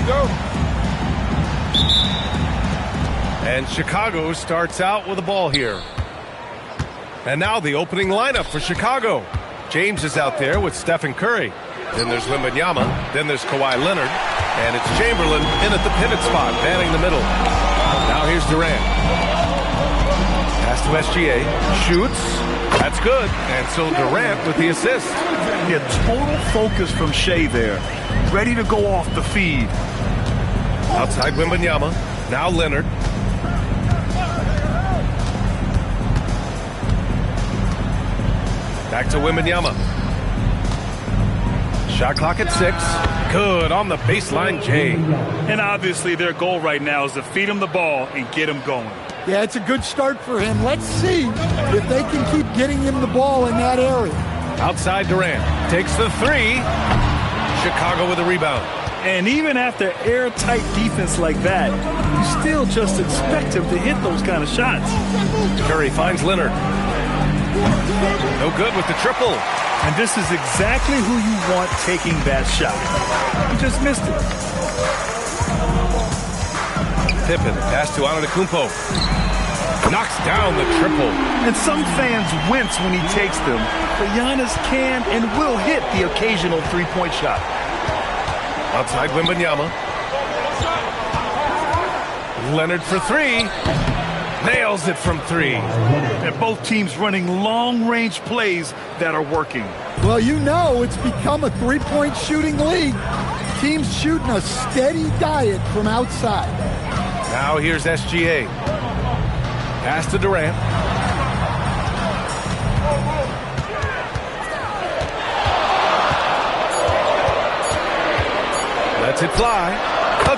go. And Chicago starts out with the ball here. And now the opening lineup for Chicago. James is out there with Stephen Curry. Then there's Wembanyama. Then there's Kawhi Leonard. And it's Chamberlain in at the pivot spot, manning the middle. Now here's Durant. Pass to SGA. Shoots. That's good. And so Durant with the assist. Yeah, total focus from Shea there. Ready to go off the feed. Outside Wembanyama. Now Leonard. Back to Wembanyama. Shot clock at 6. Good on the baseline, Jay. And obviously their goal right now is to feed him the ball and get him going. Yeah, it's a good start for him. Let's see if they can keep getting him the ball in that area. Outside Durant. Takes the 3. Chicago with a rebound. And even after airtight defense like that, you still just expect him to hit those kind of shots. Curry finds Leonard. No good with the triple. And this is exactly who you want taking that shot. He just missed it. Pippen, pass to Antetokounmpo. Knocks down the triple. And some fans wince when he takes them, but Giannis can and will hit the occasional three-point shot. Outside Wembanyama. Leonard for 3. Nails it from 3. And both teams running long-range plays that are working. Well, you know it's become a three-point shooting league. Teams shooting a steady diet from outside. Now here's SGA. Pass to Durant. Lets it fly.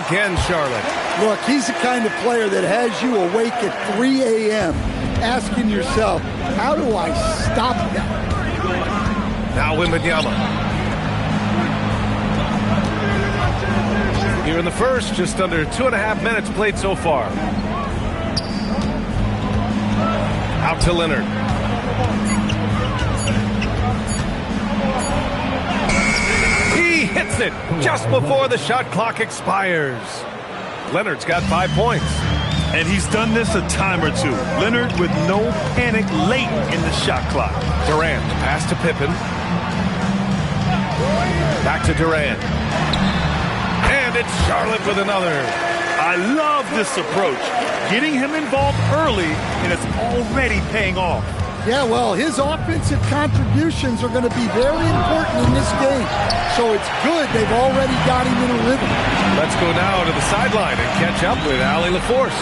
Again, Charlotte. Look, he's the kind of player that has you awake at 3 a.m. asking yourself, how do I stop that? Now Wembanyama. Here in the first, just under 2.5 minutes played so far. Out to Leonard. He hits it just before the shot clock expires. Leonard's got 5 points. And he's done this a time or two. Leonard with no panic late in the shot clock. Durant, pass to Pippen. Back to Durant. And it's Charlotte with another. I love this approach. Getting him involved early, and it's already paying off. Yeah, well, his offensive contributions are going to be very important in this game. So it's good they've already got him in a rhythm. Let's go now to the sideline and catch up with Allie LaForce.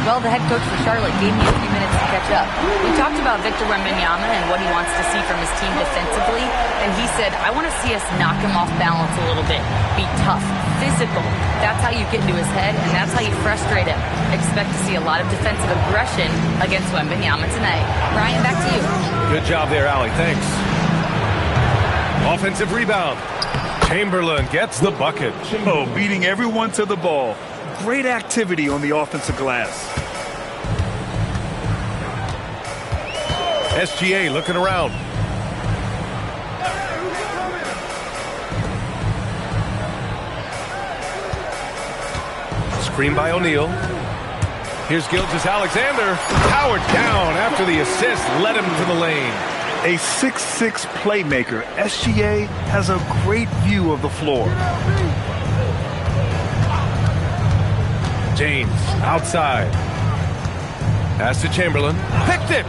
Well, the head coach for Charlotte gave me a few minutes to catch up. We talked about Victor Wembanyama and what he wants to see from his team defensively, and he said, I want to see us knock him off balance a little bit, be tough, physical. That's how you get into his head, and that's how you frustrate him. Expect to see a lot of defensive aggression against Wembanyama tonight. Ryan, back to you. Good job there, Allie. Thanks. Offensive rebound. Chamberlain gets the bucket. Oh, beating everyone to the ball. Great activity on the offensive glass. SGA looking around. Screen by O'Neal. Here's Gilgeous-Alexander. Powered down after the assist. Led him to the lane. A 6'6" playmaker. SGA has a great view of the floor. James outside. Pass to Chamberlain. Picked it.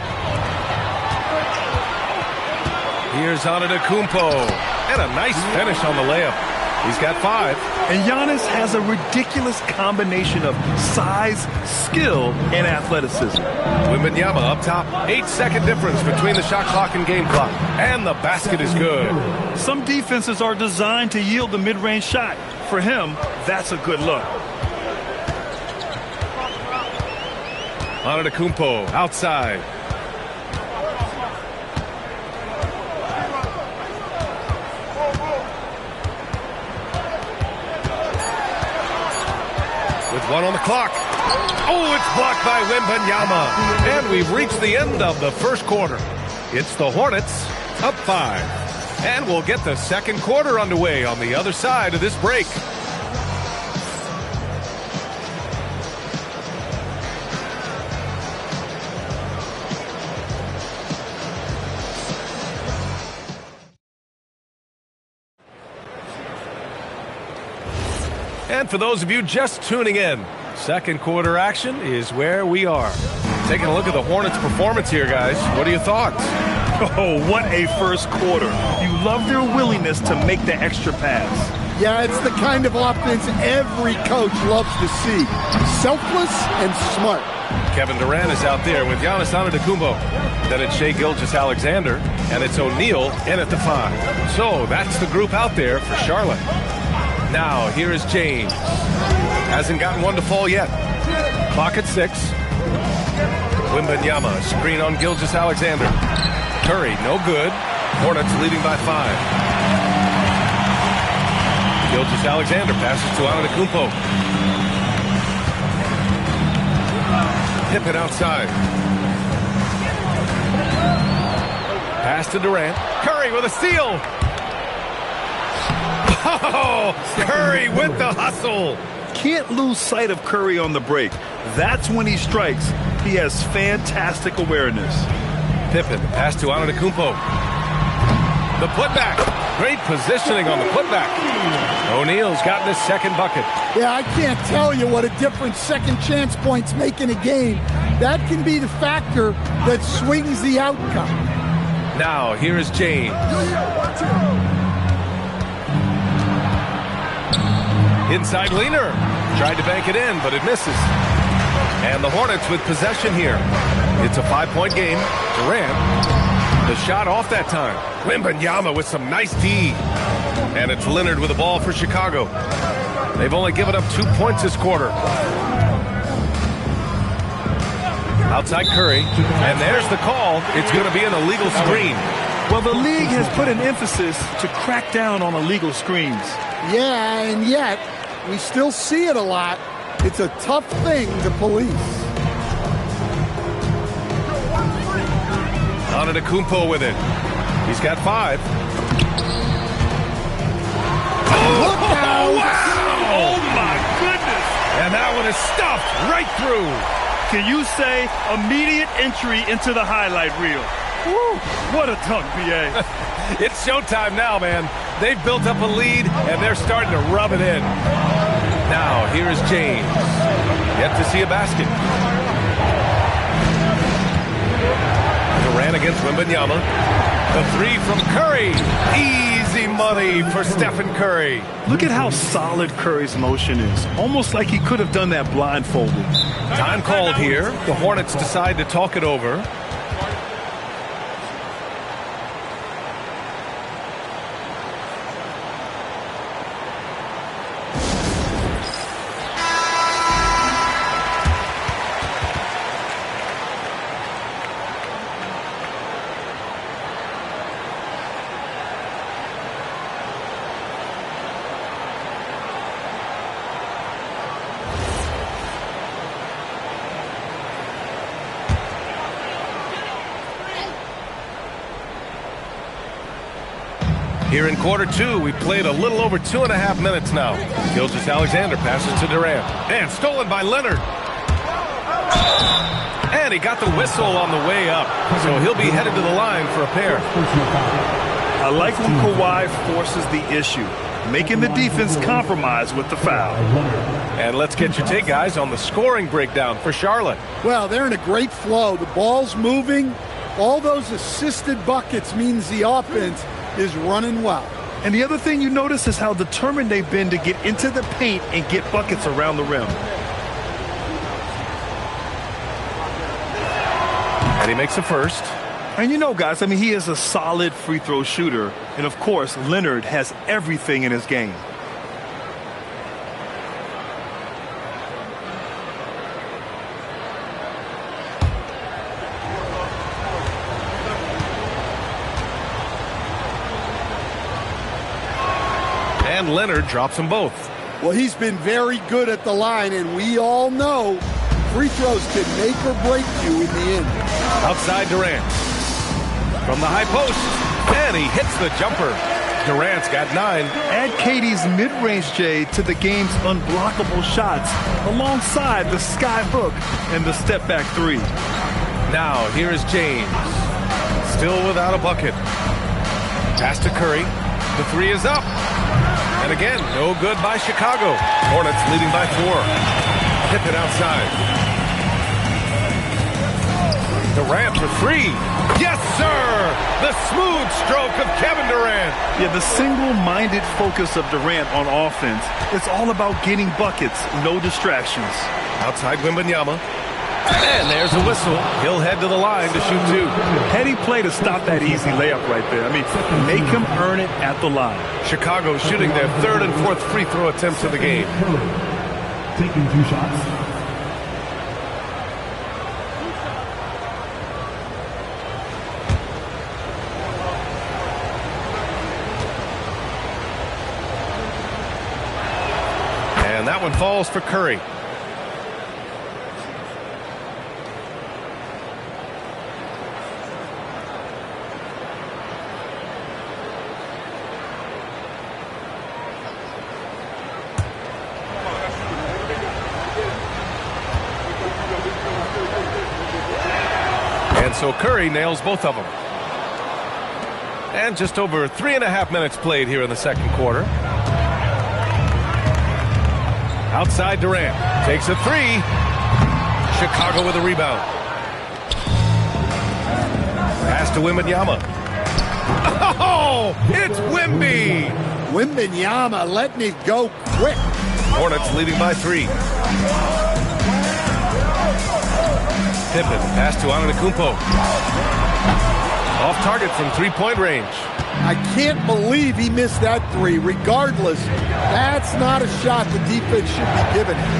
Here's Antetokounmpo. And a nice finish on the layup. He's got 5. And Giannis has a ridiculous combination of size, skill, and athleticism. Wembanyama up top. 8-second difference between the shot clock and game clock. And the basket is good. Some defenses are designed to yield the mid-range shot. For him, that's a good look. Antetokounmpo outside. With 1 on the clock. Oh, it's blocked by Wembanyama. And we've reached the end of the first quarter. It's the Hornets up 5. And we'll get the second quarter underway on the other side of this break. And for those of you just tuning in, second quarter action is where we are. Taking a look at the Hornets' performance here, guys. What are your thoughts? Oh, what a first quarter. You love their willingness to make the extra pass. Yeah, it's the kind of offense every coach loves to see. Selfless and smart. Kevin Durant is out there with Giannis Antetokounmpo. Then it's Shai Gilgeous-Alexander, and it's O'Neal in at the 5. So that's the group out there for Charlotte. Now, here is James. Hasn't gotten one to fall yet. Clock at 6. Wembanyama, screen on Gilgeous-Alexander. Curry, no good. Hornets leading by 5. Gilgeous-Alexander passes to Antetokounmpo. Pippen outside. Pass to Durant. Curry with a steal. Oh, Curry with the hustle. Can't lose sight of Curry on the break. That's when he strikes. He has fantastic awareness. Pippen, pass to Antetokounmpo. The putback. Great positioning on the putback. O'Neal's gotten his second bucket. Yeah, I can't tell you what a difference second chance points make in a game. That can be the factor that swings the outcome. Now, here is James. Inside leaner. Tried to bank it in, but it misses. And the Hornets with possession here. It's a 5-point game. Durant, the shot off that time. Wembanyama with some nice D. And it's Leonard with the ball for Chicago. They've only given up 2 points this quarter. Outside Curry. And there's the call. It's going to be an illegal screen. Well, the league has put an emphasis to crack down on illegal screens. Yeah, and yet, we still see it a lot. It's a tough thing to police. Antetokounmpo with it. He's got 5. Look out! Wow! Oh, my goodness! And that one is stuffed right through. Can you say immediate entry into the highlight reel? Woo, what a dunk, B.A. It's showtime now, man. They've built up a lead, and they're starting to rub it in. Now, here is James. Yet to see a basket. Durant against Wembanyama. The 3 from Curry. Easy money for Stephen Curry. Look at how solid Curry's motion is. Almost like he could have done that blindfolded. Time called here. The Hornets decide to talk it over. Here in quarter 2, we played a little over 2.5 minutes now. Gilgeous-Alexander passes to Durant. And stolen by Leonard. And he got the whistle on the way up. So he'll be headed to the line for a pair. I like when Kawhi forces the issue, making the defense compromise with the foul. And let's get your take, guys, on the scoring breakdown for Charlotte. Well, they're in a great flow. The ball's moving. All those assisted buckets means the offense is running well. And the other thing you notice is how determined they've been to get into the paint and get buckets around the rim. And he makes the first. And you know, guys, I mean, he is a solid free throw shooter. And, of course, Leonard has everything in his game. And Leonard drops them both. Well, he's been very good at the line, and we all know free throws can make or break you in the end. Outside Durant. From the high post. And he hits the jumper. Durant's got 9. Add KD's mid-range, Jay, to the game's unblockable shots alongside the sky hook and the step-back 3. Now, here is James. Still without a bucket. Pass to Curry. The 3 is up. And again, no good by Chicago. Hornets leading by 4. Pippen outside. Durant for 3. Yes, sir! The smooth stroke of Kevin Durant. Yeah, the single-minded focus of Durant on offense. It's all about getting buckets, no distractions. Outside Wembanyama. And there's a whistle. He'll head to the line to shoot 2. Heady play to stop that easy layup right there. I mean, make him earn it at the line. Chicago shooting their 3rd and 4th free throw attempts of the game. Taking 2 shots. And that one falls for Curry. And so Curry nails both of them. And just over 3.5 minutes played here in the second quarter. Outside Durant. Takes a 3. Chicago with a rebound. Pass to Wembanyama. Oh, it's Wemby. Wembanyama letting it go quick. Hornets leading by 3. Pippen, pass to Antetokounmpo. Off target from 3-point range. I can't believe he missed that 3. Regardless, that's not a shot the defense should be giving him.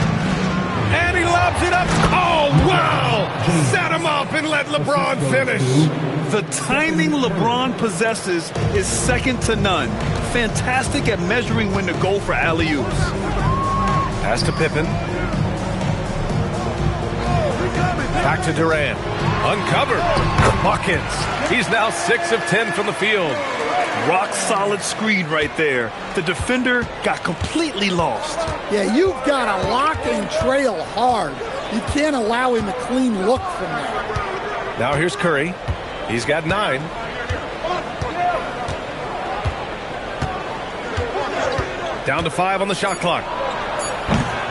And he lobs it up. Oh, wow! Set him up and let LeBron finish. The timing LeBron possesses is second to none. Fantastic at measuring when to go for alley-oops. Pass to Pippen. Back to Durant. Uncovered. Buckets. He's now 6 of 10 from the field. Rock solid screen right there. The defender got completely lost. Yeah, you've got to lock and trail hard. You can't allow him a clean look from that. Now here's Curry. He's got 9. Down to 5 on the shot clock.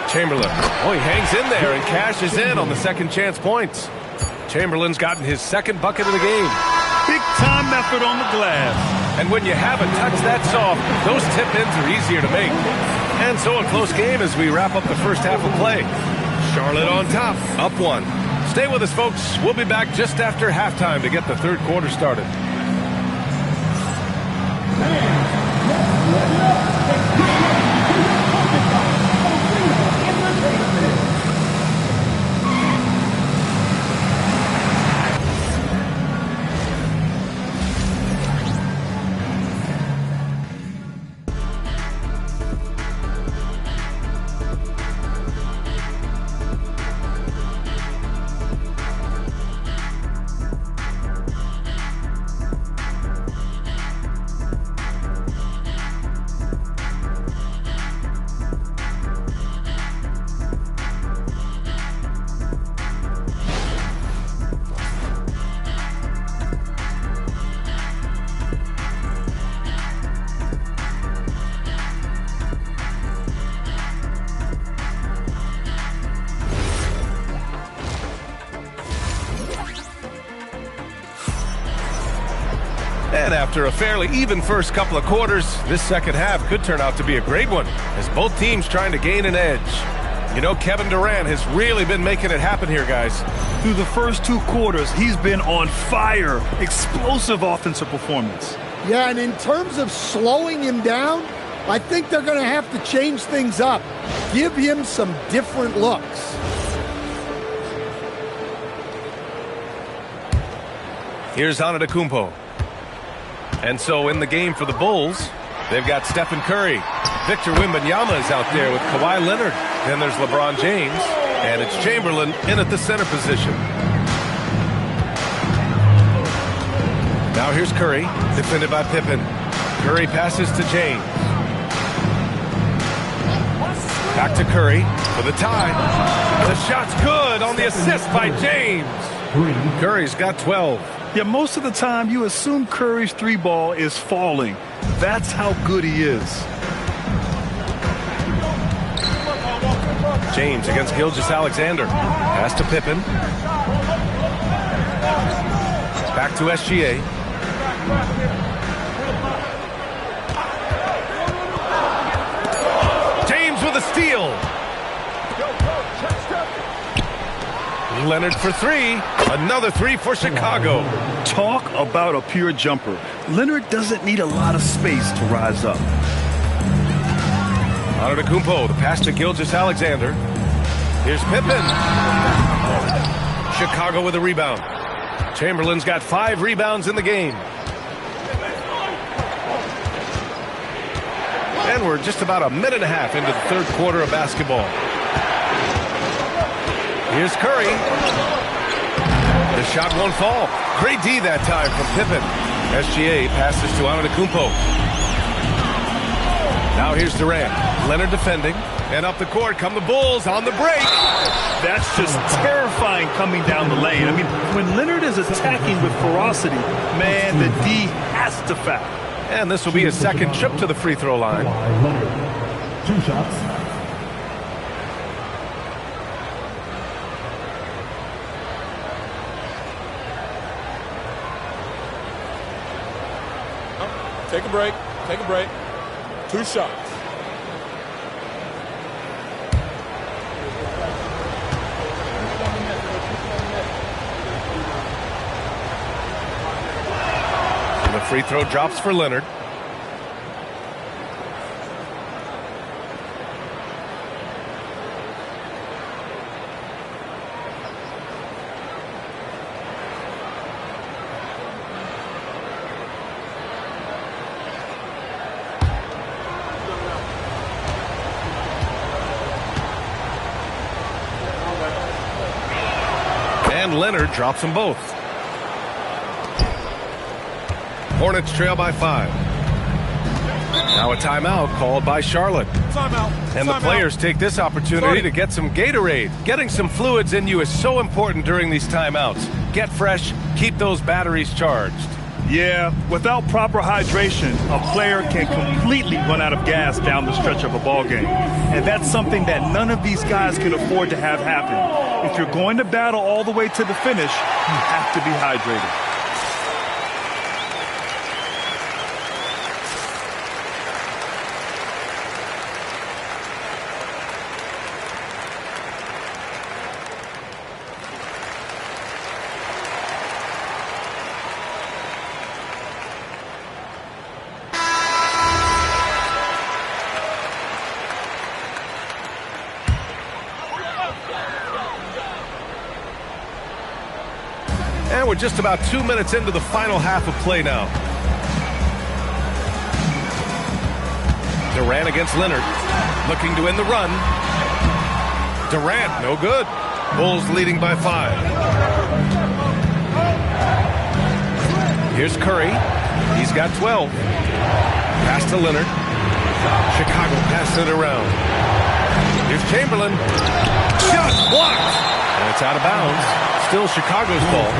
Chamberlain. Oh, he hangs in there and cashes in on the second chance points. Chamberlain's gotten his 2nd bucket of the game. Big time effort on the glass. And when you have a touch that soft, those tip-ins are easier to make. And so a close game as we wrap up the first half of play. Charlotte on top, up 1. Stay with us, folks. We'll be back just after halftime to get the third quarter started. And after a fairly even first couple of quarters, this second half could turn out to be a great one, as both teams trying to gain an edge. You know, Kevin Durant has really been making it happen here, guys. Through the first 2 quarters, he's been on fire. Explosive offensive performance. Yeah, and in terms of slowing him down, I think they're going to have to change things up. Give him some different looks. Here's Antetokounmpo. And so in the game for the Bulls, they've got Stephen Curry. Victor Wembanyama is out there with Kawhi Leonard. Then there's LeBron James. And it's Chamberlain in at the center position. Now here's Curry, defended by Pippen. Curry passes to James. Back to Curry for the tie. The shot's good on the assist by James. Curry's got 12. Yeah, most of the time you assume Curry's 3-ball is falling. That's how good he is. James against Gilgeous-Alexander. Pass to Pippen. Back to SGA. James with a steal. Leonard for three. Another three for Chicago. Talk about a pure jumper. Leonard doesn't need a lot of space to rise up. Antetokounmpo, the pass to Gilgeous-Alexander. Here's Pippen. Chicago with a rebound. Chamberlain's got 5 rebounds in the game. And we're just about a minute and a half into the third quarter of basketball. Here's Curry. The shot won't fall. Great D that time from Pippen. SGA passes to Antetokounmpo. Now here's Durant. Leonard defending. And up the court come the Bulls on the break. That's just terrifying coming down the lane. I mean, when Leonard is attacking with ferocity, man, the D has to foul. And this will be his second trip to the free throw line. Leonard. 2 shots. Take a break. Take a break. 2 shots. The free throw drops for Leonard. And Leonard drops them both. Hornets trail by 5. Now a timeout called by Charlotte. Timeout. And the players take this opportunity to get some Gatorade. Getting some fluids in you is so important during these timeouts. Get fresh, keep those batteries charged. Yeah, without proper hydration, a player can completely run out of gas down the stretch of a ball game. And that's something that none of these guys can afford to have happen. If you're going to battle all the way to the finish, you have to be hydrated. And we're just about 2 minutes into the final half of play now. Durant against Leonard, looking to end the run. Durant, no good. Bulls leading by 5. Here's Curry. He's got 12. Pass to Leonard. Chicago passing it around. Here's Chamberlain. Shot blocked. And it's out of bounds. Still Chicago's ball.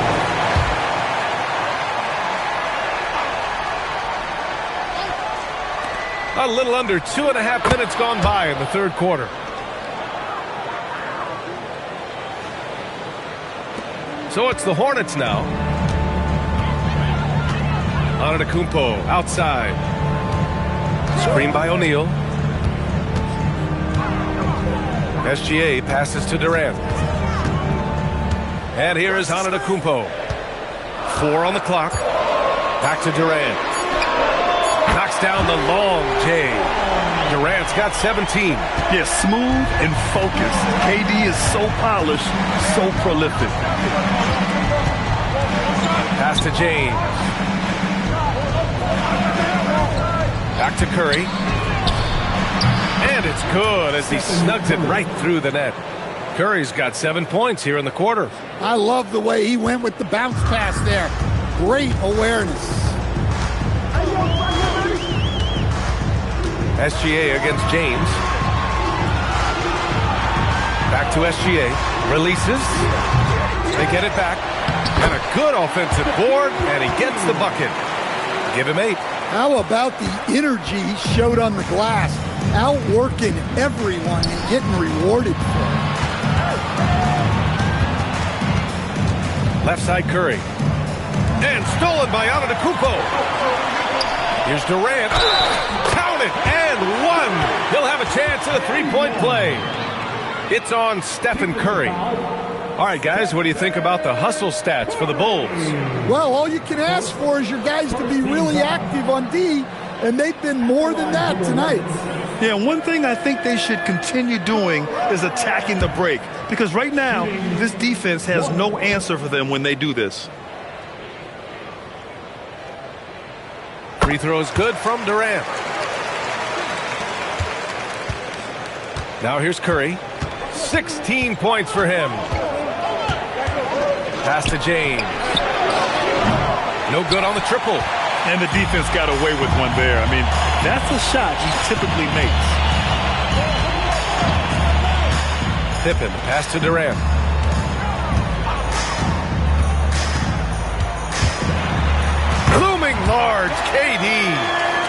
A little under 2.5 minutes gone by in the third quarter. So it's the Hornets now. Antetokounmpo outside. Screen by O'Neal. SGA passes to Durant. And here is Antetokounmpo. 4 on the clock. Back to Durant. Knocks down the long J. Durant's got 17. Yeah, smooth and focused. KD is so polished, so prolific. Pass to James. Back to Curry. And it's good as he snugged it right through the net. Curry's got 7 points here in the quarter. I love the way he went with the bounce pass there. Great awareness. SGA against James. Back to SGA. Releases. They get it back. And a good offensive board, and he gets the bucket. Give him 8. How about the energy he showed on the glass? outworking everyone and getting rewarded for it. Left side Curry. And stolen by Antetokounmpo. Here's Durant. Count it, and one. He'll have a chance at a three-point play. It's on Stephen Curry. All right, guys, what do you think about the hustle stats for the Bulls? Well, all you can ask for is your guys to be really active on D, and they've been more than that tonight. Yeah, one thing I think they should continue doing is attacking the break, because right now, this defense has no answer for them when they do this. Free throw is good from Durant. Now here's Curry. 16 points for him. Pass to James. No good on the triple. And the defense got away with one there. I mean, that's a shot he typically makes. Pippen, pass to Durant. Looming large, KD.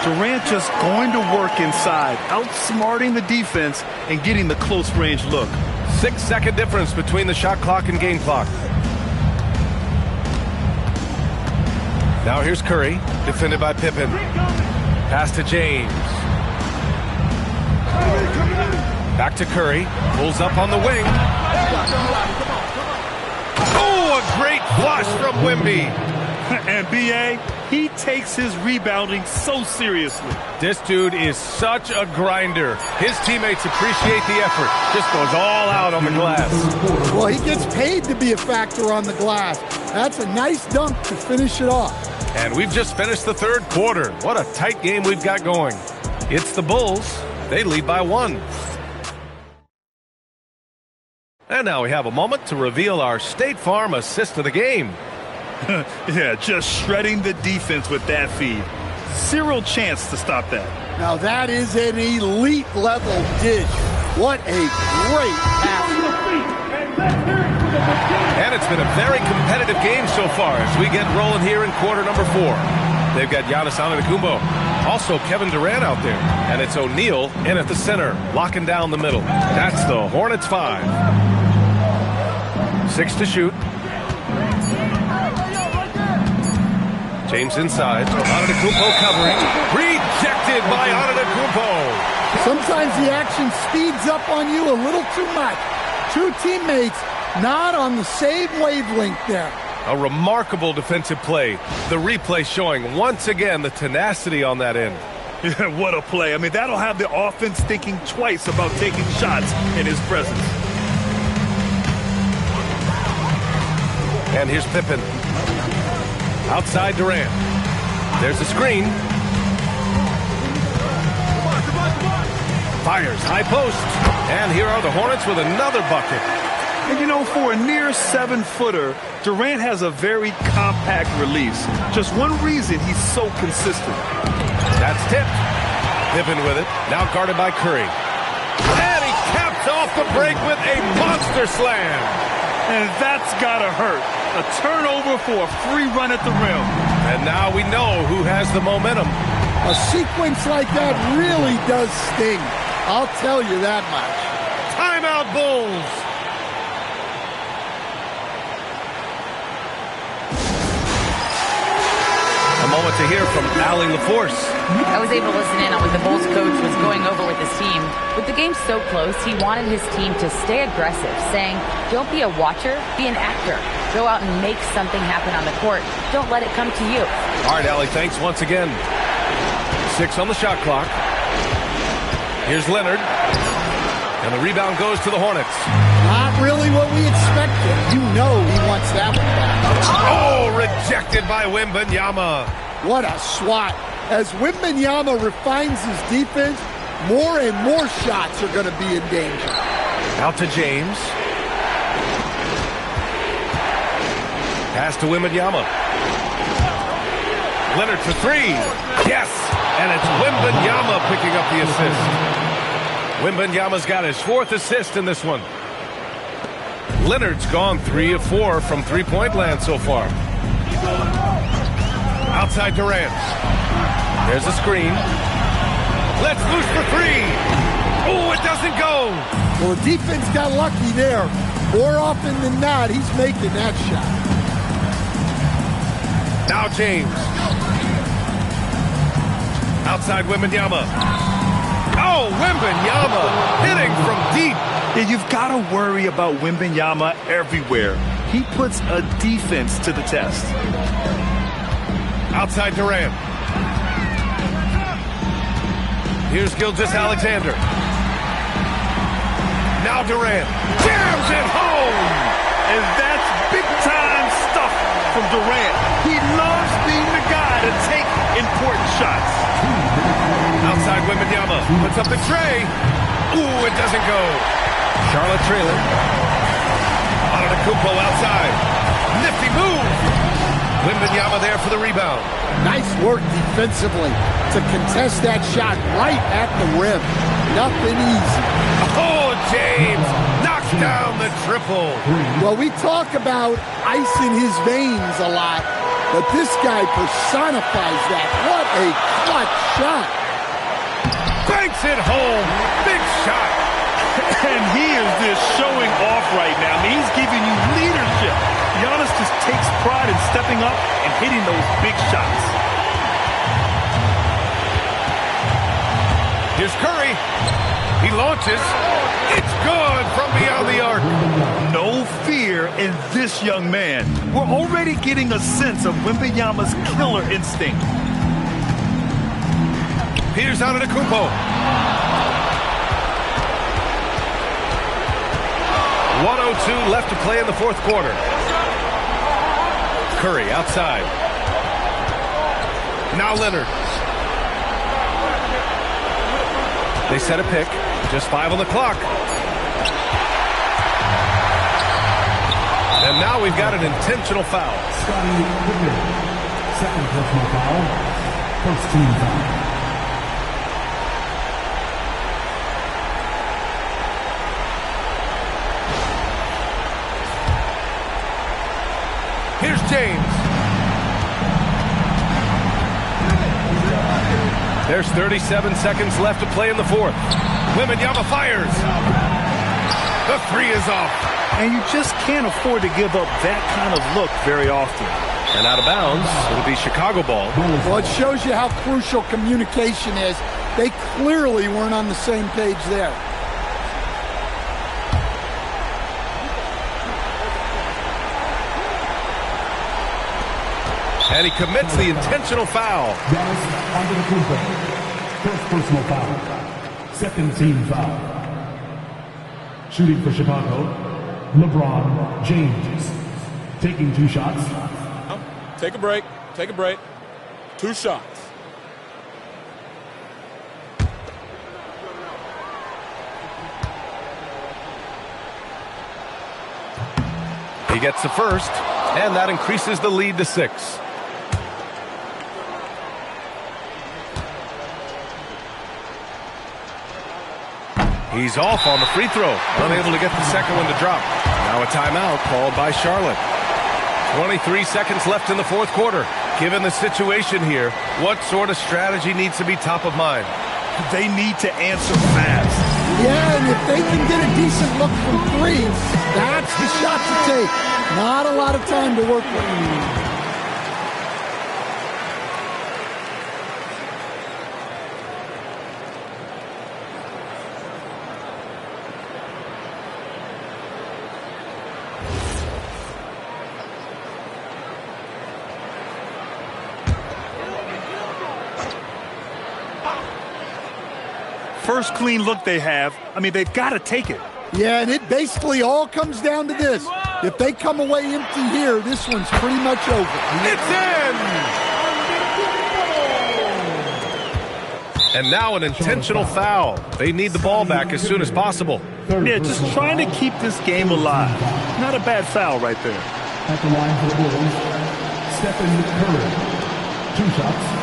Durant just going to work inside, outsmarting the defense and getting the close range look. 6-second difference between the shot clock and game clock. Now here's Curry, defended by Pippen. Pass to James. Back to Curry, pulls up on the wing. Oh, a great flush from Wemby. And B.A., he takes his rebounding so seriously. This dude is such a grinder. His teammates appreciate the effort. Just goes all out on the glass. Well, he gets paid to be a factor on the glass. That's a nice dunk to finish it off. And we've just finished the third quarter. What a tight game we've got going. It's the Bulls. They lead by 1. And now we have a moment to reveal our State Farm assist of the game. Yeah, just shredding the defense with that feed. Zero chance to stop that. Now that is an elite level dish. What a great pass. And it's been a very competitive game so far as we get rolling here in quarter number 4. They've got Giannis Antetokounmpo, also Kevin Durant out there, and it's O'Neal in at the center, locking down the middle. That's the Hornets 5. 6 to shoot. James inside. Antetokounmpo covering. Rejected by Antetokounmpo. Sometimes the action speeds up on you a little too much. Two teammates not on the same wavelength there. A remarkable defensive play. The replay showing once again the tenacity on that end. Yeah, what a play. I mean, that'll have the offense thinking twice about taking shots in his presence. And here's Pippen. Outside Durant. There's a screen. Fires high post. And here are the Hornets with another bucket. And you know, for a near 7-footer, Durant has a very compact release. Just one reason he's so consistent. That's tipped. Pippen with it. Now guarded by Curry. And he caps off the break with a monster slam. And that's gotta hurt. A turnover for a free run at the rim. And now we know who has the momentum. A sequence like that really does sting. I'll tell you that much. Timeout, Bulls. A moment to hear from Allie LaForce. I was able to listen in on what the Bulls coach was going over with his team. With the game so close, he wanted his team to stay aggressive, saying, don't be a watcher, be an actor. Go out and make something happen on the court. Don't let it come to you. All right, Allie, thanks once again. 6 on the shot clock. Here's Leonard. And the rebound goes to the Hornets. Not really what we expected. You know he wants that one back. Oh, rejected by Wembanyama. What a swat. As Wembanyama refines his defense, more and more shots are going to be in danger. Out to James. Pass to Wembanyama. Leonard for 3. Yes! And it's Wembanyama picking up the assist. Wembanyama's got his 4th assist in this one. Leonard's gone 3 of 4 from three-point land so far. Outside Durant. There's a screen. Let's loose for three. Oh, it doesn't go. Well, the defense got lucky there. More often than not, he's making that shot. Now James. Outside Wembanyama. Oh, Wembanyama hitting from deep. Yeah, you've got to worry about Wembanyama everywhere. He puts a defense to the test. Outside Durant. Here's Gilgeous-Alexander. Now Durant jams it home. And that's big-time stuff from Durant. He loves being the guy to take important shots. Outside Wembanyama puts up the tray. Ooh, it doesn't go. Charlotte trailing. Antetokounmpo outside. Nifty move. Wembanyama there for the rebound. Nice work defensively to contest that shot right at the rim. Nothing easy. Oh, James knocks down the triple. Well, we talk about ice in his veins a lot, but this guy personifies that. What a clutch shot. Banks it home. Big shot. And he is just showing off right now. I mean, he's giving you leadership. Giannis just takes pride in stepping up and hitting those big shots. Here's Curry. He launches. It's good from beyond the arc. No fear in this young man. We're already getting a sense of Wembanyama's killer instinct. Here's Antetokounmpo. 1:02 left to play in the fourth quarter. Curry outside. Now Leonard. They set a pick. Just 5 on the clock. And now we've got an intentional foul. Scotty Pippen. Second personal foul. First team foul. Here's James. There's 37 seconds left to play in the fourth. Wembanyama fires. The three is off. And you just can't afford to give up that kind of look very often. And out of bounds, it'll be Chicago ball. Well, it shows you how crucial communication is. They clearly weren't on the same page there. And he commits the intentional foul. Giannis Antetokounmpo. First personal foul. Second team foul. Shooting for Chicago, LeBron James. Taking 2 shots. Take a break. Take a break. 2 shots. He gets the first, and that increases the lead to 6. He's off on the free throw, unable to get the second one to drop. Now a timeout called by Charlotte. 23 seconds left in the fourth quarter. Given the situation here, what sort of strategy needs to be top of mind? They need to answer fast. Yeah, and if they can get a decent look from 3, that's the shot to take. Not a lot of time to work with. First clean look they have. I mean, they've got to take it. Yeah, and it basically all comes down to this. If they come away empty here, this one's pretty much over. It's in! And now an intentional foul. They need the ball back as soon as possible. Yeah, just trying to keep this game alive. Not a bad foul right there. At the line for the Bulls, Stephen Curry. 2 shots.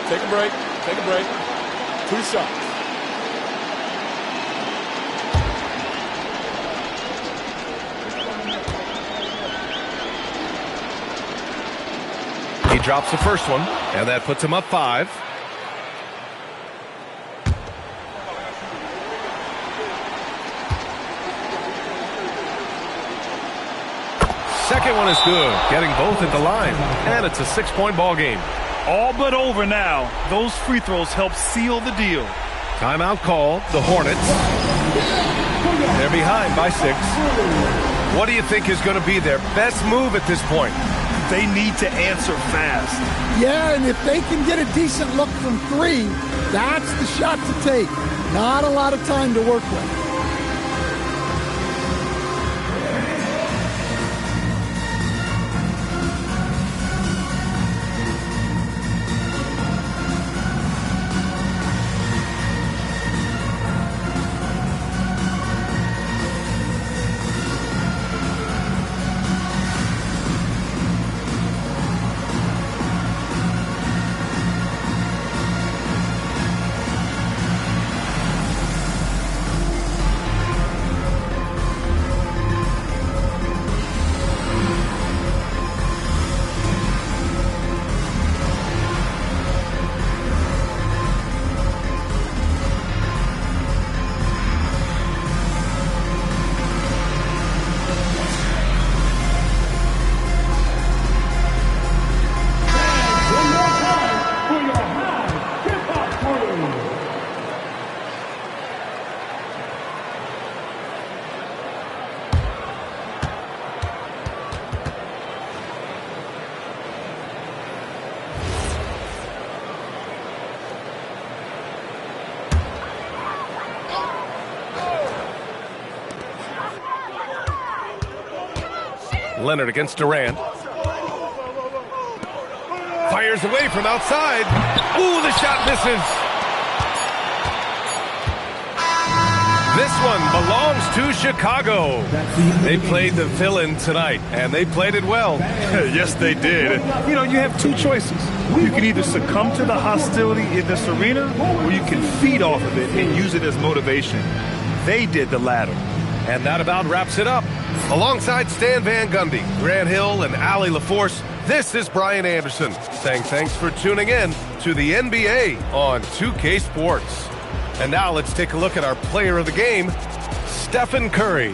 Take a break. Take a break. 2 shots. He drops the first one, and that puts him up 5. Second one is good, getting both at the line, and it's a 6-point ball game. All but over now. Those free throws help seal the deal. Timeout called, the Hornets. They're behind by 6. What do you think is going to be their best move at this point? They need to answer fast. Yeah, and if they can get a decent look from 3, that's the shot to take. Not a lot of time to work with. Leonard against Durant. Fires away from outside. Ooh, the shot misses. This one belongs to Chicago. They played the villain tonight, and they played it well. Yes, they did. You know, you have 2 choices. You can either succumb to the hostility in this arena, or you can feed off of it and use it as motivation. They did the latter. And that about wraps it up. Alongside Stan Van Gundy, Grant Hill, and Allie LaForce, this is Brian Anderson saying thanks for tuning in to the NBA on 2K Sports. And now let's take a look at our player of the game, Stephen Curry.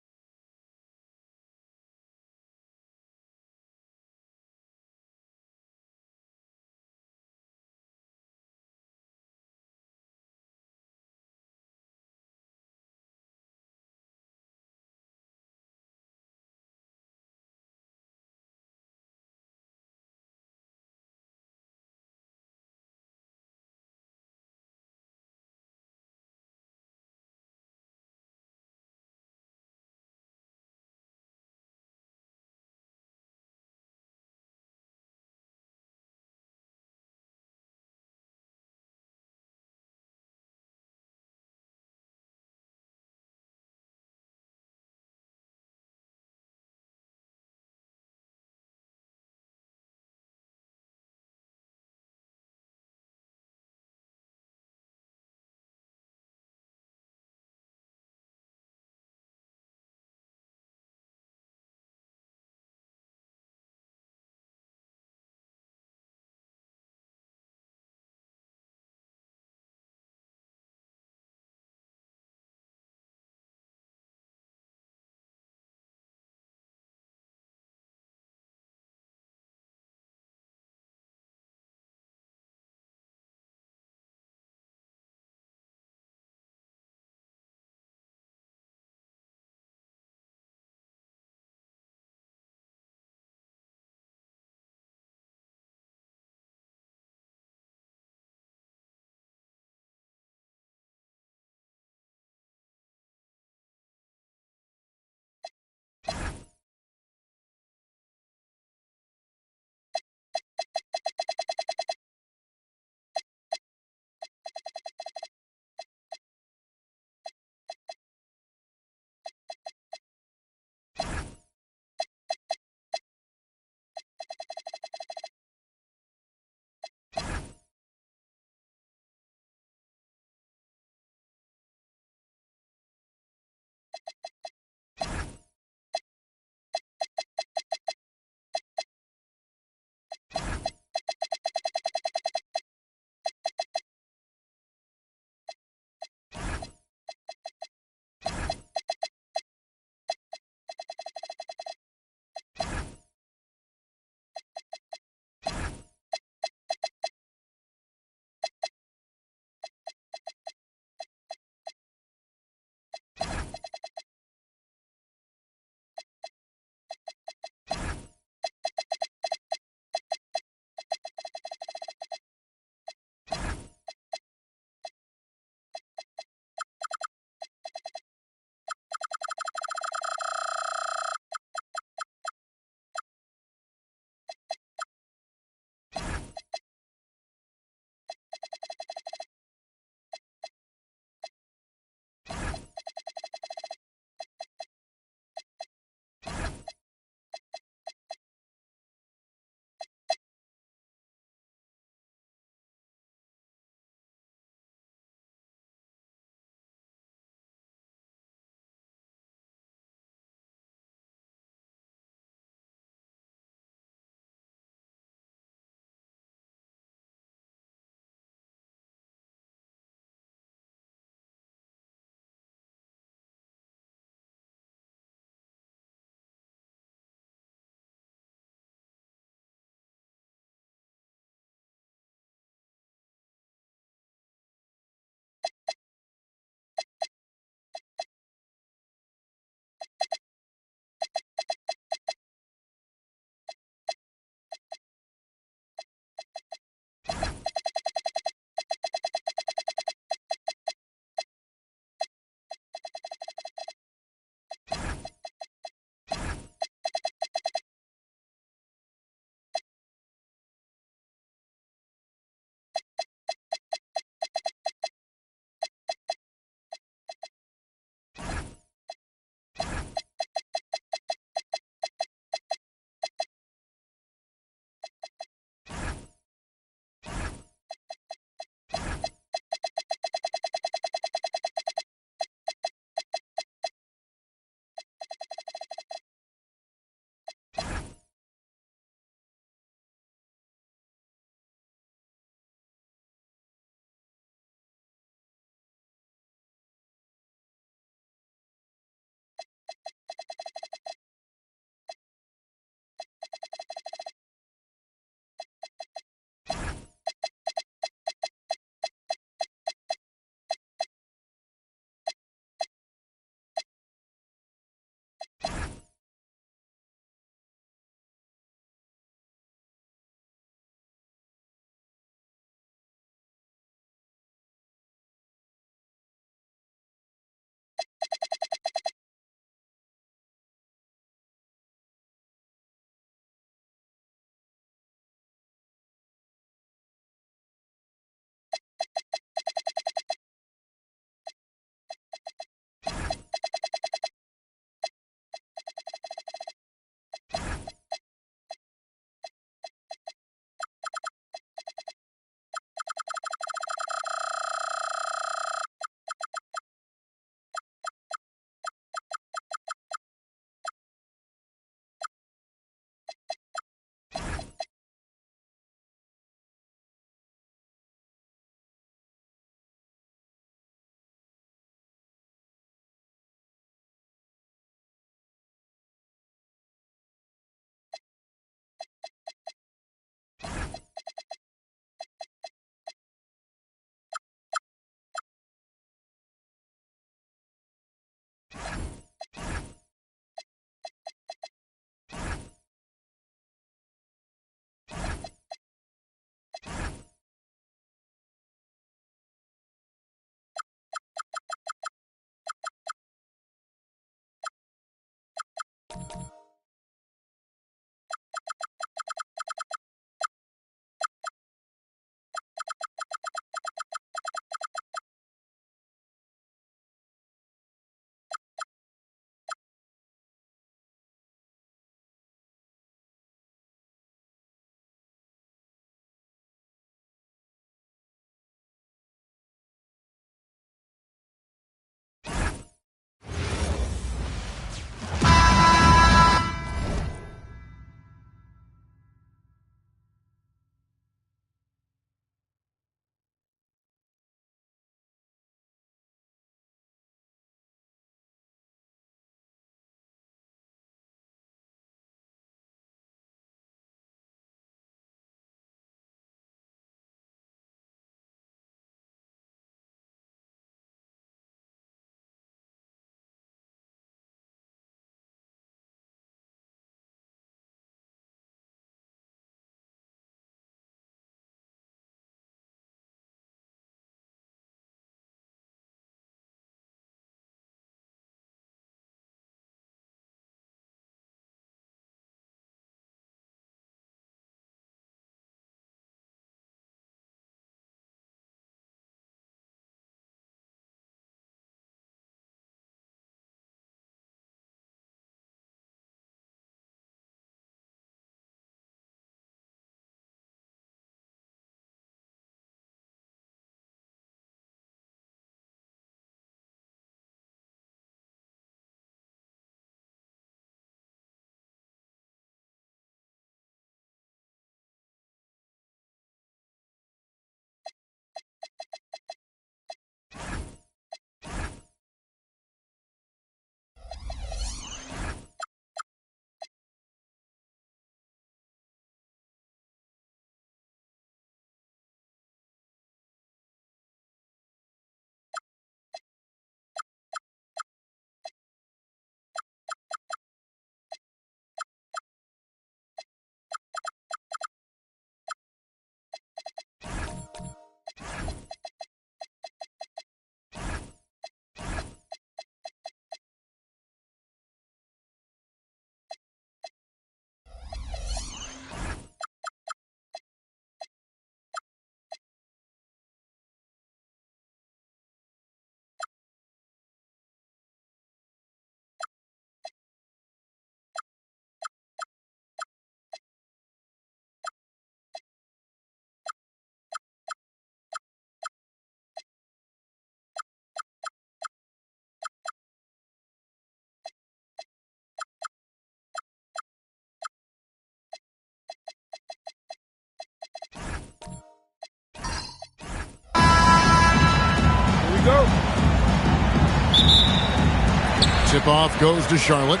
Tip-off goes to Charlotte.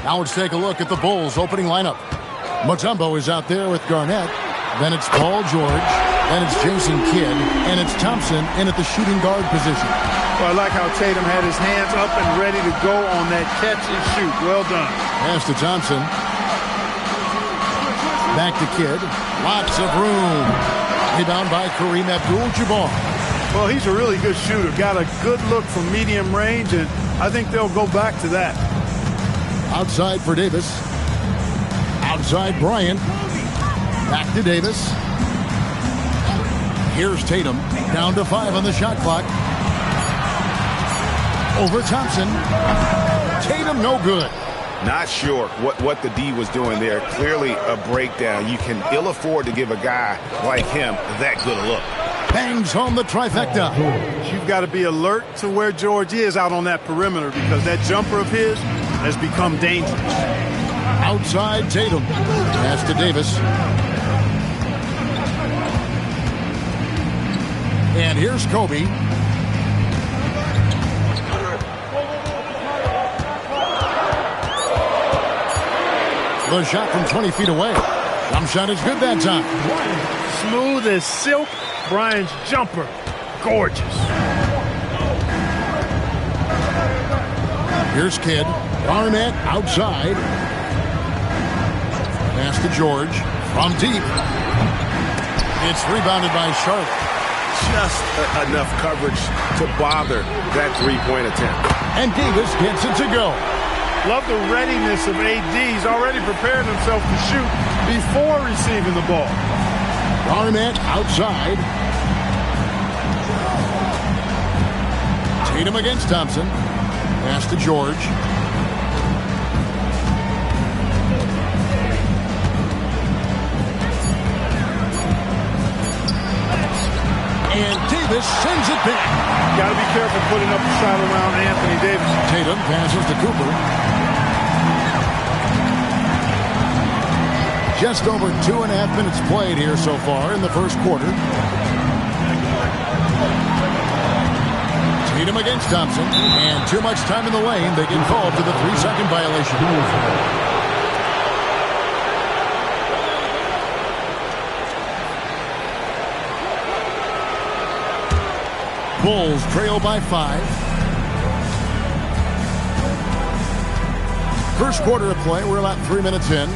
Now let's take a look at the Bulls' opening lineup. Mutombo is out there with Garnett. Then it's Paul George. Then it's Jason Kidd. And it's Thompson in at the shooting guard position. Well, I like how Tatum had his hands up and ready to go on that catch and shoot. Well done. Pass to Thompson. Back to Kidd. Lots of room. Rebound by Kareem Abdul-Jabbar. Well, he's a really good shooter. Got a good look from medium range, and I think they'll go back to that. Outside for Davis. Outside Bryant. Back to Davis. Here's Tatum. Down to 5 on the shot clock. Over Thompson. Tatum no good. Not sure what the D was doing there. Clearly a breakdown. You can ill afford to give a guy like him that good a look. Bangs home the trifecta. You've got to be alert to where George is out on that perimeter because that jumper of his has become dangerous. Outside Tatum. Pass to Davis. And here's Kobe. The shot from 20 feet away. Jump shot is good that time. Smooth as silk. Bryant's jumper. Gorgeous. Here's Kidd. Garnett outside. Pass to George. From deep. It's rebounded by Charlotte. Just enough coverage to bother that three-point attempt. And Davis gets it to go. Love the readiness of AD. He's already prepared himself to shoot before receiving the ball. Garnett outside. Tatum against Thompson. Pass to George. And Davis sends it back. Got to be careful putting up a shot around Anthony Davis. Tatum passes to Cooper. Just over 2.5 minutes played here so far in the first quarter. Tatum against Thompson. And too much time in the lane. They get called for the 3-second violation. Bulls trail by 5. First quarter of play. We're about 3 minutes in.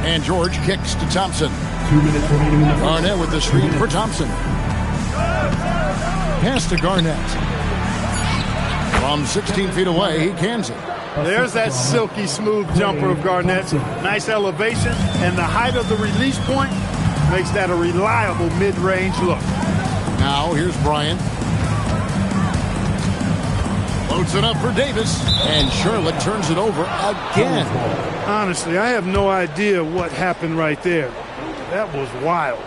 And George kicks to Thompson. 2 minutes remaining in the Garnett with the screen for Thompson. Pass to Garnett. From 16 feet away, he cans it. There's that silky smooth jumper of Garnett's. Nice elevation, and the height of the release point makes that a reliable mid-range look. Now here's Bryant. Loads it up for Davis, and Charlotte turns it over again. Honestly, I have no idea what happened right there. That was wild.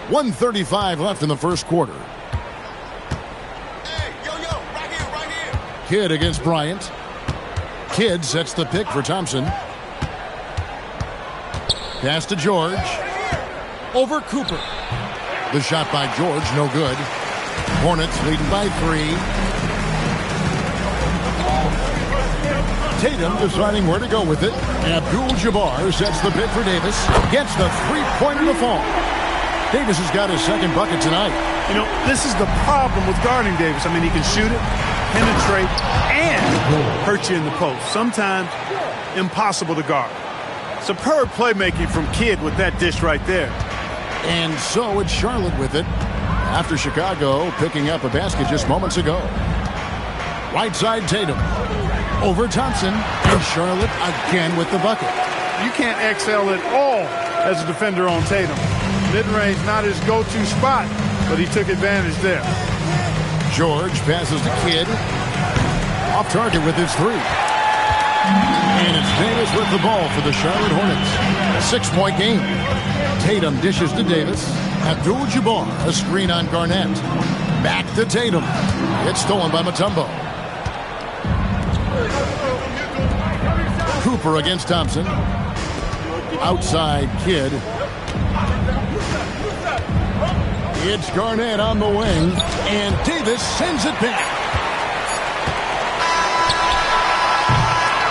.135 left in the first quarter. Hey, right here. Kidd against Bryant. Kidd sets the pick for Thompson. Pass to George. Over Cooper. The shot by George, no good. Hornets leading by 3. Tatum deciding where to go with it. Abdul-Jabbar sets the pick for Davis. Gets the three-pointer to fall. Davis has got his second bucket tonight. You know, this is the problem with guarding Davis. I mean, he can shoot it, penetrate, and hurt you in the post. Sometimes impossible to guard. Superb playmaking from Kidd with that dish right there. And so it's Charlotte with it after Chicago picking up a basket just moments ago. Right side Tatum. Over Thompson. And Charlotte again with the bucket. You can't excel at all as a defender on Tatum. Mid-range not his go-to spot, but he took advantage there. George passes to Kidd. Off target with his 3. And it's Davis with the ball for the Charlotte Hornets. A 6-point game. Tatum dishes to Davis. Abdul-Jabbar, a screen on Garnett. Back to Tatum. It's stolen by Mutombo. Cooper against Thompson. Outside Kidd. It's Garnett on the wing. And Davis sends it back.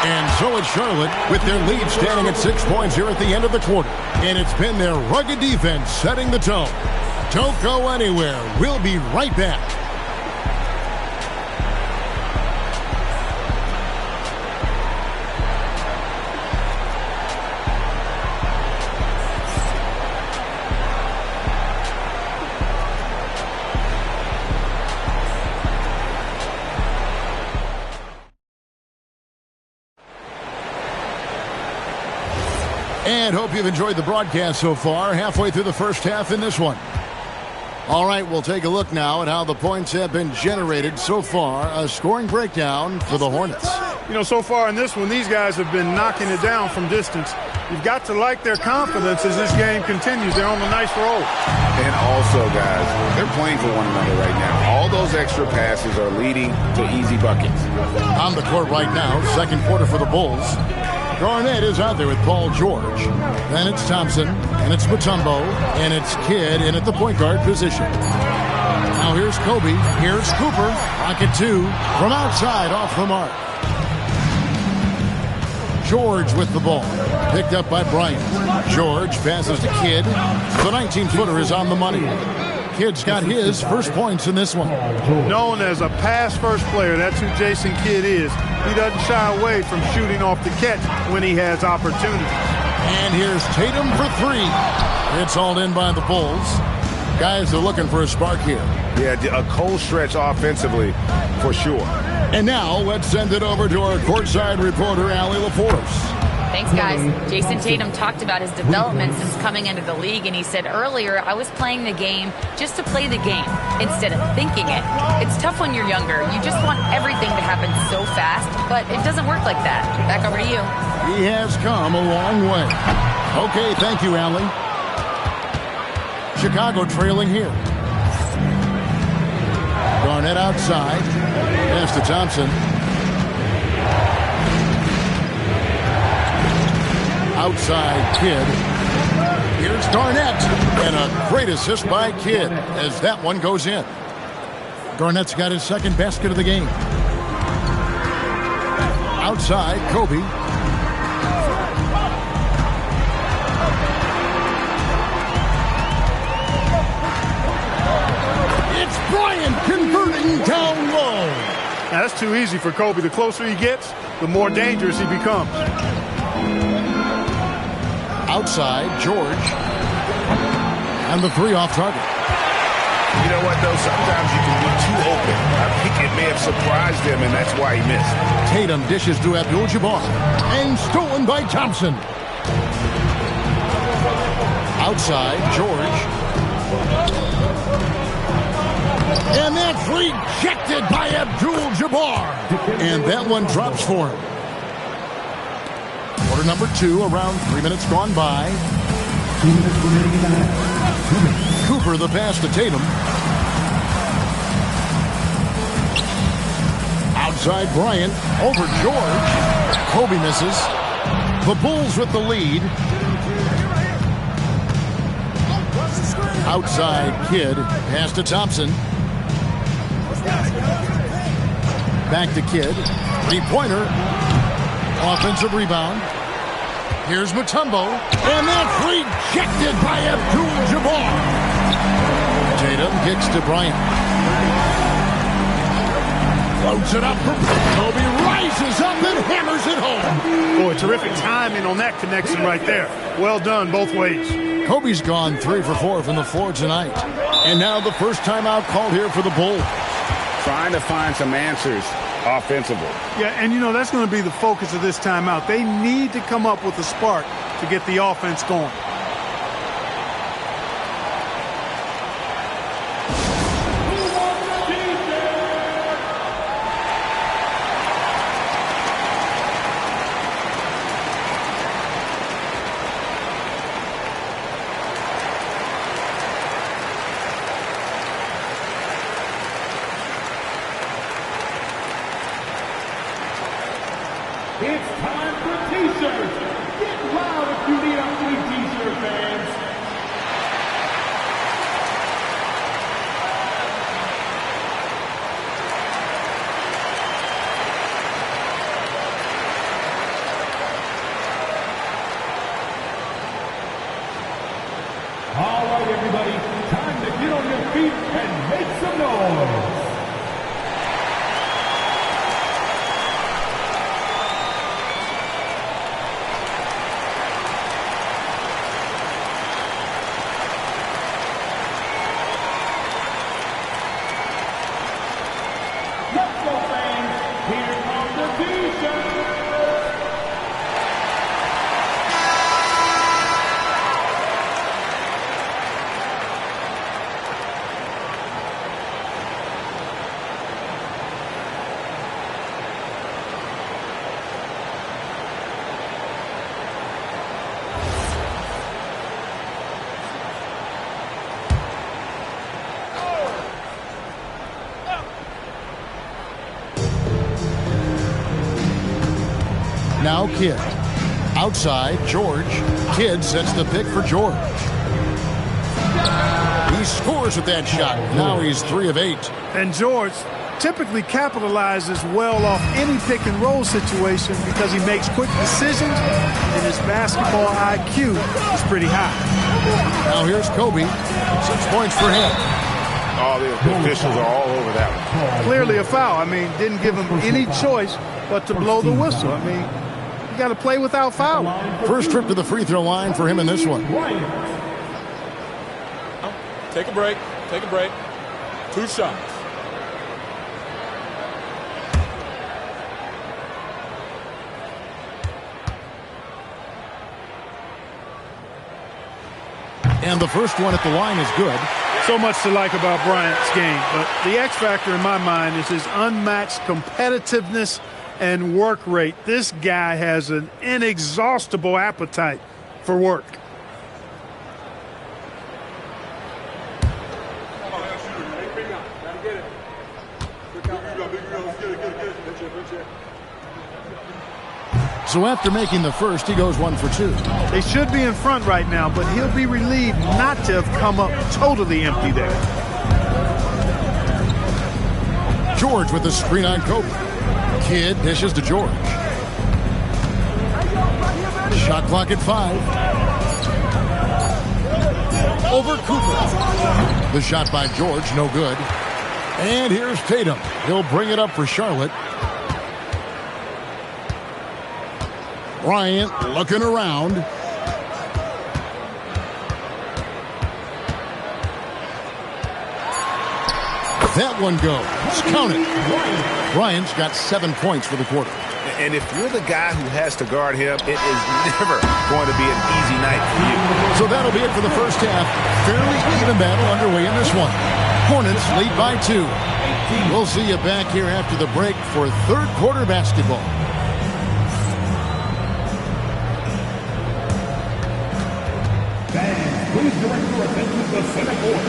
And so it's Charlotte with their lead standing at 6 points here at the end of the quarter. And it's been their rugged defense setting the tone. Don't go anywhere. We'll be right back. And hope you've enjoyed the broadcast so far. Halfway through the first half in this one. All right, we'll take a look now at how the points have been generated so far. A scoring breakdown for the Hornets. You know, so far in this one, these guys have been knocking it down from distance. You've got to like their confidence as this game continues. They're on a nice roll. And also, guys, they're playing for one another right now. All those extra passes are leading to easy buckets. On the court right now, second quarter for the Bulls. Garnett is out there with Paul George. Then it's Thompson, and it's Mutombo, and it's Kidd in at the point guard position. Now here's Kobe, here's Cooper, pocket 2, from outside off the mark. George with the ball, picked up by Bryant. George passes to Kidd. The 19-footer is on the money. Kidd's got his first points in this one. Known as a pass-first player, that's who Jason Kidd is. He doesn't shy away from shooting off the catch when he has opportunity. And here's Tatum for 3. It's hauled in by the Bulls. Guys are looking for a spark here. Yeah, a cold stretch offensively for sure. And now let's send it over to our courtside reporter, Allie LaForce. Thanks, guys. Jason Tatum talked about his development since coming into the league, and he said earlier, I was playing the game just to play the game instead of thinking it. It's tough when you're younger. You just want everything to happen so fast, but it doesn't work like that. Back over to you. He has come a long way. Okay, thank you, Allie. Chicago trailing here. Garnett outside. Pass to Thompson. Outside Kidd. Here's Garnett. And a great assist by Kidd as that one goes in. Garnett's got his second basket of the game. Outside, Kobe. It's Bryant converting down low. Now, that's too easy for Kobe. The closer he gets, the more dangerous he becomes. Outside, George. And the three off target. You know what, though? Sometimes you can be too open. I think it may have surprised him, and that's why he missed. Tatum dishes to Abdul-Jabbar. And stolen by Thompson. Outside, George. And that's rejected by Abdul-Jabbar. And that one drops for him. Quarter number 2, around 3 minutes gone by. Cooper the pass to Tatum. Outside Bryant, over George. Kobe misses. The Bulls with the lead. Outside Kidd, pass to Thompson. Back to Kidd. Three-pointer. Offensive rebound. Here's Mutombo. And that's rejected by Abdul-Jabbar. Tatum kicks to Bryant. Floats it up for Kobe. Rises up and hammers it home. Boy, terrific timing on that connection right there. Well done both ways. Kobe's gone 3 for 4 from the floor tonight. And now the first timeout called here for the Bulls. Trying to find some answers offensively. Yeah, and you know, that's going to be the focus of this timeout. They need to come up with a spark to get the offense going. It's time for T-shirts. Get loud if you need a free T-shirt, fans. All right, everybody. Time to get on your feet and make some noise. Now Kidd. Outside, George. Kidd sets the pick for George. He scores with that shot. Now he's 3 of 8. And George typically capitalizes well off any pick and roll situation because he makes quick decisions and his basketball IQ is pretty high. Now here's Kobe. 6 points for him. All the officials are all over that one. Clearly a foul. I mean, didn't give him any choice but to blow the whistle. I mean, you got to play without fouling. First trip to the free throw line for him in this one. Take a break. Take a break. 2 shots. And the first one at the line is good. So much to like about Bryant's game, but the X factor in my mind is his unmatched competitiveness and work rate. This guy has an inexhaustible appetite for work. So after making the first, he goes 1 for 2. They should be in front right now, but he'll be relieved not to have come up totally empty there. George with the screen on Kobe. Kidd dishes to George. Shot clock at 5. Over Cooper. The shot by George, no good. And here's Tatum. He'll bring it up for Charlotte. Bryant looking around. That one goes. Count it. Bryant's got 7 points for the quarter. And if you're the guy who has to guard him, it is never going to be an easy night for you. So that'll be it for the first half. Fairly even battle underway in this one. Hornets lead by 2. We'll see you back here after the break for third quarter basketball. Please direct your attention to center court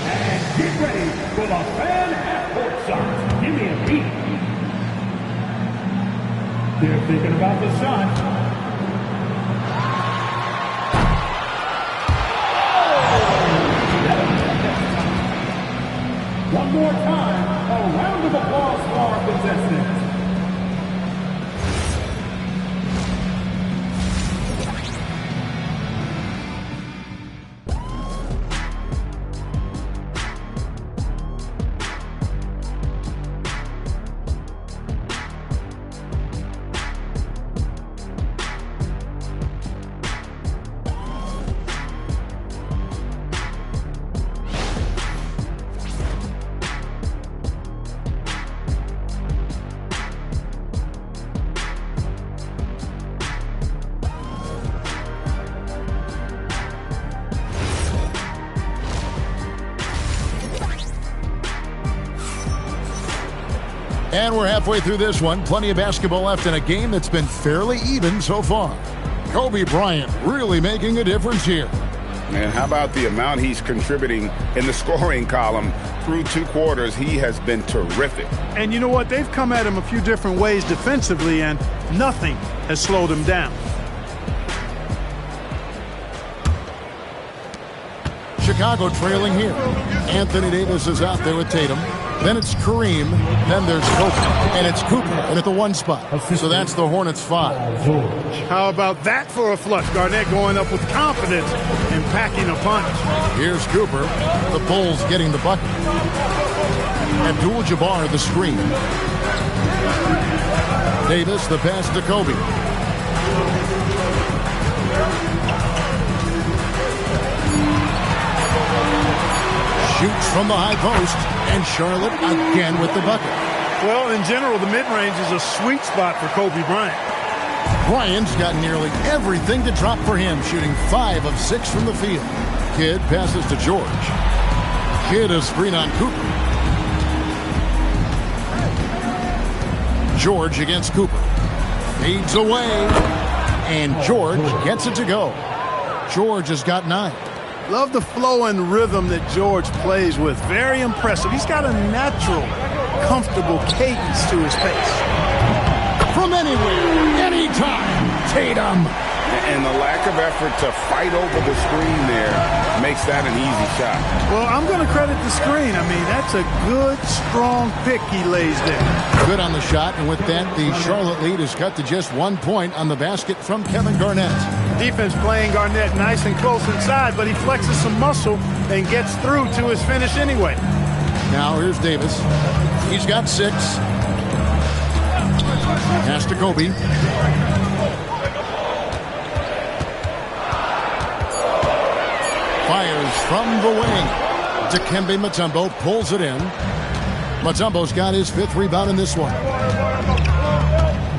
and get ready for the fan half-court shots. Give me a beat. They're thinking about the shot. One more time, a round of applause for our contestants. And we're halfway through this one. Plenty of basketball left in a game that's been fairly even so far. Kobe Bryant really making a difference here. And how about the amount he's contributing in the scoring column through 2 quarters? He has been terrific. And you know what? They've come at him a few different ways defensively, and nothing has slowed him down. Chicago trailing here. Anthony Davis is out there with Tatum. Then it's Kareem. Then there's Kobe. And it's Cooper and at the 1 spot. So that's the Hornets 5. How about that for a flush? Garnett going up with confidence and packing a punch. Here's Cooper. The Bulls getting the bucket. Abdul-Jabbar the screen. Davis the pass to Kobe. Shoots from the high post, and Charlotte again with the bucket. Well, in general, the mid-range is a sweet spot for Kobe Bryant. Bryant's got nearly everything to drop for him, shooting 5 of 6 from the field. Kidd passes to George. Kidd a screen on Cooper. George against Cooper. Fades away, and George gets it to go. George has got 9. Love the flow and rhythm that George plays with. Very impressive. He's got a natural, comfortable cadence to his pace. From anywhere, anytime, Tatum. And the lack of effort to fight over the screen there makes that an easy shot. Well, I'm going to credit the screen. I mean, that's a good, strong pick he lays there. Good on the shot, and with that, the Charlotte lead is cut to just 1 point on the basket from Kevin Garnett. Defense playing Garnett nice and close inside, but he flexes some muscle and gets through to his finish anyway. Now here's Davis. He's got 6. Pass to Kobe. Fires from the wing. Dikembe Mutombo pulls it in. Mutombo's got his 5th rebound in this one.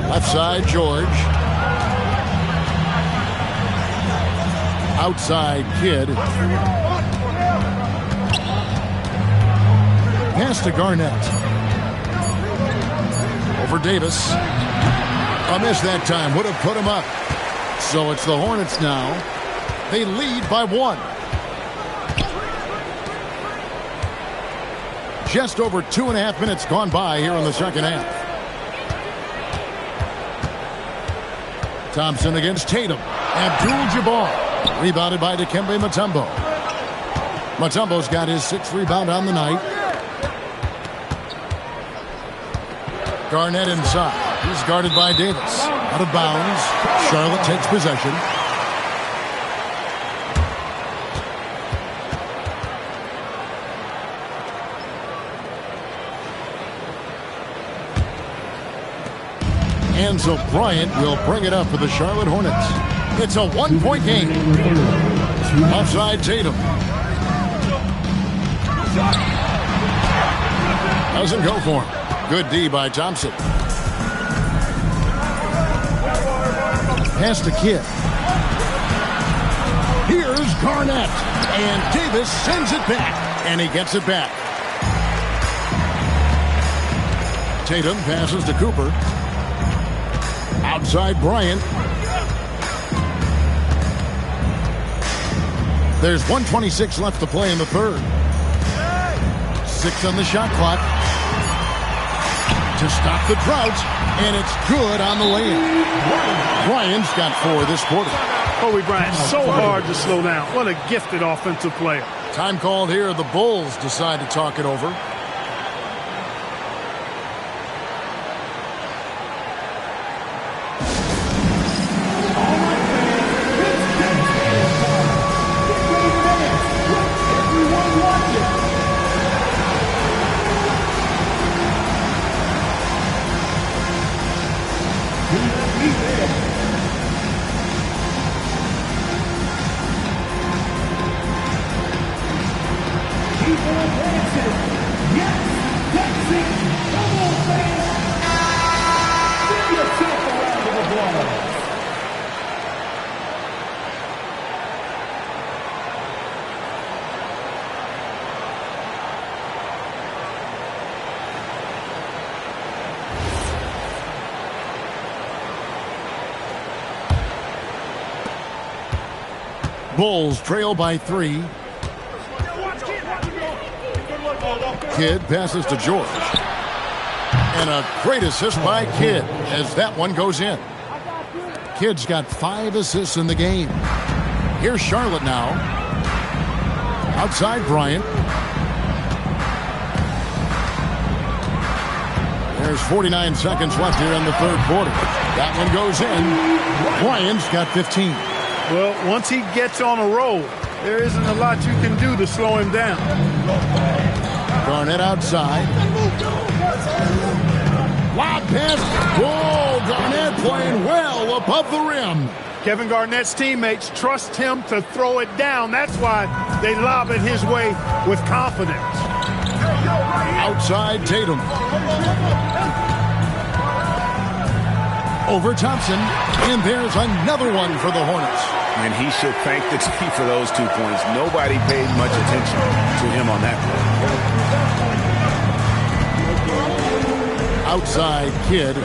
Left side, George. Outside, Kidd. Pass to Garnett. Over Davis. A miss that time. Would have put him up. So it's the Hornets now. They lead by 1. Just over 2.5 minutes gone by here in the second half. Thompson against Tatum. Abdul-Jabbar. Rebounded by Dikembe Mutombo. Mutombo's got his 6th rebound on the night. Garnett inside. He's guarded by Davis. Out of bounds. Charlotte takes possession. And so Bryant will bring it up for the Charlotte Hornets. It's a 1-point game. Offside Tatum. Doesn't go for him. Good D by Thompson. Pass to Kidd. Here's Garnett. And Davis sends it back. And he gets it back. Tatum passes to Cooper. Outside Bryant. There's 1:26 left to play in the third. 6 on the shot clock. To stop the drought, and it's good on the lay-in. Bryant's got 4 this quarter. Kobe Bryant, so hard to slow down. What a gifted offensive player. Time called here. The Bulls decide to talk it over. Bulls trail by 3. Kidd passes to George. And a great assist by Kidd as that one goes in. Kidd's got 5 assists in the game. Here's Charlotte now. Outside Bryant. There's 49 seconds left here in the third quarter. That one goes in. Bryant's got 15. Well, once he gets on a roll, there isn't a lot you can do to slow him down. Garnett outside. Lob pass. Whoa, Garnett playing well above the rim. Kevin Garnett's teammates trust him to throw it down. That's why they lob it his way with confidence. Outside Tatum. Over Thompson. And there's another one for the Hornets. And he should thank the team for those 2 points. Nobody paid much attention to him on that play. Outside Kidd.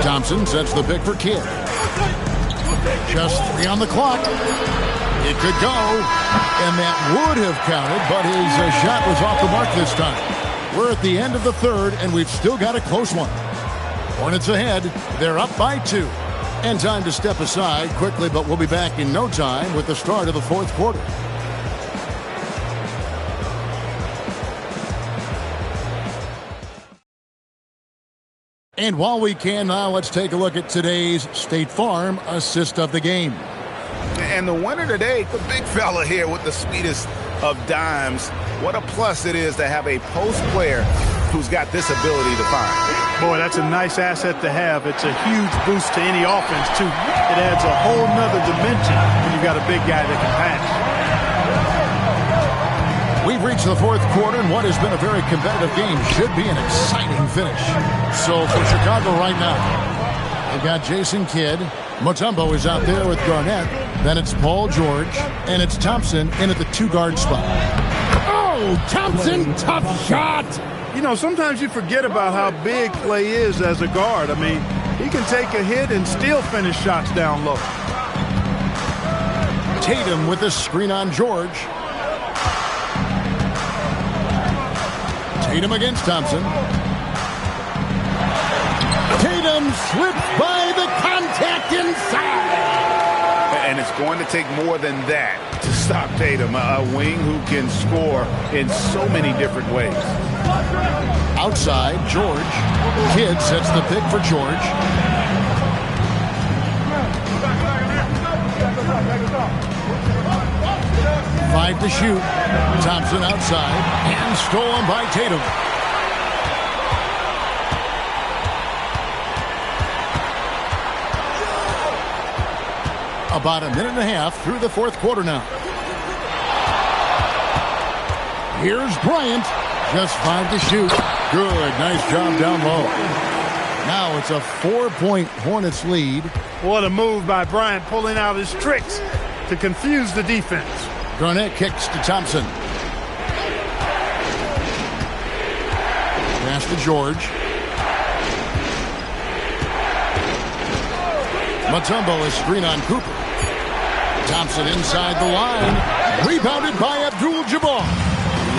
Thompson sets the pick for Kidd. Just 3 on the clock. It could go, and that would have counted, but his shot was off the mark this time. We're at the end of the third, and we've still got a close one. Hornets ahead. They're up by 2. And time to step aside quickly, but we'll be back in no time with the start of the fourth quarter. And while we can now, let's take a look at today's State Farm assist of the game. And the winner today, the big fella here with the sweetest of dimes. What a plus it is to have a post player who's got this ability to find. Boy, that's a nice asset to have. It's a huge boost to any offense, too. It adds a whole nother dimension when you've got a big guy that can pass. We've reached the fourth quarter, and what has been a very competitive game should be an exciting finish. So for Chicago right now, they've got Jason Kidd. Mutombo is out there with Garnett. Then it's Paul George, and it's Thompson in at the two-guard spot. Oh, Thompson, tough shot. You know, sometimes you forget about how big Klay is as a guard. I mean, he can take a hit and still finish shots down low. Tatum with the screen on George. Tatum against Thompson. Tatum slips by the contact inside. And it's going to take more than that to stop Tatum, a wing who can score in so many different ways. Outside, George. Kidd sets the pick for George. Five to shoot. Thompson outside and stolen by Tatum. About a minute and a half through the fourth quarter now. Here's Bryant. Just 5 to shoot. Good. Nice job down low. Now it's a 4-point Hornets lead. What a move by Bryant, pulling out his tricks to confuse the defense. Garnett kicks to Thompson. Pass to George. Mutombo is screen on Cooper. Thompson inside the line. Rebounded by Abdul-Jabbar.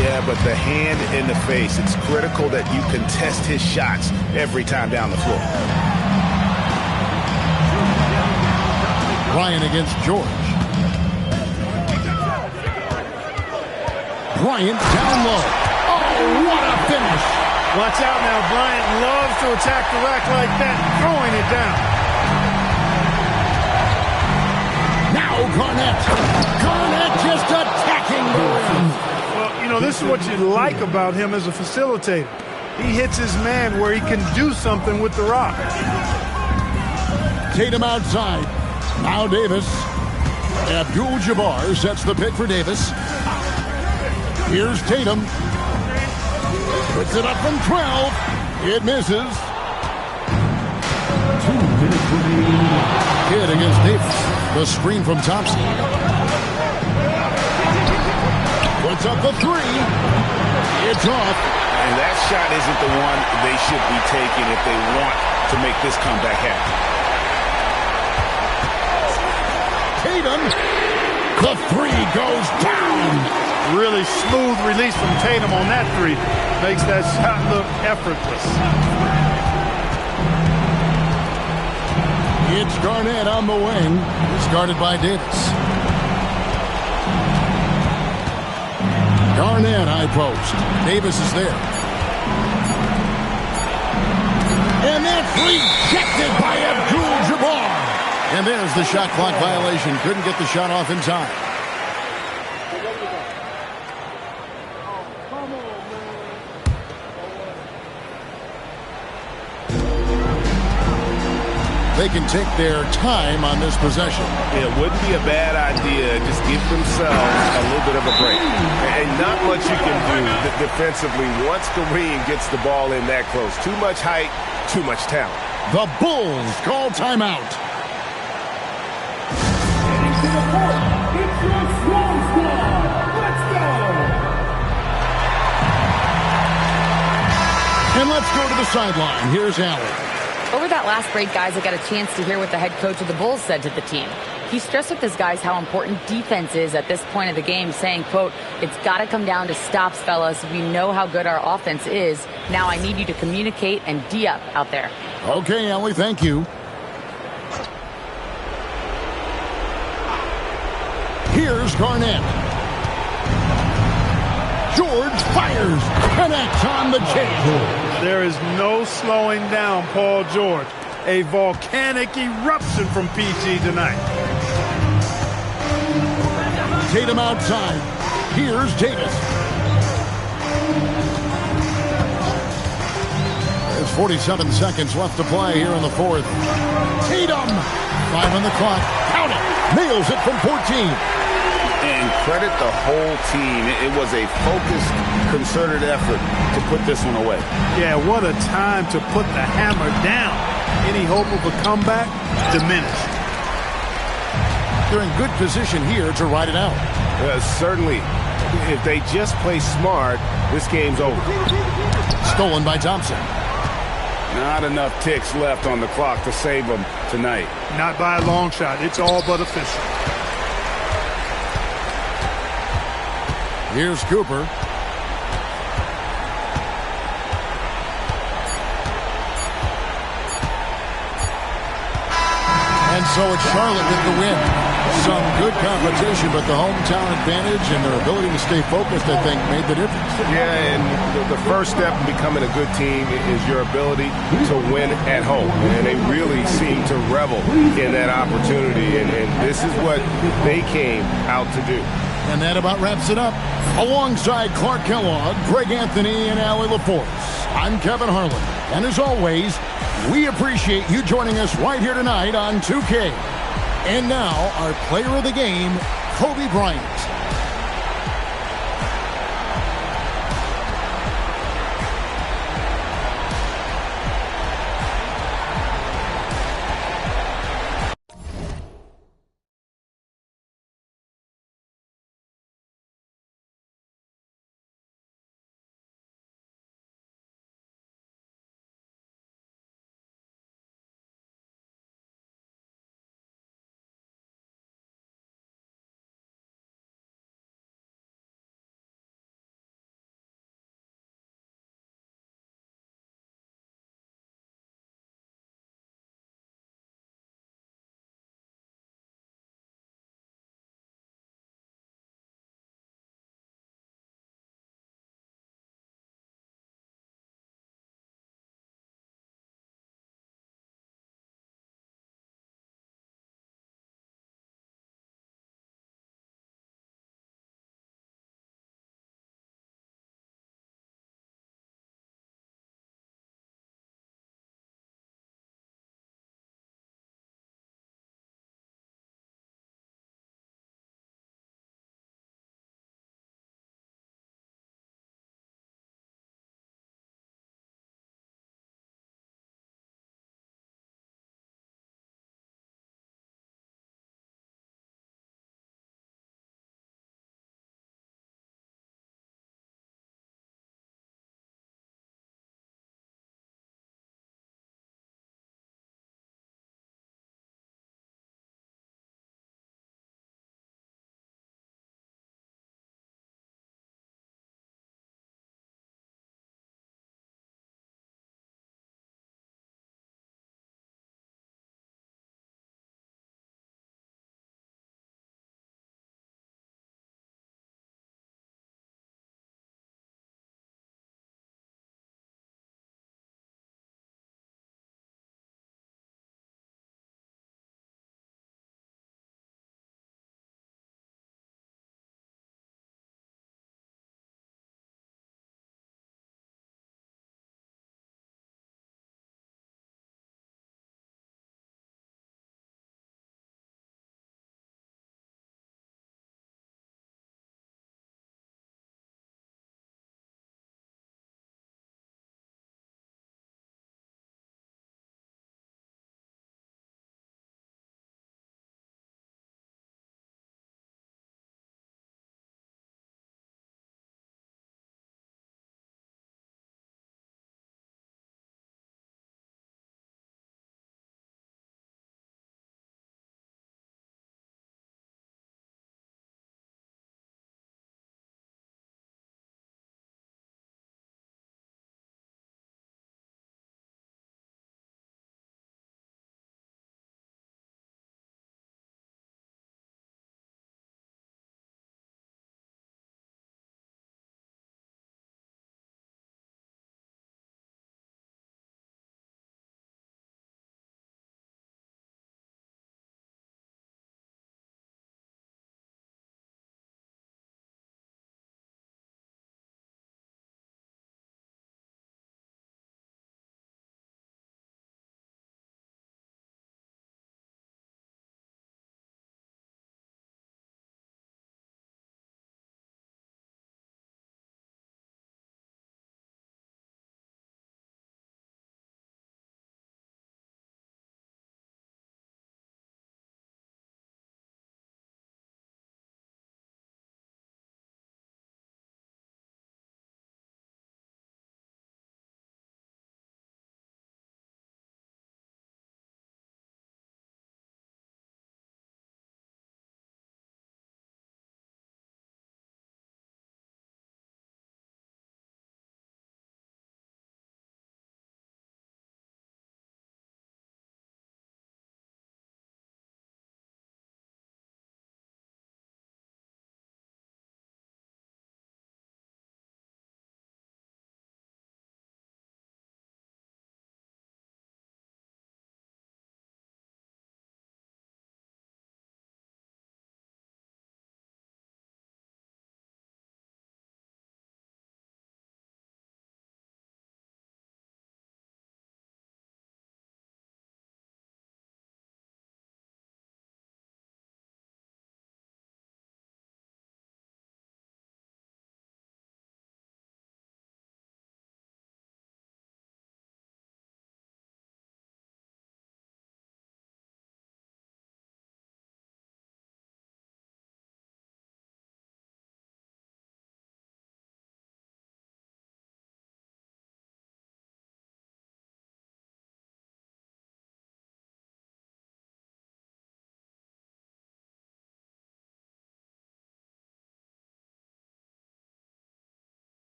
Yeah, but the hand in the face, it's critical that you contest his shots every time down the floor. Bryant against George. Bryant down low. Oh, what a finish. Watch out now. Bryant loves to attack the rack like that, throwing it down. Now Garnett. Garnett just attacking the rim. Well, you know, this is what you like about him as a facilitator. He hits his man where he can do something with the rock. Tatum outside. Now Davis. Abdul-Jabbar sets the pick for Davis. Here's Tatum. Puts it up from 12. It misses. 2 minutes remaining. Kidd against Davis. The screen from Thompson. Puts up the three. It's off. And that shot isn't the one they should be taking if they want to make this comeback happen. Tatum. The three goes down. Really smooth release from Tatum on that three. Makes that shot look effortless. It's Garnett on the wing. It's guarded by Davis. Garnett high post. Davis is there. And that's rejected by Abdul-Jabbar. And there's the shot clock violation. Couldn't get the shot off in time. They can take their time on this possession. It wouldn't be a bad idea. Just give themselves a little bit of a break. And not much you can do defensively once Kareem gets the ball in that close. Too much height, too much talent. The Bulls call timeout. Heading to the court, it's your strong squad. Let's go! And let's go to the sideline. Here's Allen. Over that last break, guys, I got a chance to hear what the head coach of the Bulls said to the team. He stressed with his guys how important defense is at this point of the game, saying, quote, "It's got to come down to stops, fellas. We know how good our offense is. Now I need you to communicate and D-up out there." Okay, Ellie, thank you. Here's Garnett. George fires. Connects on the chase. There is no slowing down Paul George. A volcanic eruption from PG tonight. Tatum outside. Here's Davis. 47 seconds left to play here in the fourth. Tatum, 5 on the clock. Count it. Nails it from 14. And credit the whole team. It was a focused, concerted effort to put this one away. Yeah, what a time to put the hammer down. Any hope of a comeback diminished. They're in good position here to ride it out. Certainly, if they just play smart, this game's over. Stolen by Thompson. Not enough ticks left on the clock to save them tonight. Not by a long shot. It's all but official. Here's Cooper. And so it's Charlotte with the win. Some good competition, but the hometown advantage and their ability to stay focused, I think, made the difference. Yeah, and the first step in becoming a good team is your ability to win at home. And they really seem to revel in that opportunity, and this is what they came out to do. And that about wraps it up. Alongside Clark Kellogg, Greg Anthony, and Allie LaForce, I'm Kevin Harlan. And as always, we appreciate you joining us right here tonight on 2K. And now, our player of the game, Kobe Bryant.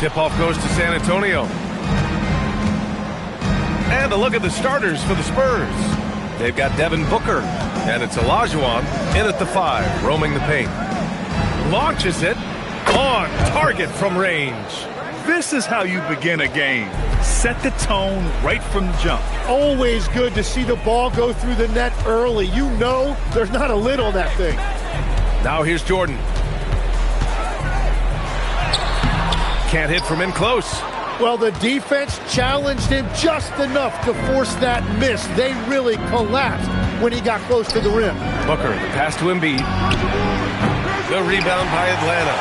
Tip-off goes to San Antonio. And a look at the starters for the Spurs. They've got Devin Booker, and it's Olajuwon in at the 5, roaming the paint. Launches it on target from range. This is how you begin a game. Set the tone right from the jump. Always good to see the ball go through the net early. You know there's not a lid on that thing. Now here's Jordan. Can't hit from in close. Well, the defense challenged him just enough to force that miss. They really collapsed when he got close to the rim. Booker, the pass to Embiid. The rebound by Atlanta.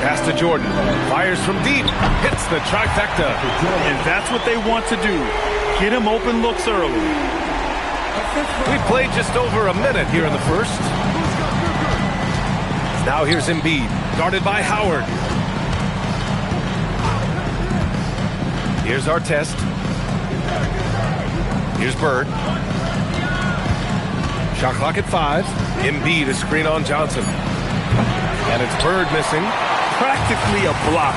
Pass to Jordan. Fires from deep. Hits the trifecta. And that's what they want to do. Get him open looks early. We played just over a minute here in the first. Now here's Embiid, guarded by Howard. Here's Artest. Here's Bird. Shot clock at 5. Embiid, a screen on Johnson. And it's Bird missing. Practically a block.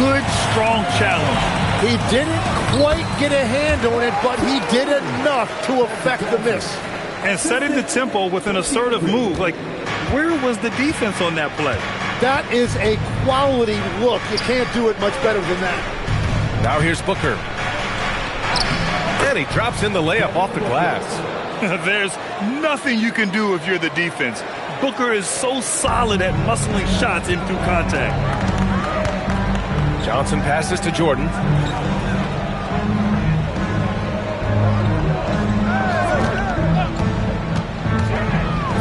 Good, strong challenge. He didn't quite get a hand on it, but he did enough to affect the miss. And setting the tempo with an assertive move. Like, where was the defense on that play? That is a quality look. You can't do it much better than that. Now here's Booker. And he drops in the layup off the glass. There's nothing you can do if you're the defense. Booker is so solid at muscling shots in through contact. Johnson passes to Jordan.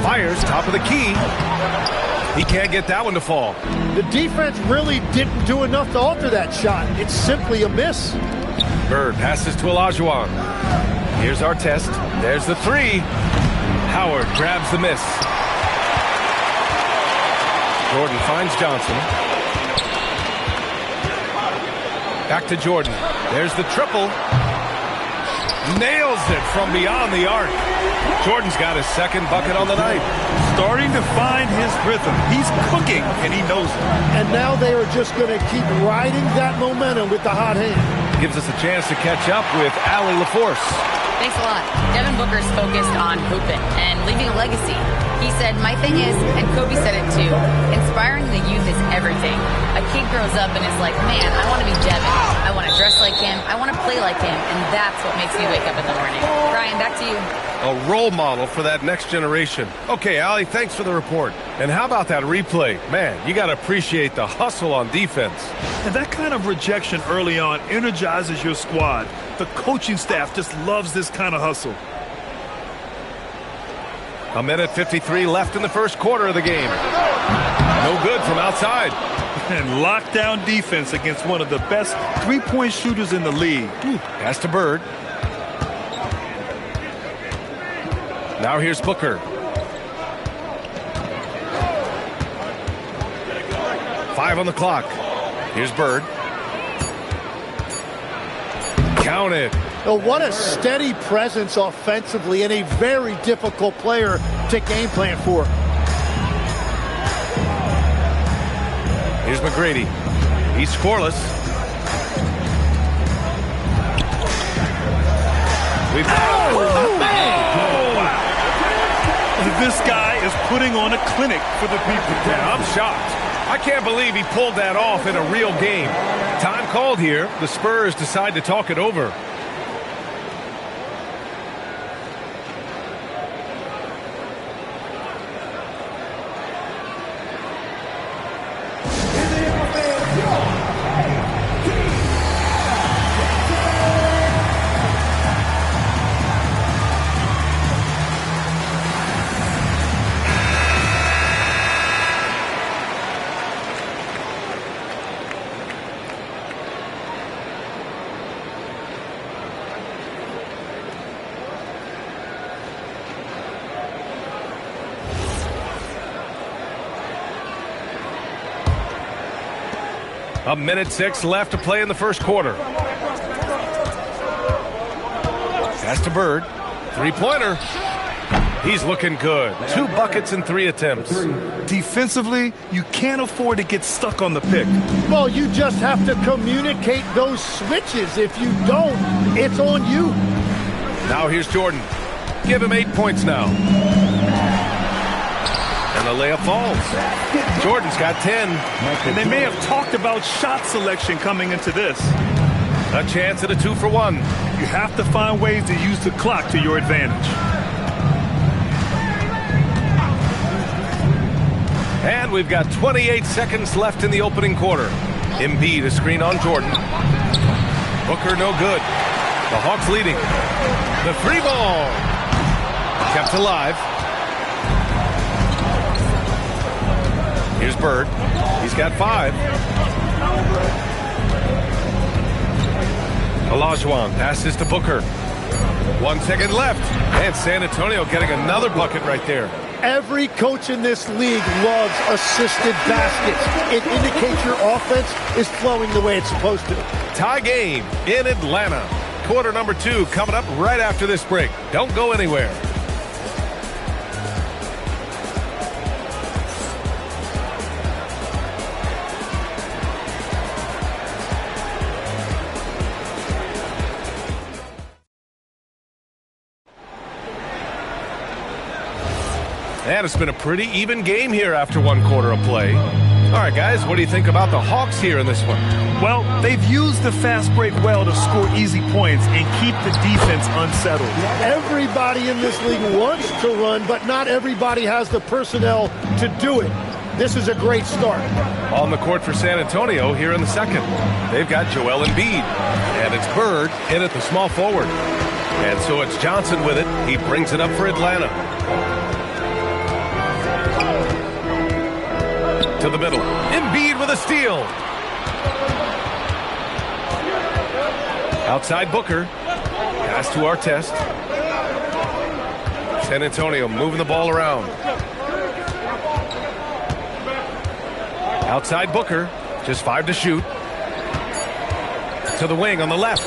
Fires, top of the key. He can't get that one to fall. The defense really didn't do enough to alter that shot. It's simply a miss. Bird passes to Olajuwon. Here's Artest. There's the 3. Howard grabs the miss. Jordan finds Johnson. Back to Jordan. There's the triple. Nails it from beyond the arc. Jordan's got his second bucket on the night. Starting to find his rhythm. He's cooking, and he knows it. And now they are just going to keep riding that momentum with the hot hand. Gives us a chance to catch up with Allie LaForce. Thanks a lot. Devin Booker's focused on hooping and leaving a legacy. He said, my thing is, and Kobe said it too, inspiring the youth is everything. A kid grows up and is like, man, I want to be Devin. I want to dress like him. I want to play like him. And that's what makes me wake up in the morning. Brian, back to you. A role model for that next generation. Okay, Allie, thanks for the report. And how about that replay? Man, you got to appreciate the hustle on defense. And that kind of rejection early on energizes your squad. The coaching staff just loves this kind of hustle. A minute 53 left in the first quarter of the game. No good from outside. And lockdown defense against one of the best three-point shooters in the league. Pass to Bird. Now here's Booker. 5 on the clock. Here's Bird. Count it. Oh, what a steady presence offensively and a very difficult player to game plan for. Here's McGrady. He's scoreless. This guy is putting on a clinic for the people. Yeah, I'm shocked. I can't believe he pulled that off in a real game. Time called here. The Spurs decide to talk it over. A minute 6 left to play in the first quarter. Pass to Bird. Three-pointer. He's looking good. 2 buckets in 3 attempts. Defensively, you can't afford to get stuck on the pick. Well, you just have to communicate those switches. If you don't, it's on you. Now here's Jordan. Give him 8 points now. And the layup falls. Jordan's got 10. And they may have talked about shot selection coming into this. A chance at a 2-for-1. You have to find ways to use the clock to your advantage. And we've got 28 seconds left in the opening quarter. Embiid a screen on Jordan. Booker no good. The Hawks leading. The 3 ball. Kept alive. Here's Bird. He's got 5. Olajuwon passes to Booker. 1 second left. And San Antonio getting another bucket right there. Every coach in this league loves assisted baskets. It indicates your offense is flowing the way it's supposed to. Tie game in Atlanta. Quarter number 2 coming up right after this break. Don't go anywhere. And it's been a pretty even game here after 1 quarter of play. All right, guys, what do you think about the Hawks here in this one? Well, they've used the fast break well to score easy points and keep the defense unsettled. Everybody in this league wants to run, but not everybody has the personnel to do it. This is a great start. On the court for San Antonio here in the second. They've got Joel Embiid. And it's Bird in at the small forward. And so it's Johnson with it. He brings it up for Atlanta. To the middle. Embiid with a steal. Outside Booker. Pass to Artest. San Antonio moving the ball around. Outside Booker. Just 5 to shoot. To the wing on the left.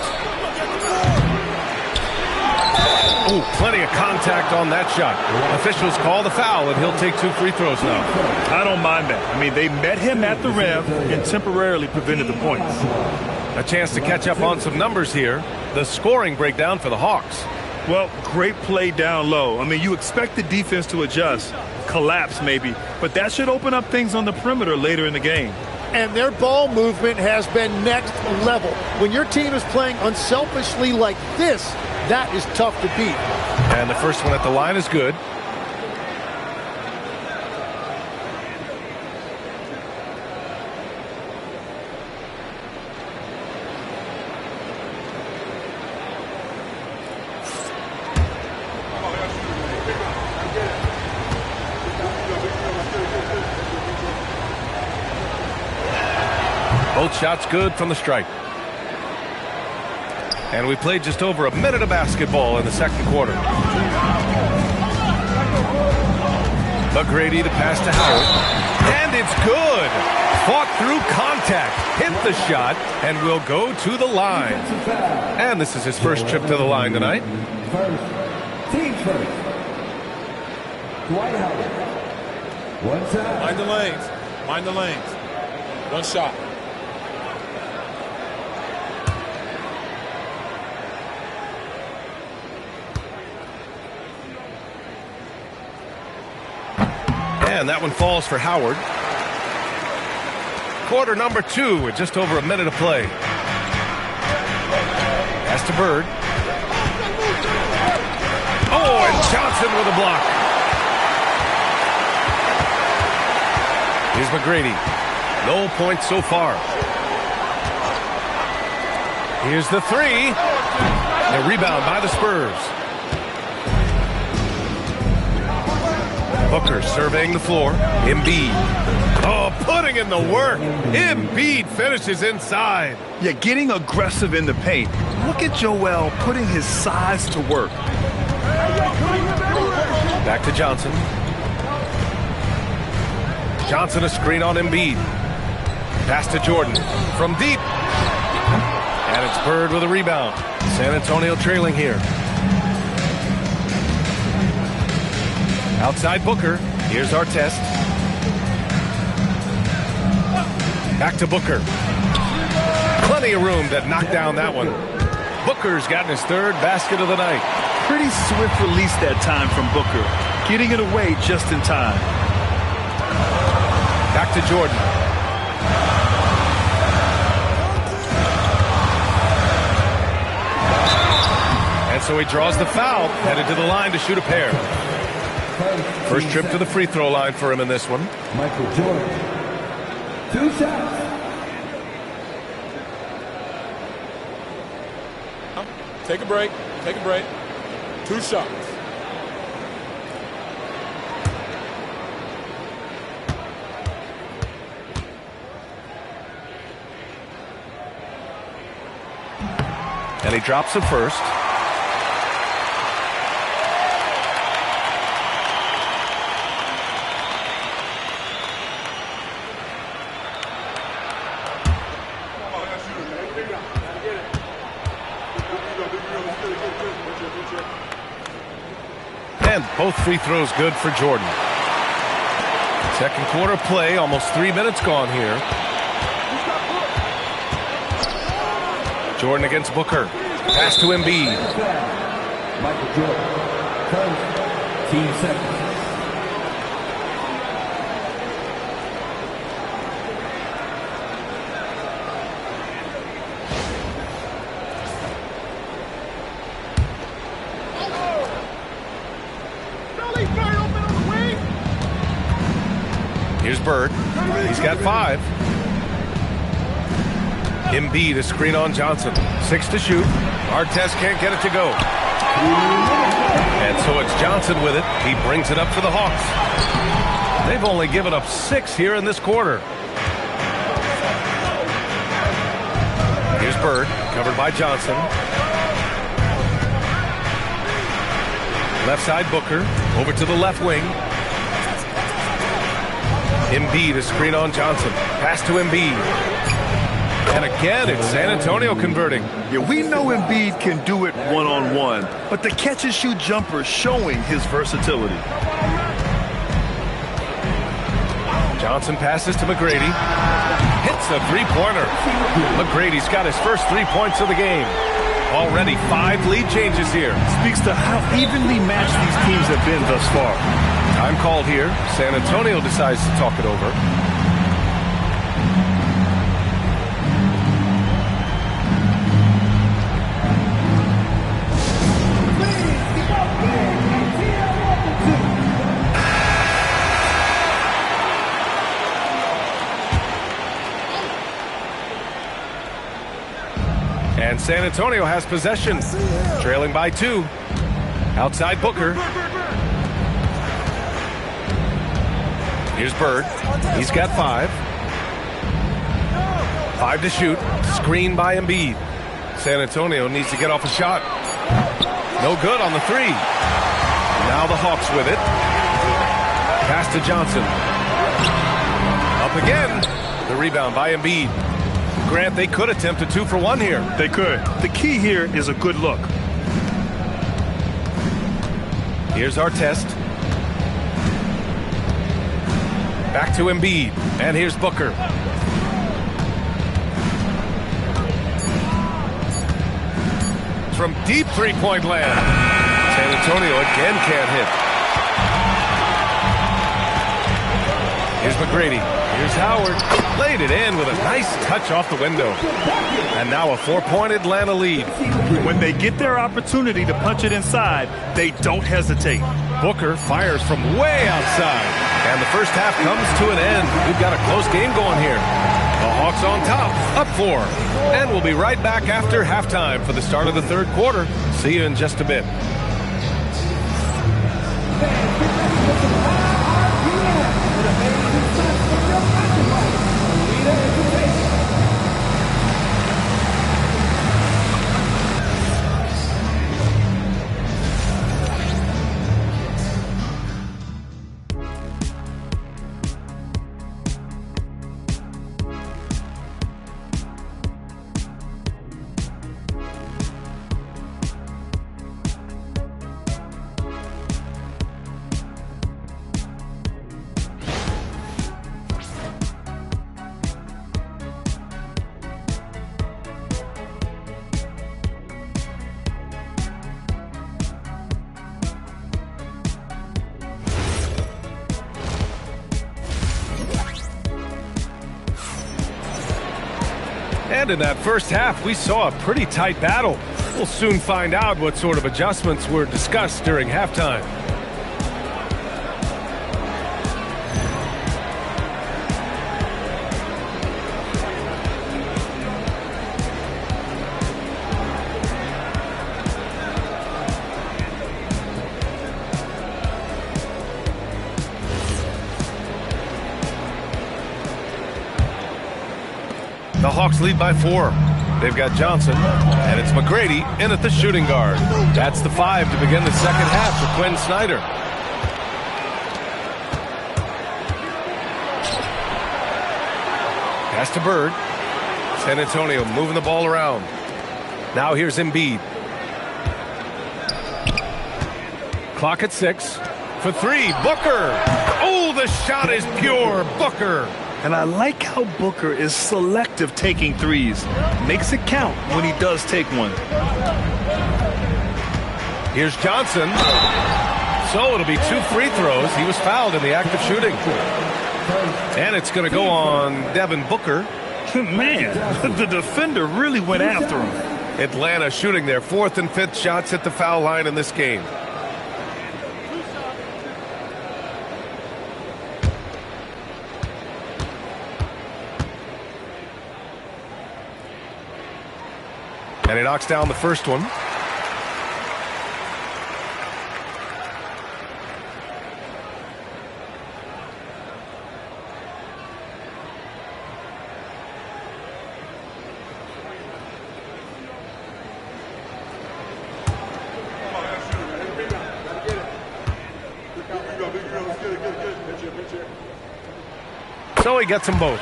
Ooh, plenty of contact on that shot. Officials call the foul, and he'll take 2 free throws now. I don't mind that. I mean, they met him at the rim and temporarily prevented the points. A chance to catch up on some numbers here. The scoring breakdown for the Hawks. Well, great play down low. I mean, you expect the defense to adjust, collapse maybe, but that should open up things on the perimeter later in the game. And their ball movement has been next level. When your team is playing unselfishly like this, that is tough to beat. And the first one at the line is good. Both shots good from the stripe. And we played just over a minute of basketball in the second quarter. McGrady to pass to Howard. And it's good. Fought through contact. Hit the shot and will go to the line. And this is his first trip to the line tonight. Team first. Dwight Howard. 1 side. Mind the lanes. Mind the lanes. 1 shot. And that one falls for Howard. Quarter number 2 with just over a minute of play. Pass to Bird. Oh, and Johnson with a block. Here's McGrady. No points so far. Here's the 3. The rebound by the Spurs. Booker surveying the floor. Embiid. Oh, putting in the work. Embiid finishes inside. Yeah, getting aggressive in the paint. Look at Joel putting his size to work. Back to Johnson. Johnson a screen on Embiid. Pass to Jordan. From deep. And it's Bird with a rebound. San Antonio trailing here. Outside Booker. Here's Artest. Back to Booker. Plenty of room to knock down that one. Booker's gotten his third basket of the night. Pretty swift release that time from Booker. Getting it away just in time. Back to Jordan. And so he draws the foul, headed to the line to shoot a pair. First trip to the free throw line for him in this one. Michael Jordan. 2 shots. Take a break. Take a break. 2 shots. And he drops it first. And both free throws good for Jordan. Second quarter play, almost 3 minutes gone here. Jordan against Booker. Pass to Embiid. Michael Jordan. Team seconds. Here's Bird. He's got 5. Embiid, a screen on Johnson. 6 to shoot. Artest can't get it to go. And so it's Johnson with it. He brings it up for the Hawks. They've only given up 6 here in this quarter. Here's Bird, covered by Johnson. Left side Booker, over to the left wing. Embiid, a screen on Johnson. Pass to Embiid. And again, it's San Antonio converting. Yeah, we know Embiid can do it one-on-one, but the catch-and-shoot jumper is showing his versatility. Johnson passes to McGrady. Hits a three-pointer. McGrady's got his first 3 points of the game. Already 5 lead changes here. Speaks to how evenly matched these teams have been thus far. Time called here. San Antonio decides to talk it over. And San Antonio has possession, trailing by 2. Outside Booker. Here's Bird. He's got 5. 5 to shoot. Screen by Embiid. San Antonio needs to get off a shot. No good on the 3. Now the Hawks with it. Pass to Johnson. Up again. The rebound by Embiid. Grant, they could attempt a 2-for-1 here. They could. The key here is a good look. Here's Artest. Back to Embiid. And here's Booker. From deep three-point land. San Antonio again can't hit. Here's McGrady. Here's Howard. Laid it in with a nice touch off the window. And now a 4-point Atlanta lead. When they get their opportunity to punch it inside, they don't hesitate. Booker fires from way outside. And the first half comes to an end. We've got a close game going here. The Hawks on top, up 4. And we'll be right back after halftime for the start of the third quarter. See you in just a bit. in that first half, we saw a pretty tight battle. We'll soon find out what sort of adjustments were discussed during halftime. The Hawks lead by 4. They've got Johnson, and it's McGrady in at the shooting guard. That's the 5 to begin the second half for Quinn Snyder. Pass to Bird. San Antonio moving the ball around. Now here's Embiid. Clock at 6. For 3, Booker. Oh, the shot is pure. Booker. And I like how Booker is selective taking threes. Makes it count when he does take one. Here's Johnson. So it'll be 2 free throws. He was fouled in the act of shooting. And it's going to go on Devin Booker. Man, the defender really went after him. Atlanta shooting their 4th and 5th shots at the foul line in this game. And he knocks down the first one. So he gets them both.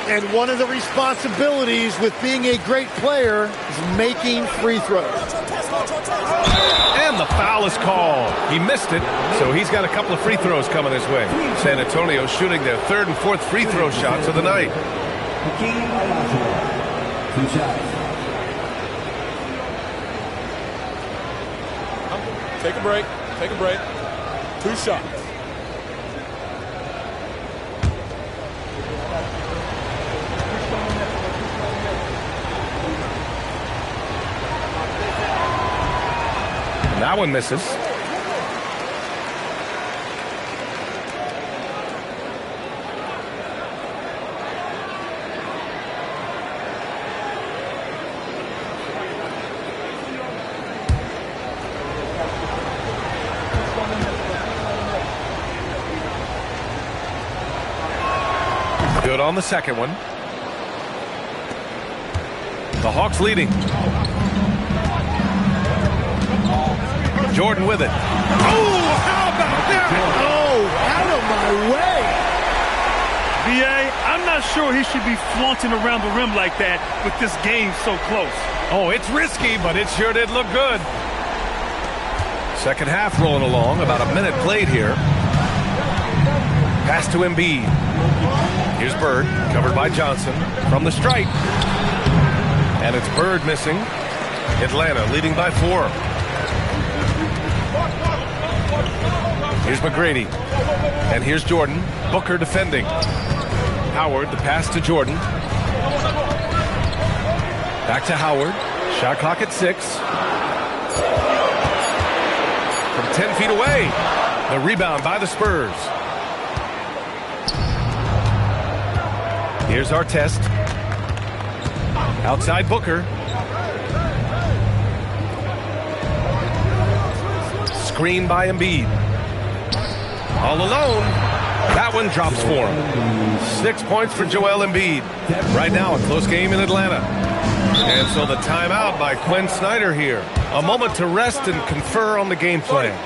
And one of the responsibilities with being a great player is making free throws. And the foul is called. He missed it, so he's got a couple of free throws coming his way. San Antonio shooting their 3rd and 4th free throw shots of the night. 2 shots. Take a break. Take a break. 2 shots. That one misses. Good on the second one. The Hawks leading. Jordan with it. Oh, how about that? Oh, out of my way. B.A., I'm not sure he should be flaunting around the rim like that with this game so close. Oh, it's risky, but it sure did look good. Second half rolling along. About a minute played here. Pass to Embiid. Here's Bird, covered by Johnson from the stripe. And it's Bird missing. Atlanta leading by 4. Here's McGrady. And here's Jordan. Booker defending. Howard, the pass to Jordan. Back to Howard. Shot clock at 6. From 10 feet away. The rebound by the Spurs. Here's Artest. Outside Booker. Screen by Embiid. All alone. That one drops for him. 6 points for Joel Embiid. Right now, a close game in Atlanta. And so the timeout by Quinn Snyder here. A moment to rest and confer on the game plan.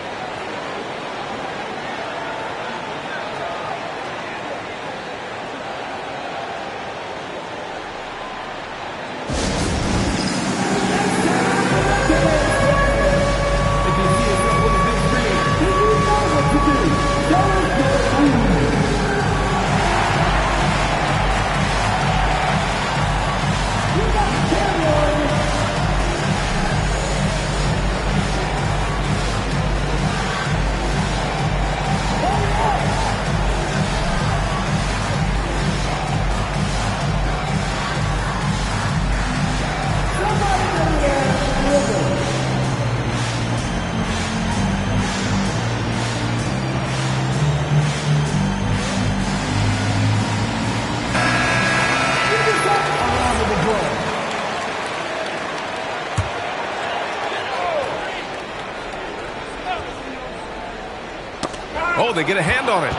Oh, they get a hand on it.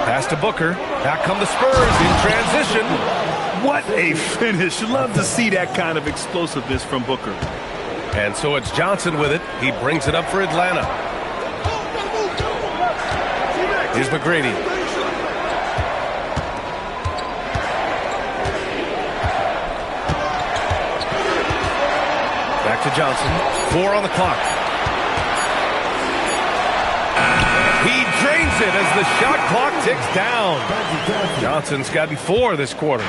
Pass to Booker. Back come the Spurs in transition. What a finish. Love to see that kind of explosiveness from Booker. And so it's Johnson with it. He brings it up for Atlanta. Here's McGrady. Back to Johnson. 4 on the clock. He drains it as the shot clock ticks down. Johnson's gotten 4 this quarter.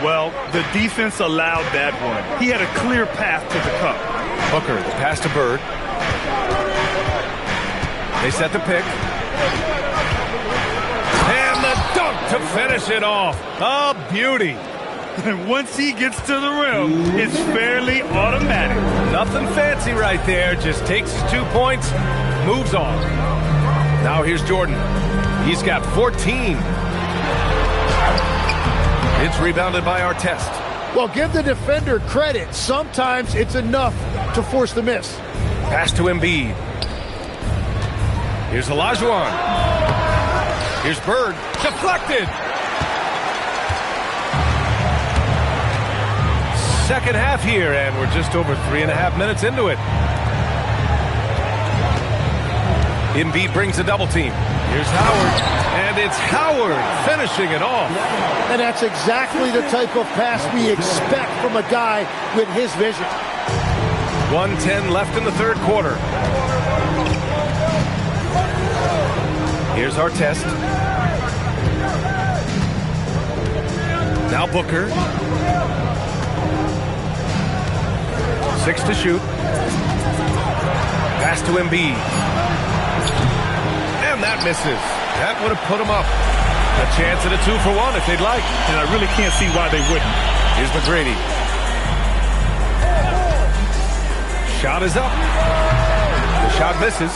Well, the defense allowed that one. He had a clear path to the cup. Booker, the pass to Bird. They set the pick. And the dunk to finish it off. A beauty. And once he gets to the rim, it's fairly automatic. Nothing fancy right there. Just takes his 2 points, moves on. Now here's Jordan. He's got 14. It's rebounded by Artest. Well, give the defender credit. Sometimes it's enough to force the miss. Pass to Embiid. Here's Olajuwon. Here's Bird. Deflected. Second half here, and we're just over 3.5 minutes into it. Embiid brings a double team. Here's Howard, and it's Howard finishing it off. And that's exactly the type of pass we expect from a guy with his vision. 1:10 left in the third quarter. Here's Artest. Now Booker. 6 to shoot. Pass to Embiid. And that misses. That would have put him up. A chance at a 2-for-1 if they'd like. And I really can't see why they wouldn't. Here's McGrady. Shot is up. The shot misses.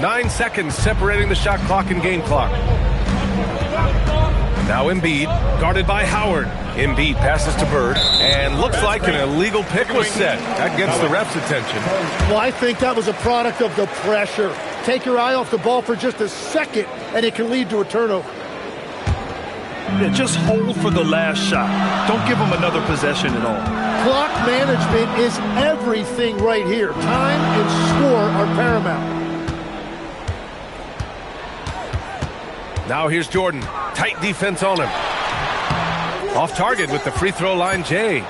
9 seconds separating the shot clock and game clock. Now Embiid, guarded by Howard. Embiid passes to Bird, and looks like an illegal pick was set. That gets the ref's attention. Well, I think that was a product of the pressure. Take your eye off the ball for just a second, and it can lead to a turnover. Yeah, just hold for the last shot. Don't give them another possession at all. Clock management is everything right here. Time and score are paramount. Now here's Jordan. Tight defense on him. Off target with the free throw line, Jay.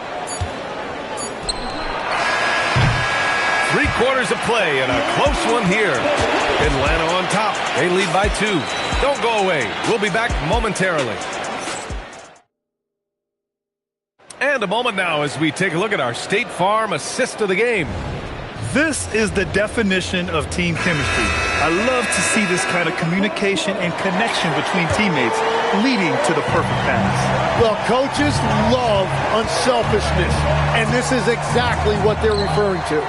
3 quarters of play and a close one here. Atlanta on top. They lead by 2. Don't go away. We'll be back momentarily. And a moment now as we take a look at our State Farm assist of the game. This is the definition of team chemistry. I love to see this kind of communication and connection between teammates leading to the perfect pass. Well, coaches love unselfishness, and this is exactly what they're referring to.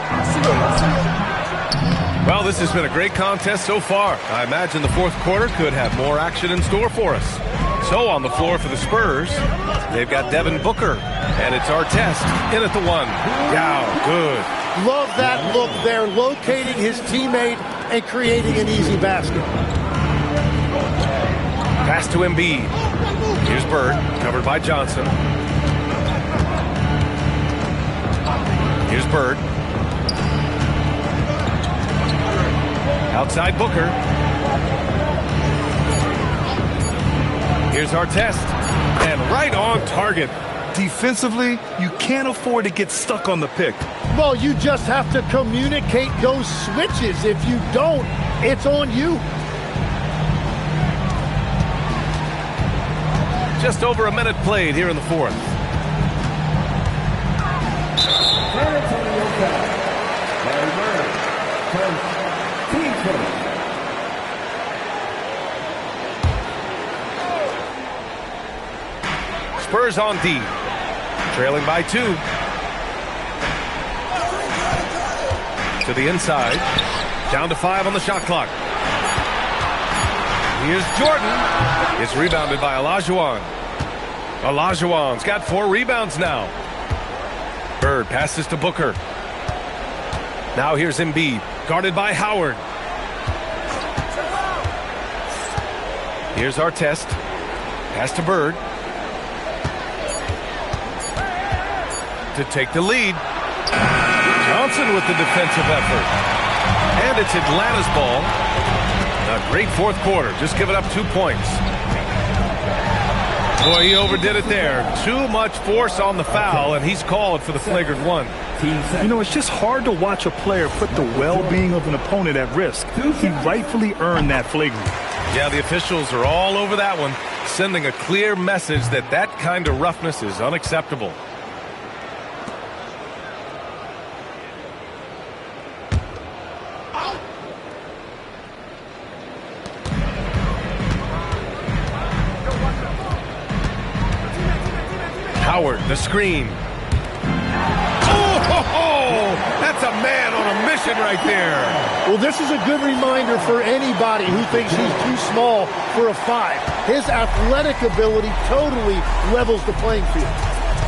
Well, this has been a great contest so far. I imagine the fourth quarter could have more action in store for us. So on the floor for the Spurs, they've got Devin Booker, and it's Artest in at the 1. Wow, good. Love that look there, locating his teammate and creating an easy basket. Pass to Embiid. Here's Bird, covered by Johnson. Here's Bird. Outside Booker. Here's Artest. And right on target. Defensively, you can't afford to get stuck on the pick. Well, you just have to communicate those switches. If you don't, it's on you. Just over a minute played here in the fourth. Spurs on D. Trailing by 2. To the inside. Down to 5 on the shot clock. Here's Jordan. It's rebounded by Olajuwon. Olajuwon's got 4 rebounds now. Bird passes to Booker. Now here's Embiid, guarded by Howard. Here's Artest. Pass to Bird. To take the lead. Johnson with the defensive effort. And it's Atlanta's ball. A great fourth quarter. Just giving up 2 points. Boy, he overdid it there. Too much force on the foul, and he's called for the flagrant one. You know, it's just hard to watch a player put the well-being of an opponent at risk. He rightfully earned that flagrant. Yeah, the officials are all over that one, sending a clear message that that kind of roughness is unacceptable. Howard, the screen. That's a man on a mission right there. Well, this is a good reminder for anybody who thinks he's too small for a 5. His athletic ability totally levels the playing field.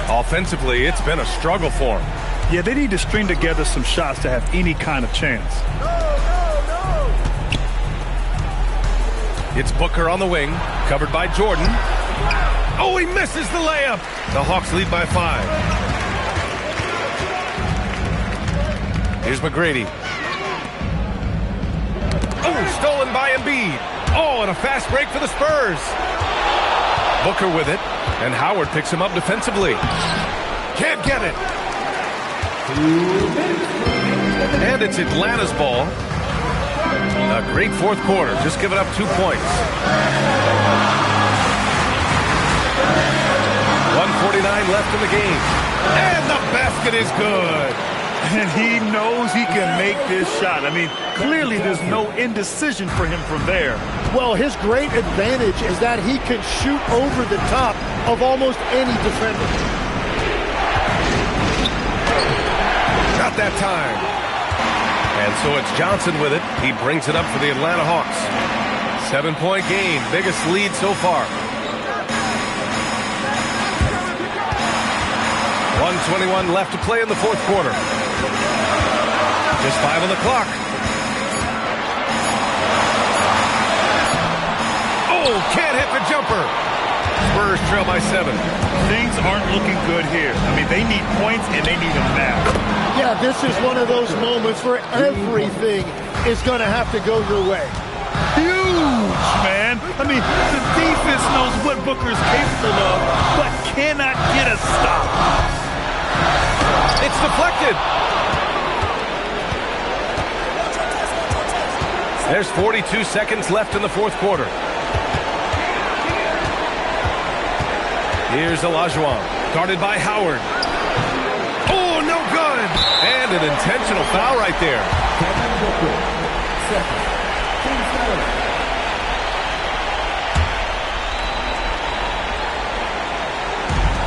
Offensively, it's been a struggle for him. Yeah, they need to string together some shots to have any kind of chance. It's Booker on the wing, covered by Jordan. Oh, he misses the layup. The Hawks lead by 5. Here's McGrady. Oh, stolen by Embiid. Oh, and a fast break for the Spurs. Booker with it, and Howard picks him up defensively. Can't get it. And it's Atlanta's ball. A great fourth quarter, just giving up 2 points. 1:49 left in the game. And the basket is good. And he knows he can make this shot. I mean, clearly there's no indecision for him from there. Well, his great advantage is that he can shoot over the top of almost any defender. Not that time. And so it's Johnson with it. He brings it up for the Atlanta Hawks. 7-point game, biggest lead so far. 1:21 left to play in the fourth quarter. Just 5 on the clock. Oh, can't hit the jumper. Spurs trail by 7. Things aren't looking good here. I mean, they need points, and they need them now. Yeah, this is one of those moments where everything is going to have to go your way. Huge, man. I mean, the defense knows what Booker's capable of, but cannot get a stop. It's deflected. There's 42 seconds left in the fourth quarter. Here's Olajuwon, guarded by Howard. Oh, no good. And an intentional foul right there.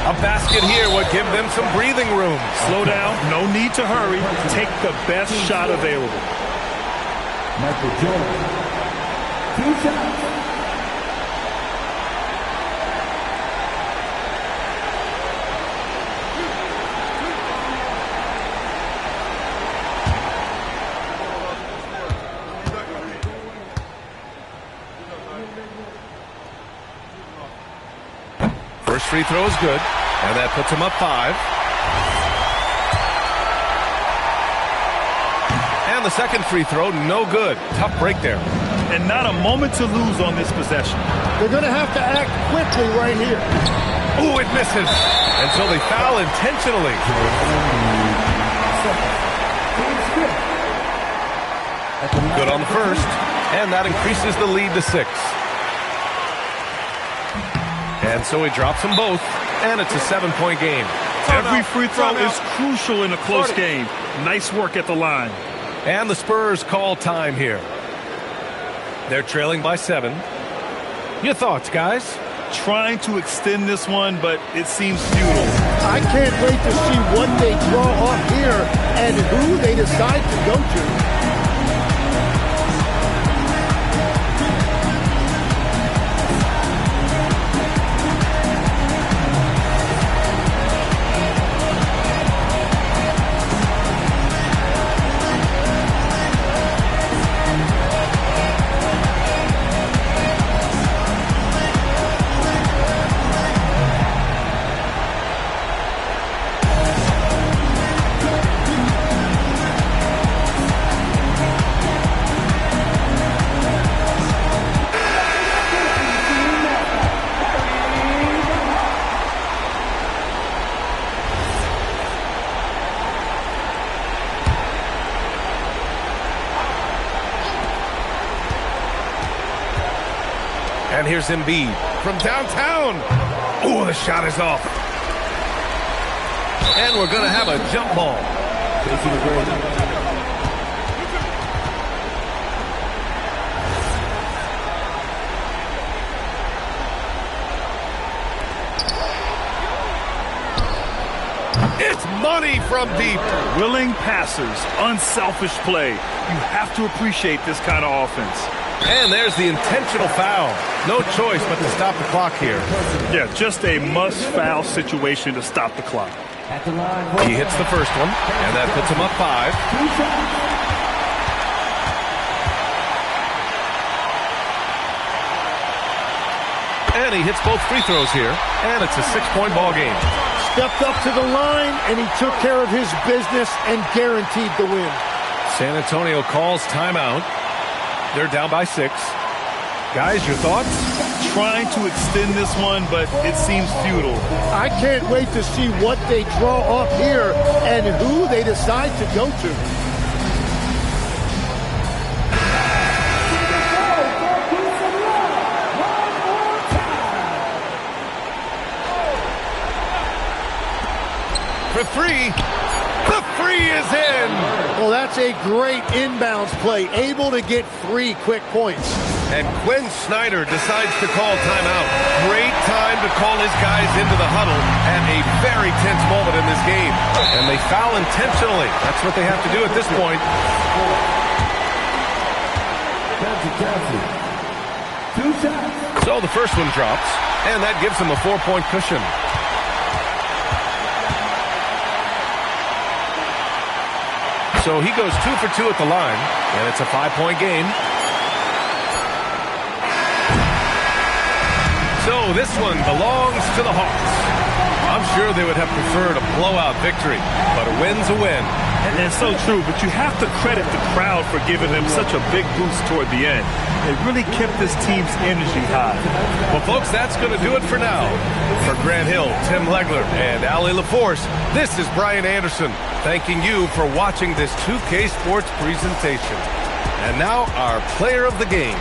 A basket here would give them some breathing room. Slow down. No need to hurry. Take the best shot available. Michael Jordan. 2 shots. First free throw is good, and that puts him up 5. And the second free throw, no good. Tough break there. And not a moment to lose on this possession. They're going to have to act quickly right here. Oh, it misses. And so they foul intentionally. Good on the first, and that increases the lead to 6. And so he drops them both, and it's a 7-point game. Every free throw is crucial in a close game. Nice work at the line. And the Spurs call time here. They're trailing by 7. Your thoughts, guys? Trying to extend this one, but it seems futile. I can't wait to see what they draw up here and who they decide to go to. And here's Embiid from downtown. Ooh, the shot is off. And we're going to have a jump ball. It's money from deep. Willing passers, unselfish play. You have to appreciate this kind of offense. And there's the intentional foul. No choice but to stop the clock here. Yeah, just a must-foul situation to stop the clock. He hits the first one, and that puts him up 5. And he hits both free throws here, and it's a 6-point ball game. Stepped up to the line, and he took care of his business and guaranteed the win. San Antonio calls timeout. They're down by 6. Guys, your thoughts? Trying to extend this one, but it seems futile. I can't wait to see what they draw up here and who they decide to go to. For 3. The 3 is in. Well, that's a great inbounds play, able to get 3 quick points. And Quinn Snyder decides to call timeout. Great time to call his guys into the huddle at a very tense moment in this game. And they foul intentionally. That's what they have to do at this point. So the first one drops, and that gives them a 4-point cushion. So he goes 2 for 2 at the line, and it's a 5-point game. So this one belongs to the Hawks. I'm sure they would have preferred a blowout victory, but a win's a win. And that's so true, but you have to credit the crowd for giving them such a big boost toward the end. It really kept this team's energy high. Well, folks, that's going to do it for now. For Grant Hill, Tim Legler, and Allie LaForce, this is Brian Anderson, thanking you for watching this 2K Sports presentation. And now, our player of the game.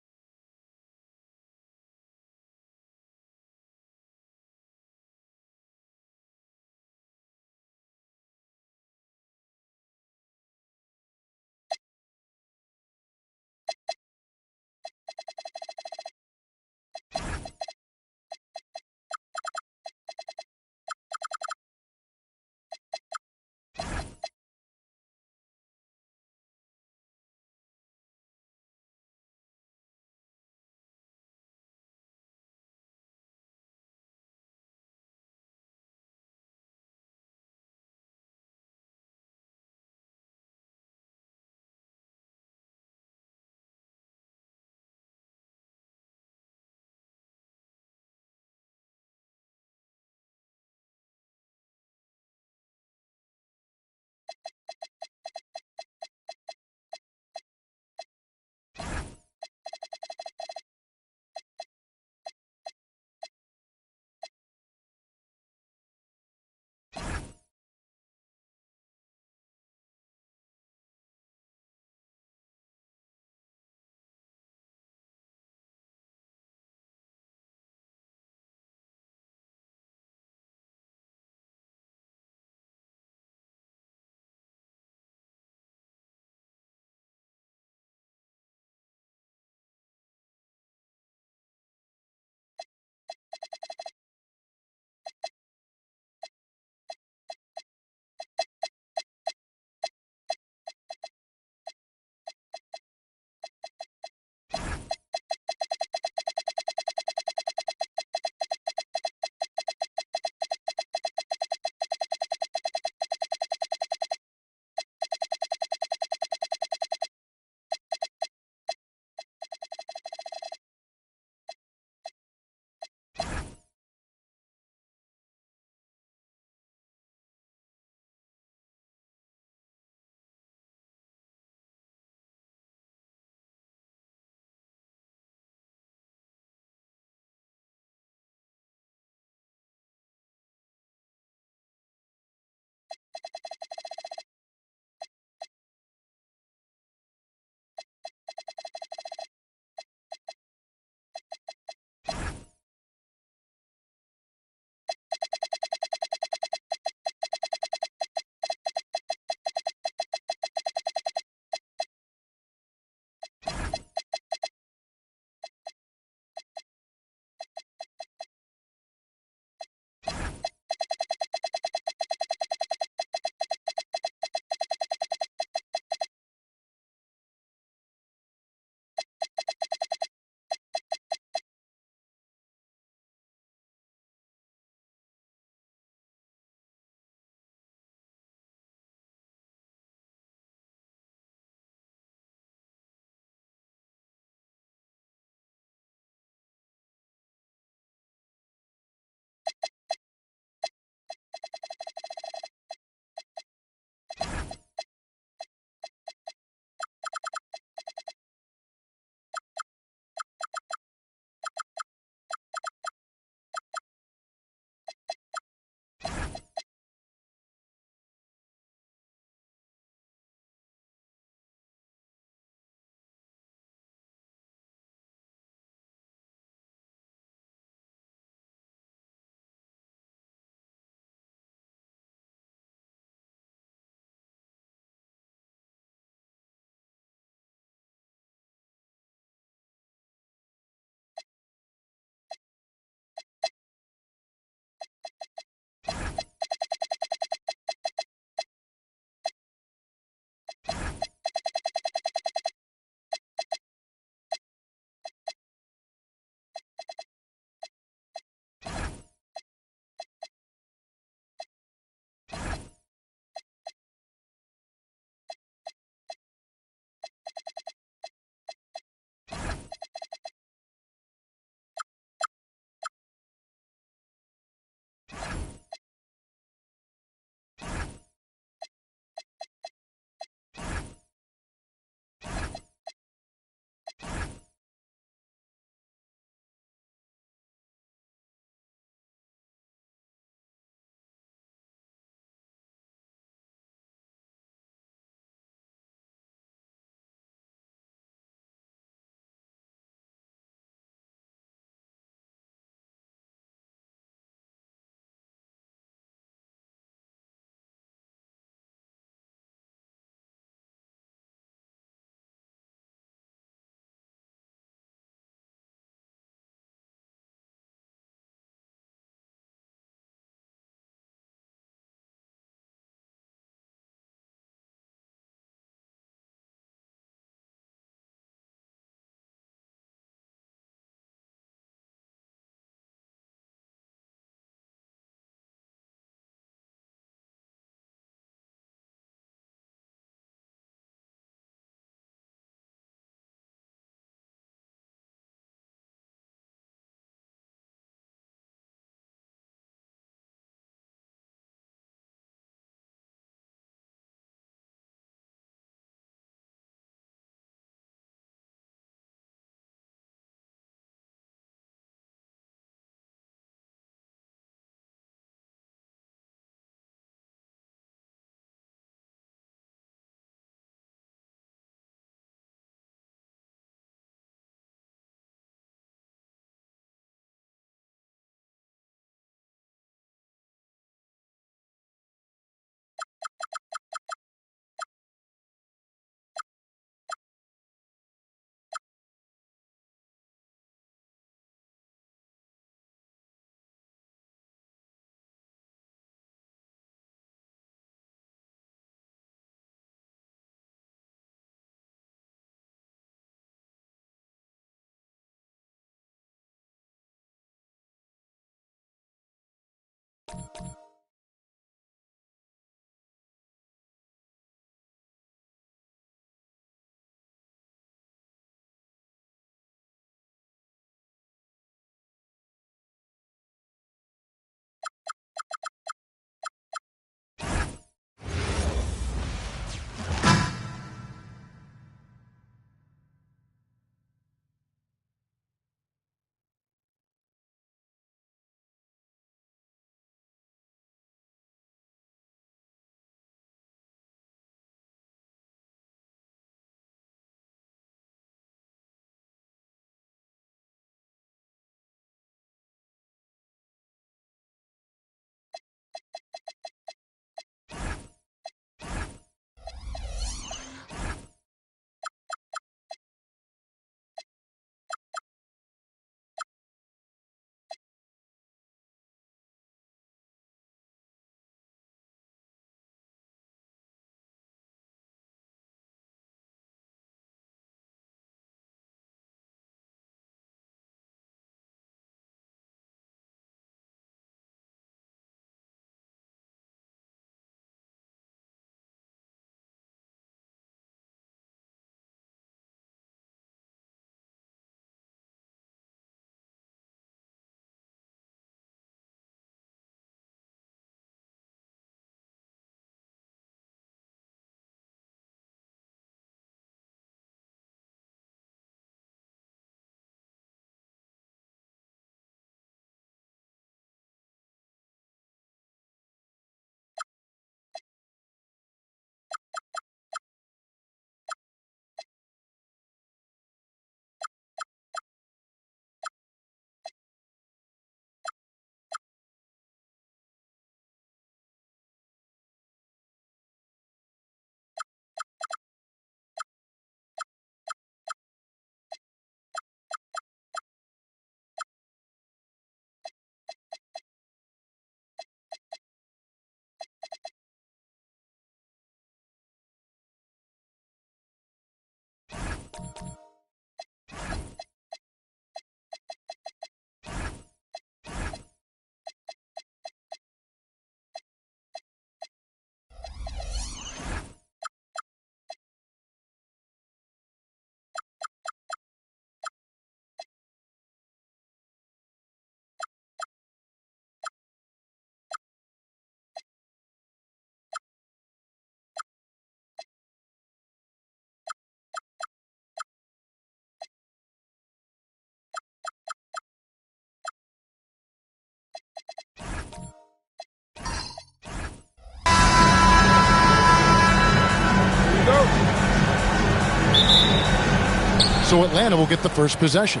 So Atlanta will get the first possession.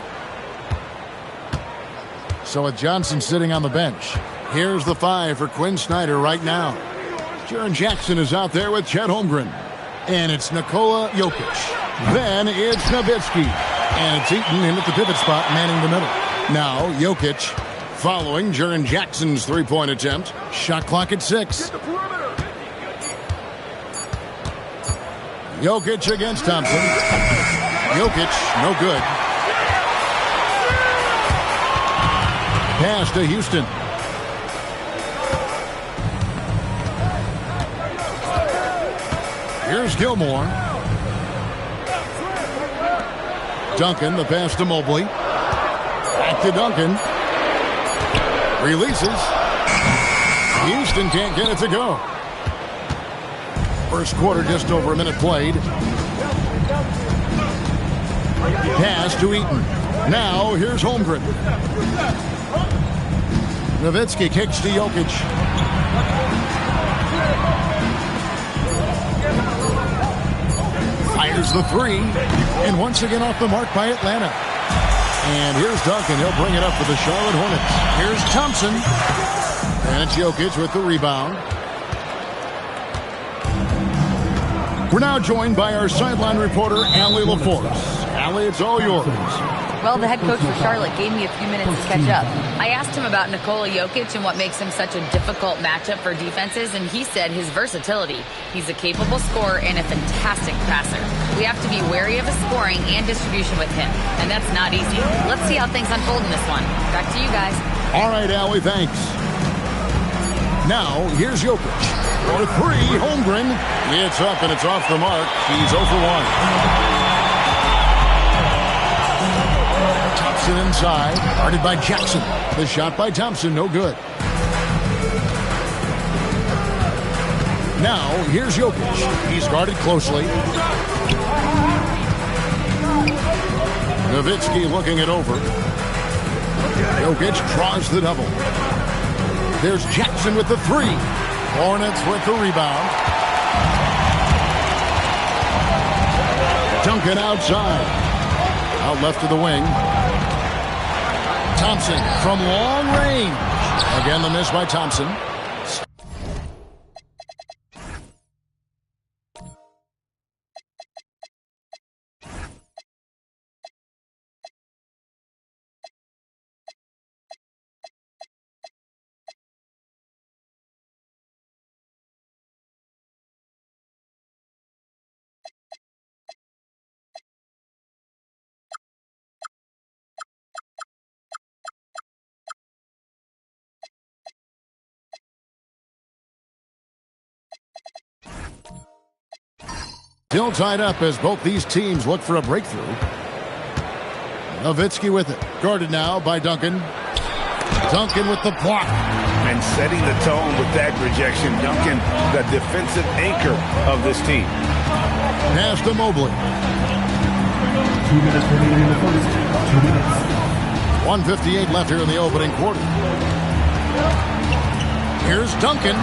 So with Johnson sitting on the bench, here's the 5 for Quinn Snyder right now. Jaren Jackson is out there with Chet Holmgren. And it's Nikola Jokic. Then it's Nowitzki. And it's Eaton in at the pivot spot, manning the middle. Now Jokic following Jaren Jackson's three-point attempt. Shot clock at 6. Jokic against Thompson. Jokic, no good. Pass to Houston. Here's Gilmore. Duncan, the pass to Mobley. Back to Duncan. Releases. Houston can't get it to go. First quarter, just over a minute played. Pass to Eaton. Now, here's Holmgren. Nowitzki kicks to Jokic. Fires the 3. And once again off the mark by Atlanta. And here's Duncan. He'll bring it up for the Charlotte Hornets. Here's Thompson. And it's Jokic with the rebound. We're now joined by our sideline reporter, Allie LaForce. Allie, it's all yours. Well, the head coach for Charlotte gave me a few minutes to catch up. I asked him about Nikola Jokic and what makes him such a difficult matchup for defenses, and he said his versatility. He's a capable scorer and a fantastic passer. We have to be wary of his scoring and distribution with him, and that's not easy. Let's see how things unfold in this one. Back to you guys. All right, Allie, thanks. Now, here's Jokic. For three, Holmgren. It's up and it's off the mark. He's 0 for 1. Thompson inside. Guarded by Jackson. The shot by Thompson, no good. Now, here's Jokic. He's guarded closely. Nowitzki looking it over. Jokic draws the double. There's Jackson with the three. Hornets with the rebound. Duncan outside. Out left to the wing. Thompson from long range. Again, the miss by Thompson. Still tied up as both these teams look for a breakthrough. Nowitzki with it. Guarded now by Duncan. Duncan with the block. And setting the tone with that rejection. Duncan, the defensive anchor of this team. Pass to Mobley. 2 minutes remaining in the first. 2 minutes. 1:58 left here in the opening quarter. Here's Duncan.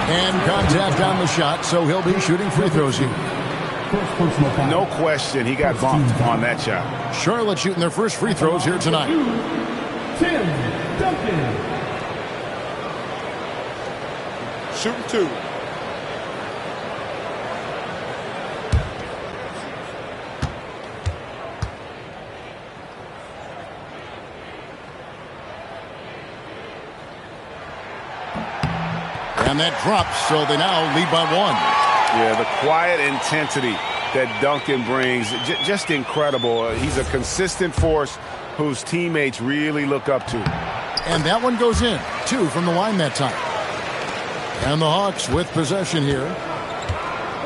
And contact on the shot, so he'll be shooting free throws here. No question, he got bumped on that shot. Charlotte shooting their first free throws here tonight. Tim Duncan. Shooting 2. And that drops, so they now lead by 1. Yeah, the quiet intensity that Duncan brings, just incredible. He's a consistent force whose teammates really look up to. And that one goes in. 2 from the line that time. And the Hawks with possession here.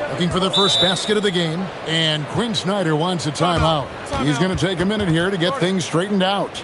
Looking for the first basket of the game. And Quinn Snyder wants a timeout. He's going to take a minute here to get things straightened out.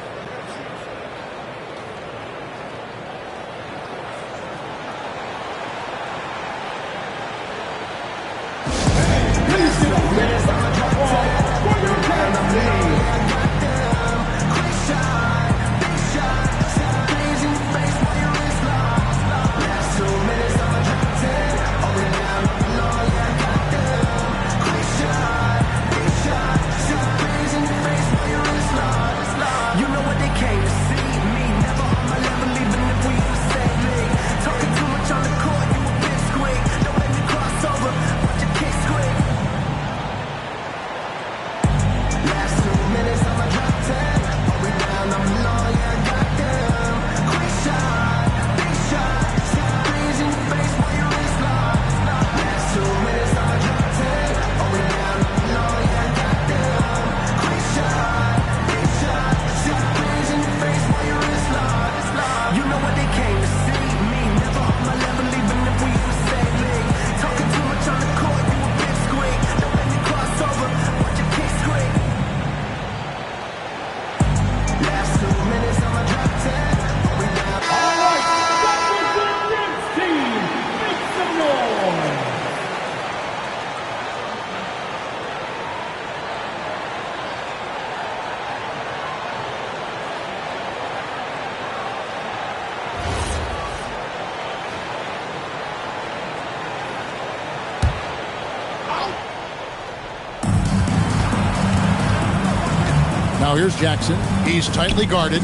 Now here's Jackson. He's tightly guarded.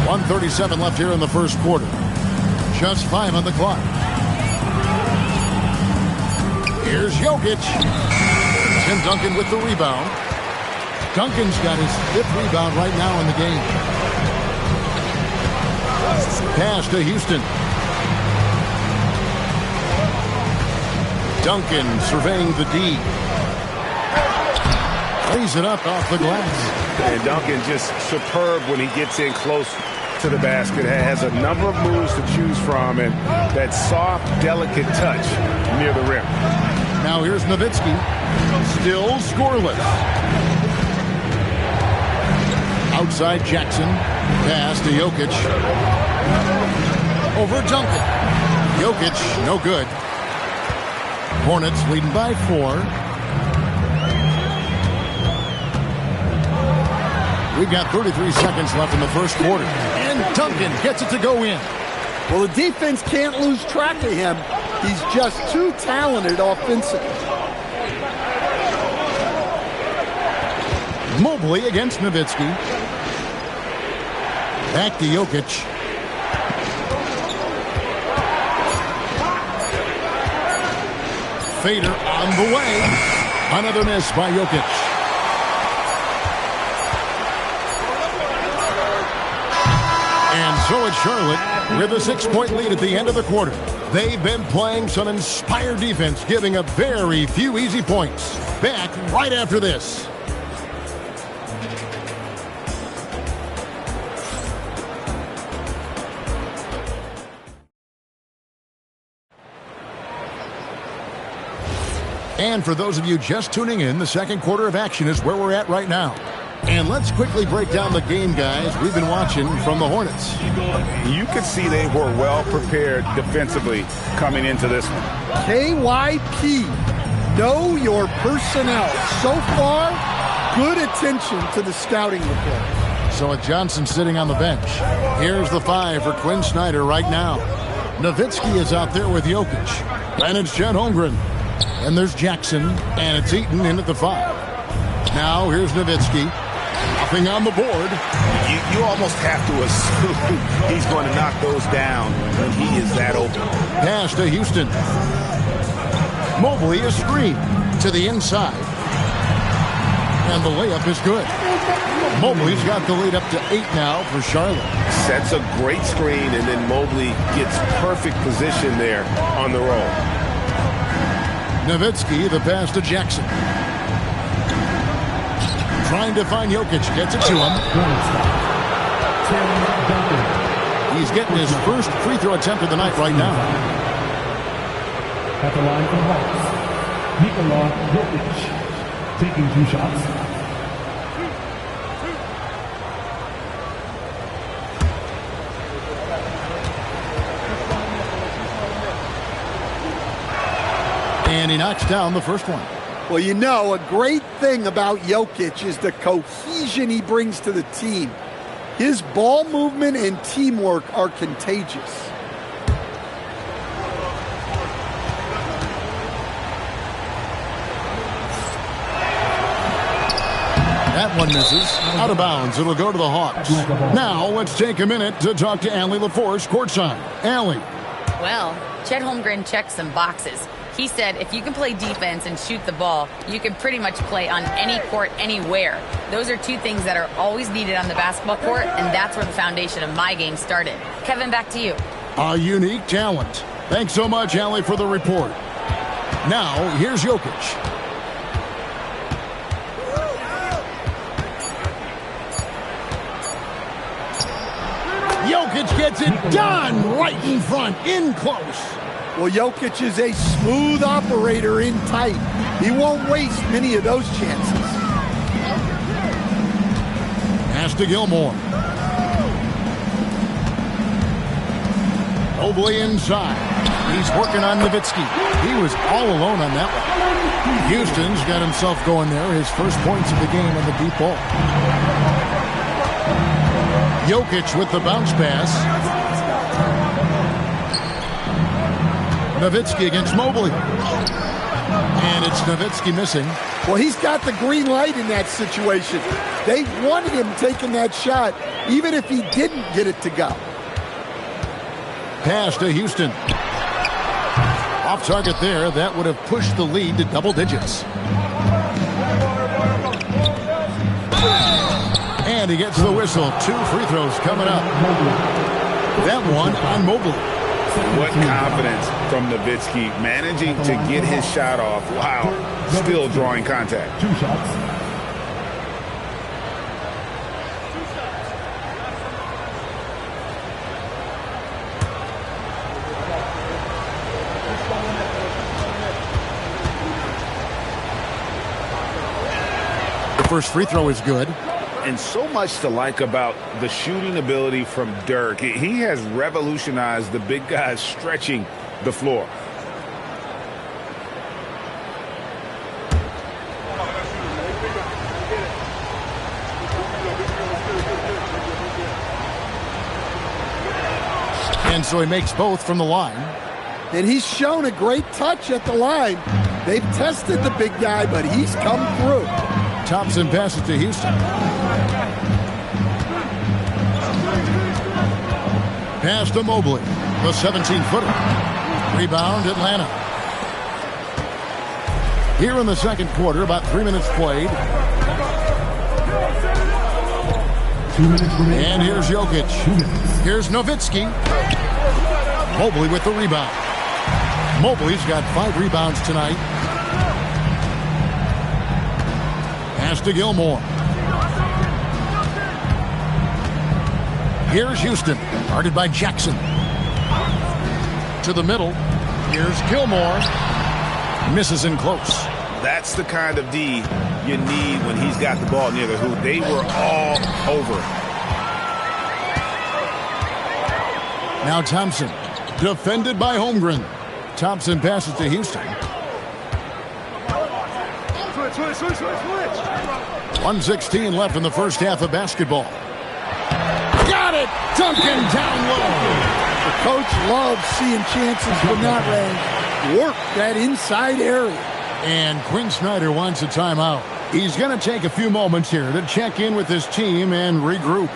1:37 left here in the first quarter. Just 5 on the clock. Here's Jokic. Tim Duncan with the rebound. Duncan's got his 5th rebound right now in the game. Pass to Houston. Duncan surveying the D. Lays it up off the glass. And Duncan just superb when he gets in close to the basket. Has a number of moves to choose from, and that soft, delicate touch near the rim. Now here's Nowitzki. Still scoreless. Outside Jackson. Pass to Jokic. Over Duncan. Jokic, no good. Hornets leading by 4. We've got 33 seconds left in the first quarter. And Duncan gets it to go in. Well, the defense can't lose track of him. He's just too talented offensively. Mobley against Nowitzki. Back to Jokic. Fader on the way. Another miss by Jokic. And so it's Charlotte with a 6-point lead at the end of the quarter. They've been playing some inspired defense, giving up very few easy points. Back right after this. And for those of you just tuning in, the second quarter of action is where we're at right now. And let's quickly break down the game, guys, we've been watching from the Hornets. You could see they were well prepared defensively coming into this one. KYP, know your personnel. So far, good attention to the scouting report. So with Johnson sitting on the bench, here's the 5 for Quinn Snyder right now. Nowitzki is out there with Jokic. And it's Chet Holmgren. And there's Jackson, and it's Eaton in at the 5. Now here's Nowitzki. Nothing on the board. You almost have to assume he's going to knock those down when he is that open. Pass to Houston. Mobley is screened to the inside. And the layup is good. Mobley's got the lead up to 8 now for Charlotte. Sets a great screen, and then Mobley gets perfect position there on the roll. Nowitzki, the pass to Jackson. Trying to find Jokic, gets it to him. He's getting his first free throw attempt of the night right now. At the line from Hawks, Nikola Jokic taking 2 shots. And he knocks down the first one. Well, you know, a great thing about Jokic is the cohesion he brings to the team. His ball movement and teamwork are contagious. That one misses. Out of bounds. It'll go to the Hawks. Now, let's take a minute to talk to Allie LaForce courtside. Allie. Well, Chet Holmgren checked some boxes. He said if you can play defense and shoot the ball, you can pretty much play on any court, anywhere. Those are 2 things that are always needed on the basketball court, and that's where the foundation of my game started. Kevin, back to you. A unique talent. Thanks so much, Allie, for the report. Now, here's Jokic. Jokic gets it done right in front, in close. Well, Jokic is a smooth operator in tight. He won't waste many of those chances. Pass to Gilmore. Mobley inside. He's working on Nowitzki. He was all alone on that one. Houston's got himself going there. His first points of the game on the deep ball. Jokic with the bounce pass. Nowitzki against Mobley. And it's Nowitzki missing. Well, he's got the green light in that situation. They wanted him taking that shot, even if he didn't get it to go. Pass to Houston. Off target there. That would have pushed the lead to double digits. And he gets the whistle. 2 free throws coming up. That one on Mobley. What confidence from Nowitzki, managing to get his shot off while still drawing contact. 2 shots. first free throw is good. And so much to like about the shooting ability from Dirk. He has revolutionized the big guys stretching the floor. And so he makes both from the line. And he's shown a great touch at the line. They've tested the big guy, but he's come through. Thompson passes to Houston. Pass to Mobley, the 17-footer. Rebound, Atlanta. Here in the second quarter, about 3 minutes played. 2 minutes remaining. And here's Jokic. Here's Nowitzki. Mobley with the rebound. Mobley's got 5 rebounds tonight. Pass to Gilmore. Here's Houston, guarded by Jackson. To the middle. Here's Gilmore. Misses in close. That's the kind of D you need when he's got the ball near the hoop. They were all over. Now Thompson, defended by Holmgren. Thompson passes to Houston. 1:16 left in the first half of basketball. Got it! Duncan down low. The coach loves seeing chances from that range. Work that inside area. And Quinn Snyder wants a timeout. He's going to take a few moments here to check in with his team and regroup.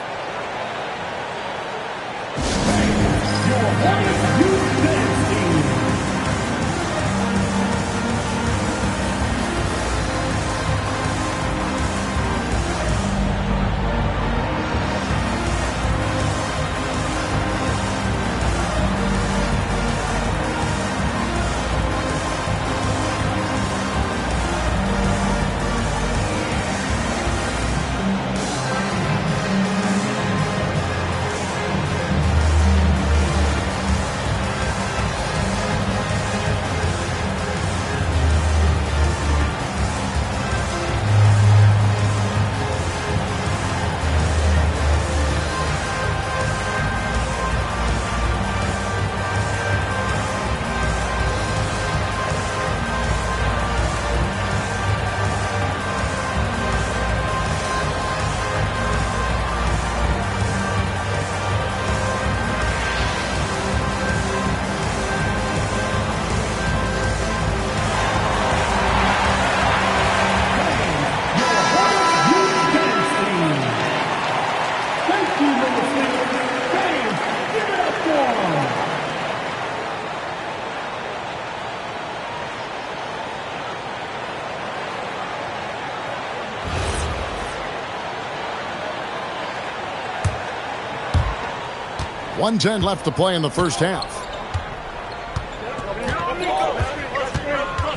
.110 left to play in the first half.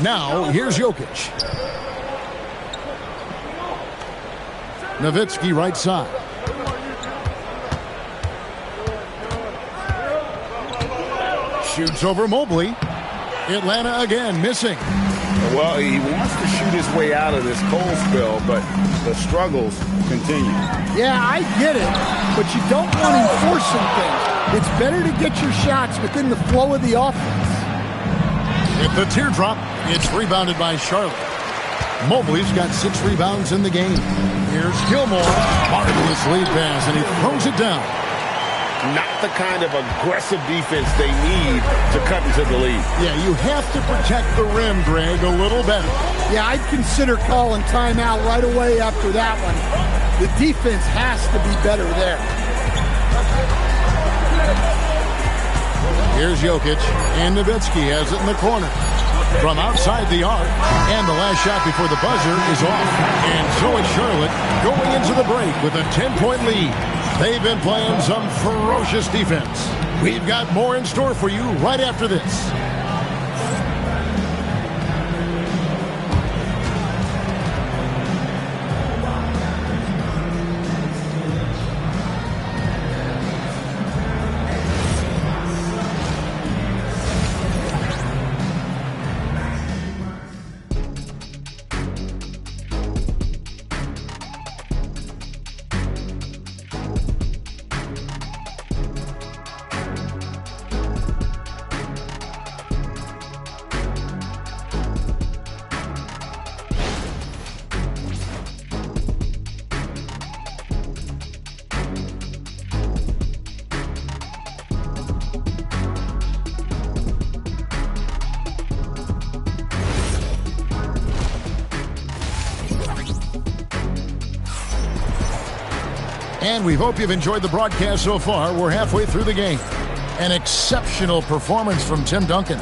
Now, here's Jokic. Nowitzki right side. Shoots over Mobley. Atlanta again missing. Well, he wants to shoot his way out of this cold spell, but the struggles continue. Yeah, I get it, but you don't want him forcing things. It's better to get your shots within the flow of the offense. With the teardrop, it's rebounded by Charlotte. Mobley's got 6 rebounds in the game. Here's Gilmore. Marvelous lead pass, and he throws it down. Not the kind of aggressive defense they need to cut into the lead. Yeah, you have to protect the rim, Greg, a little better. Yeah, I'd consider calling timeout right away after that one. The defense has to be better there. Here's Jokic, and Nowitzki has it in the corner. From outside the arc, and the last shot before the buzzer is off. And so it's Charlotte going into the break with a 10-point lead. They've been playing some ferocious defense. We've got more in store for you right after this. And we hope you've enjoyed the broadcast so far. We're halfway through the game. An exceptional performance from Tim Duncan.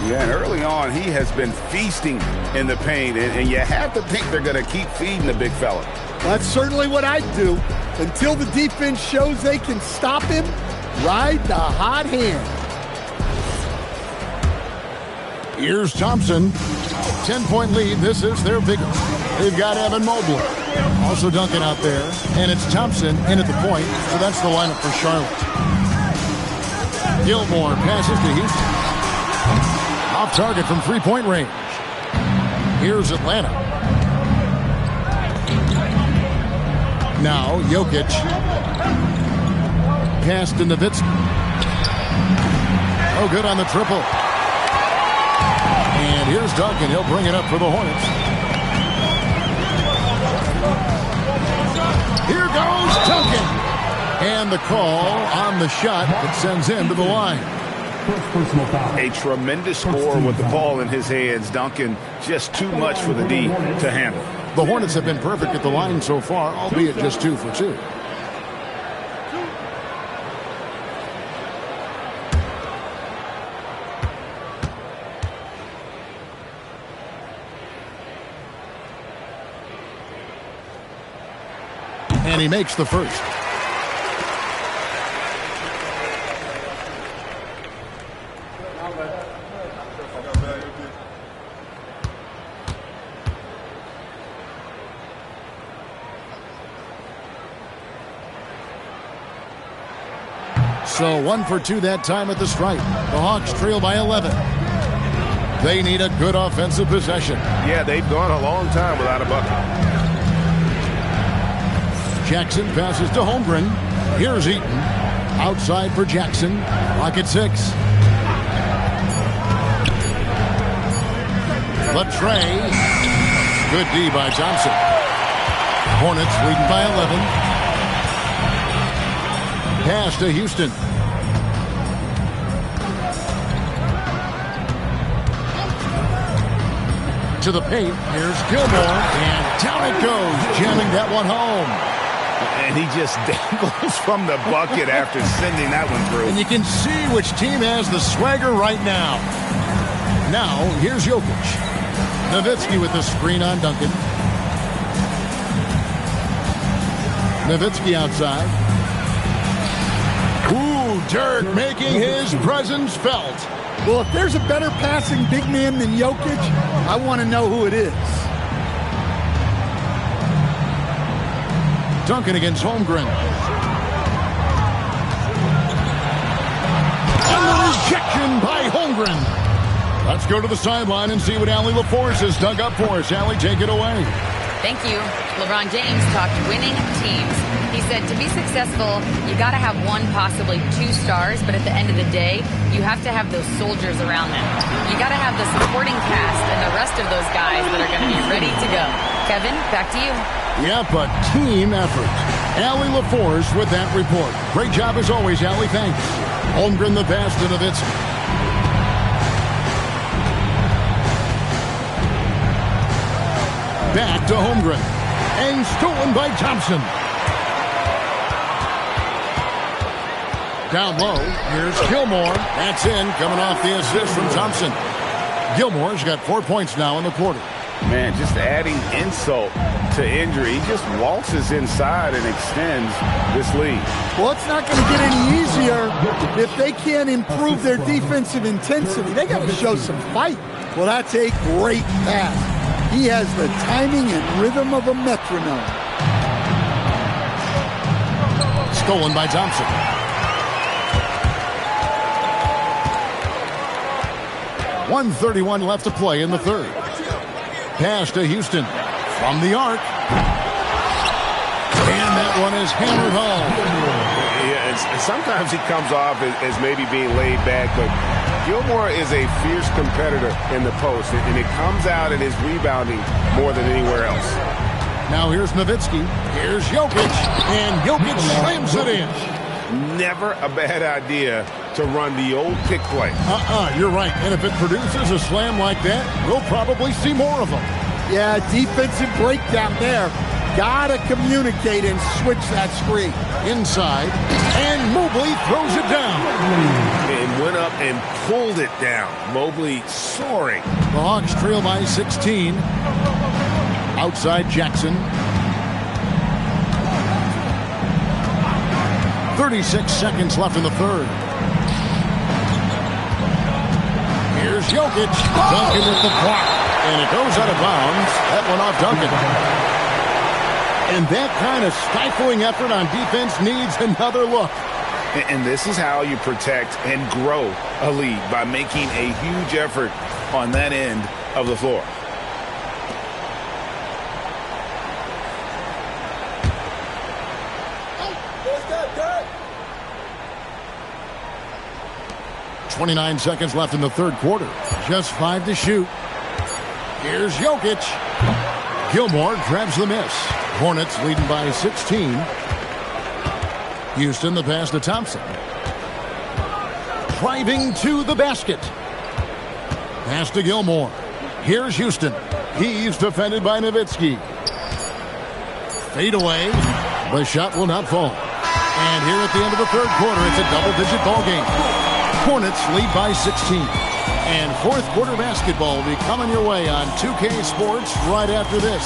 Yeah, and early on, he has been feasting in the paint, and you have to think they're going to keep feeding the big fella. That's certainly what I'd do. Until the defense shows they can stop him, ride the hot hand. Here's Thompson. 10-point lead. This is their biggest. They've got Evan Mobley. Also Duncan out there. And it's Thompson in at the point. So that's the lineup for Charlotte. Gilmore passes to Houston. Off target from three-point range. Here's Atlanta. Now Jokic. Pass to Nowitzki. Oh, good on the triple. And here's Duncan. He'll bring it up for the Hornets. Here goes Duncan. And the call on the shot that sends him to the line. A tremendous score with the ball in his hands. Duncan, just too much for the D to handle. The Hornets have been perfect at the line so far, albeit just 2 for 2. And he makes the first. So 1 for 2 that time at the stripe. The Hawks trail by 11. They need a good offensive possession. Yeah, they've gone a long time without a bucket. Jackson passes to Holmgren. Here's Eaton. Outside for Jackson. Clock at 6. Latrey. Good D by Thompson. Hornets leading by 11. Pass to Houston. To the paint. Here's Gilmore. And down it goes. Jamming that one home. And he just dangles from the bucket after sending that one through. And you can see which team has the swagger right now. Now, here's Jokic. Nowitzki with the screen on Duncan. Nowitzki outside. Ooh, Dirk making his presence felt. Well, if there's a better passing big man than Jokic, I want to know who it is. Duncan against Holmgren. And the rejection by Holmgren. Let's go to the sideline and see what Allie LaForce has dug up for us. Allie, take it away. Thank you. LeBron James talked winning teams. He said to be successful, you got to have 1, possibly 2 stars, but at the end of the day, you have to have those soldiers around them. You got to have the supporting cast and the rest of those guys that are going to be ready to go. Kevin, back to you. Yep, a team effort. Allie LaForce with that report. Great job as always, Allie. Thanks. Holmgren the pass to Nowitzki. Back to Holmgren. And stolen by Thompson. Down low, here's Gilmore. That's in, coming off the assist from Thompson. Gilmore's got 4 points now in the quarter. Man, just adding insult to injury. He just waltzes inside and extends this lead. Well, it's not going to get any easier if they can't improve their defensive intensity. They got to show some fight. Well, that's a great pass. He has the timing and rhythm of a metronome. Stolen by Thompson. .131 left to play in the third. Pass to Houston from the arc. And that one is hammered home. Yeah, sometimes he comes off as maybe being laid back, but Gilmore is a fierce competitor in the post, and it comes out in his rebounding more than anywhere else. Now here's Nowitzki. Here's Jokic. And Jokic slams it in. Never a bad idea to run the old pick play. You're right. And if it produces a slam like that, we'll probably see more of them. Yeah, defensive breakdown there. Gotta communicate and switch that screen. Inside, and Mobley throws it down. And went up and pulled it down. Mobley soaring. The Hawks trail by 16. Outside Jackson. 36 seconds left in the third. Here's Jokic. Duncan with the block. And it goes out of bounds. That one off Duncan. And that kind of stifling effort on defense needs another look. And this is how you protect and grow a lead, by making a huge effort on that end of the floor. Hey, 29 seconds left in the third quarter. Just 5 to shoot. Here's Jokic. Gilmore grabs the miss. Hornets leading by 16. Houston, the pass to Thompson. Driving to the basket. Pass to Gilmore. Here's Houston. He's defended by Nowitzki. Fade away. The shot will not fall. And here at the end of the third quarter, it's a double-digit ball game. Hornets lead by 16. And fourth quarter basketball will be coming your way on 2K Sports right after this.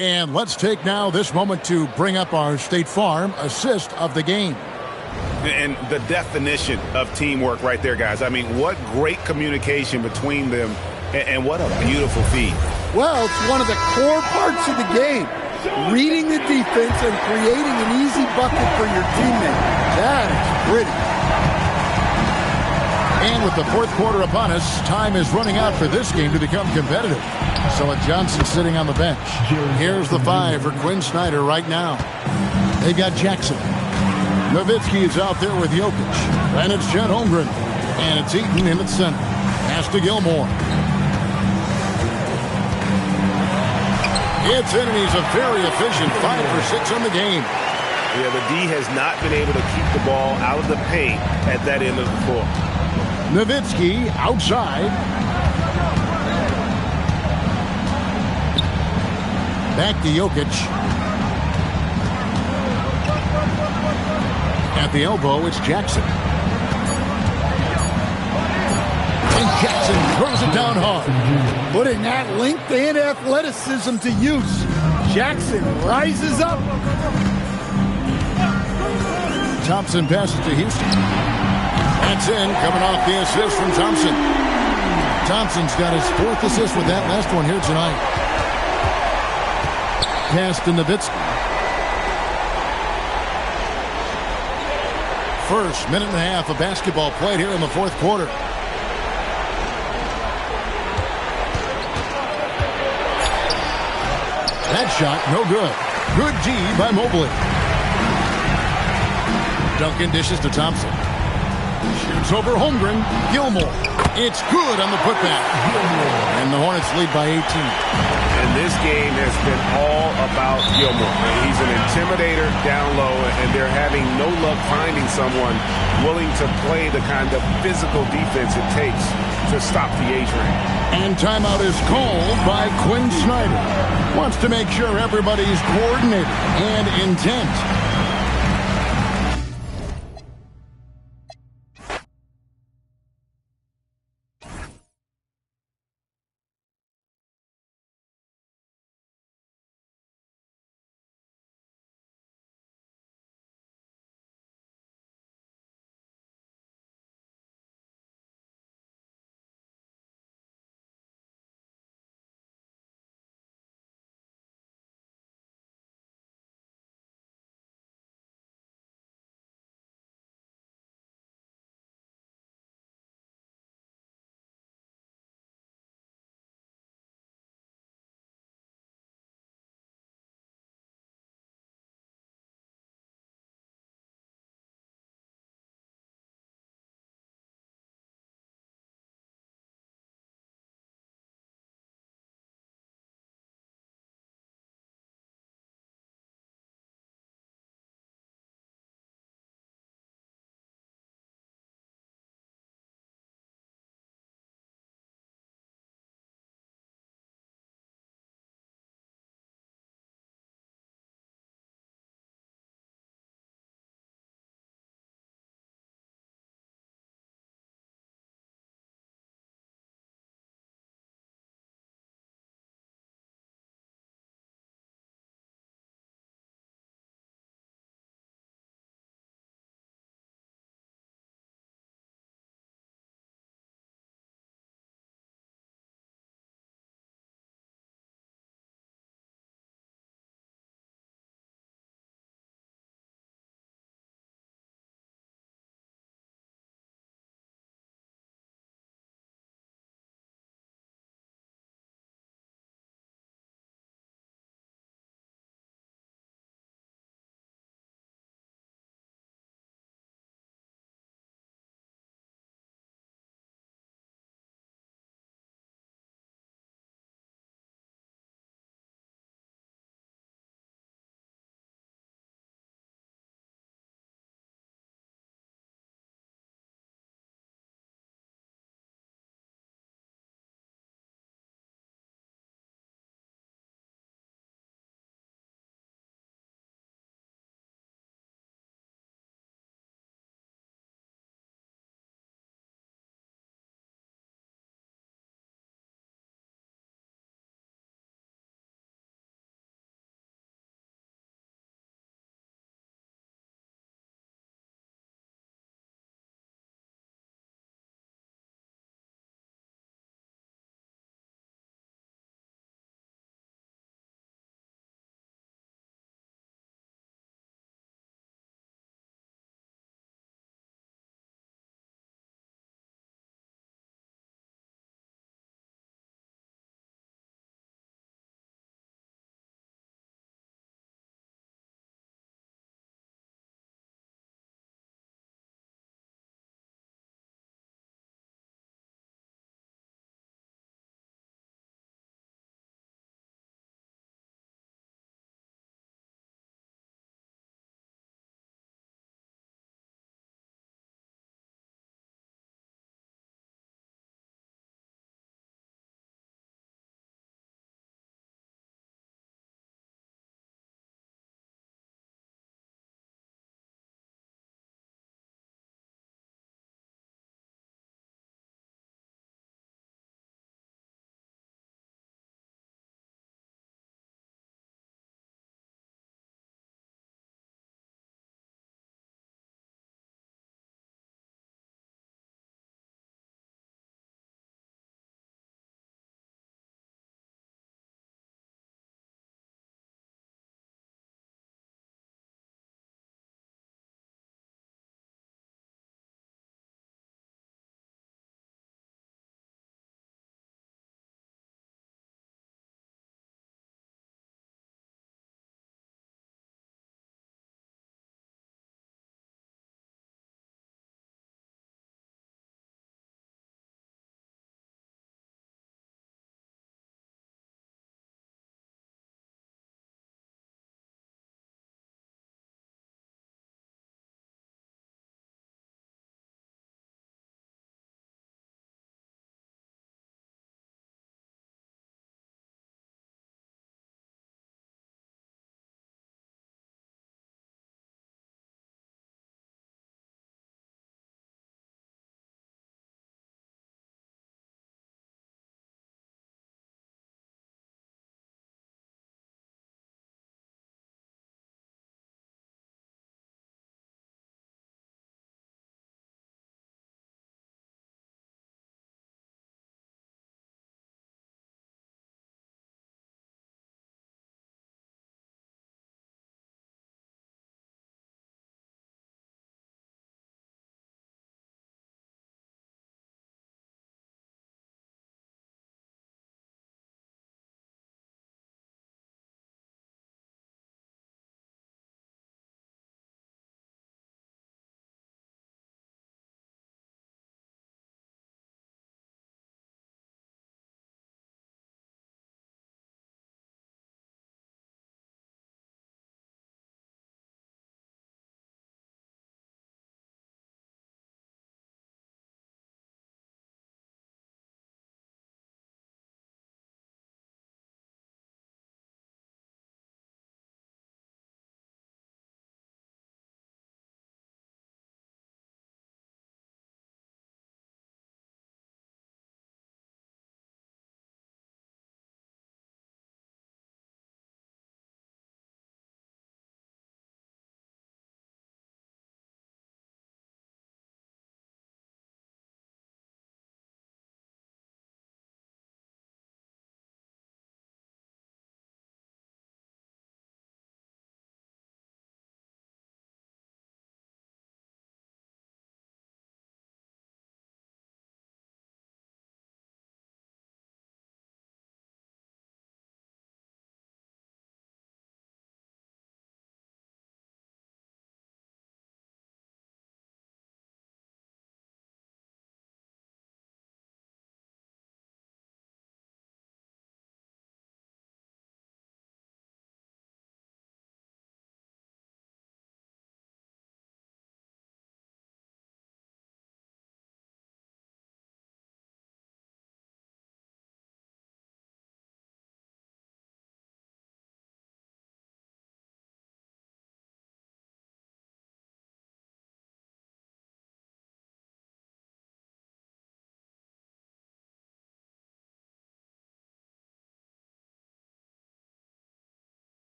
And let's take now this moment to bring up our State Farm assist of the game. And the definition of teamwork right there, guys. I mean, what great communication between them, and what a beautiful feed. Well, it's one of the core parts of the game. Reading the defense and creating an easy bucket for your teammate. That is pretty. And with the fourth quarter upon us, time is running out for this game to become competitive. So Johnson sitting on the bench. Here's the 5 for Quinn Snyder right now. They've got Jackson. Nowitzki is out there with Jokic. And it's Chet Holmgren. And it's Eaton in at center. Pass to Gilmore. It's in, and he's a very efficient 5 for 6 on the game. Yeah, the D has not been able to keep the ball out of the paint at that end of the floor. Nowitzki outside. Back to Jokic. At the elbow, it's Jackson. And Jackson throws it down hard. Putting that length and athleticism to use. Jackson rises up. Thompson passes to Houston. That's in, coming off the assist from Thompson. Thompson's got his 4th assist with that last one here tonight. Pass to Nowitzki. First minute and a half of basketball played here in the fourth quarter. That shot, no good. Good D by Mobley. Duncan dishes to Thompson. Shoots over Holmgren. Gilmore. It's good on the putback. And the Hornets lead by 18. And this game has been all about Gilmore. He's an intimidator down low, and they're having no luck finding someone willing to play the kind of physical defense it takes to stop the A-train. And timeout is called by Quinn Snyder. Wants to make sure everybody's coordinated and intent.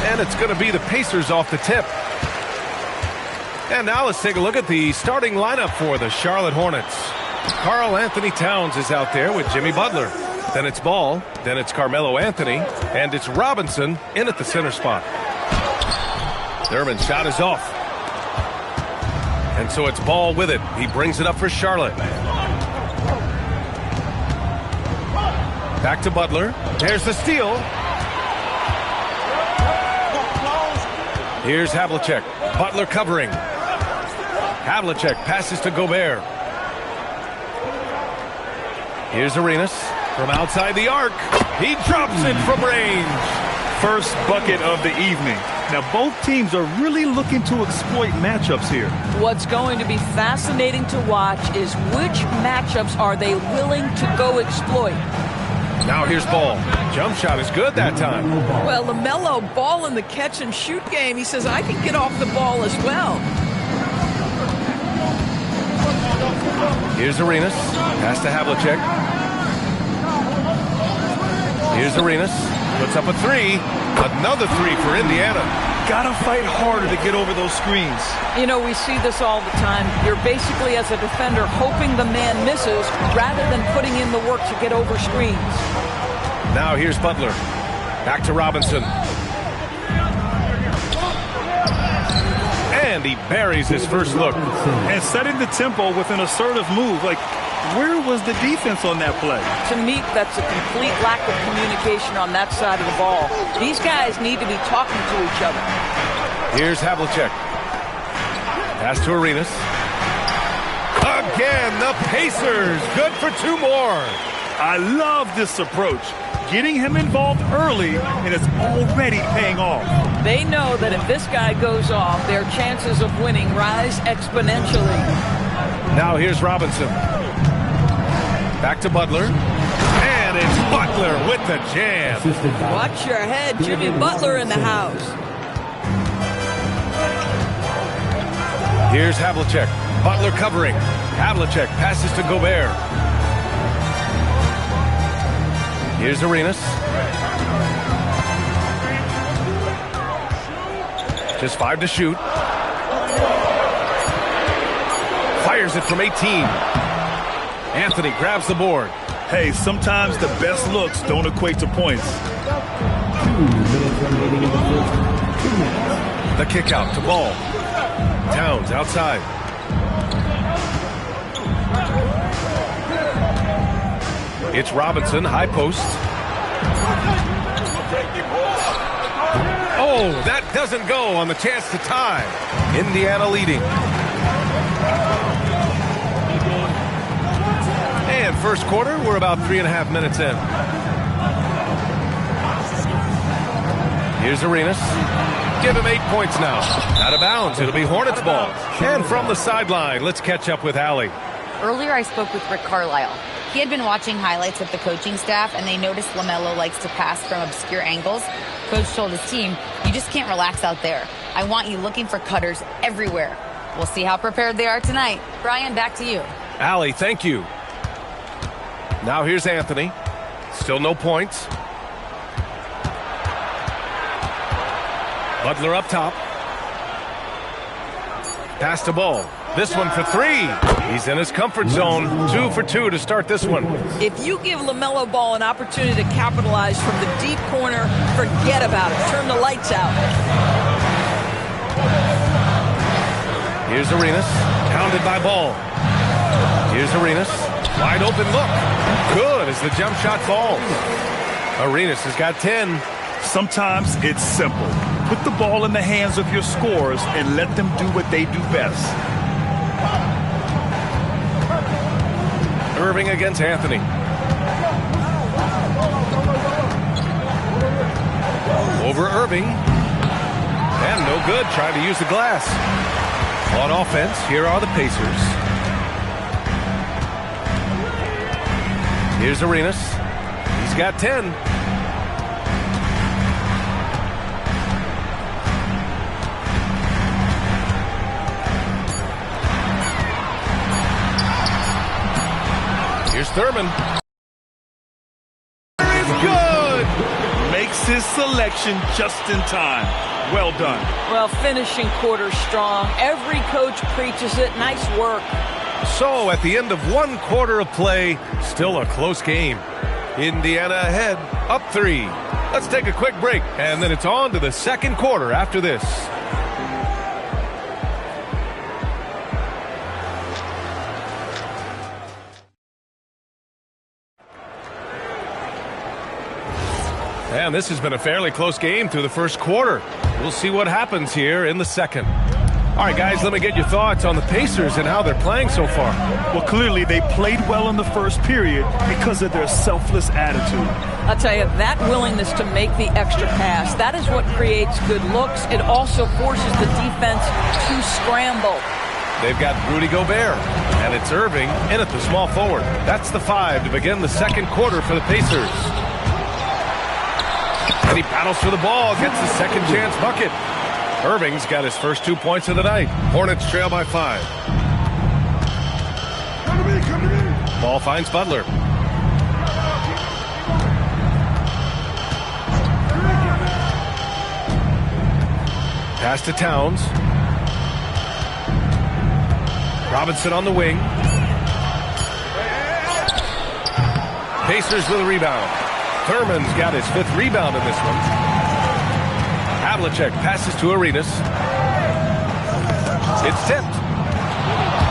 And it's going to be the Pacers off the tip. And now let's take a look at the starting lineup for the Charlotte Hornets. Karl Anthony Towns is out there with Jimmy Butler. Then it's Ball. Then it's Carmelo Anthony. And it's Robinson in at the center spot. Thurman's shot is off. And so it's Ball with it. He brings it up for Charlotte. Back to Butler. There's the steal. Here's Havlicek. Butler covering. Havlicek passes to Gobert. Here's Arenas from outside the arc. He drops it from range. First bucket of the evening. Now, both teams are really looking to exploit matchups here. What's going to be fascinating to watch is which matchups are they willing to go exploit. Now here's Ball. Jump shot is good that time. Well, LaMelo Ball in the catch-and-shoot game, he says, I can get off the ball as well. Here's Arenas. Pass to Havlicek. Here's Arenas. Puts up a three. Another three for Indiana. Gotta fight harder to get over those screens. You know, we see this all the time. You're basically, as a defender, hoping the man misses rather than putting in the work to get over screens. Now here's Butler. Back to Robinson. And he buries his first look. And setting the tempo with an assertive move. Like, where was the defense on that play? To me, that's a complete lack of communication on that side of the ball. These guys need to be talking to each other. Here's Havlicek. Pass to Arenas. Again, the Pacers. Good for two more. I love this approach. Getting him involved early, and it's already paying off. They know that if this guy goes off, their chances of winning rise exponentially. Now here's Robinson. Back to Butler. And it's Butler with the jam. Watch your head. Jimmy Butler in the house. Here's Havlicek. Butler covering. Havlicek passes to Gobert. Here's Arenas. Just 5 to shoot. Fires it from 18. Anthony grabs the board. Hey, sometimes the best looks don't equate to points. 2 minutes remaining in the first. 2 minutes. The kick out to Ball. Towns outside. It's Robinson, high post. Oh, that doesn't go on the chance to tie. Indiana leading. And first quarter, we're about 3.5 minutes in. Here's Arenas. Give him 8 points now. Out of bounds, it'll be Hornets ball. And from the sideline, let's catch up with Allie. Earlier, I spoke with Rick Carlisle. He had been watching highlights with the coaching staff, and they noticed LaMelo likes to pass from obscure angles. Coach told his team, you just can't relax out there. I want you looking for cutters everywhere. We'll see how prepared they are tonight. Brian, back to you. Allie, thank you. Now here's Anthony. Still no points. Butler up top. Pass to Ball. This one for 3. He's in his comfort zone. 2 for 2 to start this one. If you give LaMelo Ball an opportunity to capitalize from the deep corner, forget about it. Turn the lights out. Here's Arenas. Pounded by Ball. Here's Arenas. Wide open look. Good as the jump shot falls. Arenas has got 10. Sometimes it's simple. Put the ball in the hands of your scorers and let them do what they do best. Irving against Anthony. Over Irving. And no good, trying to use the glass. On offense, here are the Pacers. Here's Arenas. He's got 10. Here's Thurman. Good! Makes his selection just in time. Well done. Well, finishing quarter strong. Every coach preaches it. Nice work. So at the end of one quarter of play, still a close game. Indiana ahead, up 3. Let's take a quick break, and then it's on to the second quarter after this. And this has been a fairly close game through the first quarter. We'll see what happens here in the second. All right, guys, let me get your thoughts on the Pacers and how they're playing so far. Well, clearly they played well in the first period because of their selfless attitude. I'll tell you, that willingness to make the extra pass, that is what creates good looks. It also forces the defense to scramble. They've got Rudy Gobert, and it's Irving in at the small forward. That's the 5 to begin the second quarter for the Pacers. And he battles for the ball, gets the second chance bucket. Irving's got his first 2 points of the night. Hornets trail by 5. Ball finds Butler. Pass to Towns. Robinson on the wing. Pacers with a rebound. Thurman's got his 5th rebound in this one. Havlicek passes to Arenas. It's tipped.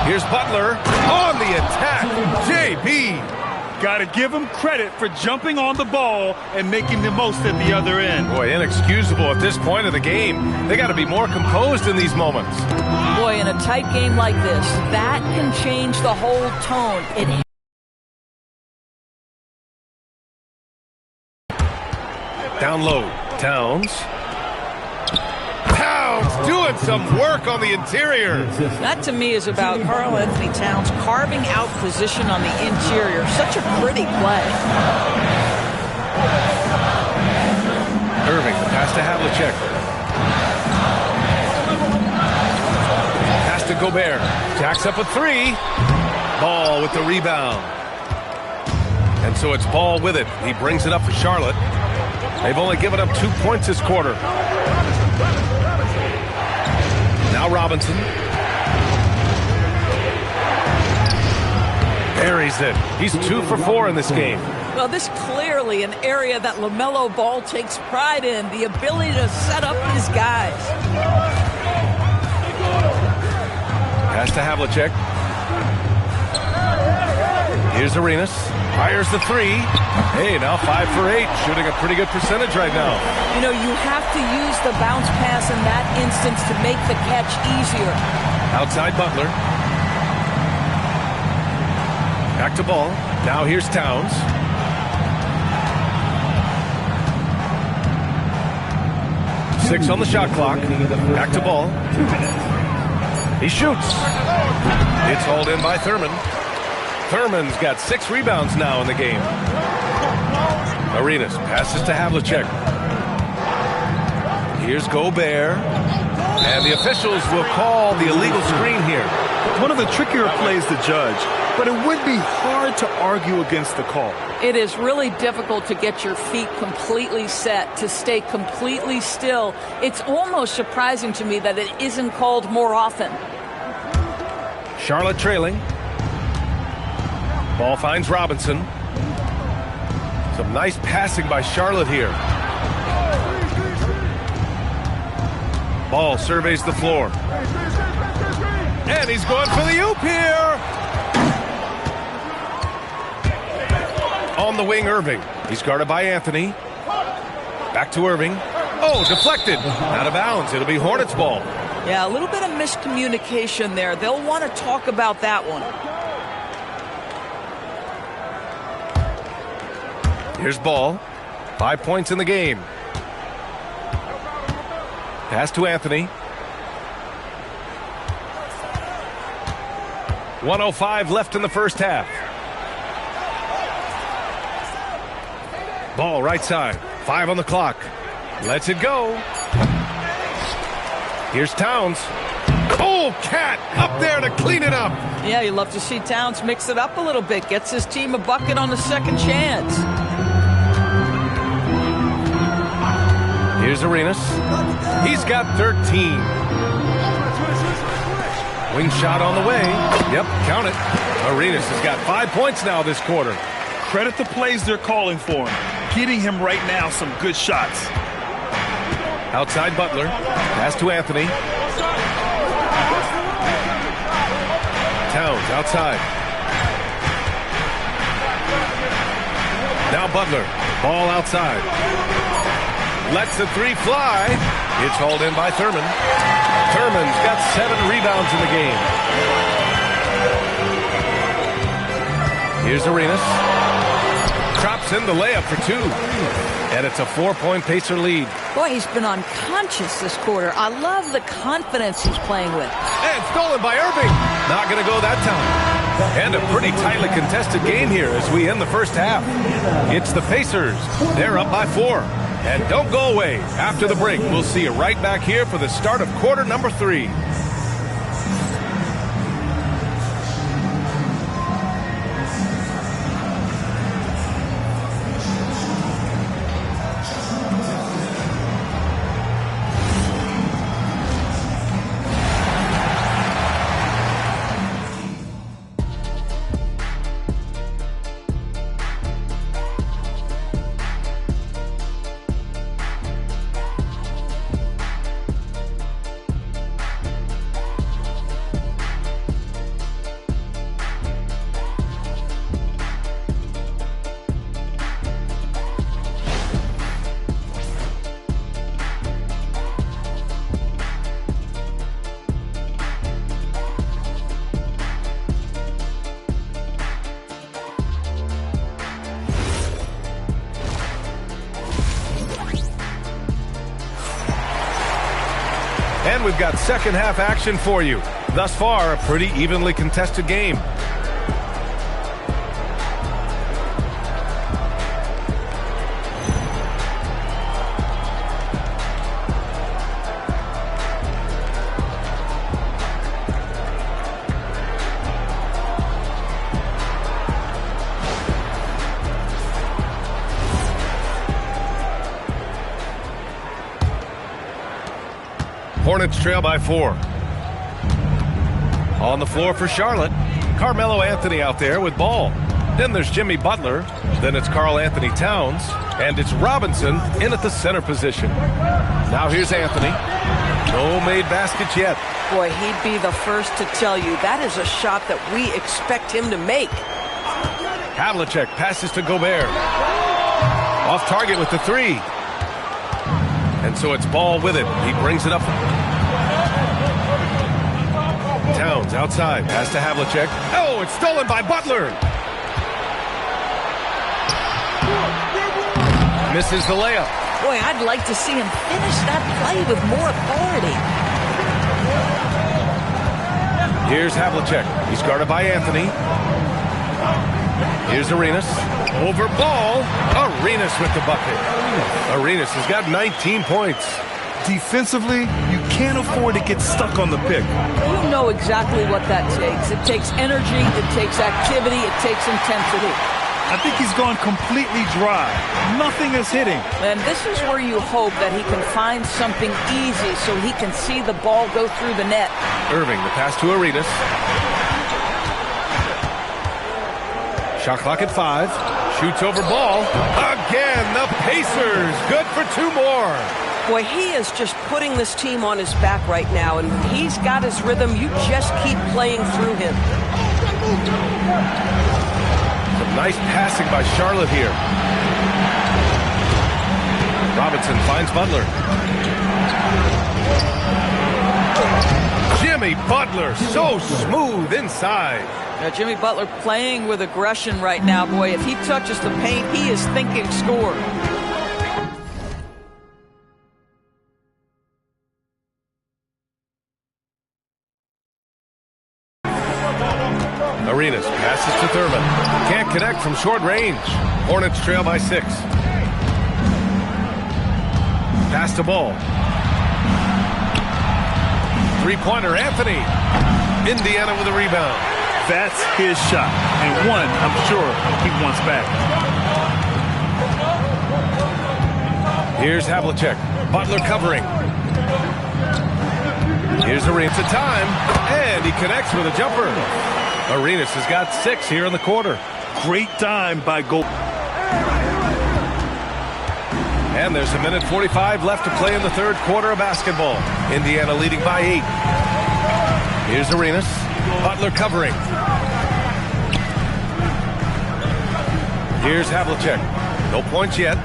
Here's Butler on the attack. JB. Got to give him credit for jumping on the ball and making the most at the other end. Boy, inexcusable at this point of the game. They got to be more composed in these moments. Boy, in a tight game like this, that can change the whole tone. Down low, Towns. Doing some work on the interior. That to me is about Karl-Anthony Towns carving out position on the interior. Such a pretty play. Irving, the pass to Havlicek. Pass to Gobert. Jacks up a 3. Ball with the rebound. And so it's Ball with it. He brings it up for Charlotte. They've only given up 2 points this quarter. Now Robinson. Buries it. He's 2 for 4 in this game. Well, this clearly an area that LaMelo Ball takes pride in, the ability to set up his guys. Pass to Havlicek. Here's Arenas. Fires the 3. Hey, now 5 for 8. Shooting a pretty good percentage right now. You know, you have to use the bounce pass in that instance to make the catch easier. Outside Butler. Back to Ball. Now here's Towns. Six on the shot clock. Back to Ball. He shoots. It's hauled in by Thurman. Thurman's got 6 rebounds now in the game. Arenas passes to Havlicek. Here's Gobert. And the officials will call the illegal screen here. One of the trickier plays to judge, but it would be hard to argue against the call. It is really difficult to get your feet completely set, to stay completely still. It's almost surprising to me that it isn't called more often. Charlotte trailing. Ball finds Robinson. Some nice passing by Charlotte here. Ball surveys the floor. And he's going for the oop here. On the wing, Irving. He's guarded by Anthony. Back to Irving. Oh, deflected. Out of bounds. It'll be Hornets ball. Yeah, a little bit of miscommunication there. They'll want to talk about that one. Here's Ball. 5 points in the game. Pass to Anthony. 1:05 left in the first half. Ball right side. 5 on the clock. Lets it go. Here's Towns. Cold Cat up there to clean it up. Yeah, you love to see Towns mix it up a little bit. Gets his team a bucket on the second chance. Here's Arenas. He's got 13. Wing shot on the way. Yep, count it. Arenas has got 5 points now this quarter. Credit the plays they're calling for him. Getting him right now some good shots. Outside Butler. Pass to Anthony. Towns outside. Now Butler. Ball outside. Lets the three fly. It's hauled in by Thurman. Thurman's got 7 rebounds in the game. Here's Arenas. Drops in the layup for 2. And it's a 4-point Pacer lead. Boy, he's been unconscious this quarter. I love the confidence he's playing with. And stolen by Irving. Not going to go that time. And a pretty tightly contested game here as we end the first half. It's the Pacers. They're up by 4. And don't go away. After the break, we'll see you right back here for the start of quarter number 3. And we've got second half action for you. Thus far, a pretty evenly contested game. Hornets trail by 4. On the floor for Charlotte, Carmelo Anthony out there with ball. Then there's Jimmy Butler. Then it's Karl Anthony Towns. And it's Robinson in at the center position. Now here's Anthony. No made baskets yet. Boy, he'd be the first to tell you that is a shot that we expect him to make. Havlicek passes to Gobert. Off target with the 3. And so it's Ball with it. He brings it up. Towns outside. Pass to Havlicek. Oh, it's stolen by Butler. Misses the layup. Boy, I'd like to see him finish that play with more authority. Here's Havlicek. He's guarded by Anthony. Here's Arenas. Over Ball. Arenas with the bucket. Arenas has got 19 points. Defensively, you can't afford to get stuck on the pick. You know exactly what that takes. It takes energy, it takes activity, it takes intensity. I think he's gone completely dry. Nothing is hitting. And this is where you hope that he can find something easy so he can see the ball go through the net. Irving, the pass to Arenas. Shot clock at 5. Shoots over Ball. Again, the Pacers. Good for 2 more. Boy, he is just putting this team on his back right now, and he's got his rhythm. You just keep playing through him. Some nice passing by Charlotte here. Robinson finds Butler. Jimmy Butler, so smooth inside. Now, Jimmy Butler playing with aggression right now. Boy, if he touches the paint, he is thinking score. Arenas passes to Thurman. Can't connect from short range. Hornets trail by 6. Pass to Ball. Three-pointer, Anthony. Indiana with a rebound. That's his shot, and one I'm sure he wants back. Here's Havlicek. Butler covering. Here's Arenas to time, and he connects with a jumper. Arenas has got 6 here in the quarter. Great dime by Gold. And there's a minute 45 left to play in the third quarter of basketball. Indiana leading by 8. Here's Arenas. Butler covering. Here's Havlicek. No points yet.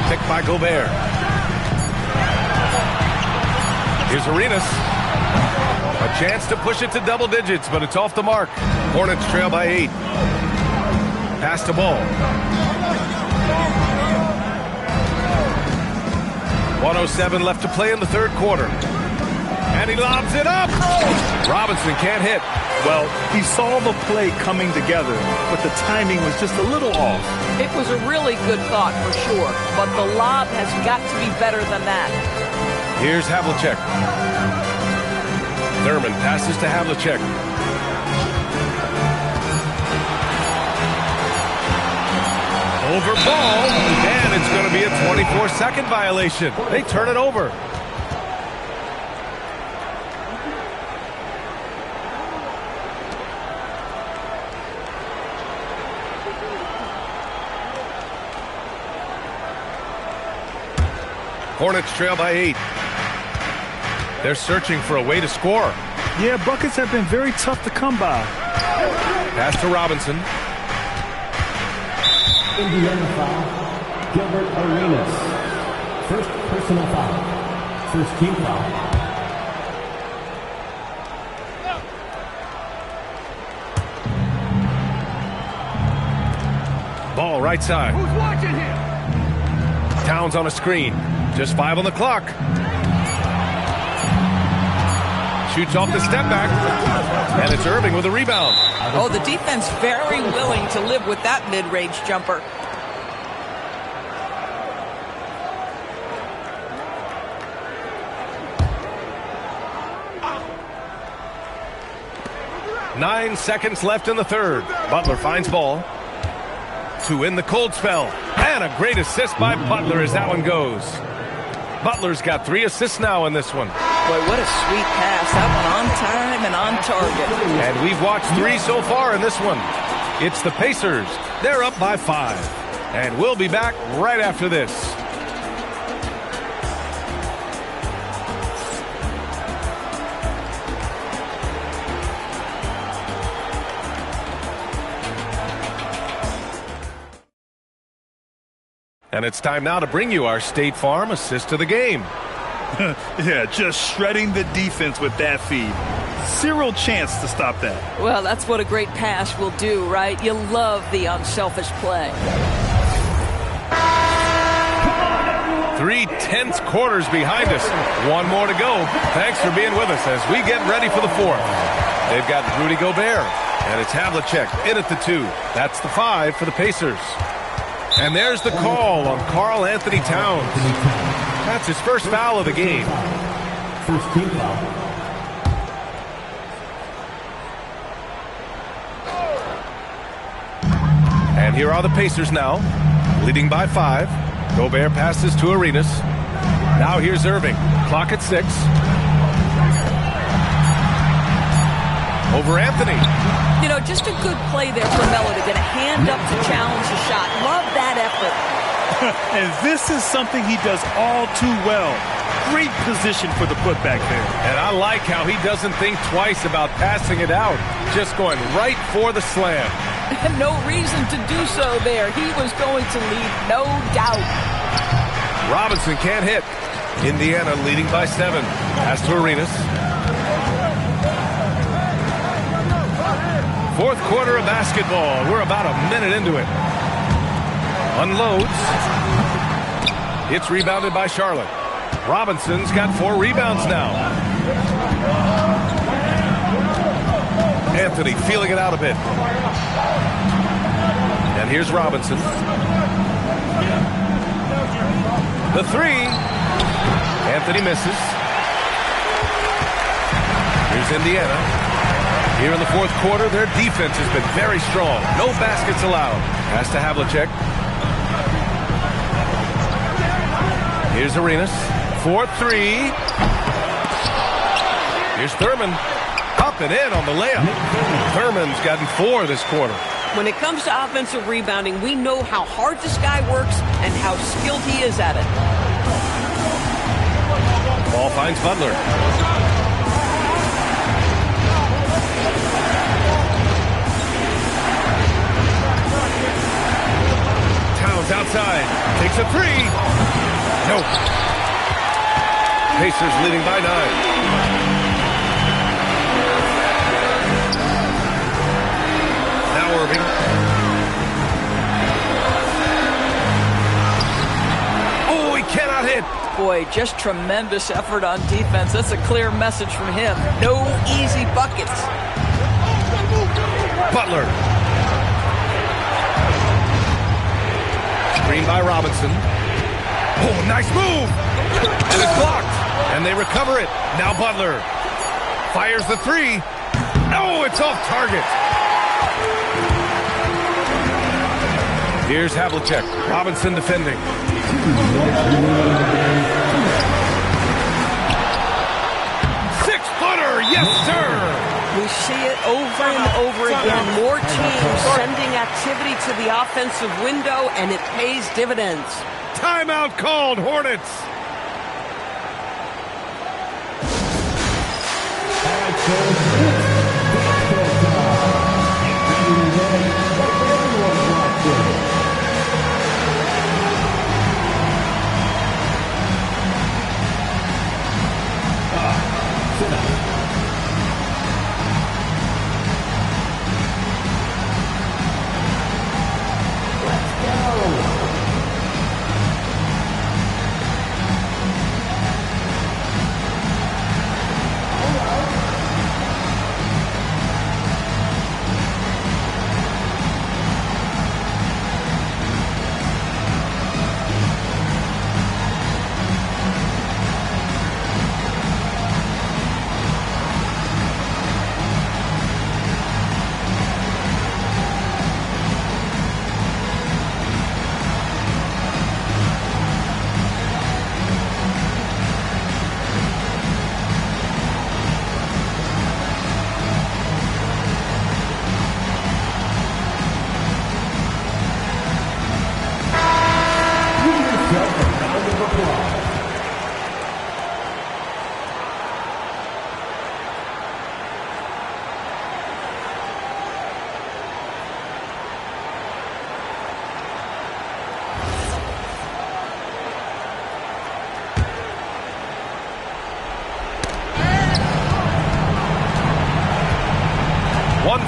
Picked by Gobert. Here's Arenas. A chance to push it to double digits, but it's off the mark. Hornets trail by 8. Pass the ball. 1:07 left to play in the third quarter. And he lobs it up. Robinson can't hit. Well, he saw the play coming together, but the timing was just a little off. It was a really good thought for sure, but the lob has got to be better than that. Here's Havlicek. Thurman passes to Havlicek. Over ball, and it's going to be a 24-second violation. They turn it over. Hornets trail by 8. They're searching for a way to score. Yeah, buckets have been very tough to come by. Pass to Robinson. Indiana foul, Gilbert Arenas. First personal foul. First team foul. Ball right side. Who's watching here? Towns on a screen. Just 5 on the clock. Shoots off the step back. And it's Irving with a rebound. Oh, the defense very willing to live with that mid-range jumper. Nine seconds left in the third. Butler finds ball to win the cold spell. And a great assist by Butler as that one goes. Butler's got 3 assists now in this one. Boy, what a sweet pass. That one on time and on target. And we've watched 3 so far in this one. It's the Pacers. They're up by 5. And we'll be back right after this. And it's time now to bring you our State Farm assist of the game. Yeah, just shredding the defense with that feed. Zero chance to stop that. Well, that's what a great pass will do, right? You love the unselfish play. 3 tense quarters behind us. 1 more to go. Thanks for being with us as we get ready for the 4th. They've got Rudy Gobert, and it's Havlicek in at the 2. That's the 5 for the Pacers. And there's the call on Karl Anthony Towns. That's his first foul of the game. First team foul. And here are the Pacers now, leading by 5. Gobert passes to Arenas. Now here's Irving. Clock at 6. Over Anthony. You know, just a good play there for Melo to get a hand up to challenge the shot. Love that effort. And this is something he does all too well. Great position for the putback there. And I like how he doesn't think twice about passing it out. Just going right for the slam. No reason to do so there. He was going to lead, no doubt. Robinson can't hit. Indiana leading by 7. Pass to Arenas. 4th quarter of basketball. We're about a minute into it. Unloads. It's rebounded by Charlotte. Robinson's got 4 rebounds now. Anthony feeling it out a bit. And here's Robinson. The 3. Anthony misses. Here's Indiana. Here in the 4th quarter, their defense has been very strong. No baskets allowed. Pass to Havlicek. Here's Arenas. 4-3. Here's Thurman. Up and in on the layup. Thurman's gotten 4 this quarter. When it comes to offensive rebounding, we know how hard this guy works and how skilled he is at it. Ball finds Butler. Towns outside. Takes a 3. Nope. Pacers leading by 9. Irving. Oh, he cannot hit. Boy, just tremendous effort on defense. That's a clear message from him. No easy buckets. Butler. Screen by Robinson. Oh, nice move. And it's blocked. And they recover it. Now Butler fires the 3. Oh, it's off target. Here's Havlicek. Robinson defending. 6-footer, yes, sir. We see it over and over again. More teams sending activity to the offensive window, and it pays dividends. Timeout called, Hornets.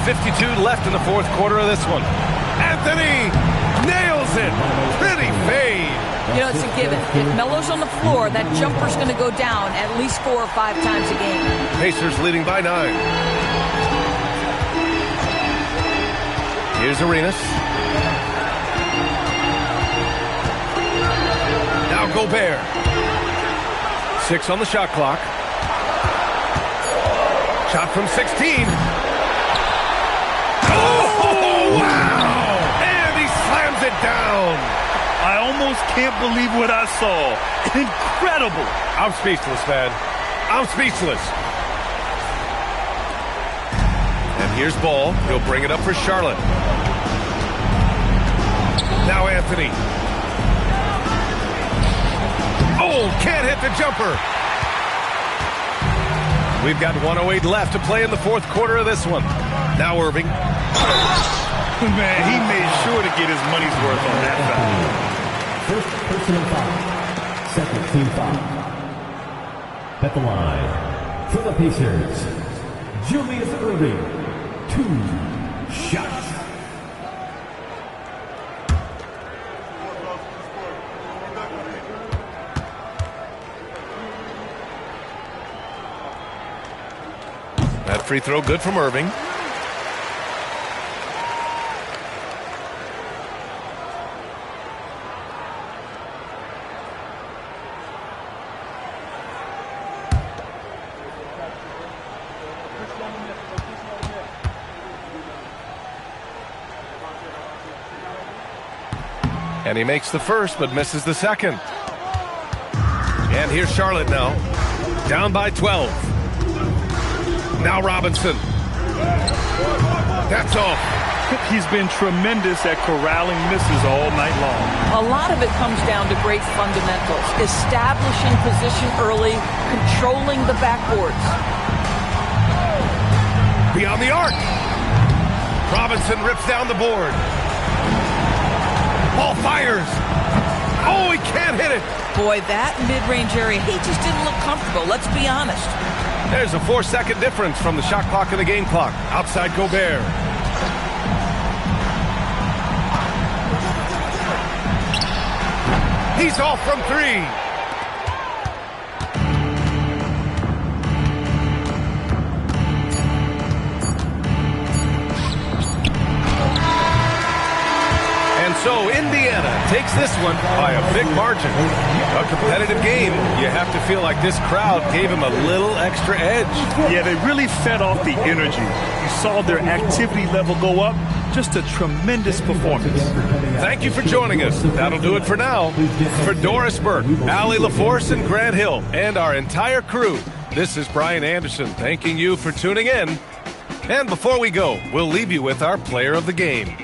.52 left in the fourth quarter of this one. Anthony nails it. Pretty fade. You know, it's a given. If Melo's on the floor, that jumper's going to go down at least 4 or 5 times a game. Pacers leading by 9. Here's Arenas. Now Gobert. 6 on the shot clock. Shot from 16. Wow! And he slams it down. I almost can't believe what I saw. Incredible. I'm speechless, man. I'm speechless. And here's Ball. He'll bring it up for Charlotte. Now Anthony. Oh, can't hit the jumper. We've got 1:08 left to play in the fourth quarter of this one. Now Irving. Man, he made sure to get his money's worth on that foul. First personal foul. Second team foul. At the line for the Pacers, Julius Irving. 2 shots. That free throw good from Irving. And he makes the first, but misses the second. And here's Charlotte now. Down by 12. Now Robinson. That's off. He's been tremendous at corralling misses all night long. A lot of it comes down to great fundamentals. Establishing position early, controlling the backboards. Beyond the arc. Robinson rips down the board. Ball fires. Oh, he can't hit it. Boy, that mid-range area, he just didn't look comfortable. Let's be honest. There's a 4-second difference from the shot clock and the game clock. Outside Gobert. He's off from 3. And so Indiana takes this one by a big margin. A competitive game. You have to feel like this crowd gave him a little extra edge. Yeah, they really fed off the energy. You saw their activity level go up. Just a tremendous performance. Thank you for joining us. That'll do it for now. For Doris Burke, Allie LaForce, and Grant Hill, and our entire crew, this is Brian Anderson thanking you for tuning in. And before we go, we'll leave you with our player of the game.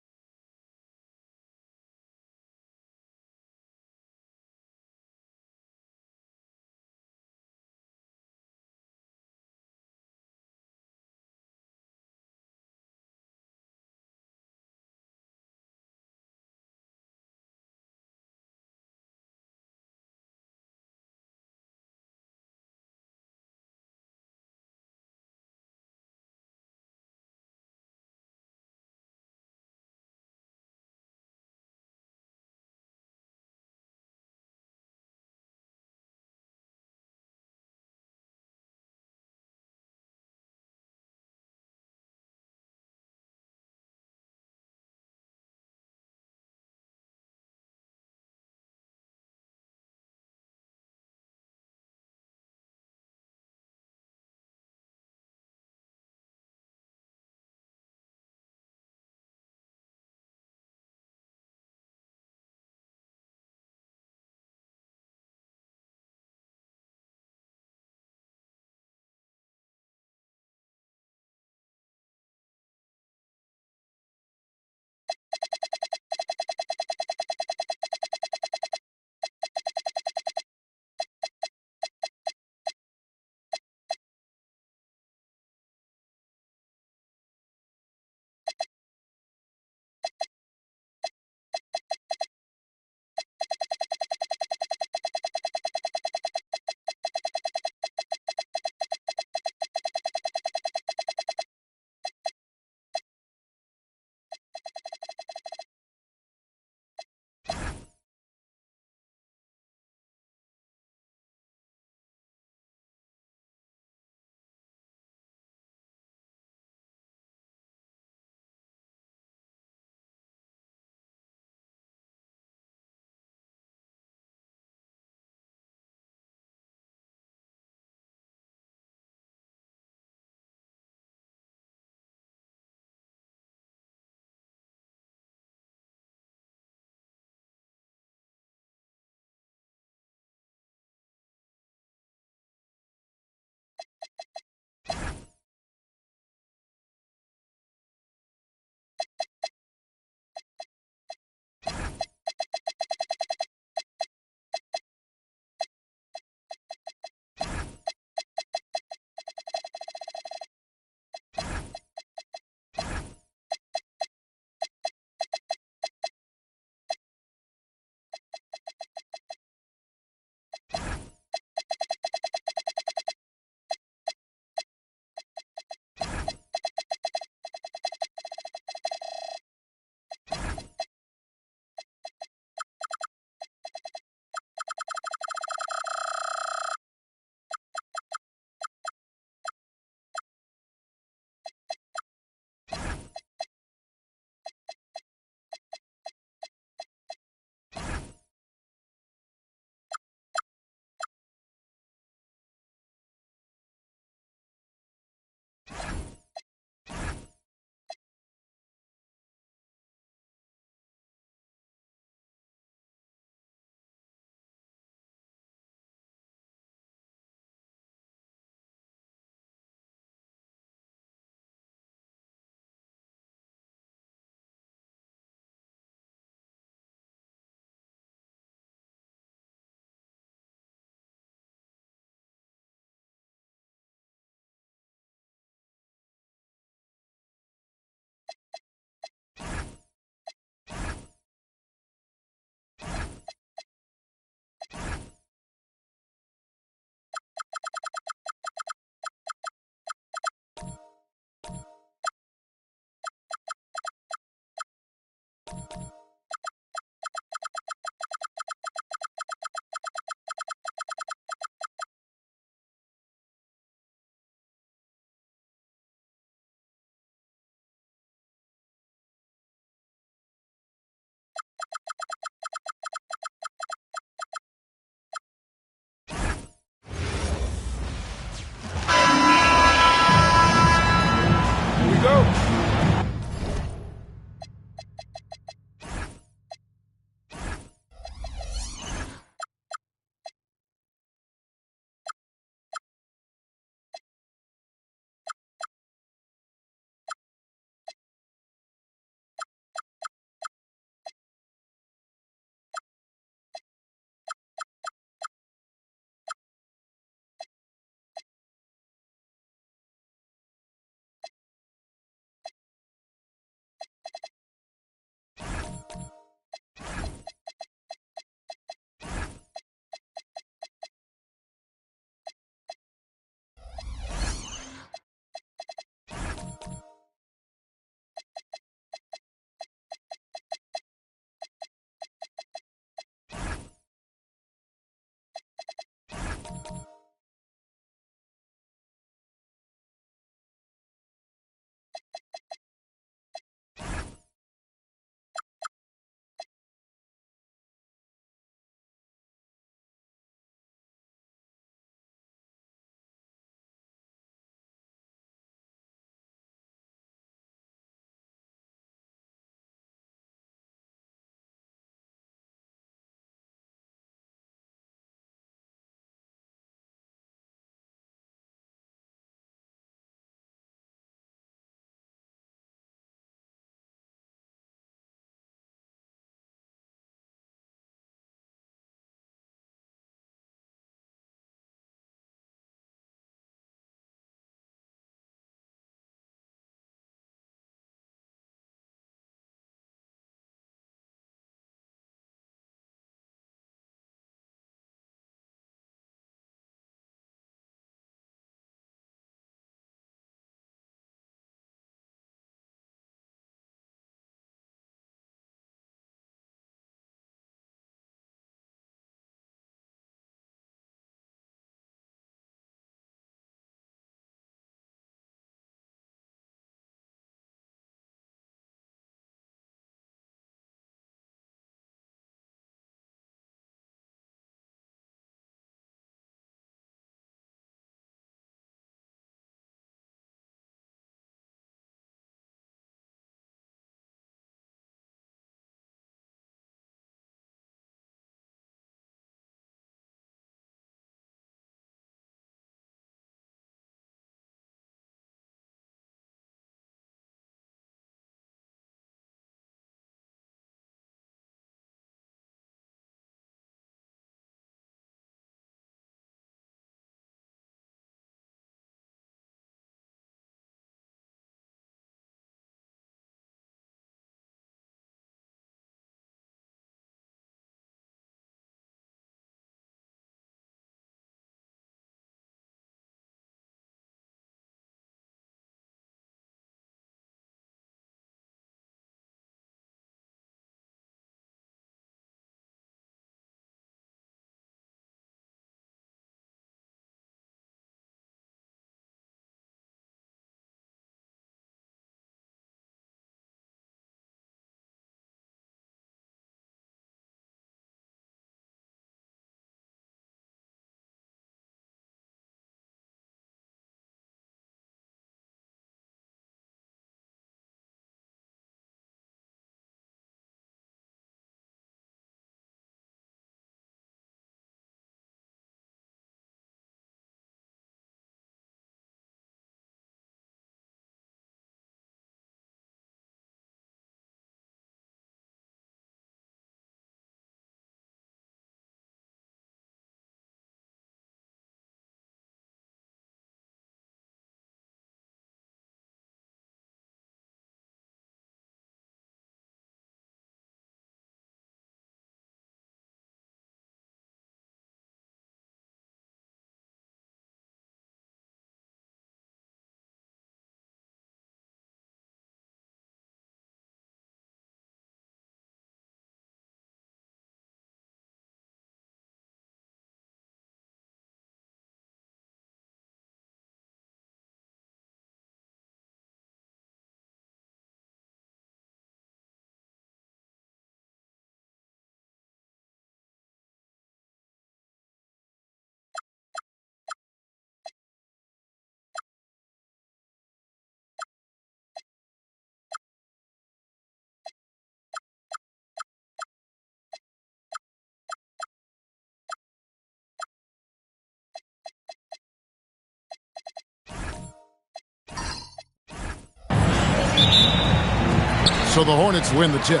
So the Hornets win the tip.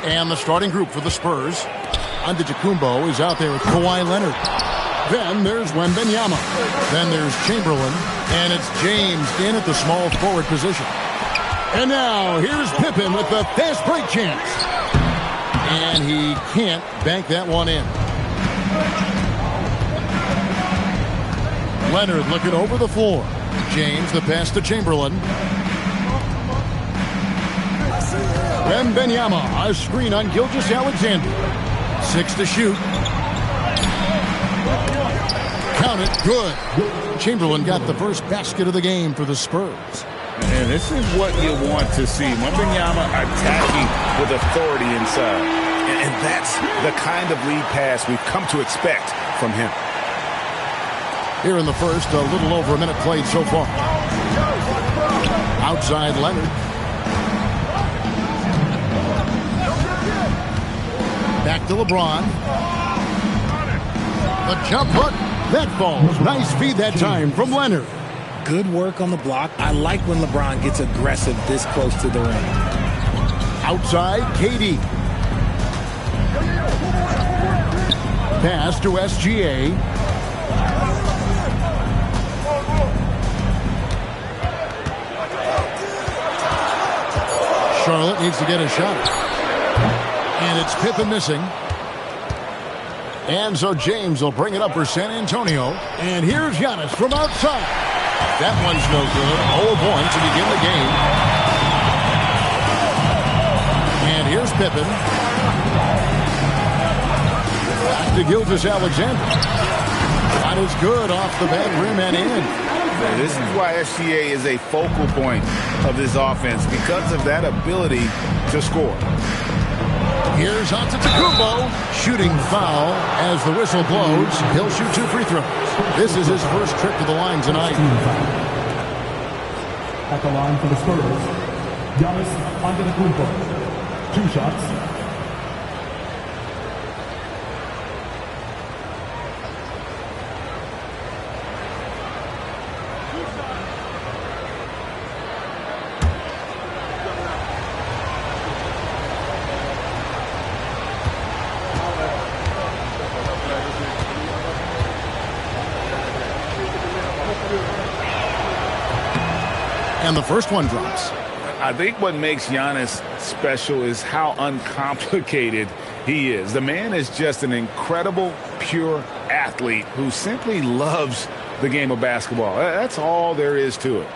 And the starting group for the Spurs. Antetokounmpo is out there with Kawhi Leonard. Then there's Wembanyama. Then there's Chamberlain. And it's James in at the small forward position. And now here's Pippen with the fast break chance. And he can't bank that one in. Leonard looking over the floor. James, the pass to Chamberlain. Wembanyama, a screen on Gilgeous-Alexander. 6 to shoot. Count it, good. Chamberlain got the first basket of the game for the Spurs. And this is what you want to see. Wembanyama attacking with authority inside. And that's the kind of lead pass we've come to expect from him. Here in the first, a little over a minute played so far. Outside Leonard. Back to LeBron. The jump hook. That falls. Nice feed that time from Leonard. Good work on the block. I like when LeBron gets aggressive this close to the rim. Outside, KD. Pass to SGA. Charlotte needs to get a shot. And it's Pippen missing. And so James will bring it up for San Antonio. And here's Giannis from outside. That one's no good. 0 points to begin the game. And here's Pippen. Back to Gilgeous-Alexander. Not as good off the back rim and in. This is why SGA is a focal point of this offense, because of that ability to score. Here's Antetokounmpo. Shooting foul as the whistle blows. He'll shoot 2 free throws. This is his first trip to the line tonight. At the line for the Spurs, Giannis Antetokounmpo. 2 shots. And the first one drops. I think what makes Giannis special is how uncomplicated he is. The man is just an incredible, pure athlete who simply loves the game of basketball. That's all there is to it.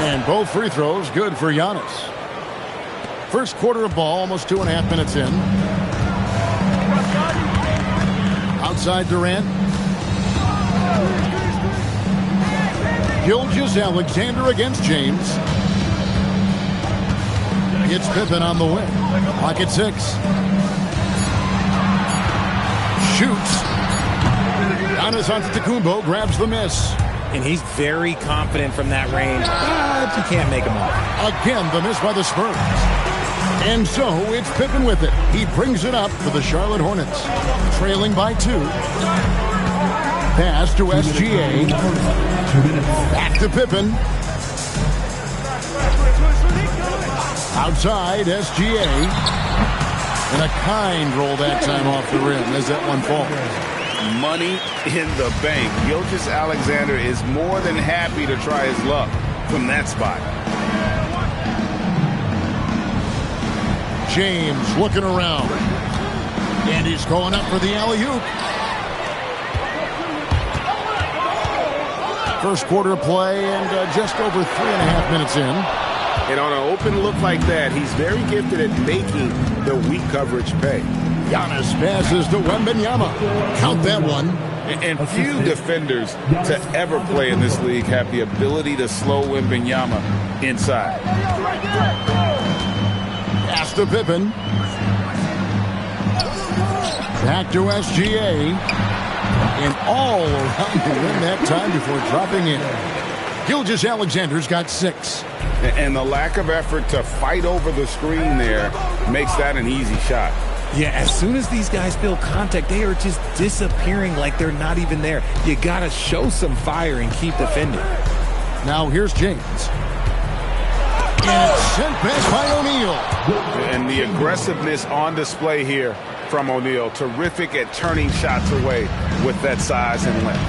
And both free throws good for Giannis. First quarter of ball, almost 2.5 minutes in. Outside Durant. Gilgeous-Alexander against James. It's Pippen on the wing. Pocket 6. Shoots. Giannis Antetokounmpo grabs the miss. And he's very confident from that range, but you can't make him off. Again, the miss by the Spurs. And so it's Pippen with it. He brings it up for the Charlotte Hornets. Trailing by 2. Pass to SGA. Back to Pippen. Outside, SGA. And a kind roll that time off the rim as that one falls. Money in the bank. Gilgeous-Alexander is more than happy to try his luck from that spot. James looking around. And he's going up for the alley-oop. First quarter of play and just over 3.5 minutes in. And on an open look like that, he's very gifted at making the weak coverage pay. Giannis passes to Wembanyama. Count that one. And few defenders to ever play in this league have the ability to slow Wembanyama inside. Pass to Pippen. Back to SGA. And all around the rim that time before dropping in. Gilgeous-Alexander's got 6. And the lack of effort to fight over the screen there makes that an easy shot. Yeah, as soon as these guys feel contact, they are just disappearing like they're not even there. You got to show some fire and keep defending. Now here's James. And it's sent back by O'Neal. And the aggressiveness on display here from O'Neal. Terrific at turning shots away with that size and length.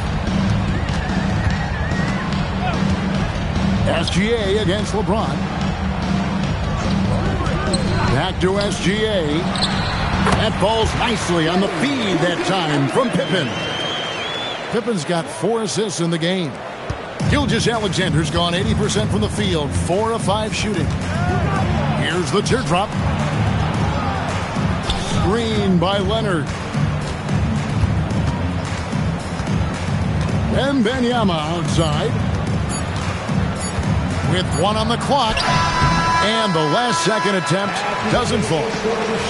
SGA against LeBron. Back to SGA. That falls nicely on the feed that time from Pippen. Pippen's got 4 assists in the game. Gilgeous-Alexander's gone 80% from the field, 4 of 5 shooting. Here's the teardrop. Screen by Leonard. Wembanyama outside. With 1 on the clock. And the last second attempt doesn't fall.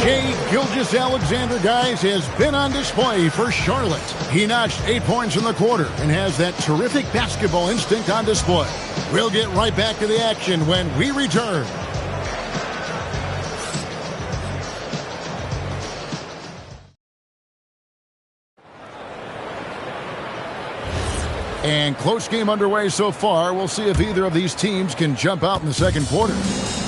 Shai Gilgeous-Alexander, guys, has been on display for Charlotte. He notched 8 points in the quarter and has that terrific basketball instinct on display. We'll get right back to the action when we return. And close game underway so far. We'll see if either of these teams can jump out in the second quarter.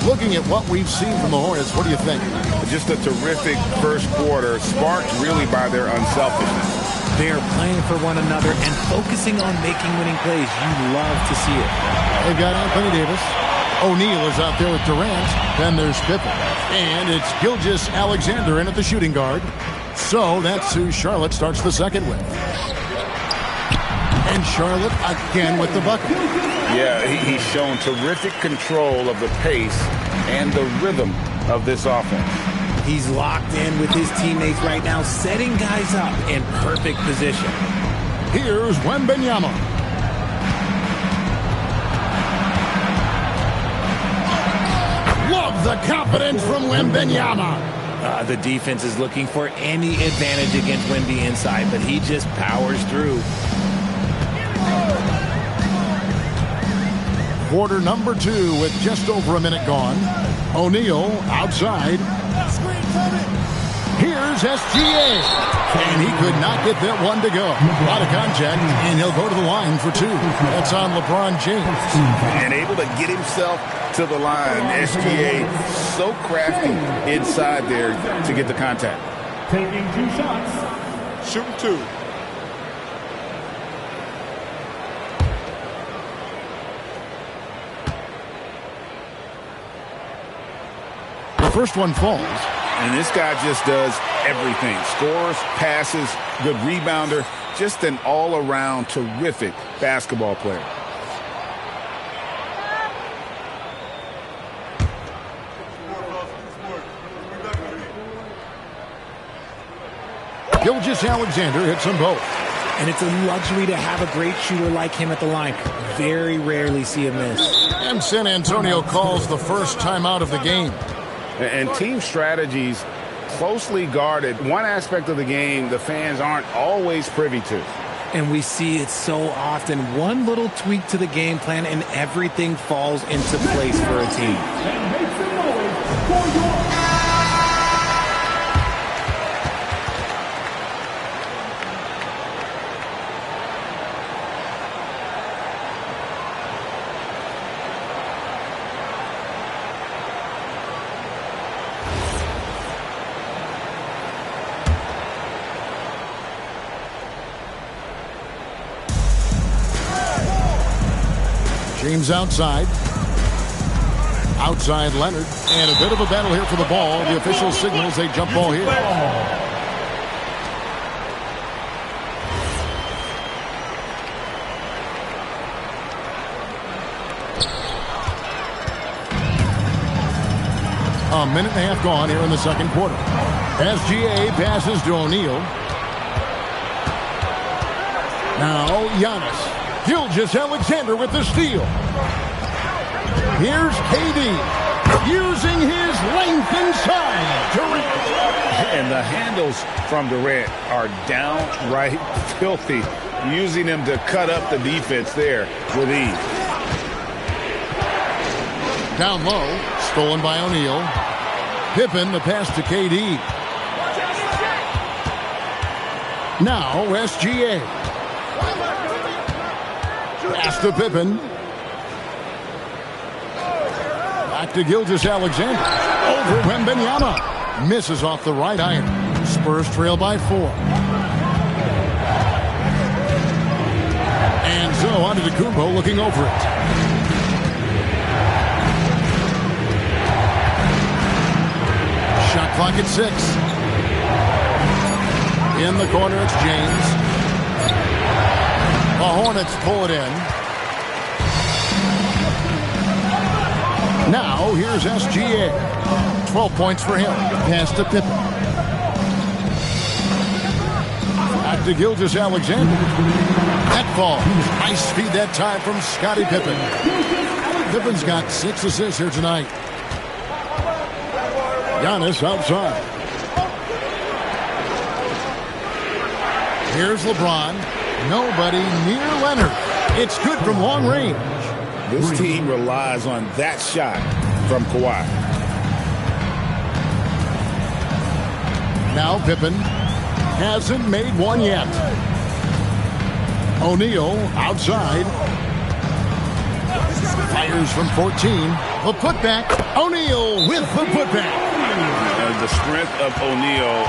Looking at what we've seen from the Hornets, what do you think? Just a terrific first quarter, sparked really by their unselfishness. They are playing for one another and focusing on making winning plays. You love to see it. They've got Anthony Davis. O'Neal is out there with Durant. Then there's Pippen. And it's Gilgeous-Alexander in at the shooting guard. So that's who Charlotte starts the second with. And Charlotte again with the bucket. Yeah, he's shown terrific control of the pace and the rhythm of this offense. He's locked in with his teammates right now, setting guys up in perfect position. Here's Wembanyama. Love the confidence from Wembanyama. The defense is looking for any advantage against Wemby inside, but he just powers through. Quarter number 2 with just over a minute gone. O'Neal outside. Here's SGA. And he could not get that one to go. A lot of contact, and he'll go to the line for 2. That's on LeBron James. And able to get himself to the line. SGA so crafty inside there to get the contact. Taking 2 shots. Shooting 2. The first one falls. And this guy just does everything. Scores, passes, good rebounder. Just an all-around terrific basketball player. Gilgeous-Alexander hits them both. And it's a luxury to have a great shooter like him at the line. Very rarely see a miss. And San Antonio calls the first timeout of the game. And team strategies closely guarded. One aspect of the game the fans aren't always privy to. And we see it so often. One little tweak to the game plan and everything falls into place for a team. And make some noise for your... James outside. Outside Leonard. And a bit of a battle here for the ball. The official signals a jump ball here. A minute and a half gone here in the second quarter. SGA passes to O'Neal. Now Giannis. Gilgeous-Alexander with the steal. Here's KD using his length inside. And the handles from Durant are downright filthy, using him to cut up the defense there with ease. Down low, stolen by O'Neal. Pippen, the pass to KD. Now SGA. Pass to Pippen. Back to Gilgeous-Alexander. Over Wembanyama. Misses off the right iron. Spurs trail by 4. And so Antetokounmpo looking over it. Shot clock at 6. In the corner, it's James. The Hornets pull it in. Now, here's SGA. 12 points for him. Pass to Pippen. Back to Gilgeous-Alexander. That ball. Nice feed that time from Scottie Pippen. Pippen's got 6 assists here tonight. Giannis outside. Here's LeBron. Nobody near Leonard. It's good from long range. This team relies on that shot from Kawhi. Now Pippen hasn't made one yet. O'Neal outside. Fires from 14. The putback. O'Neal with the putback. The strength of O'Neal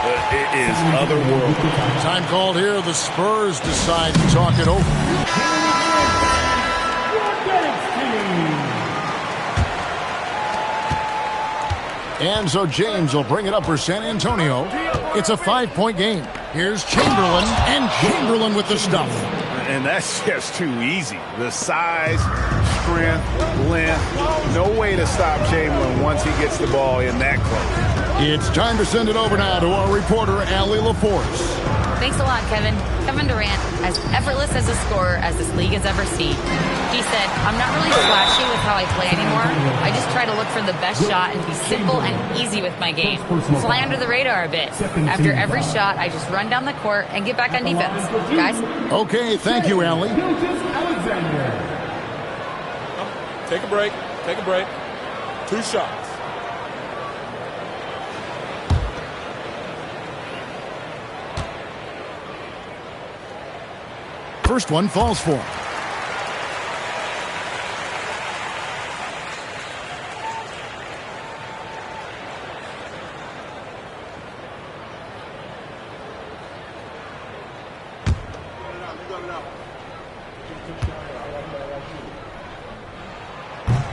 is otherworldly. Time called here. The Spurs decide to talk it over. And so James will bring it up for San Antonio. It's a 5-point game. Here's Chamberlain, and Chamberlain with the stuff. And that's just too easy. The size, strength, length. No way to stop Chamberlain once he gets the ball in that close. It's time to send it over now to our reporter, Allie LaForce. Thanks a lot, Kevin. Kevin Durant, as effortless as a scorer as this league has ever seen. He said, I'm not really flashy with how I play anymore. I just try to look for the best shot and be simple and easy with my game. Fly under the radar a bit. After every shot, I just run down the court and get back on defense. Guys? Okay, thank you, Allie. Take a break. Take a break. 2 shots. First one falls for him.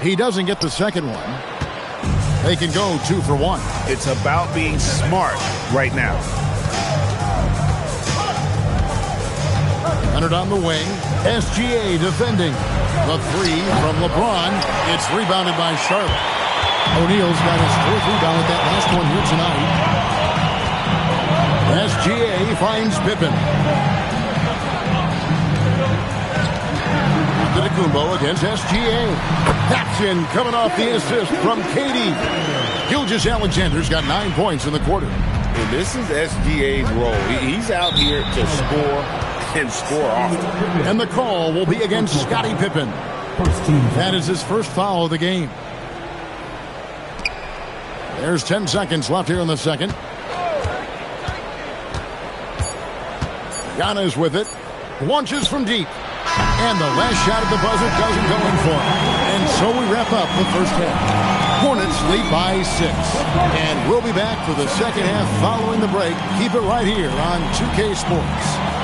He doesn't get the second one. They can go 2 for 1. It's about being smart right now. Leonard on the wing. SGA defending. The 3 from LeBron. It's rebounded by Charlotte. O'Neal's got his 4th rebound with that last one here tonight. SGA finds Pippen. Antetokounmpo against SGA. That's in, coming off the assist from KD. Gilgeous-Alexander's got 9 points in the quarter. And this is SGA's role. He's out here to score and score often. And the call will be against Scottie Pippen. That is his first foul of the game. There's 10 seconds left here in the second. Giannis with it. Launches from deep. And the last shot at the buzzer doesn't go in for him. And so we wrap up the first half. Hornets lead by 6. And we'll be back for the second half following the break. Keep it right here on 2K Sports.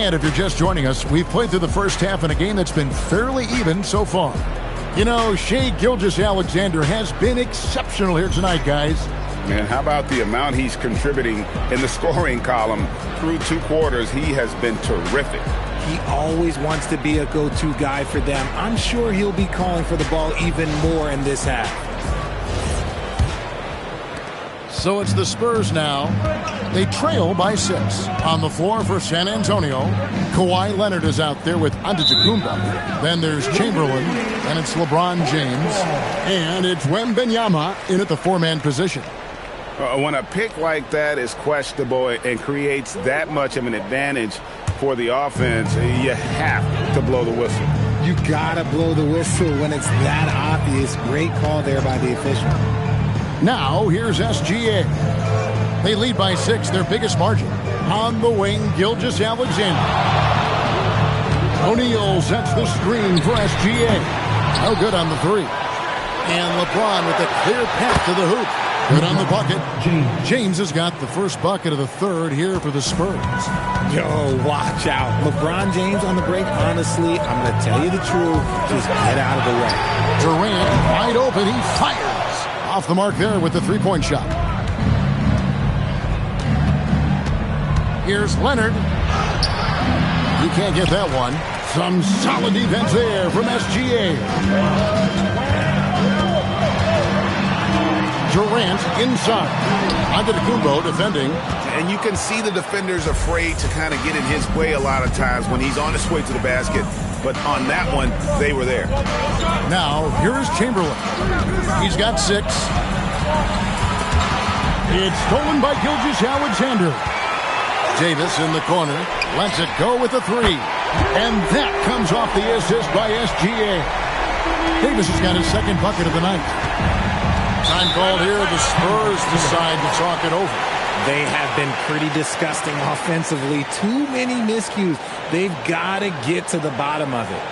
And if you're just joining us, we've played through the first half in a game that's been fairly even so far. You know, Shai Gilgeous-Alexander has been exceptional here tonight, guys. Man, how about the amount he's contributing in the scoring column through 2 quarters? He has been terrific. He always wants to be a go-to guy for them. I'm sure he'll be calling for the ball even more in this half. So it's the Spurs now. They trail by 6. On the floor for San Antonio, Kawhi Leonard is out there with Antetokounmpo. Then there's Chamberlain, and it's LeBron James. And it's Wembanyama in at the 4-man position. When a pick like that is questionable and creates that much of an advantage for the offense, you have to blow the whistle. You gotta blow the whistle when it's that obvious. Great call there by the official. Now, here's SGA. They lead by 6, their biggest margin. On the wing, Gilgeous-Alexander. O'Neal sets the screen for SGA. No good on the 3. And LeBron with a clear path to the hoop. Good on the bucket. James has got the first bucket of the 3rd here for the Spurs. Yo, watch out. LeBron James on the break, honestly, I'm going to tell you the truth. Just get out of the way. Durant wide open. He fires. Off the mark there with the 3-point shot. Here's Leonard. You can't get that one. Some solid defense there from SGA. Durant inside. Antetokounmpo defending. And you can see the defenders afraid to kind of get in his way a lot of times when he's on his way to the basket. But on that one, they were there. Now, here's Chamberlain. He's got 6. It's stolen by Gilgeous-Alexander. Davis in the corner. Lets it go with the 3. And that comes off the assist by SGA. Davis has got his 2nd bucket of the night. Time called here. The Spurs decide to talk it over. They have been pretty disgusting offensively. Too many miscues. They've got to get to the bottom of it.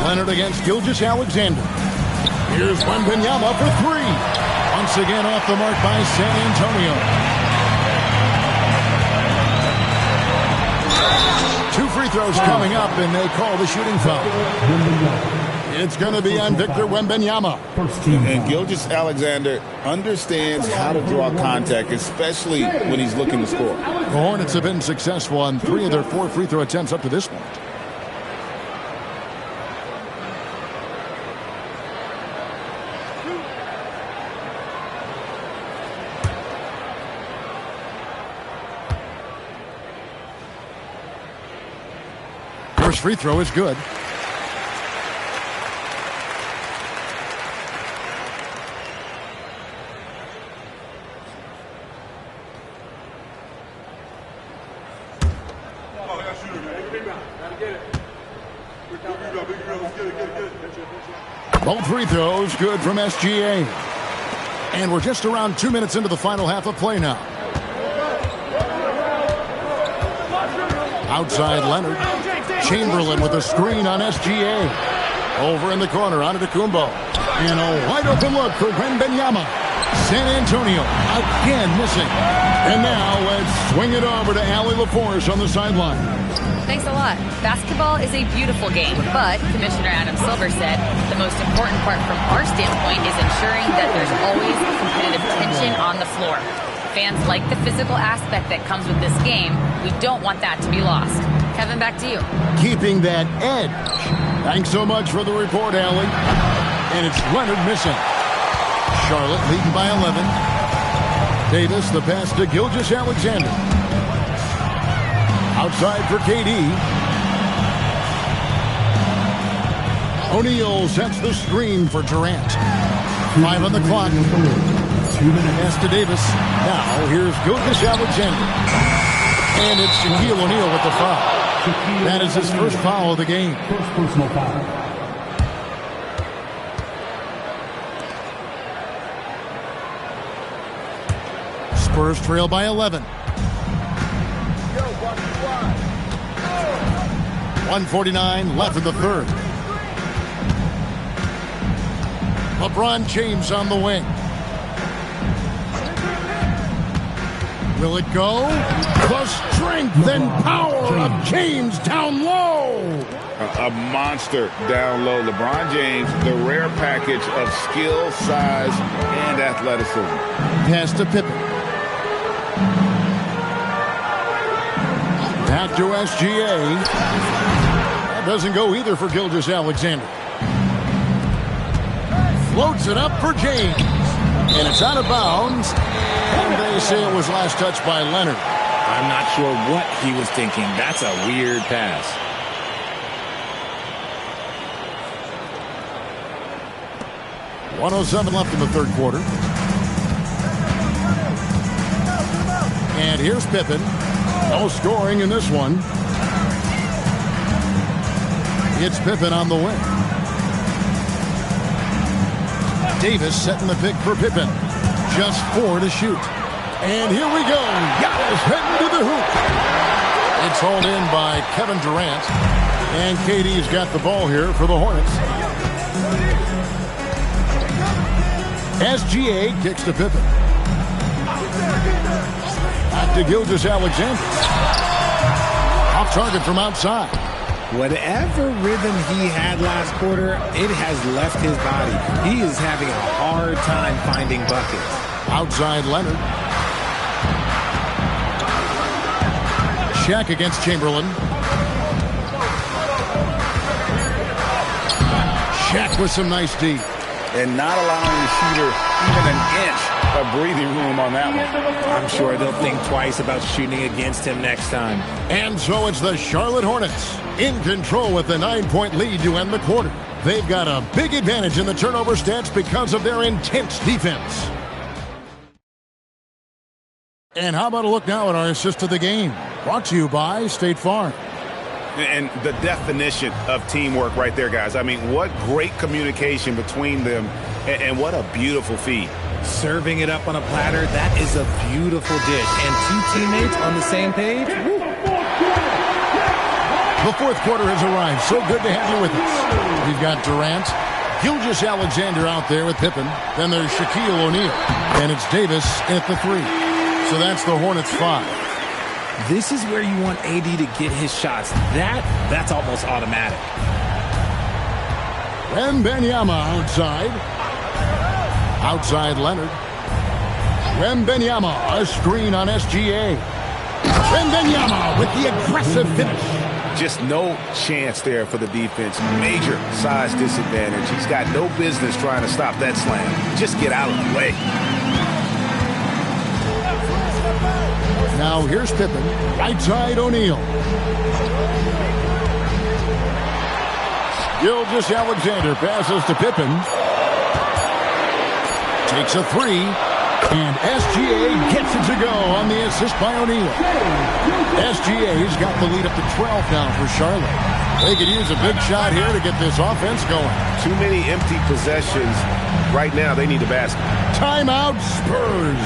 Leonard against Gilgeous-Alexander. Here's Wembanyama for 3. Once again off the mark by San Antonio. 2 free throws coming up, and they call the shooting foul. It's going to be on Victor Wembanyama. And Gilgeous-Alexander understands how to draw contact, especially when he's looking to score. The Hornets have been successful on 3 of their 4 free throw attempts up to this point. First free throw is good. Both free throws good from SGA. And we're just around 2 minutes into the final half of play now. Outside Leonard. Chamberlain with a screen on SGA. Over in the corner, Antetokounmpo. And a wide open look for Wembanyama. San Antonio again missing. And now let's swing it over to Allie LaForce on the sideline. Thanks a lot. Basketball is a beautiful game, but Commissioner Adam Silver said the most important part from our standpoint is ensuring that there's always competitive tension on the floor. Fans like the physical aspect that comes with this game. We don't want that to be lost. Kevin, back to you. Keeping that edge. Thanks so much for the report, Allie. And it's Leonard missing. Charlotte leading by 11. Davis, the pass to Gilgeous-Alexander. Outside for KD. O'Neal sets the screen for Durant. 5 on the clock. 2 minutes. Pass to Davis. Now here's Gilgeous-Alexander. And it's Shaquille O'Neal with the foul. That is his first foul of the game. First personal foul. Spurs trail by 11. 1:49 left in the third. LeBron James on the wing. Will it go? The strength and power of James down low. A monster down low. LeBron James, the rare package of skill, size, and athleticism. Pass to Pippen. Back to SGA. That doesn't go either for Gilgeous-Alexander. Floats it up for James. And it's out of bounds. And they say it was last touched by Leonard. I'm not sure what he was thinking. That's a weird pass. .107 left in the third quarter. And here's Pippen. No scoring in this one. It's Pippen on the wing. Davis setting the pick for Pippen. Just 4 to shoot. And here we go. Giannis heading to the hoop. It's hauled in by Kevin Durant. And KD's got the ball here for the Hornets. SGA kicks to Pippen. Back to Gilgeous-Alexander. Off target from outside. Whatever rhythm he had last quarter, it has left his body. He is having a hard time finding buckets. Outside Leonard. Shaq against Chamberlain. Shaq with some nice D. And not allowing the shooter even an inch of breathing room on that one. I'm sure they'll think twice about shooting against him next time. And so it's the Charlotte Hornets in control with the 9-point lead to end the quarter. They've got a big advantage in the turnover stats because of their intense defense. And how about a look now at our assist of the game? Brought to you by State Farm. And the definition of teamwork right there, guys. I mean, what great communication between them, and what a beautiful feed. Serving it up on a platter, that is a beautiful dish. And 2 teammates on the same page. Woo. The fourth quarter has arrived. So good to have you with us. We've got Durant, Gilgeous-Alexander out there with Pippen. Then there's Shaquille O'Neal. And it's Davis at the 3. So that's the Hornets 5. This is where you want AD to get his shots. That's almost automatic. Wembanyama outside. Outside Leonard. Wembanyama, a screen on SGA. Wembanyama with the aggressive finish. Just no chance there for the defense. Major size disadvantage. He's got no business trying to stop that slam. Just get out of the way. Now here's Pippen. Right side O'Neal. Gilgeous-Alexander passes to Pippen. Takes a 3. And SGA gets it to go on the assist by O'Neal. SGA's got the lead up to 12 now for Charlotte. They could use a big shot here to get this offense going. Too many empty possessions. Right now, they need a basket. Timeout, Spurs.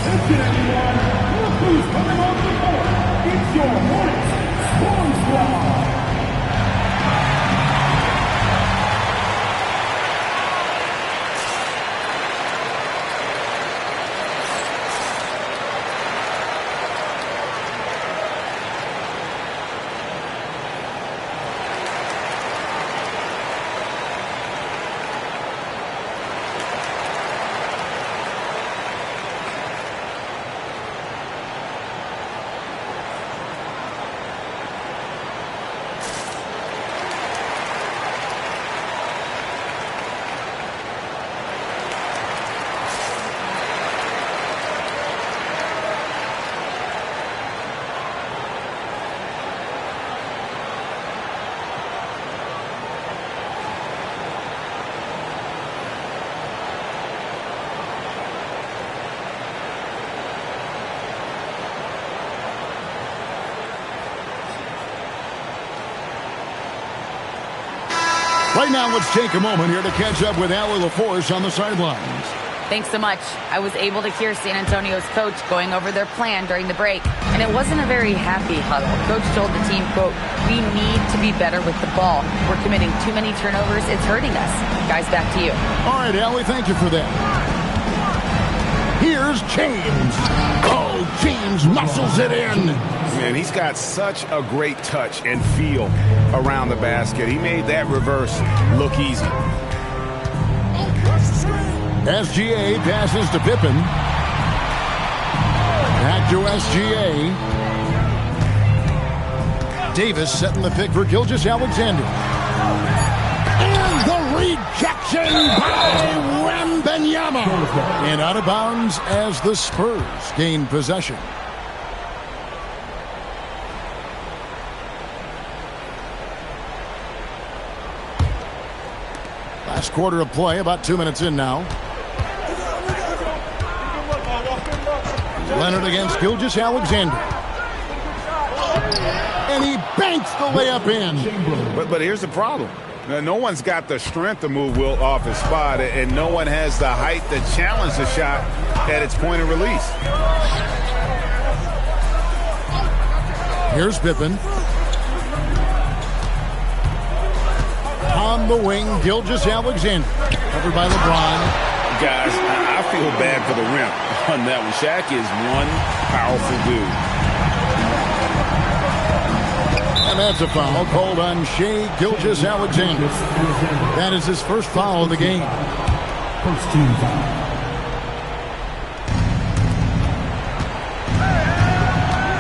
Attention everyone, look who's coming on the court. It's your Hornets Swarm Squad. Right now, let's take a moment here to catch up with Allie LaForce on the sidelines. Thanks so much. I was able to hear San Antonio's coach going over their plan during the break, and it wasn't a very happy huddle. Coach told the team, quote, "We need to be better with the ball. We're committing too many turnovers. It's hurting us." Guys, back to you. All right, Allie, thank you for that. Here's James. Oh, James muscles it in. Man, he's got such a great touch and feel around the basket. He made that reverse look easy. SGA passes to Pippen. Back to SGA. Davis setting the pick for Gilgeous-Alexander. And the rejection by Wembanyama. And out of bounds as the Spurs gain possession. Last quarter of play, about 2 minutes in now. Leonard against Gilgeous-Alexander. And he banks the layup in. But here's the problem. Now, no one's got the strength to move Wilt off his spot, and no one has the height to challenge the shot at its point of release. Here's Pippen. On the wing, Gilgeous-Alexander. Covered by LeBron. Guys, I feel bad for the rim on that one. Shaq is one powerful dude. And that's a foul called on Shai Gilgeous-Alexander. That is his first foul of the game. First team foul.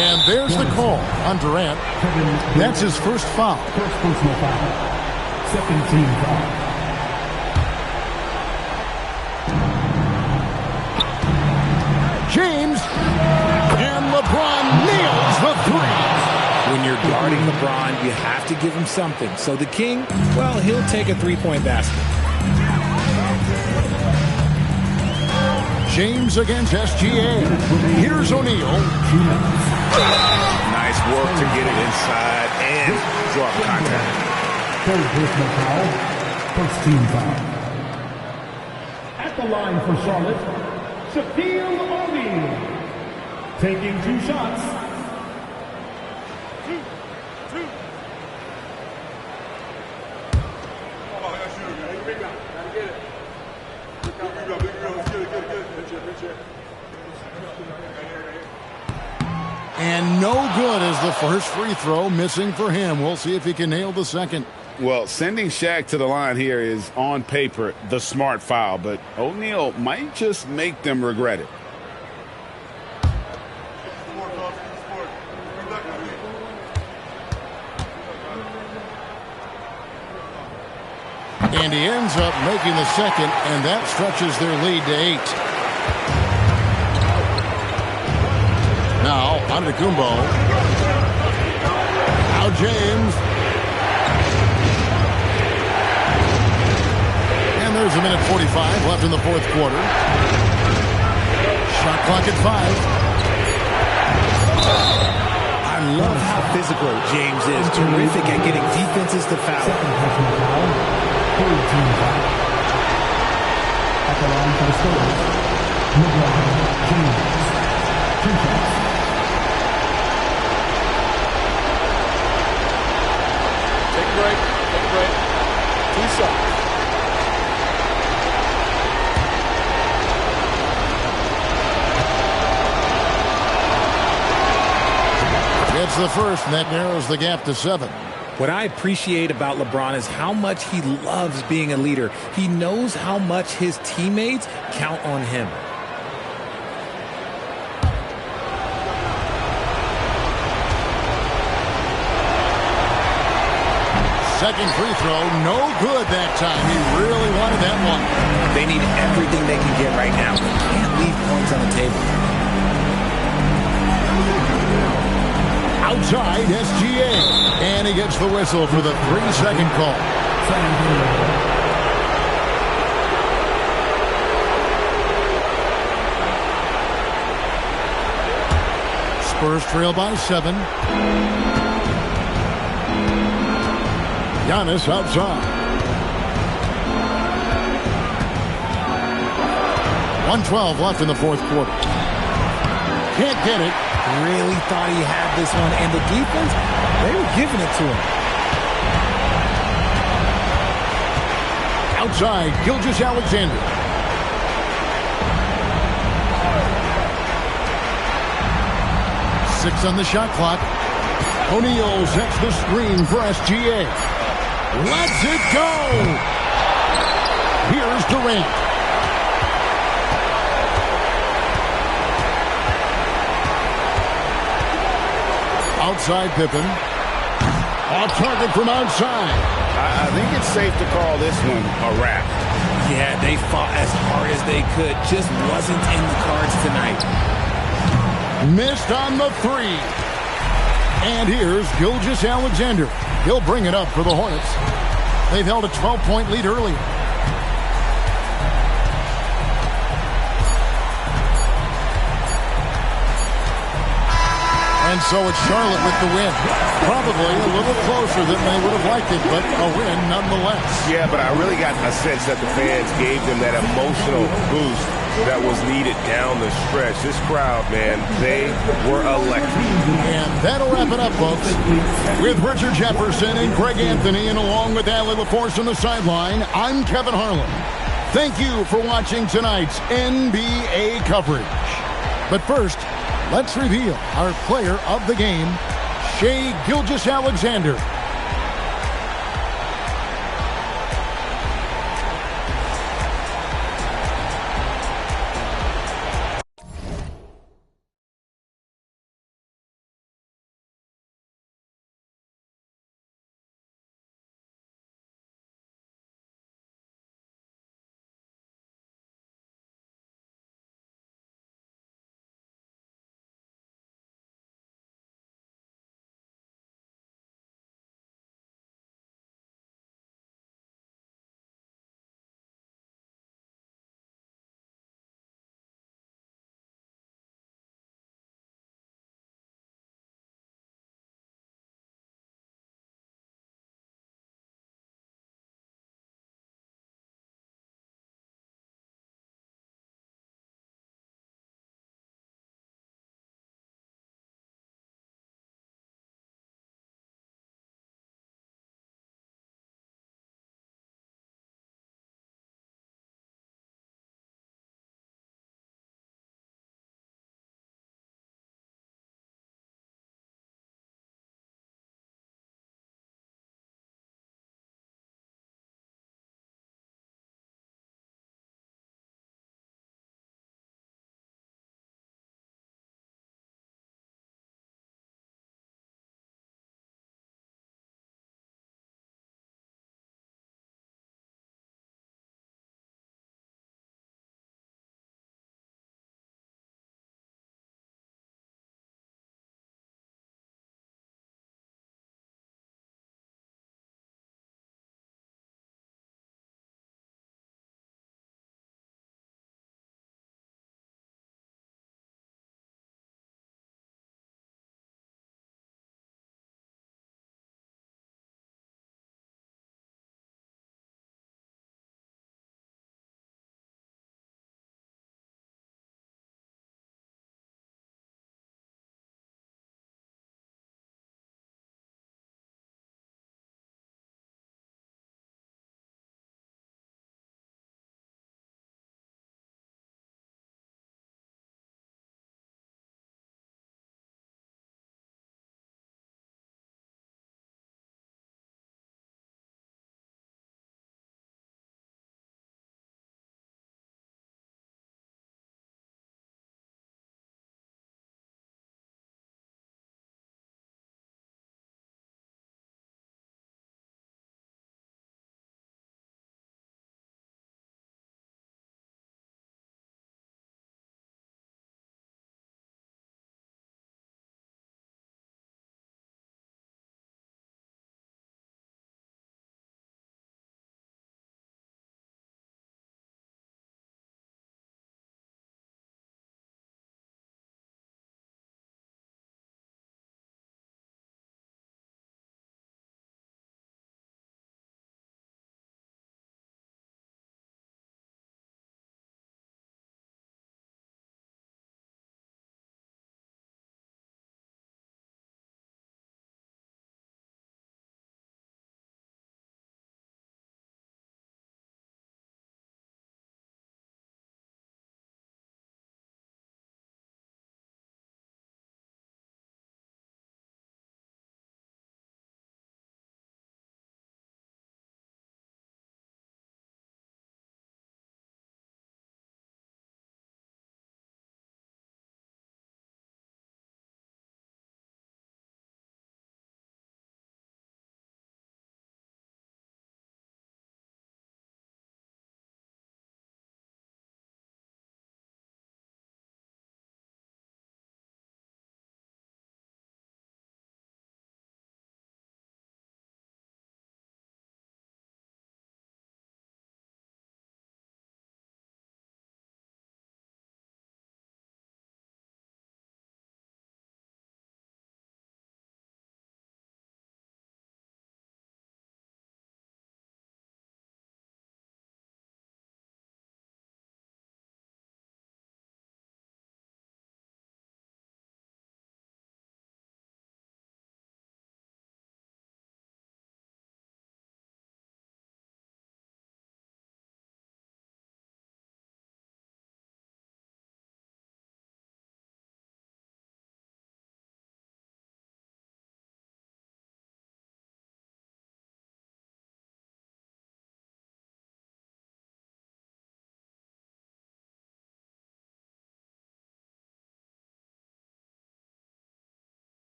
And there's the call on Durant. That's his first foul. First personal foul. Second team foul. James. And LeBron nails the three. When you're guarding LeBron, you have to give him something. So the King, well, he'll take a three-point basket. James against SGA. Here's O'Neal. Nice work to get it inside and draw contact. Third personal foul. First team foul. At the line for Charlotte, Shaquille O'Neal. Taking 2 shots. And no good as the first free throw missing for him. We'll see if he can nail the second. Well, sending Shaq to the line here is on paper the smart foul, but O'Neal might just make them regret it. And he ends up making the second, and that stretches their lead to 8. Now, Antetokounmpo. Now James. And there's a minute 45 left in the fourth quarter. Shot clock at 5. I love how physical James is. Terrific at getting defenses to foul. Second personal foul. Third team foul. At the line for the Spurs, LeBron James. Defense. Take a break. Take a break. 2 shots. It's the first, and that narrows the gap to 7. What I appreciate about LeBron is how much he loves being a leader. He knows how much his teammates count on him. Second free throw, no good that time. He really wanted that one. They need everything they can get right now. They can't leave points on the table. Outside, SGA. And he gets the whistle for the 3-second call. Spurs trail by 7. Giannis outside. 1:12 left in the fourth quarter. Can't get it. Really thought he had this one, and the defense, they were giving it to him. Outside, Gilgeous-Alexander. Six on the shot clock. O'Neal sets the screen for SGA. Lets it go! Here's Durant. Outside Pippen. Off target from outside. I think it's safe to call this one a wrap. Yeah, they fought as hard as they could. Just wasn't in the cards tonight. Missed on the 3. And here's Gilgeous-Alexander. He'll bring it up for the Hornets. They've held a 12-point lead earlier. And so it's Charlotte with the win. Probably a little closer than they would have liked it, but a win nonetheless. Yeah, but I really got a sense that the fans gave them that emotional boost that was needed down the stretch. This crowd, man, they were electric. And that'll wrap it up, folks. With Richard Jefferson and Greg Anthony, and along with Allie LaForce on the sideline, I'm Kevin Harlan. Thank you for watching tonight's NBA coverage. But first, let's reveal our player of the game, Shai Gilgeous-Alexander.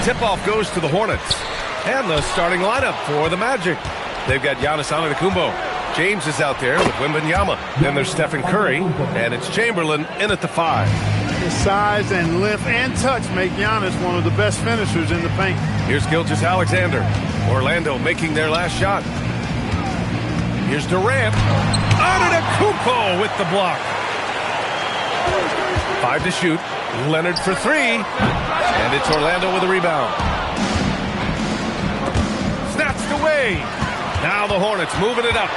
tip-off goes to the Hornets. And the starting lineup for the Magic. They've got Giannis Antetokounmpo. James is out there with Wembanyama. Then there's Stephen Curry, and it's Chamberlain in at the 5. His size and length and touch make Giannis one of the best finishers in the paint. Here's Gilgeous-Alexander. Orlando making their last shot. Here's Durant. Antetokounmpo with the block. 5 to shoot. Leonard for 3. And it's Orlando with a rebound. Snatched away. Now the Hornets moving it up.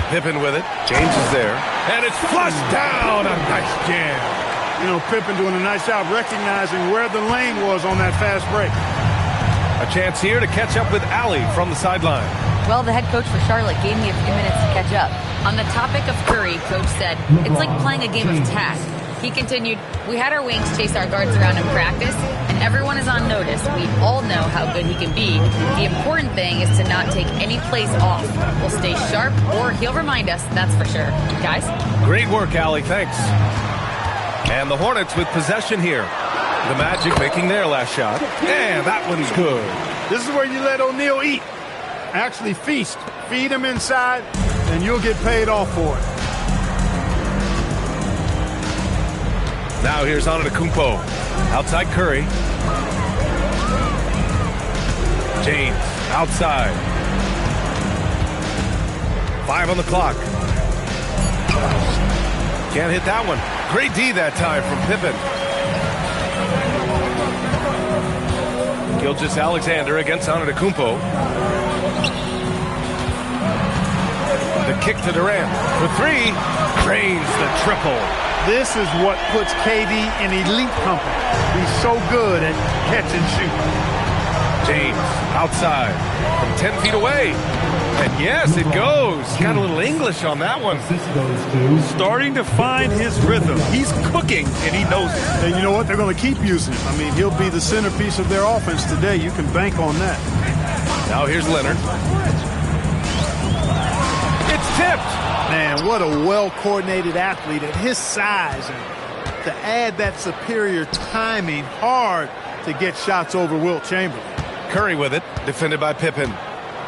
Pippen with it. James is there. And it's flushed down. A nice jam. You know, Pippen doing a nice job recognizing where the lane was on that fast break. A chance here to catch up with Allie from the sideline. Well, the head coach for Charlotte gave me a few minutes to catch up. On the topic of Curry, coach said, it's like playing a game of tag. He continued, we had our wings chase our guards around in practice, and everyone is on notice. We all know how good he can be. The important thing is to not take any plays off. We'll stay sharp, or he'll remind us, that's for sure. Guys? Great work, Allie. Thanks. And the Hornets with possession here. The Magic making their last shot. And that one's good. This is where you let O'Neal eat. Actually feast. Feed him inside, and you'll get paid off for it. Now here's Antetokounmpo. Outside Curry. James outside. 5 on the clock. Can't hit that one. Great D that time from Pippen. Gilgeous-Alexander against Antetokounmpo. The kick to Durant for 3. Drains the triple. This is what puts KD in elite company. He's so good at catch and shoot. James outside from 10 feet away. And yes, it goes. Got a little English on that one. Starting to find his rhythm. He's cooking, and he knows it. And you know what? They're going to keep using him. I mean, he'll be the centerpiece of their offense today. You can bank on that. Now here's Leonard. It's tipped. Man, what a well-coordinated athlete at his size. And to add that superior timing, hard to get shots over Wilt Chamberlain. Curry with it, defended by Pippen.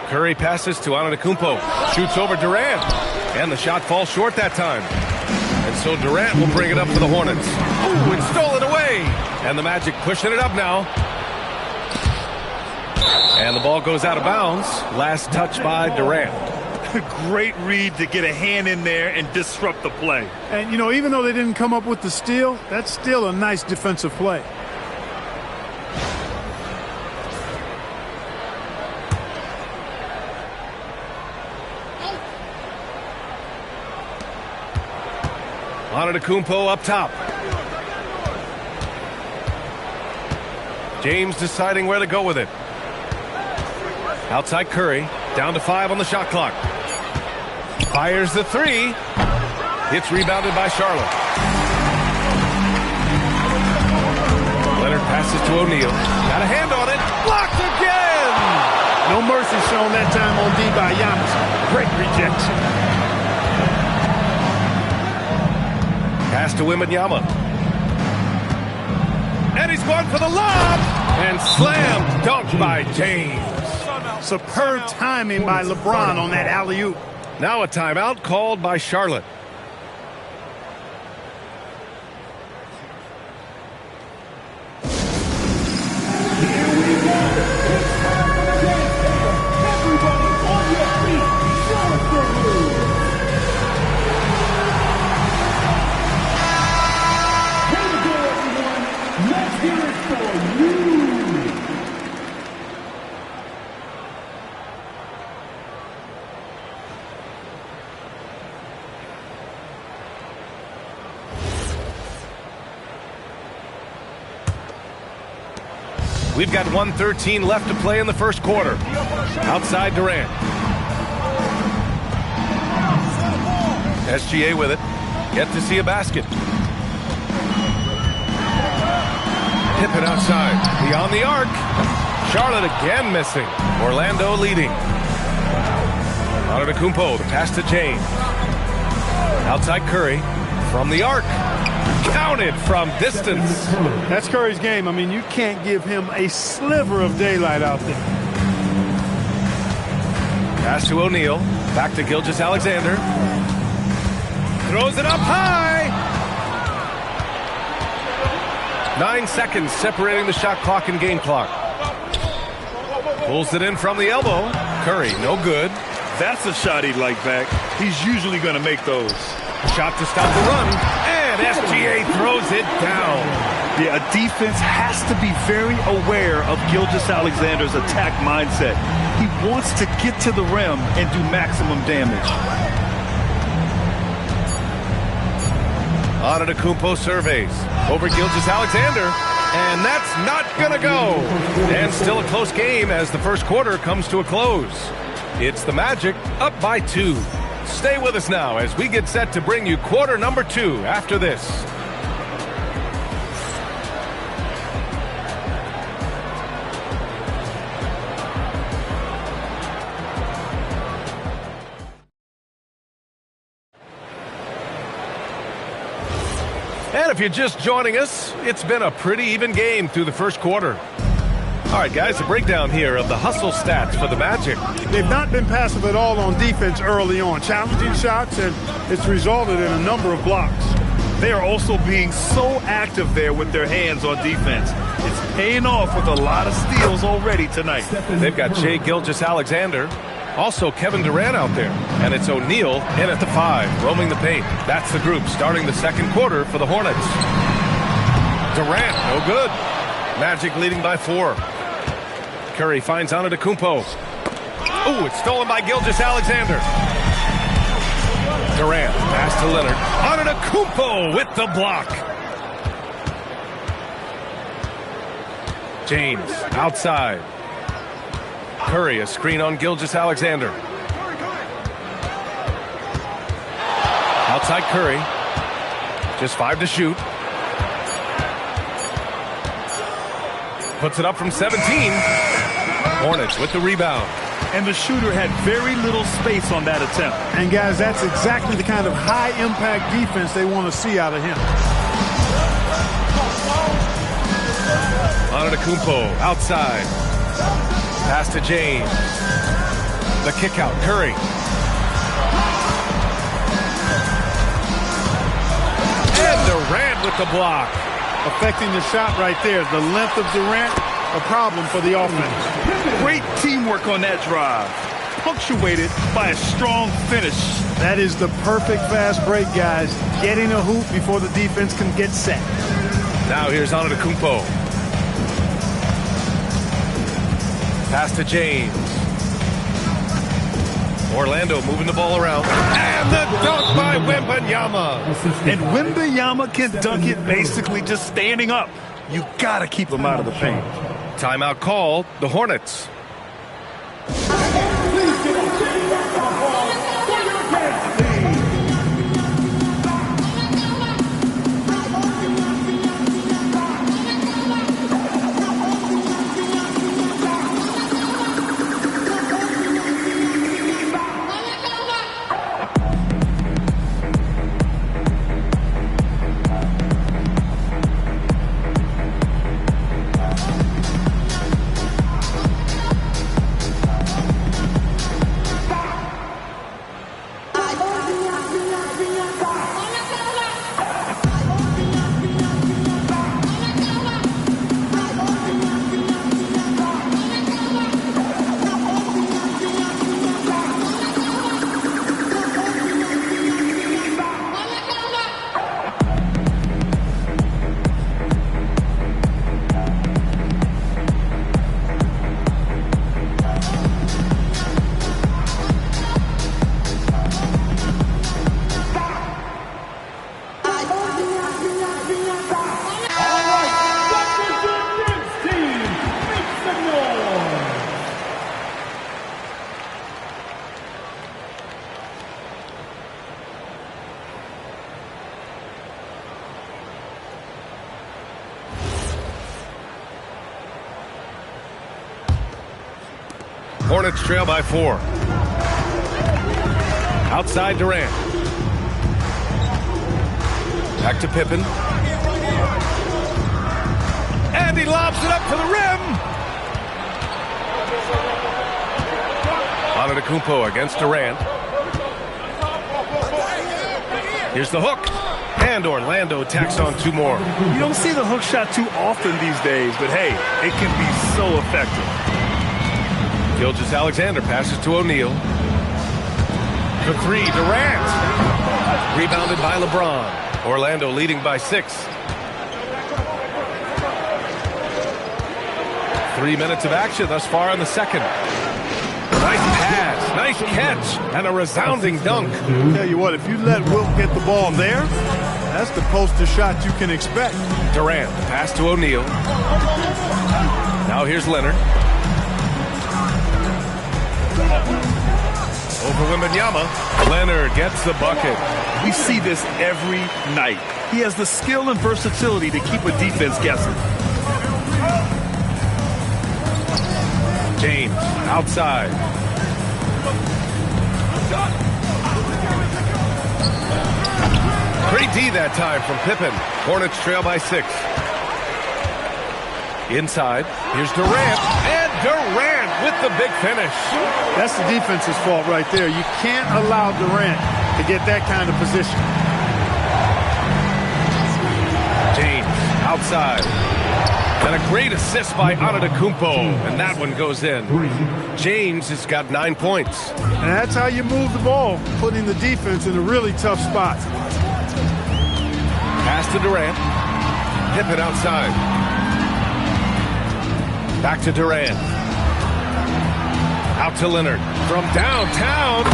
Curry passes to Antetokounmpo. Shoots over Durant. And the shot falls short that time. And so Durant will bring it up for the Hornets. Ooh, it's stolen away. And the Magic pushing it up now. And the ball goes out of bounds. Last touch by Durant. Great read to get a hand in there and disrupt the play. And, you know, even though they didn't come up with the steal, that's still a nice defensive play. Antetokounmpo up top. James deciding where to go with it. Outside Curry. Down to 5 on the shot clock. Fires the 3. It's rebounded by Charlotte. Leonard passes to O'Neal. Got a hand on it. Blocked again! No mercy shown that time on D by Giannis. Great rejection. Pass to Wembanyama. And he's going for the lob. And slammed. Dunked by James. Superb timing by LeBron on that alley-oop. Now a timeout called by Charlotte. We've got 1:13 left to play in the first quarter. Outside Durant. SGA with it. Yet to see a basket. Pippen outside. Beyond the arc. Charlotte again missing. Orlando leading. Antetokounmpo, the pass to James. Outside Curry. From the arc. Counted from distance. That's Curry's game. I mean, you can't give him a sliver of daylight out there. Pass to O'Neal. Back to Gilgeous-Alexander. Throws it up high. 9 seconds separating the shot clock and game clock. Pulls it in from the elbow. Curry, no good. That's a shot he'd like back. He's usually going to make those. Shot to stop the run. And SGA throws it down. Yeah, a defense has to be very aware of Gilgeous-Alexander's attack mindset. He wants to get to the rim and do maximum damage. Antetokounmpo surveys over Gilgeous-Alexander, and that's not gonna go. And still a close game as the first quarter comes to a close. It's the Magic up by 2. Stay with us now as we get set to bring you quarter number 2 after this. And if you're just joining us, it's been a pretty even game through the first quarter. All right, guys, a breakdown here of the hustle stats for the Magic. They've not been passive at all on defense early on. Challenging shots, and it's resulted in a number of blocks. They are also being so active there with their hands on defense. It's paying off with a lot of steals already tonight. They've got Shai Gilgeous-Alexander. Also Kevin Durant out there. And it's O'Neal in at the 5, roaming the paint. That's the group starting the second quarter for the Hornets. Durant, no good. Magic leading by 4. Curry finds Antetokounmpo. Oh, it's stolen by Gilgeous-Alexander. Durant, pass to Leonard. Antetokounmpo with the block. James, outside. Curry, a screen on Gilgeous-Alexander. Outside Curry. Just 5 to shoot. Puts it up from 17. Hornets with the rebound. And the shooter had very little space on that attempt. And, guys, that's exactly the kind of high-impact defense they want to see out of him. Antetokounmpo outside. Pass to James. The kick out, Curry. And Durant with the block. Affecting the shot right there. The length of Durant, a problem for the offense. Great teamwork on that drive. Punctuated by a strong finish. That is the perfect fast break, guys. Getting a hoop before the defense can get set. Now here's Antetokounmpo. Pass to James. Orlando moving the ball around. And the dunk by Wembanyama. And Wembanyama can dunk it basically just standing up. You got to keep him out of the paint. Timeout called, the Hornets. Hornets trail by 4. Outside Durant. Back to Pippen. And he lobs it up for the rim. Antetokounmpo against Durant. Here's the hook. And Orlando tacks on 2 more. You don't see the hook shot too often these days, but hey, it can be so effective. Gilgeous-Alexander passes to O'Neal. The 3, Durant. Rebounded by LeBron. Orlando leading by 6. 3 minutes of action thus far in the second. Nice pass, nice catch, and a resounding dunk. I'll tell you what, if you let Wilt get the ball there, that's the poster shot you can expect. Durant, pass to O'Neal. Now here's Leonard. Over Wembanyama. Leonard gets the bucket. We see this every night. He has the skill and versatility to keep a defense guessing. James, outside. Great D that time from Pippen. Hornets trail by 6. Inside, here's Durant. And Durant with the big finish. That's the defense's fault right there. You can't allow Durant to get that kind of position. James, outside. And a great assist by Antetokounmpo, and that one goes in. James has got 9 points. And that's how you move the ball, putting the defense in a really tough spot. Pass to Durant. Pippen outside. Back to Durant. Out to Leonard. From downtown,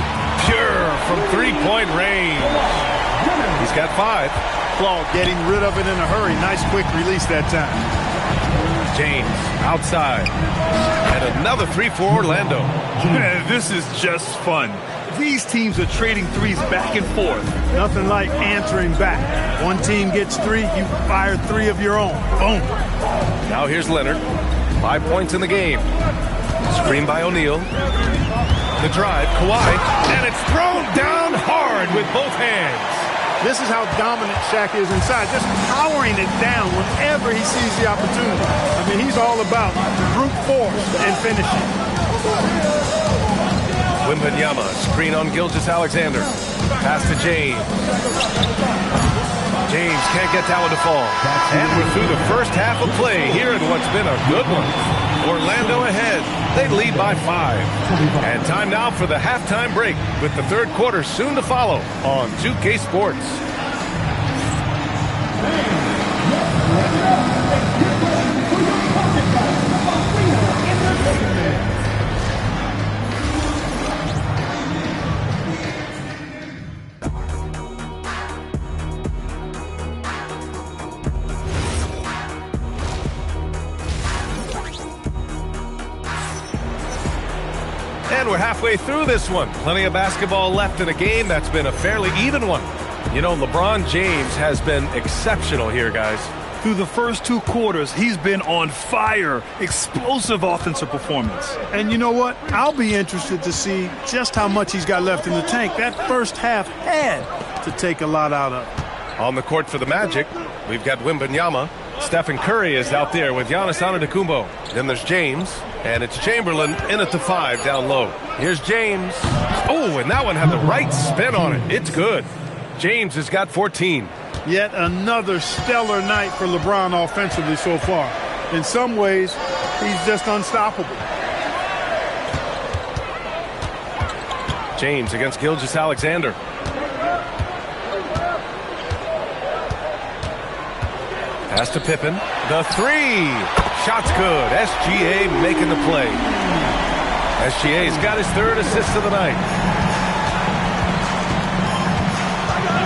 pure from 3-point range. He's got 5. Claw getting rid of it in a hurry. Nice quick release that time. James outside. And another 3 for Orlando. Man, this is just fun. These teams are trading threes back and forth. Nothing like answering back. One team gets 3, you fire 3 of your own. Boom. Now here's Leonard. 5 points in the game. Screen by O'Neal. The drive, Kawhi. And it's thrown down hard with both hands. This is how dominant Shaq is inside, just powering it down whenever he sees the opportunity. I mean, he's all about brute force and finishing. Wembanyama, screen on Gilgeous-Alexander. Pass to James. James can't get that one to fall. And we're through the first half of play here in what's been a good one. Orlando ahead. They lead by 5. And time now for the halftime break with the third quarter soon to follow on 2K Sports. And we're halfway through this one. Plenty of basketball left in a game that's been a fairly even one. You know, LeBron James has been exceptional here, guys. Through the first 2 quarters, he's been on fire. Explosive offensive performance. And you know what? I'll be interested to see just how much he's got left in the tank. That first half had to take a lot out of. On the court for the Magic, we've got Wembanyama. Stephen Curry is out there with Giannis Antetokounmpo. Then there's James, and it's Chamberlain in at the 5 down low. Here's James. Oh, and that one had the right spin on it. It's good. James has got 14. Yet another stellar night for LeBron offensively so far. In some ways, he's just unstoppable. James against Gilgeous-Alexander. Pass to Pippen. The 3. Shot's good. SGA making the play. SGA's got his 3rd assist of the night.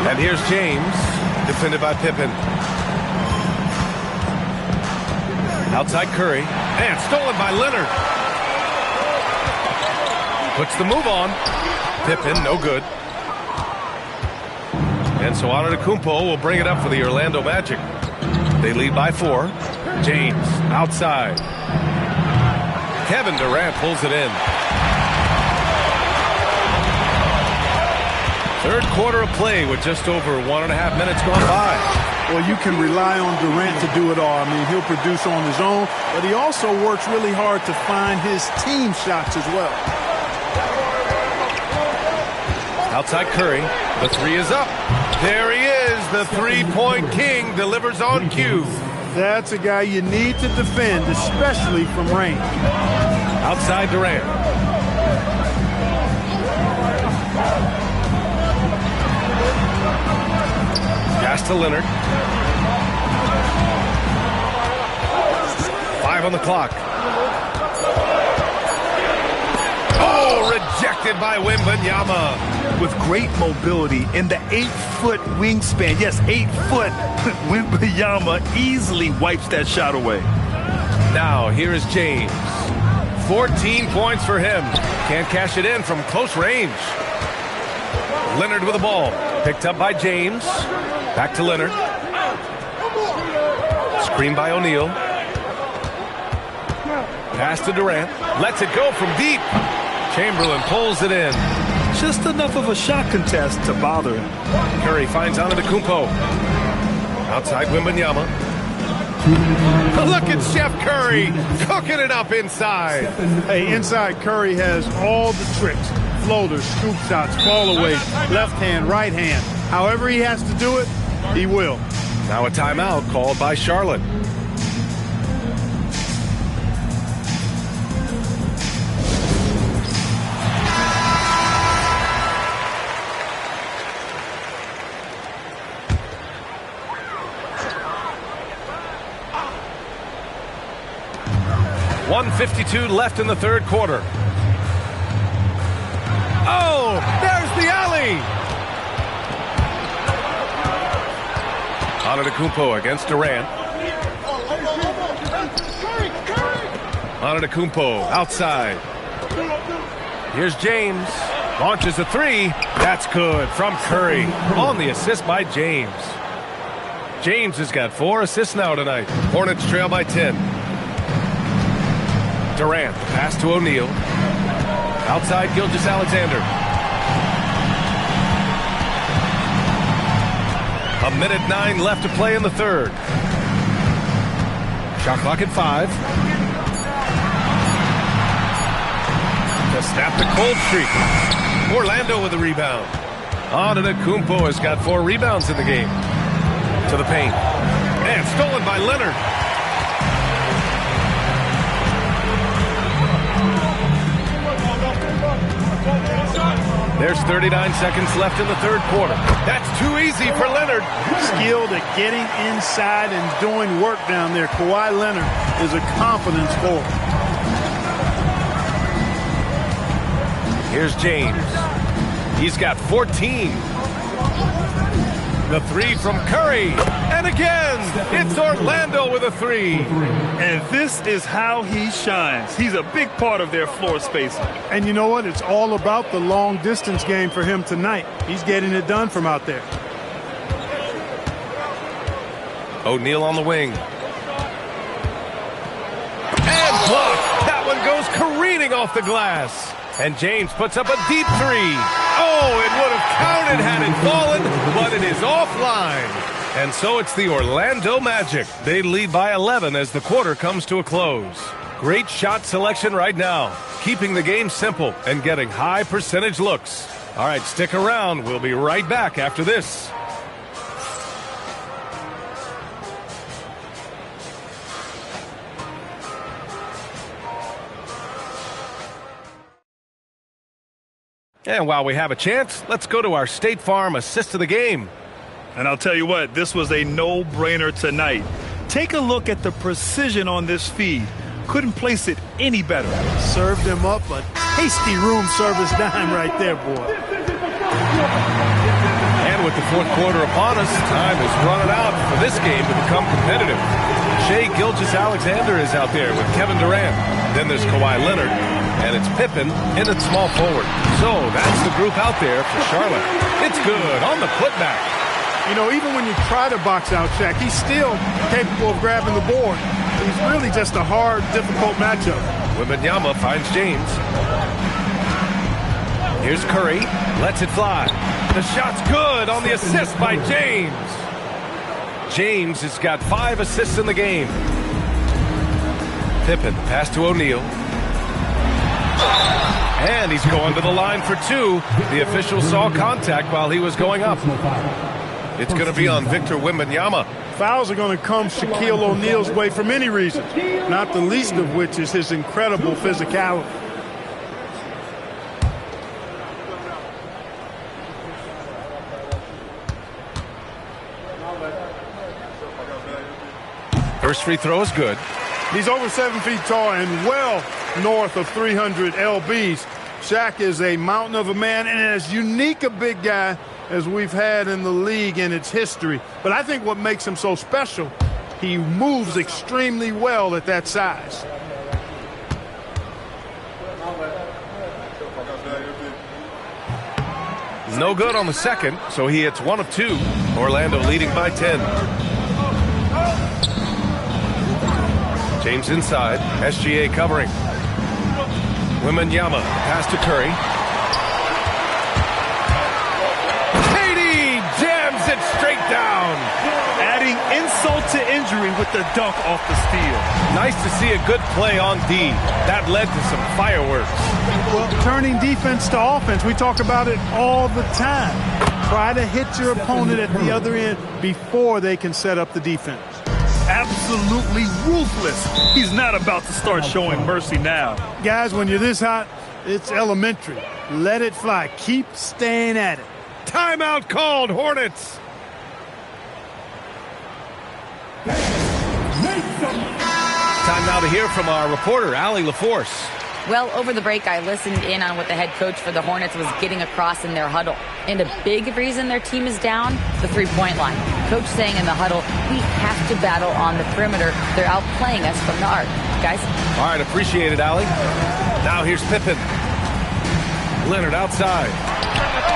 And here's James, defended by Pippen. Outside Curry. And stolen by Leonard. Puts the move on. Pippen, no good. And so Antetokounmpo will bring it up for the Orlando Magic. They lead by 4. James outside. Kevin Durant pulls it in. Third quarter of play with just over 1.5 minutes gone by. Well, you can rely on Durant to do it all. I mean, he'll produce on his own, but he also works really hard to find his team shots as well. Outside Curry. The three is up. There he is. The three-point king delivers on cue. That's a guy you need to defend, especially from range. Outside Durant. Pass to Leonard. 5 on the clock. Oh, rejected by Wembanyama. With great mobility in the 8-foot wingspan. Yes, 8 foot. Wembanyama easily wipes that shot away. Now, here is James. 14 points for him. Can't cash it in from close range. Leonard with the ball. Picked up by James. Back to Leonard. Screen by O'Neal. Pass to Durant. Lets it go from deep. Chamberlain pulls it in. Just enough of a shot contest to bother him. Curry finds Antetokounmpo. Outside Wembanyama. Look at Chef Curry cooking it up inside. Hey, inside Curry has all the tricks. Floaters, scoop shots, fall away, left hand, right hand. However he has to do it, he will. Now a timeout called by Charlotte. .152 left in the third quarter. Oh, there's the alley. Antetokounmpo against Durant. Antetokounmpo outside. Here's James. Launches a three. That's good from Curry. On the assist by James. James has got 4 assists now tonight. Hornets trail by 10. Durant, pass to O'Neal. Outside Gilgeous-Alexander. A minute 9 left to play in the third. Shot clock at 5. To snap the cold streak. Orlando with the rebound. Antetokounmpo has got 4 rebounds in the game. To the paint. And stolen by Leonard. There's 39 seconds left in the third quarter. That's too easy for Leonard. Skilled at getting inside and doing work down there. Kawhi Leonard is a confidence forward. Here's James. He's got 14. The three from Curry. And again, it's Orlando with a three. And this is how he shines. He's a big part of their floor spacing. And you know what? It's all about the long distance game for him tonight. He's getting it done from out there. O'Neal on the wing. And blocked. That one goes careening off the glass. And James puts up a deep three. Oh, it would have counted had it fallen, but it is offline. And so it's the Orlando Magic. They lead by 11 as the quarter comes to a close. Great shot selection right now, keeping the game simple and getting high percentage looks. All right, stick around. We'll be right back after this. And while we have a chance, let's go to our State Farm assist of the game. And I'll tell you what, this was a no-brainer tonight. Take a look at the precision on this feed. Couldn't place it any better. Served him up a tasty room service dime right there, boy. And with the fourth quarter upon us, time is running out for this game to become competitive. Shai Gilgeous-Alexander is out there with Kevin Durant. Then there's Kawhi Leonard. And it's Pippen in at small forward. So that's the group out there for Charlotte. It's good on the putback. You know, even when you try to box out Shaq, he's still capable of grabbing the board. He's really just a hard, difficult matchup. Wembanyama finds James. Here's Curry. Lets it fly. The shot's good on the assist by James. James has got 5 assists in the game. Pippen, pass to O'Neal. And he's going to the line for 2. The official saw contact while he was going up. It's going to be on Victor Wembanyama. Fouls are going to come Shaquille O'Neal's way for many reasons, not the least of which is his incredible physicality. First free throw is good. He's over 7 feet tall and well north of 300 lbs. Shaq is a mountain of a man and as unique a big guy as we've had in the league in its history. But I think what makes him so special, he moves extremely well at that size. No good on the second, so he hits 1 of 2. Orlando leading by 10. James inside. SGA covering. Wembanyama, pass to Curry. KD jams it straight down. Adding insult to injury with the dunk off the steal. Nice to see a good play on D. That led to some fireworks. Well, turning defense to offense, we talk about it all the time. Try to hit your opponent at the other end before they can set up the defense. Absolutely ruthless. He's not about to start showing mercy now. Guys, when you're this hot, it's elementary. Let it fly. Keep staying at it. Timeout called, Hornets. Time now to hear from our reporter, Allie LaForce. Well, over the break, I listened in on what the head coach for the Hornets was getting across in their huddle. And a big reason their team is down, the three-point line. Coach saying in the huddle, we have to battle on the perimeter. They're outplaying us from the arc. Guys? All right, appreciate it, Allie. Now here's Pippen. Leonard outside.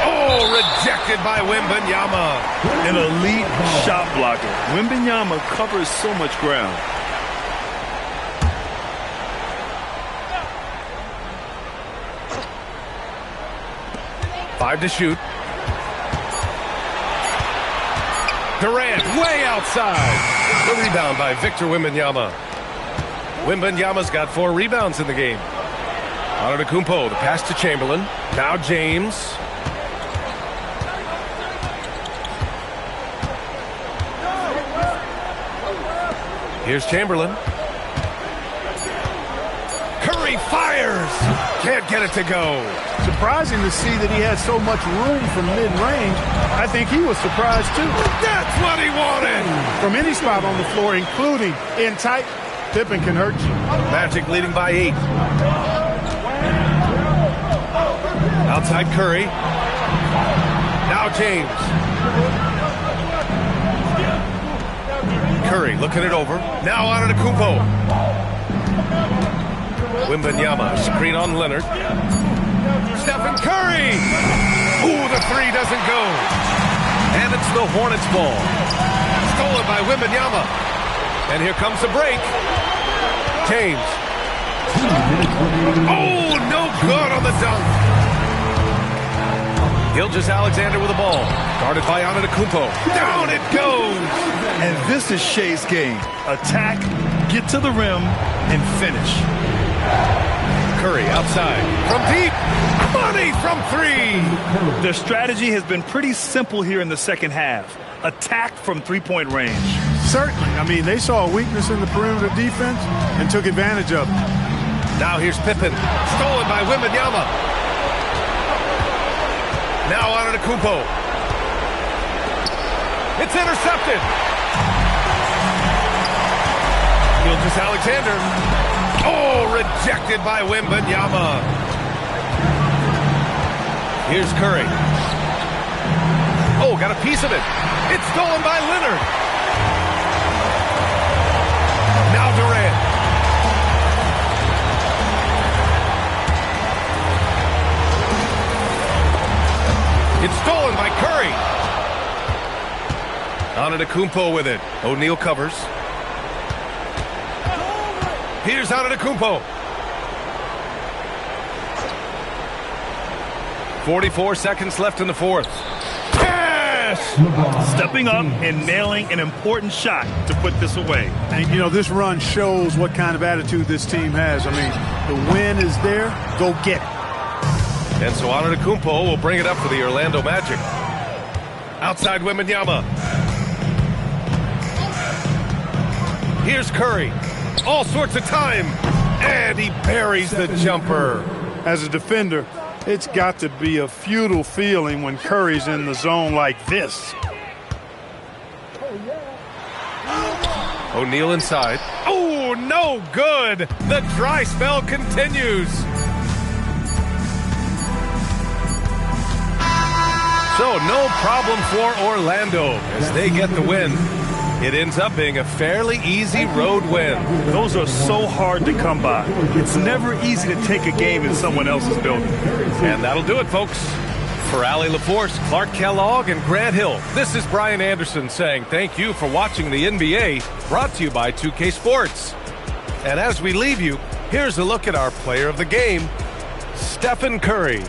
Oh, rejected by Wembanyama. An elite shot blocker. Wembanyama covers so much ground. Five to shoot. Durant way outside. The rebound by Victor Wembanyama. Wembanyama's got 4 rebounds in the game. Antetokounmpo, the pass to Chamberlain. Now James. Here's Chamberlain. Curry fires. Can't get it to go. Surprising to see that he had so much room from mid-range. I think he was surprised too. That's what he wanted. From any spot on the floor, including in tight, Pippen can hurt you. Magic leading by 8. Outside Curry. Now James. Curry looking it over. Now Antetokounmpo. Wembanyama, screen on Leonard. Stephen Curry! Ooh, the 3 doesn't go. And it's the Hornets ball. Stolen by Wembanyama. And here comes the break. James. Oh, no good on the dunk. Gilgeous-Alexander with the ball. Guarded by Antetokounmpo. Down it goes! And this is Shea's game. Attack, get to the rim, and finish. Curry outside. From deep. Money from 3. Their strategy has been pretty simple here in the second half. Attack from three-point range. Certainly. I mean, they saw a weakness in the perimeter defense and took advantage of it. Now here's Pippen. Stolen by Wembanyama. Now Antetokounmpo. It's intercepted. Gilgeous-Alexander. Oh, rejected by Wembanyama. Here's Curry. Oh, got a piece of it. It's stolen by Leonard. Now Durant. It's stolen by Curry. Antetokounmpo with it. O'Neal covers. Here's Antetokounmpo. 44 seconds left in the fourth. Nash stepping up and nailing an important shot to put this away. And, you know, this run shows what kind of attitude this team has. I mean, the win is there. Go get it. And so Antetokounmpo will bring it up for the Orlando Magic. Outside Wembanyama. Here's Curry. All sorts of time. And he buries the jumper. As a defender, it's got to be a futile feeling when Curry's in the zone like this. O'Neal inside. Oh, no good. The dry spell continues. So no problem for Orlando as they get the win. It ends up being a fairly easy road win. Those are so hard to come by. It's never easy to take a game in someone else's building. And that'll do it, folks. For Allie LaForce, Clark Kellogg, and Grant Hill, this is Brian Anderson saying thank you for watching the NBA, brought to you by 2K Sports. And as we leave you, here's a look at our player of the game, Stephen Curry.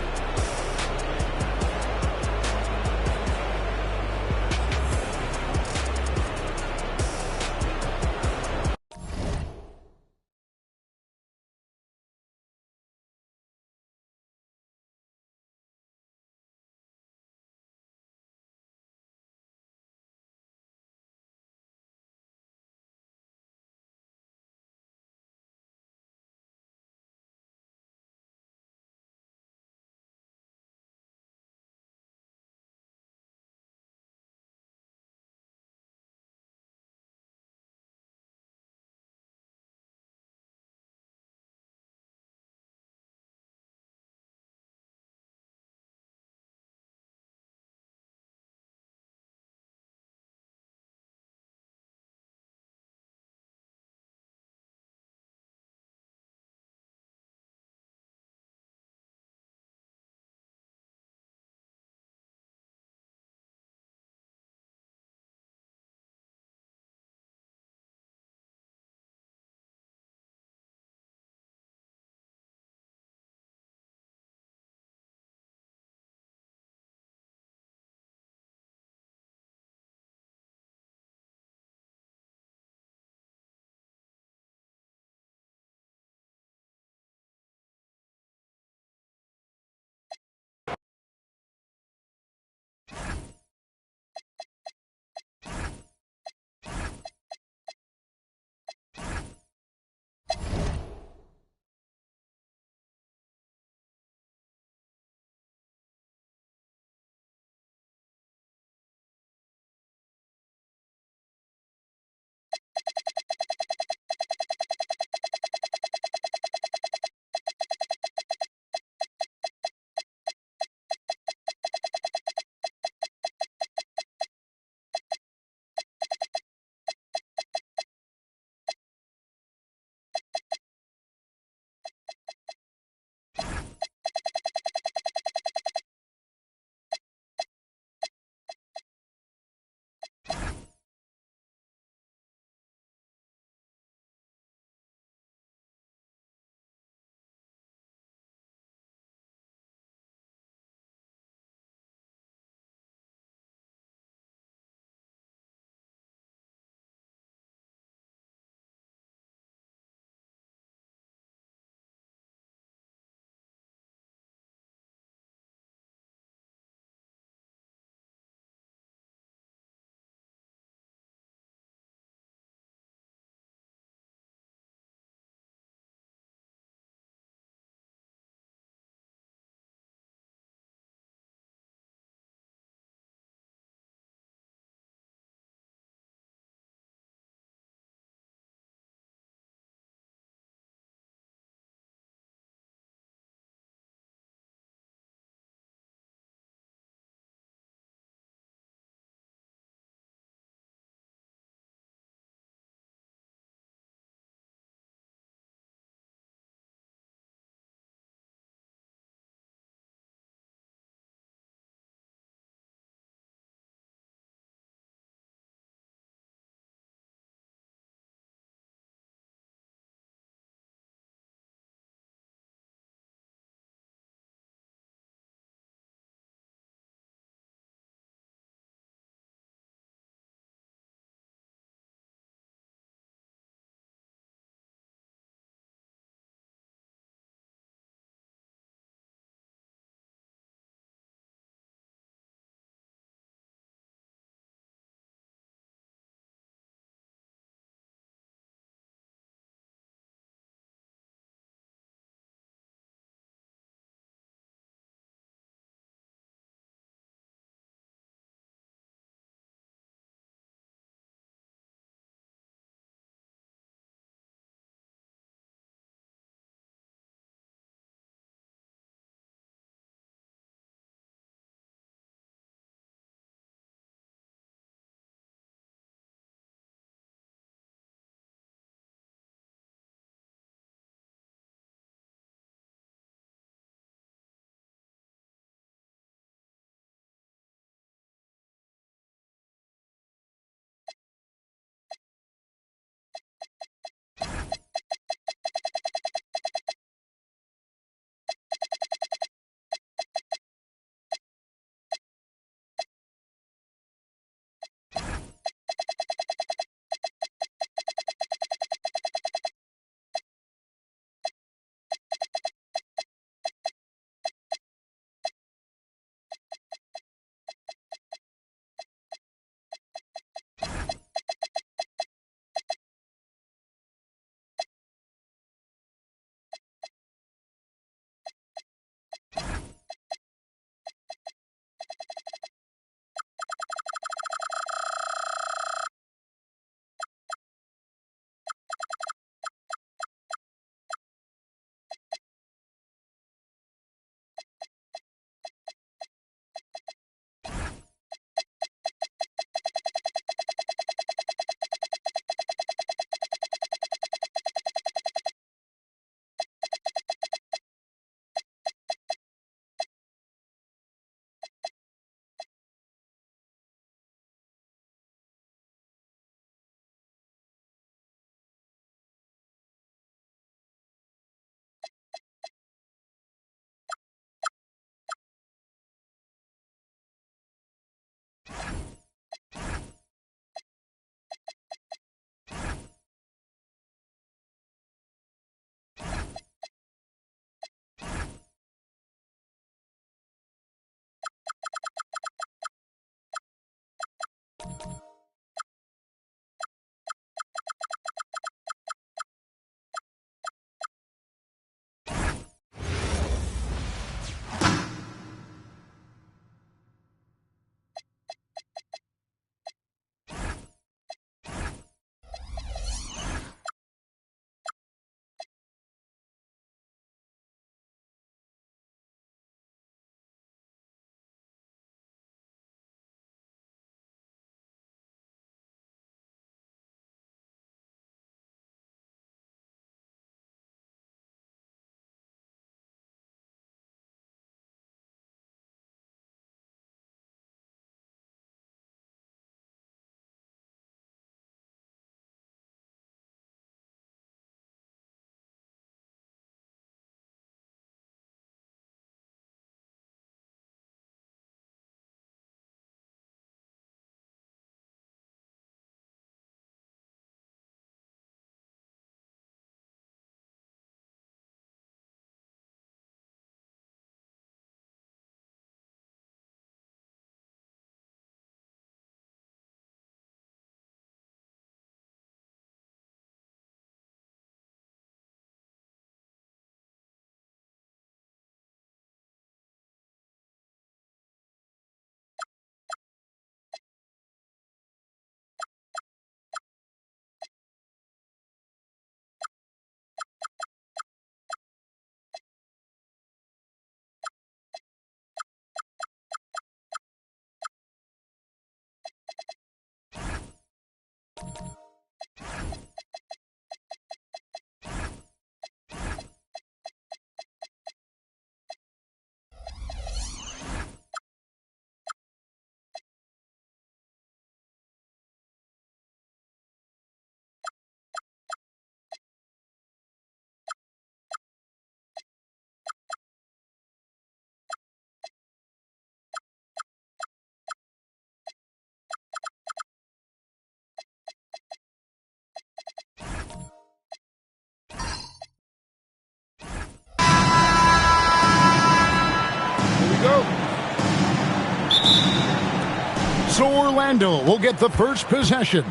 Orlando will get the first possession.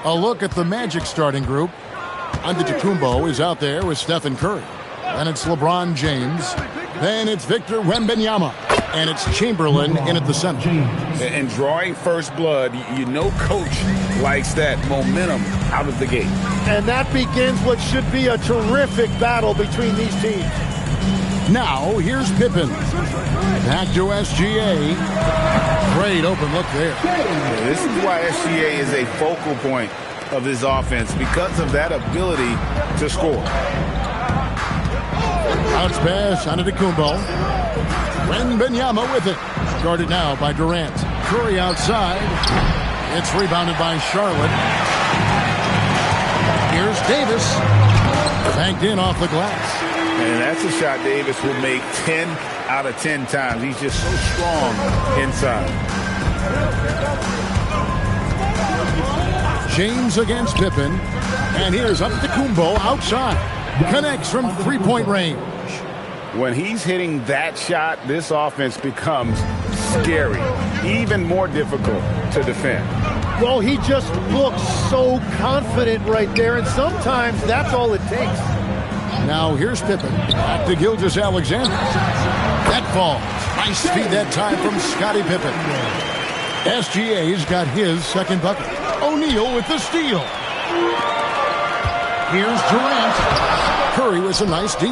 A look at the Magic starting group. Antetokounmpo is out there with Stephen Curry. Then it's LeBron James. Then it's Victor Wembanyama. And it's Chamberlain in at the center. And drawing first blood, you know coach likes that momentum out of the gate. And that begins what should be a terrific battle between these teams. Now, here's Pippen. Back to SGA. Great open look there. This is why SGA is a focal point of this offense, because of that ability to score. Bounce pass Antetokounmpo. Wembanyama with it. Guarded now by Durant. Curry outside. It's rebounded by Charlotte. Here's Davis. Banked in off the glass. And that's a shot Davis will make 10 out of 10 times. He's just so strong inside. James against Pippen. And here's Antetokounmpo outside. Connects from three-point range. When he's hitting that shot, this offense becomes scary, even more difficult to defend. Well, he just looks so confident right there, and sometimes that's all it takes. Now here's Pippen. Back to Gilgeous-Alexander. That falls. Nice speed that time from Scottie Pippen. SGA's got his second bucket. O'Neal with the steal. Here's Durant. Curry with a nice D.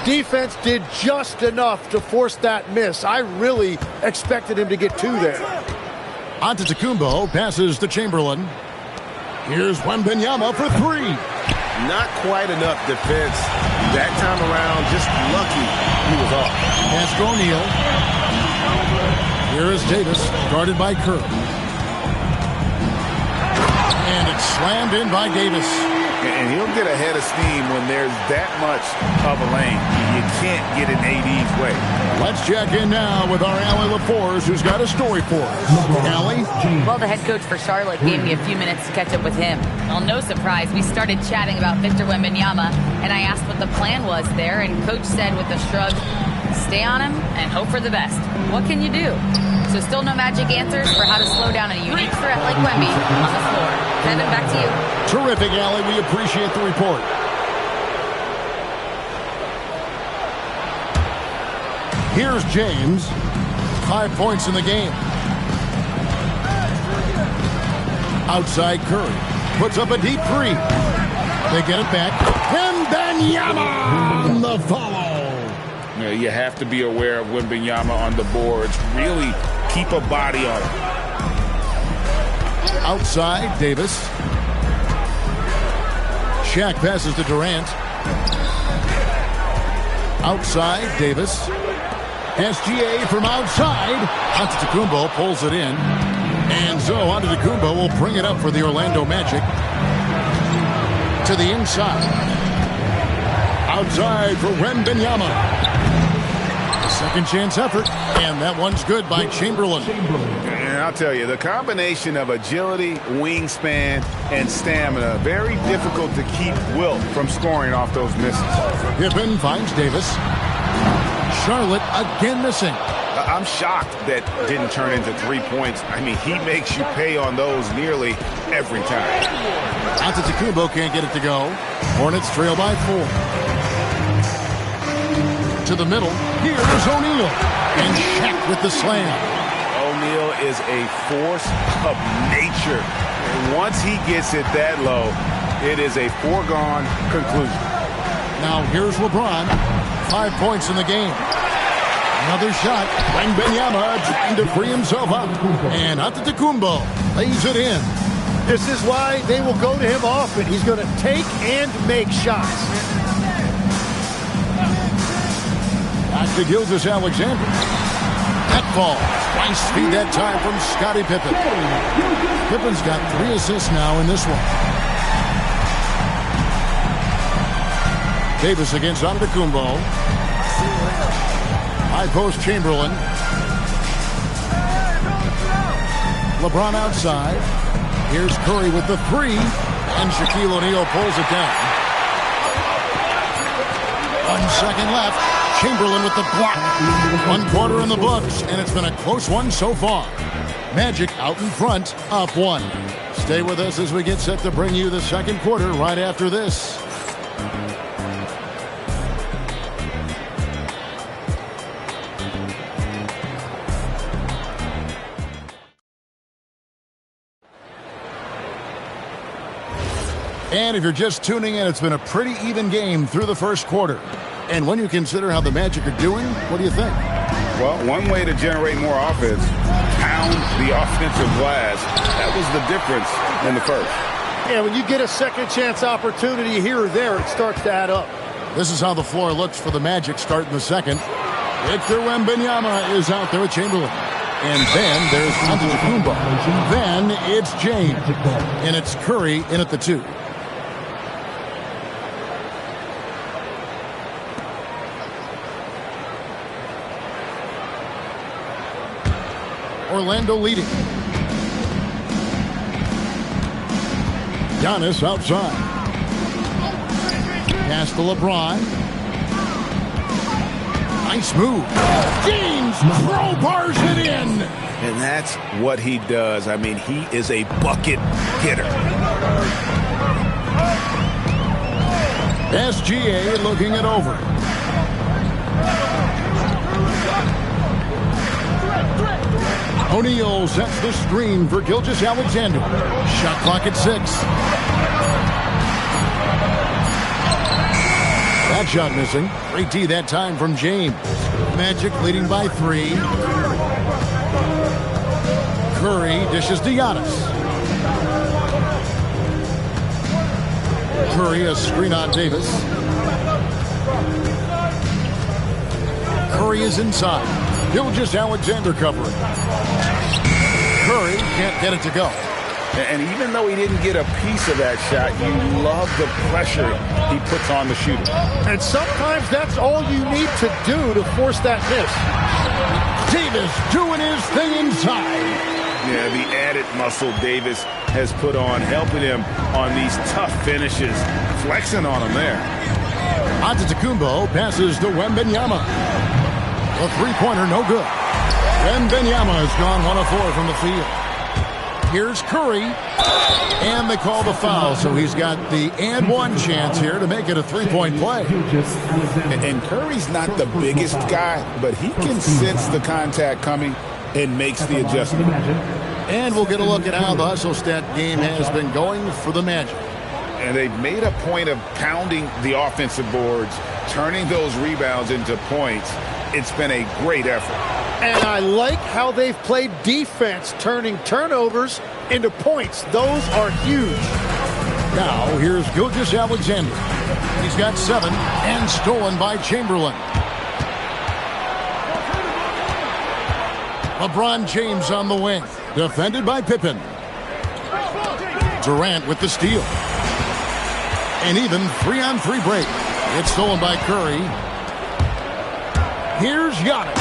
Defense did just enough to force that miss. I really expected him to get two there. Antetokounmpo passes to Chamberlain. Here's Wembanyama for three. Not quite enough defense that time around. Just lucky he was off. Pass to O'Neal. Here is Davis, guarded by Curry. And it's slammed in by Davis. And he'll get ahead of steam when there's that much of a lane. You can't get in AD's way. Let's check in now with our Allie LaForce, who's got a story for us. Allie? Well, the head coach for Charlotte gave me a few minutes to catch up with him. Well, no surprise, we started chatting about Victor Wembanyama, and I asked what the plan was there, and Coach said with a shrug, stay on him and hope for the best. What can you do? So still no magic answers for how to slow down a unique threat like Wemby on the floor. Kevin, back to you. Terrific, Allie. We appreciate the report. Here's James. 5 points in the game. Outside Curry. Puts up a deep three. They get it back. Wembanyama on the follow. You have to be aware of Wembanyama on the boards. Really keep a body on him. Outside, Davis. Shaq passes to Durant. Outside, Davis. SGA from outside. Antetokounmpo pulls it in. And so Antetokounmpo will bring it up for the Orlando Magic. To the inside. Outside for Wembanyama. Second chance effort, and that one's good by Chamberlain. And I'll tell you, the combination of agility, wingspan, and stamina, very difficult to keep Wilt from scoring off those misses. Pippen finds Davis. Charlotte again missing. I'm shocked that didn't turn into 3 points. I mean, he makes you pay on those nearly every time. Antetokounmpo can't get it to go. Hornets trail by 4. To the middle. Here's O'Neal. And Shaq with the slam. O'Neal is a force of nature. And once he gets it that low, it is a foregone conclusion. Now here's LeBron. 5 points in the game. Another shot. Wembanyama trying to free himself up. And Antetokounmpo lays it in. This is why they will go to him often. He's going to take and make shots. Back to Gilgeous-Alexander. That ball. Nice speed that time from Scottie Pippen. Pippen's got 3 assists now in this one. Davis against Antetokounmpo. High post Chamberlain. LeBron outside. Here's Curry with the 3. And Shaquille O'Neal pulls it down. 1 second left. Chamberlain with the block. 1 quarter in the books, and it's been a close one so far. Magic out in front, up 1. Stay with us as we get set to bring you the second quarter right after this. And if you're just tuning in, it's been a pretty even game through the first quarter. And when you consider how the Magic are doing, what do you think? Well, one way to generate more offense, pound the offensive glass. That was the difference in the first. Yeah, when you get a second chance opportunity here or there, it starts to add up. This is how the floor looks for the Magic starting the second. Victor Wembanyama is out there with Chamberlain. And then there's Antetokounmpo. Then it's James. And it's Curry in at the 2. Orlando leading. Giannis outside. Pass to LeBron. Nice move. James crowbars it in. And that's what he does. I mean, he is a bucket hitter. SGA looking it over. O'Neal sets the screen for Gilgeous-Alexander. Shot clock at 6. That shot missing. 3 that time from James. Magic leading by 3. Curry dishes to Giannis. Curry a screen on Davis. Curry is inside. Gilgeous-Alexander covering. Curry can't get it to go. And even though he didn't get a piece of that shot, you love the pressure he puts on the shooter. And sometimes that's all you need to do to force that miss. Davis doing his thing inside. Yeah, the added muscle Davis has put on, helping him on these tough finishes, flexing on him there. Antetokounmpo passes to Wembanyama. A three-pointer, no good. Wembanyama has gone 1 of 4 from the field. Here's Curry. And they call the foul, so he's got the and one chance here to make it a three-point play. And Curry's not the biggest guy, but he can sense the contact coming and makes the adjustment. And we'll get a look at how the hustle stat game has been going for the Magic. And they've made a point of pounding the offensive boards, turning those rebounds into points. It's been a great effort. And I like how they've played defense, turning turnovers into points. Those are huge. Now, here's Gilgeous-Alexander. He's got 7 and stolen by Chamberlain. LeBron James on the wing. Defended by Pippen. Durant with the steal. An even 3-on-3 break. It's stolen by Curry. Here's Giannis.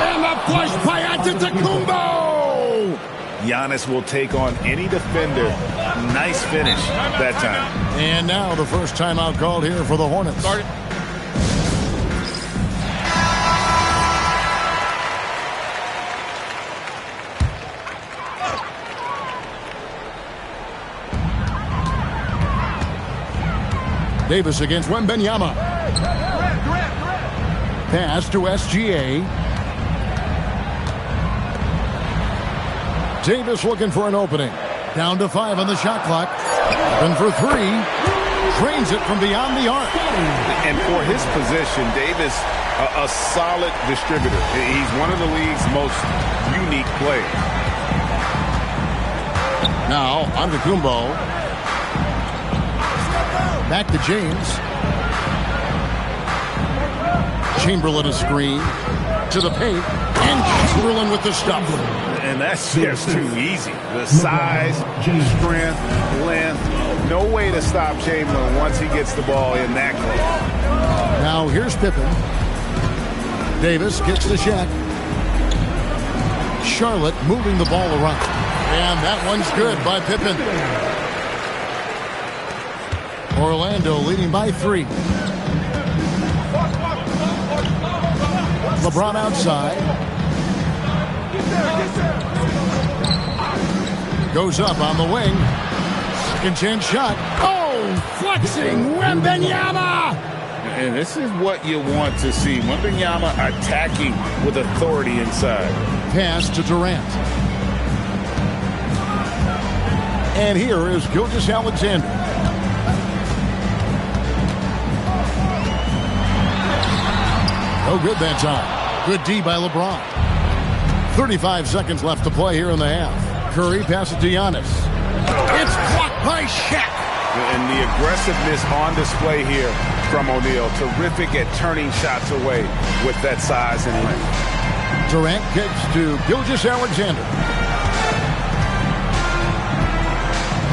And the flush by Antetokounmpo. Giannis will take on any defender. Nice finish that time. And now the first timeout called here for the Hornets. Start. Davis against Wembanyama. Pass to SGA. Davis looking for an opening. Down to 5 on the shot clock. Open for 3. Drains it from beyond the arc. And for his position, Davis, a solid distributor. He's one of the league's most unique players. Now, Antetokounmpo. Back to James. Chamberlain a screen to the paint, and Chamberlain with the stuff. And that's just too easy. The size, strength, length, no way to stop Chamberlain once he gets the ball in that close. Now here's Pippen. Davis gets the check. Charlotte moving the ball around. And that one's good by Pippen. Orlando leading by 3. LeBron outside. Goes up on the wing. Second chance shot. Oh, flexing Wembanyama! And this is what you want to see. Wembanyama attacking with authority inside. Pass to Durant. And here is Gilgeous-Alexander. No good that time. Good D by LeBron. 35 seconds left to play here in the half. Curry passes to Giannis. It's blocked by Shaq. And the aggressiveness on display here from O'Neal. Terrific at turning shots away with that size and length. Durant kicks to Gilgeous-Alexander.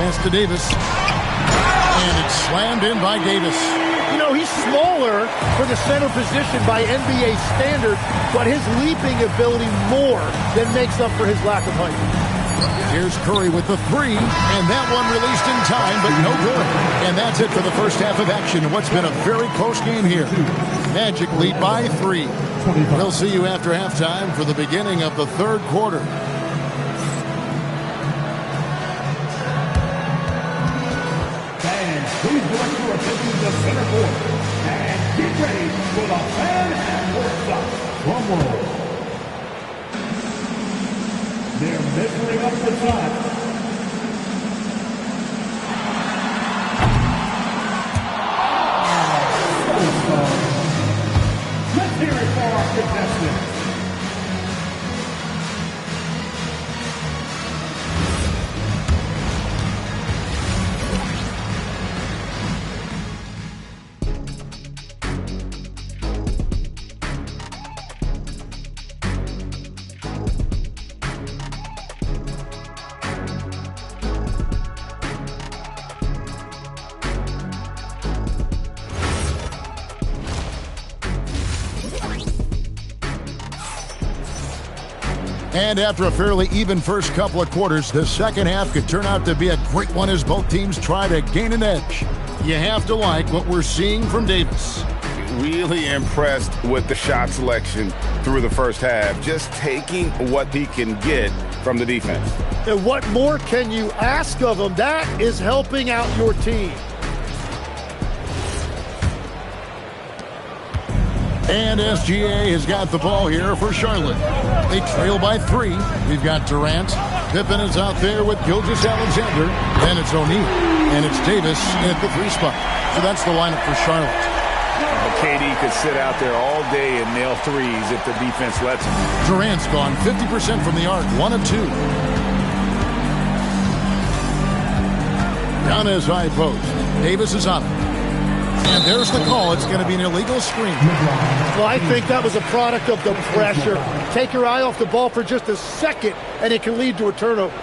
Pass to Davis. And it's slammed in by Davis. You know, he's smaller for the center position by NBA standard, but his leaping ability more than makes up for his lack of height. Here's Curry with the three, and that one released in time, but no good. And that's it for the first half of action. What's been a very close game here. Magic lead by 3. We'll see you after halftime for the beginning of the third quarter. Please direct your attention to center court and get ready for the fan and courtside drum roll. They're measuring up the shot. Let's hear it for our contestants. And after a fairly even first couple of quarters, the second half could turn out to be a great one as both teams try to gain an edge. You have to like what we're seeing from Davis. Really impressed with the shot selection through the first half. Just taking what he can get from the defense. And what more can you ask of him? That is helping out your team. And SGA has got the ball here for Charlotte. They trail by 3. We've got Durant. Pippen is out there with Gilgeous-Alexander. Then it's O'Neal. And it's Davis at the 3 spot. So that's the lineup for Charlotte. KD could sit out there all day and nail threes if the defense lets him. Durant's gone 50% from the arc. 1 of 2. Down his high post. Davis is on it. And there's the call. It's going to be an illegal screen. Well, I think that was a product of the pressure. Take your eye off the ball for just a second, and it can lead to a turnover.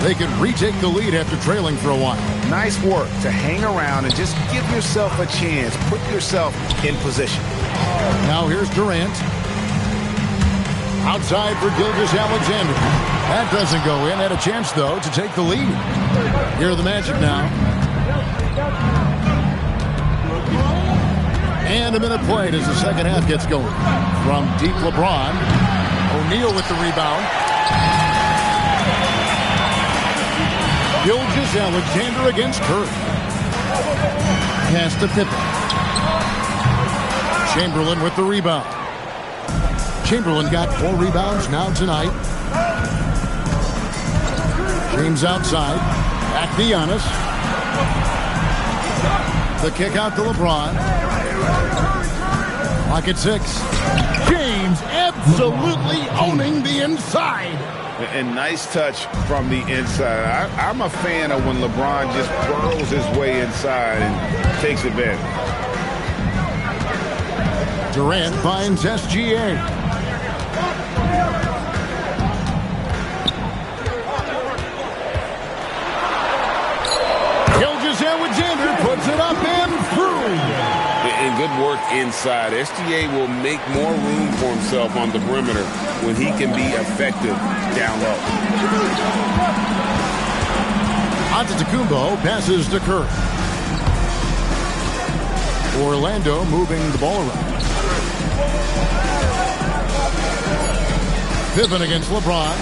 They can retake the lead after trailing for a while. Nice work to hang around and just give yourself a chance. Put yourself in position. Now here's Durant. Outside for Gilgeous-Alexander. That doesn't go in. Had a chance, though, to take the lead. Here are the Magic now. And a minute played as the second half gets going. From deep LeBron. O'Neal with the rebound. Gilgeous-Alexander against Curry. Pass to Pippen. Chamberlain with the rebound. Chamberlain got 4 rebounds now tonight. James outside. Back to Giannis. The kick out to LeBron. Clock at 6. James absolutely owning the inside. And nice touch from the inside. I'm a fan of when LeBron just burrows his way inside and takes advantage. Durant finds SGA. Gilgeous-Alexander puts it up and through. And good work inside. SGA will make more room for himself on the perimeter when he can be effective down low. Antetokounmpo passes to Curry. Orlando moving the ball around. Pippen against LeBron.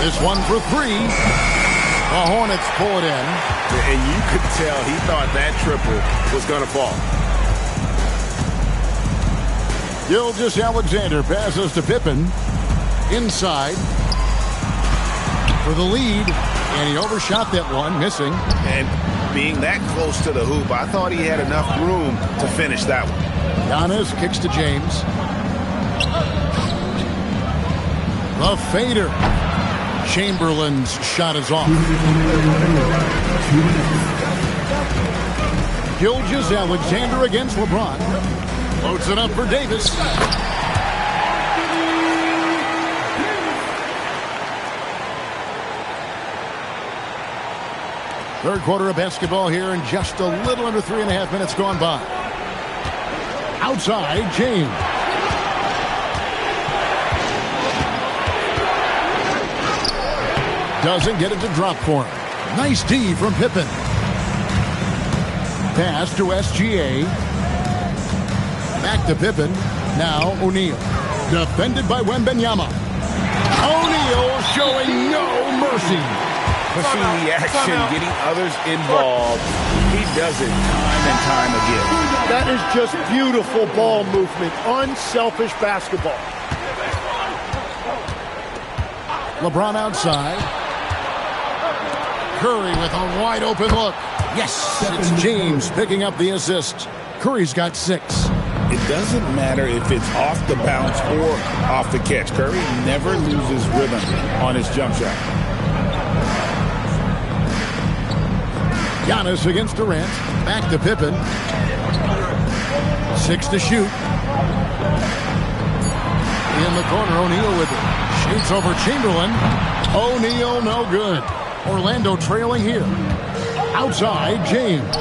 This one for three. The Hornets pull it in. And you could tell he thought that triple was going to fall. Gilgeous-Alexander passes to Pippen. Inside. For the lead. And he overshot that one, missing. And being that close to the hoop, I thought he had enough room to finish that one. Giannis kicks to James. The fader. Chamberlain's shot is off. Gilgeous-Alexander against LeBron. Loads it up for Davis. Third quarter of basketball here, and just a little under 3.5 minutes gone by. Outside, James. Doesn't get it to drop for him. Nice D from Pippen. Pass to SGA. Back to Pippen. Now O'Neal. Defended by Wembanyama. O'Neal showing no mercy. Pushing the action, getting others involved. He does it time and time again. That is just beautiful ball movement. Unselfish basketball. LeBron outside. Curry with a wide open look. Yes, it's James picking up the assist. Curry's got 6. It doesn't matter if it's off the bounce or off the catch. Curry never loses rhythm on his jump shot. Giannis against Durant. Back to Pippen. 6 to shoot. In the corner, O'Neal with it. Shoots over Chamberlain. O'Neal no good. Orlando trailing here. Outside, James.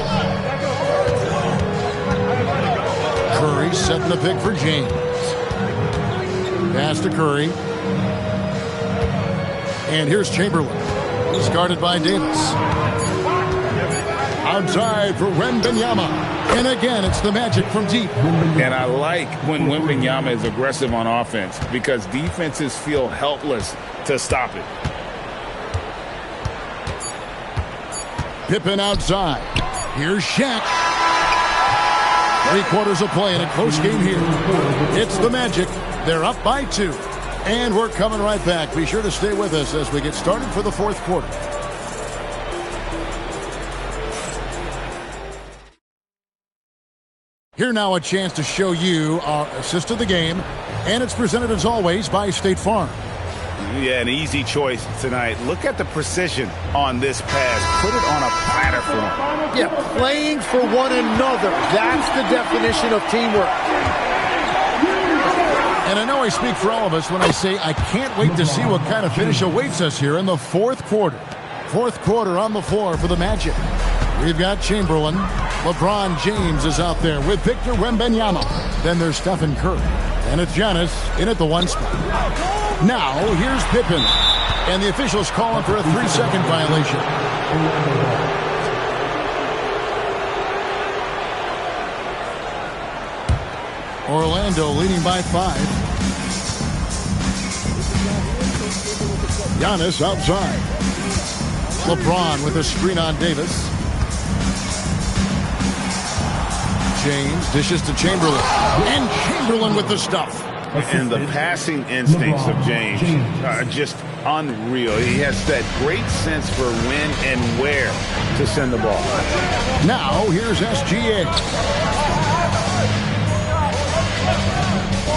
Curry setting the pick for James. Pass to Curry. And here's Chamberlain. He's guarded by Davis. Outside for Wembanyama. And again, it's the Magic from deep. And I like when Wembanyama is aggressive on offense because defenses feel helpless to stop it. Pippen outside. Here's Shaq. 3 quarters of play in a close game here. It's the Magic. They're up by 2. And we're coming right back. Be sure to stay with us as we get started for the 4th quarter. Here now a chance to show you our assist of the game. And it's presented as always by State Farm. Yeah, an easy choice tonight. Look at the precision on this pass. Put it on a platter for him. Yeah, playing for one another. That's the definition of teamwork. And I know I speak for all of us when I say I can't wait to see what kind of finish awaits us here in the 4th quarter. 4th quarter on the floor for the Magic. We've got Chamberlain. LeBron James is out there with Victor Wembanyama. Then there's Stephen Curry. And it's Giannis in at the 1 spot. Now, here's Pippen. And the officials calling for a 3-second violation. Orlando leading by 5. Giannis outside. LeBron with a screen on Davis. James dishes to Chamberlain. And Chamberlain with the stuff. And the passing instincts of James are just unreal. He has that great sense for when and where to send the ball. Now, here's SGA.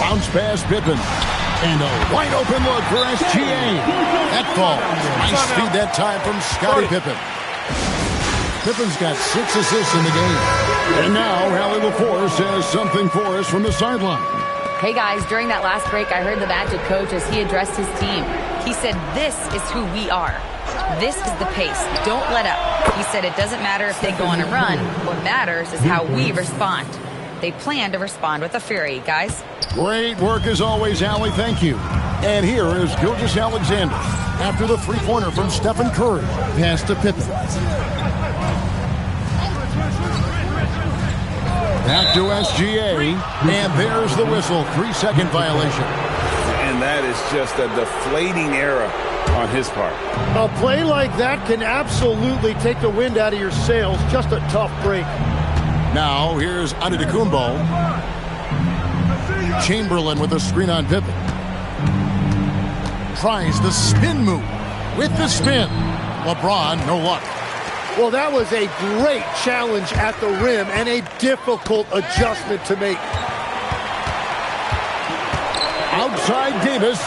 Bounce pass Pippen. And a wide open look for SGA. That falls. Nice feed that time from Scottie Pippen. Pippen's got 6 assists in the game. And now, Hallie LaForce has something for us from the sideline. Hey guys, during that last break, I heard the Magic coach as he addressed his team. He said, this is who we are. This is the pace. Don't let up. He said it doesn't matter if they go on a run. What matters is how we respond. They plan to respond with a fury, guys. Great work as always, Allie. Thank you. And here is Gilgeous-Alexander after the 3-pointer from Stephen Curry. Pass to Pippen. Back to SGA, and there's the whistle. 3-second violation. And that is just a deflating era on his part. A play like that can absolutely take the wind out of your sails. Just a tough break. Now, here's Antetokounmpo. Chamberlain with a screen on Pippen. Tries the spin move. With the spin. LeBron, no luck. Well, that was a great challenge at the rim and a difficult adjustment to make. Outside Davis.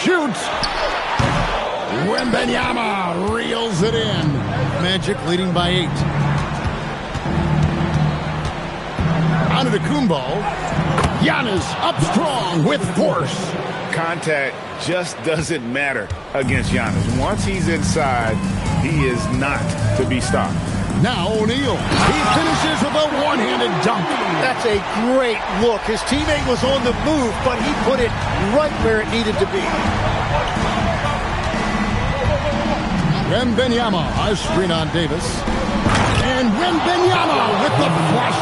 Shoots. Wembanyama reels it in. Magic leading by 8. Antetokounmpo. Giannis up strong with force. Contact just doesn't matter against Giannis. Once he's inside, he is not to be stopped. Now O'Neal. He finishes with a one-handed dunk. That's a great look. His teammate was on the move, but he put it right where it needed to be. Wembanyama, a screen on Davis. And Wembanyama with the flush.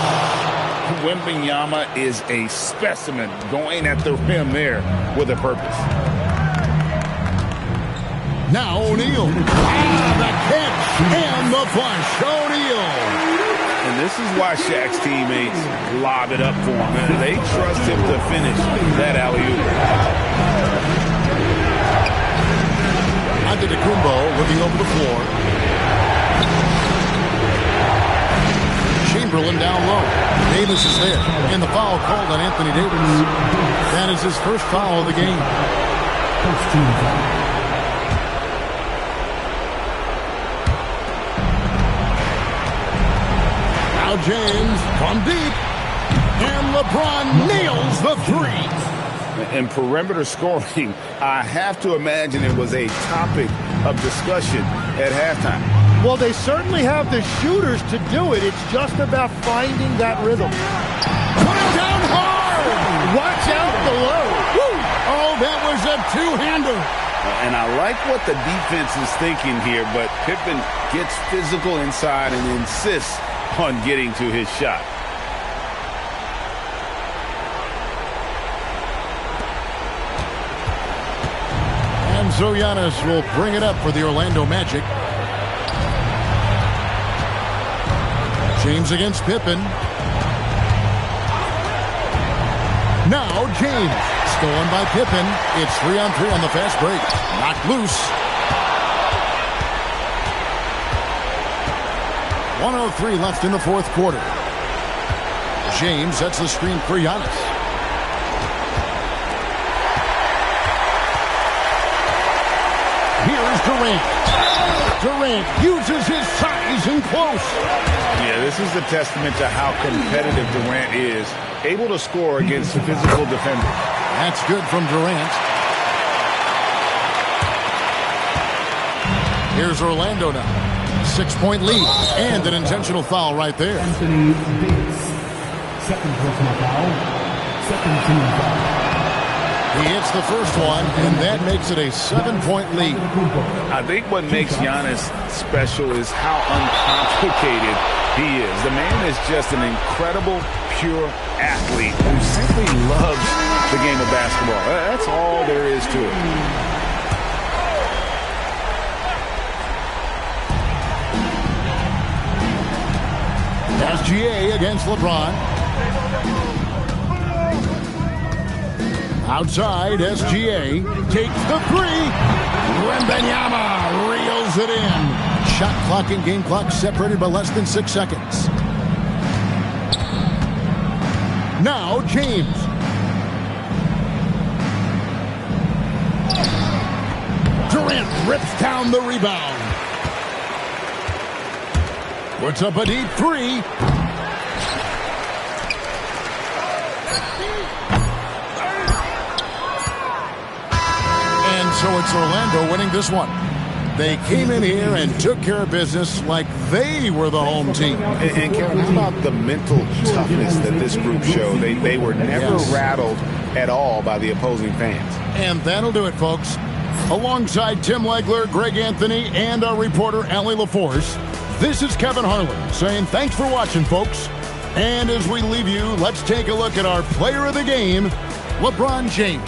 Wembanyama is a specimen going at the rim there with a purpose. Now O'Neal. The catch and the flush. O'Neal. And this is why Shaq's teammates lob it up for him. They trust him to finish that alley-oop. Antetokounmpo looking over the floor. Chamberlain down low. Davis is there. And the foul called on Anthony Davis. That is his first foul of the game. First team foul. Now James from deep. And LeBron nails the three. In perimeter scoring, I have to imagine it was a topic of discussion at halftime. Well, they certainly have the shooters to do it. It's just about finding that rhythm. Put it down hard! Watch out below. Woo! Oh, that was a two-hander. And I like what the defense is thinking here, but Pippen gets physical inside and insists on getting to his shot. And so Giannis will bring it up for the Orlando Magic. James against Pippen. Now James. Stolen by Pippen. It's 3-on-3 on the fast break. Knocked loose. 1:03 left in the fourth quarter. James sets the screen for Giannis. Here's Durant. Durant uses his size and close. Yeah, this is a testament to how competitive Durant is. Able to score against physical defenders. That's good from Durant. Here's Orlando now. 6-point lead. And an intentional foul right there. Anthony Davis. Second personal foul. Second team foul. He hits the first one, and that makes it a 7-point lead. I think what makes Giannis special is how uncomplicated he is. The man is just an incredible, pure athlete who simply loves the game of basketball. That's all there is to it. SGA against LeBron. Outside, SGA takes the three. Wembanyama reels it in. Shot clock and game clock separated by less than 6 seconds. Now James. Durant rips down the rebound. Puts up a deep three. And so it's Orlando winning this one. They came in here and took care of business like they were the home team. And Kevin, how about the mental toughness that this group showed? They were never rattled at all by the opposing fans. And that'll do it, folks. Alongside Tim Legler, Greg Anthony, and our reporter, Allie LaForce, this is Kevin Harlan saying thanks for watching, folks. And as we leave you, let's take a look at our player of the game, LeBron James.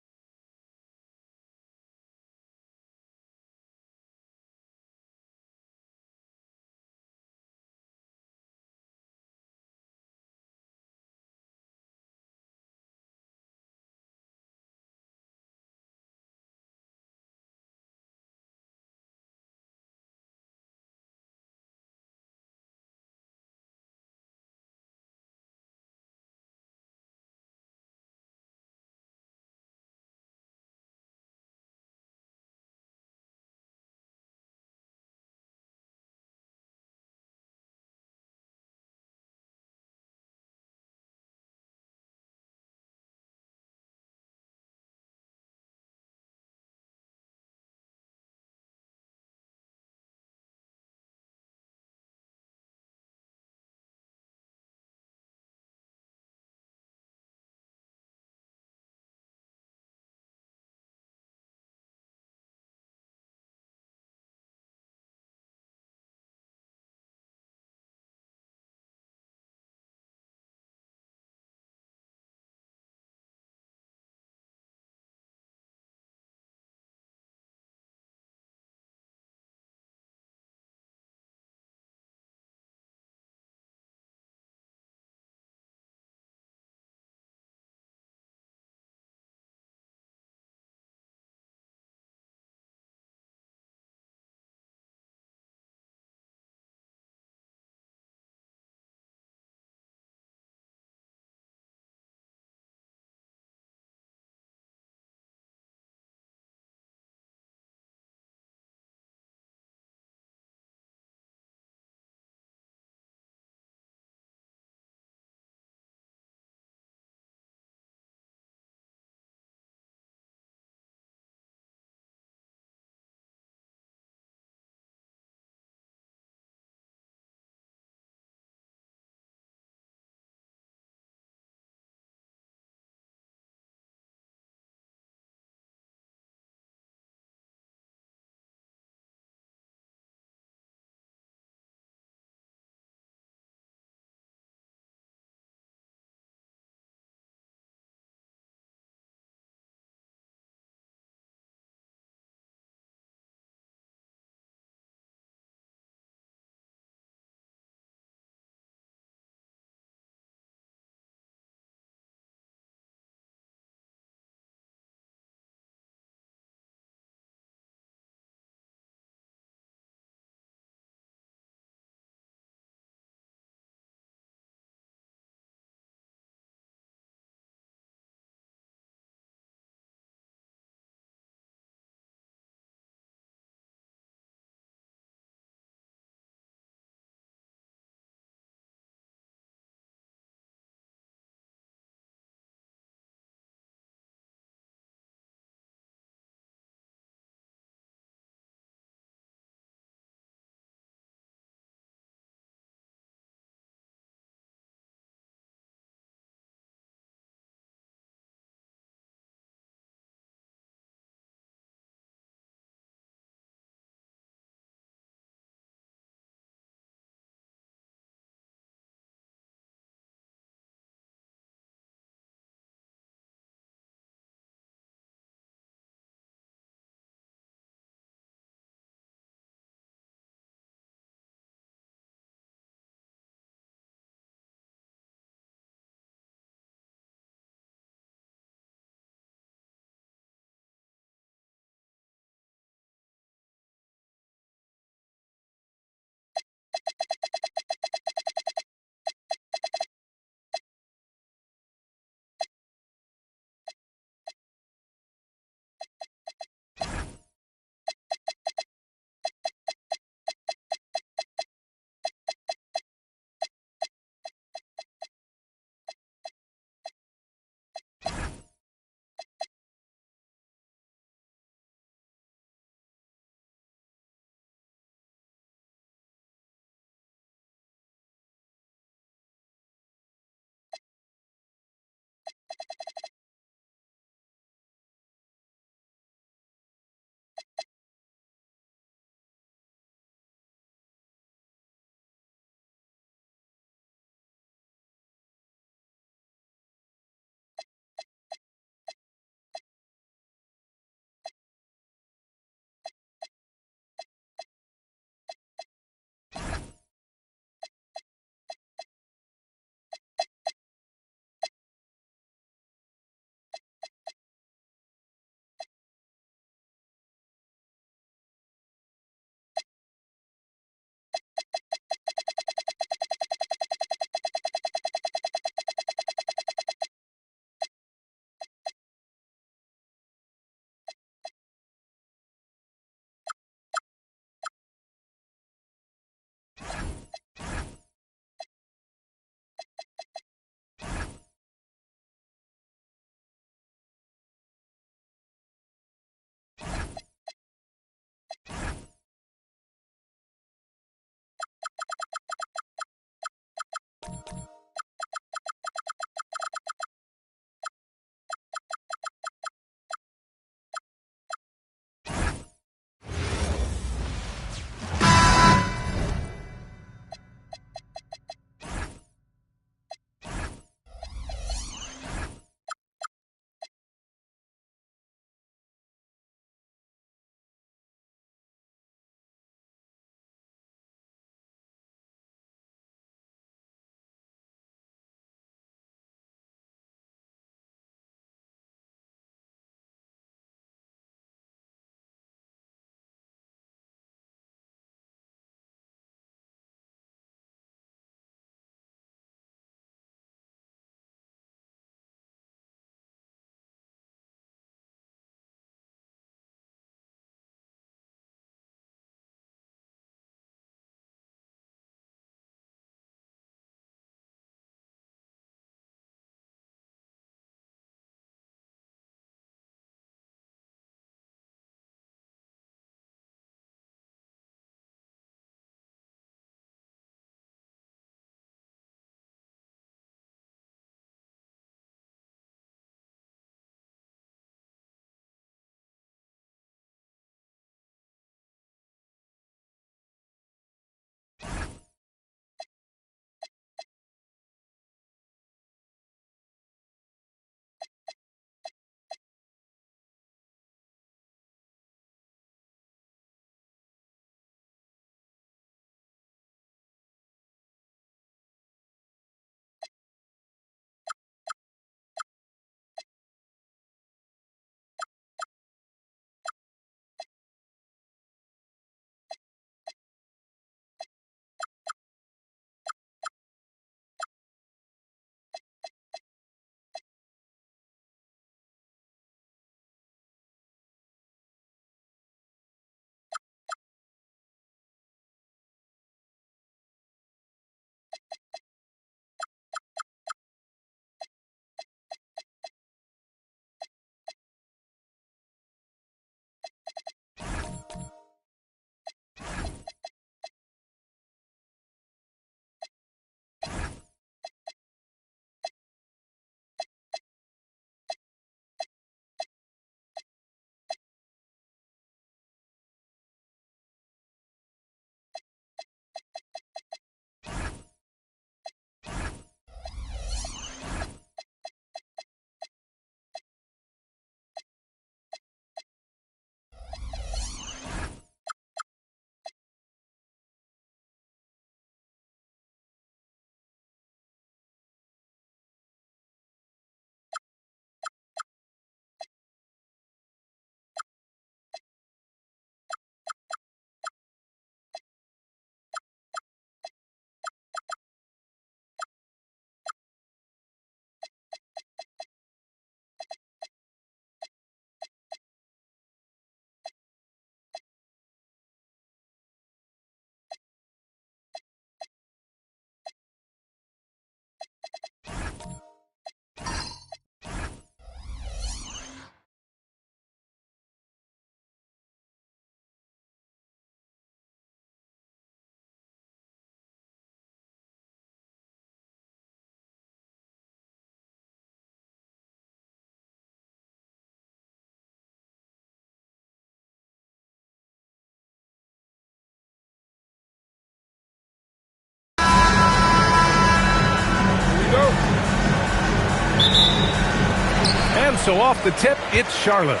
So off the tip, it's Charlotte.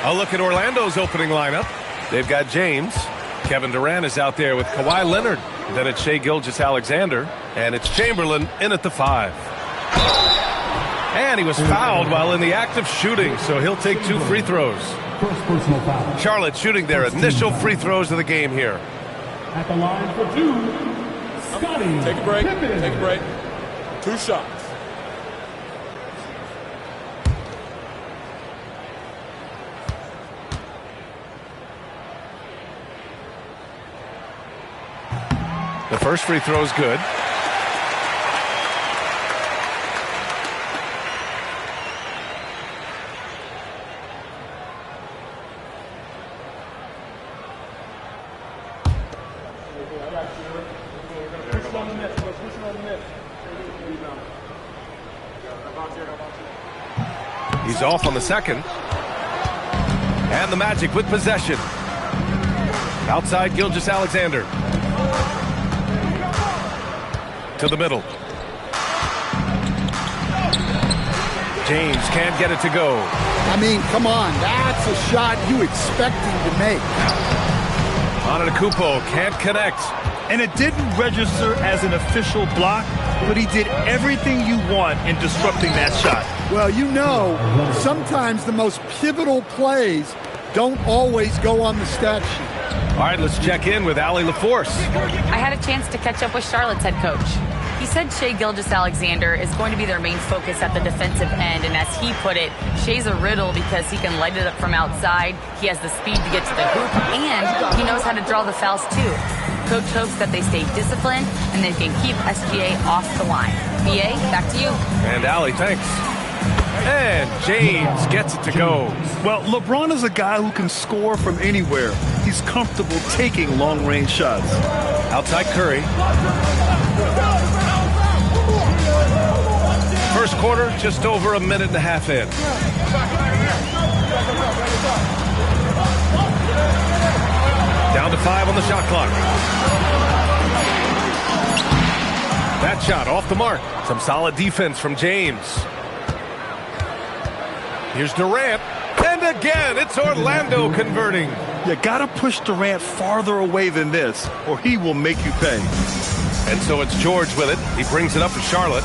A look at Orlando's opening lineup. They've got James. Kevin Durant is out there with Kawhi Leonard. Then it's Shai Gilgeous-Alexander. And it's Chamberlain in at the 5. And he was fouled while in the act of shooting, so he'll take 2 free throws. First personal foul. Charlotte shooting their initial free throws of the game here. At the line for 2, Scottie Take a break. Pippen. Take a break. 2 shots. The first free throw is good. He's off on the second. And the Magic with possession. Outside Gilgeous-Alexander. To the middle. James can't get it to go. I mean, come on. That's a shot you expect him to make. Antetokounmpo can't connect. And it didn't register as an official block, but he did everything you want in disrupting that shot. Well, you know, sometimes the most pivotal plays don't always go on the stat sheet. All right, let's check in with Allie LaForce. I had a chance to catch up with Charlotte's head coach. He said Shai Gilgeous-Alexander is going to be their main focus at the defensive end, and as he put it, Shai's a riddle because he can light it up from outside, he has the speed to get to the hoop, and he knows how to draw the fouls too. Coach hopes that they stay disciplined and they can keep SGA off the line. BA, back to you. And Allie, thanks. And James gets it to go. Well, LeBron is a guy who can score from anywhere. He's comfortable taking long-range shots. Outside Curry. First quarter, just over a minute and a half in. Down to 5 on the shot clock. That shot off the mark. Some solid defense from James. Here's Durant. And again, it's Orlando converting. You gotta push Durant farther away than this, or he will make you pay. And so it's George with it. He brings it up for Charlotte.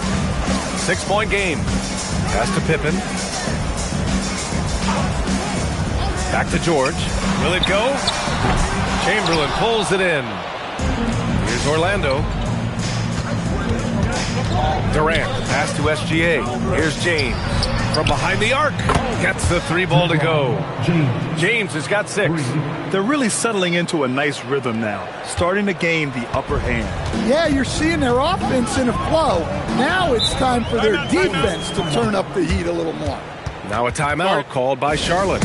6-point game. Pass to Pippen. Back to George. Will it go? Chamberlain pulls it in. Here's Orlando. Durant, pass to SGA. Here's James. From behind the arc. Gets the 3-ball to go. James has got 6. They're really settling into a nice rhythm now, starting to gain the upper hand. Yeah, you're seeing their offense in a flow. Now it's time for their defense to turn up the heat a little more. Now a timeout called by Charlotte.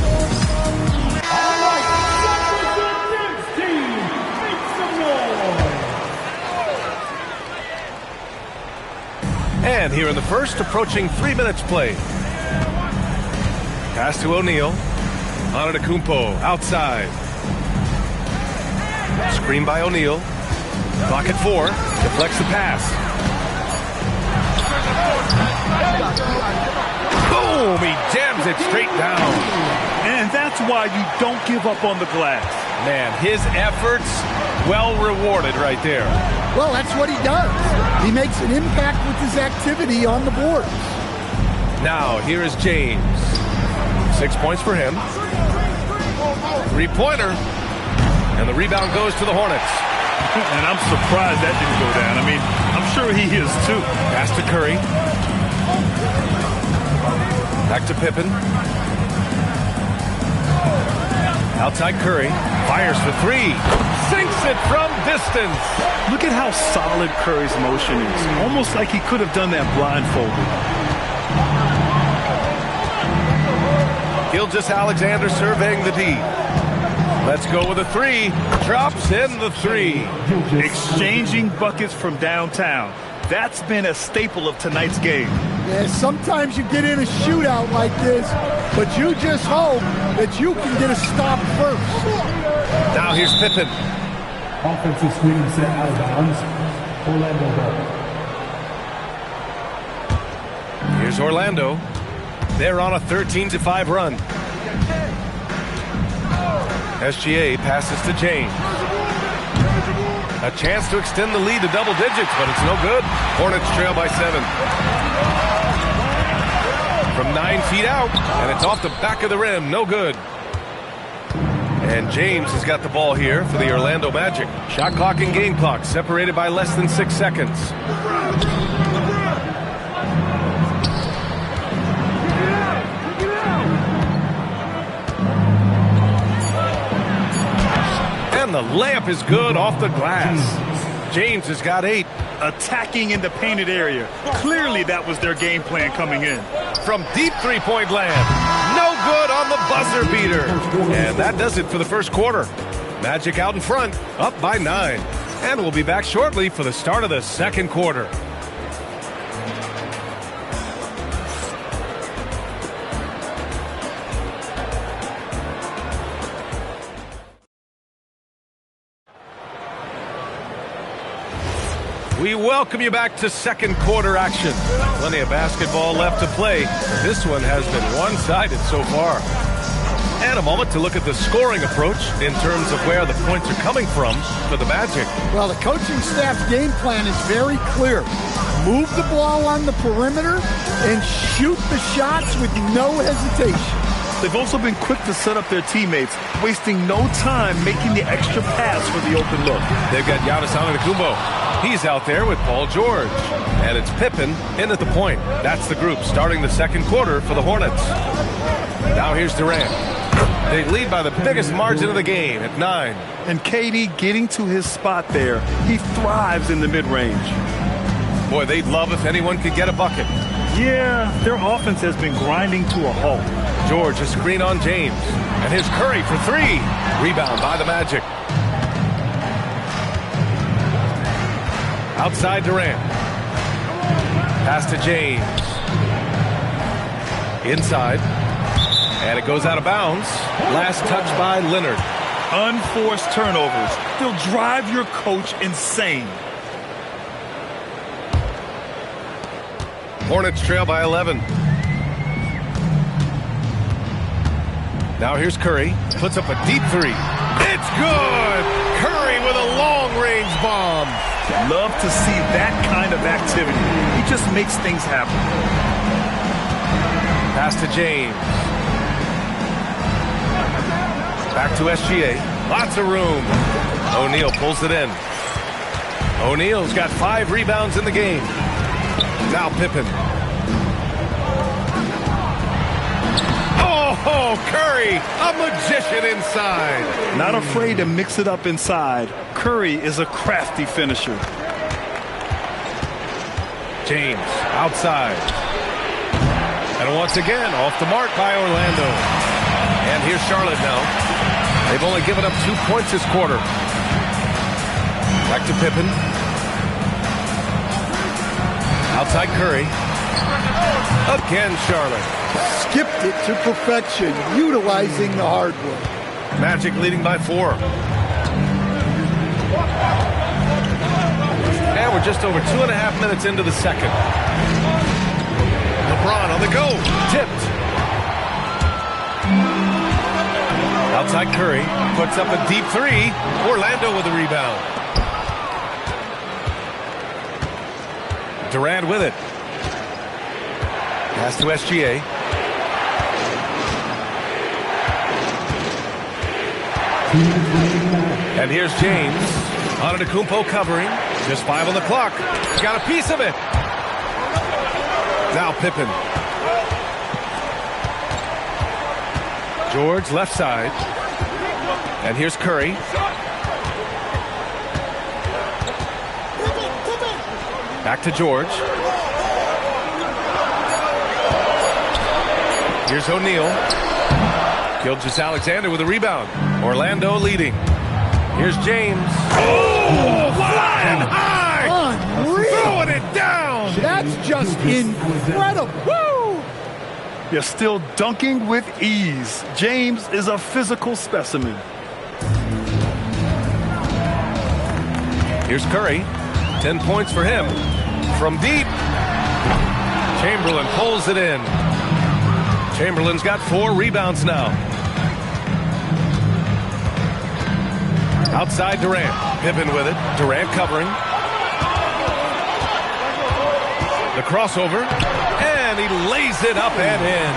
And here in the first, approaching 3 minutes played. Pass to O'Neal. Antetokounmpo outside. Screen by O'Neal. Clock at 4. Deflects the pass. Boom! He jams it straight down. And that's why you don't give up on the glass. Man, his efforts well rewarded right there. Well, that's what he does. He makes an impact with his activity on the board. Now, here is James. 6 points for him. 3-pointer. And the rebound goes to the Hornets. And I'm surprised that didn't go down. I mean, I'm sure he is too. Pass to Curry. Back to Pippen. Outside Curry. Fires for 3. Sinks it from distance. Look at how solid Curry's motion is. Almost like he could have done that blindfolded. Gilgeous-Alexander surveying the D. Let's go with a 3. Drops in the 3. Exchanging buckets from downtown. That's been a staple of tonight's game. Yeah, sometimes you get in a shootout like this, but you just hope that you can get a stop first. Now here's Pippen. Offensive screen set out of bounds. Orlando ball. Here's Orlando. They're on a 13-5 run. SGA passes to James. A chance to extend the lead to double digits, but it's no good. Hornets trail by 7. From 9 feet out, and it's off the back of the rim. No good. And James has got the ball here for the Orlando Magic. Shot clock and game clock separated by less than 6 seconds. And the layup is good off the glass. James has got 8. Attacking in the painted area. Clearly that was their game plan coming in. From deep three-point land. No good on the buzzer beater. And that does it for the first quarter. Magic out in front, up by 9. And we'll be back shortly for the start of the second quarter. We welcome you back to second quarter action. Plenty of basketball left to play. This one has been one-sided so far. And a moment to look at the scoring approach in terms of where the points are coming from for the Magic. Well, the coaching staff's game plan is very clear. Move the ball on the perimeter and shoot the shots with no hesitation. They've also been quick to set up their teammates, wasting no time making the extra pass for the open look. They've got Giannis Antetokounmpo. He's out there with Paul George. And it's Pippen in at the point. That's the group starting the second quarter for the Hornets. Now here's Durant. They lead by the biggest margin of the game at 9. And KD getting to his spot there. He thrives in the mid-range. Boy, they'd love if anyone could get a bucket. Yeah, their offense has been grinding to a halt. George, a screen on James. And here's Curry for 3. Rebound by the Magic. Outside Durant. Pass to James. Inside. And it goes out of bounds. Last touch by Leonard. Unforced turnovers. They'll drive your coach insane. Hornets trail by 11. Now here's Curry. Puts up a deep 3. It's good! Curry with a long-range bomb. Love to see that kind of activity. He just makes things happen. Pass to James. Back to SGA. Lots of room. O'Neal pulls it in. O'Neal's got 5 rebounds in the game. Now Pippen. Oh, Curry, a magician inside. Not afraid to mix it up inside. Curry is a crafty finisher. James outside. And once again, off the mark by Orlando. And here's Charlotte now. They've only given up 2 points this quarter. Back to Pippen. Outside Curry. Again, Charlotte. Skipped it to perfection, utilizing the hardwood. Magic leading by 4. And we're just over 2.5 minutes into the second. LeBron on the go. Tipped. Outside Curry. Puts up a deep 3. Orlando with the rebound. Durant with it. Pass to SGA. And here's James. Antetokounmpo covering. Just 5 on the clock. Got a piece of it. Now Pippen. George left side. And here's Curry. Back to George. Here's O'Neal. Gilgeous-Alexander with a rebound. Orlando leading. Here's James. Oh, flying high! Unreal. Throwing it down! That's just incredible. Woo! They're still dunking with ease. James is a physical specimen. Here's Curry. 10 points for him. From deep. Chamberlain pulls it in. Chamberlain's got 4 rebounds now. Outside Durant. Pippen with it. Durant covering. The crossover. And he lays it up and in.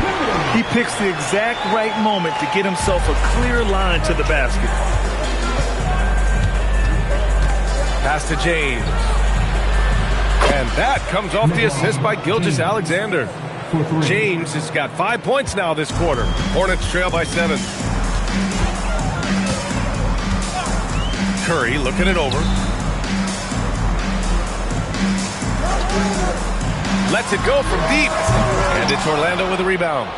He picks the exact right moment to get himself a clear line to the basket. Pass to James. And that comes off the assist by Gilgeous-Alexander. James has got 5 points now this quarter. Hornets trail by 7. Curry looking it over. Lets it go from deep. And it's Orlando with a rebound.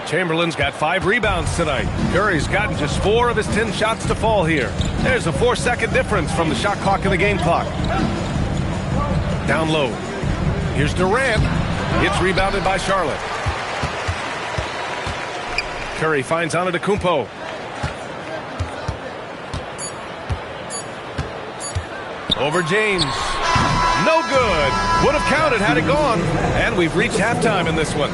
Chamberlain's got 5 rebounds tonight. Curry's gotten just 4 of his 10 shots to fall here. There's a 4-second difference from the shot clock and the game clock. Down low. Here's Durant. It's rebounded by Charlotte. Curry finds Antetokounmpo. Over James. No good. Would have counted had it gone. And we've reached halftime in this one.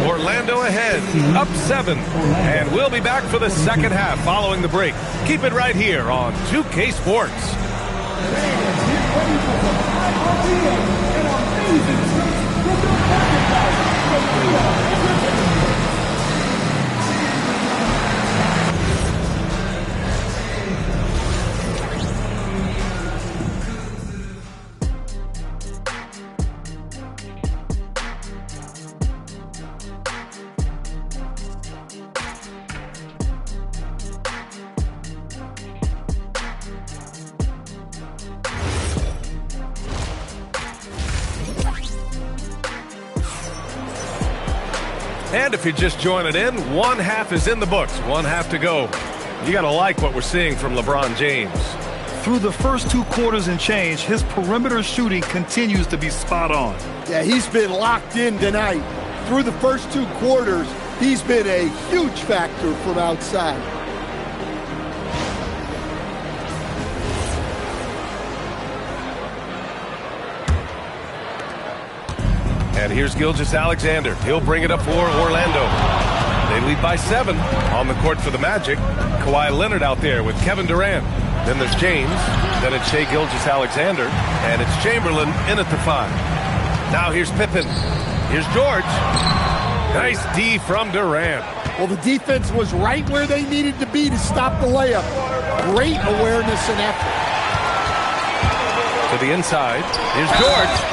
Orlando ahead, up 7. And we'll be back for the second half following the break. Keep it right here on 2K Sports. And if you're just joining in, one half is in the books, one half to go. You got to like what we're seeing from LeBron James. Through the first 2 quarters and change, his perimeter shooting continues to be spot on. Yeah, he's been locked in tonight. Through the first 2 quarters, he's been a huge factor from outside. And here's Gilgeous-Alexander. He'll bring it up for Orlando. They lead by 7 on the court for the Magic. Kawhi Leonard out there with Kevin Durant. Then there's James. Then it's Shai Gilgeous-Alexander. And it's Chamberlain in at the 5. Now here's Pippen. Here's George. Nice D from Durant. Well, the defense was right where they needed to be to stop the layup. Great awareness and effort. To the inside. Here's George.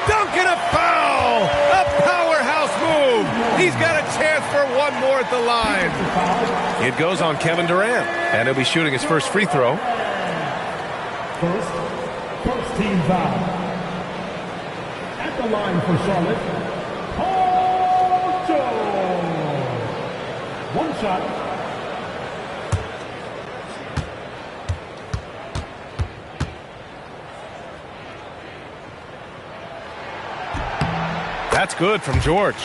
Dunk and a foul! A powerhouse move! He's got a chance for one more at the line. It goes on Kevin Durant, and he'll be shooting his first free throw. First team foul. At the line for Charlotte, Paul George. One shot. That's good from George.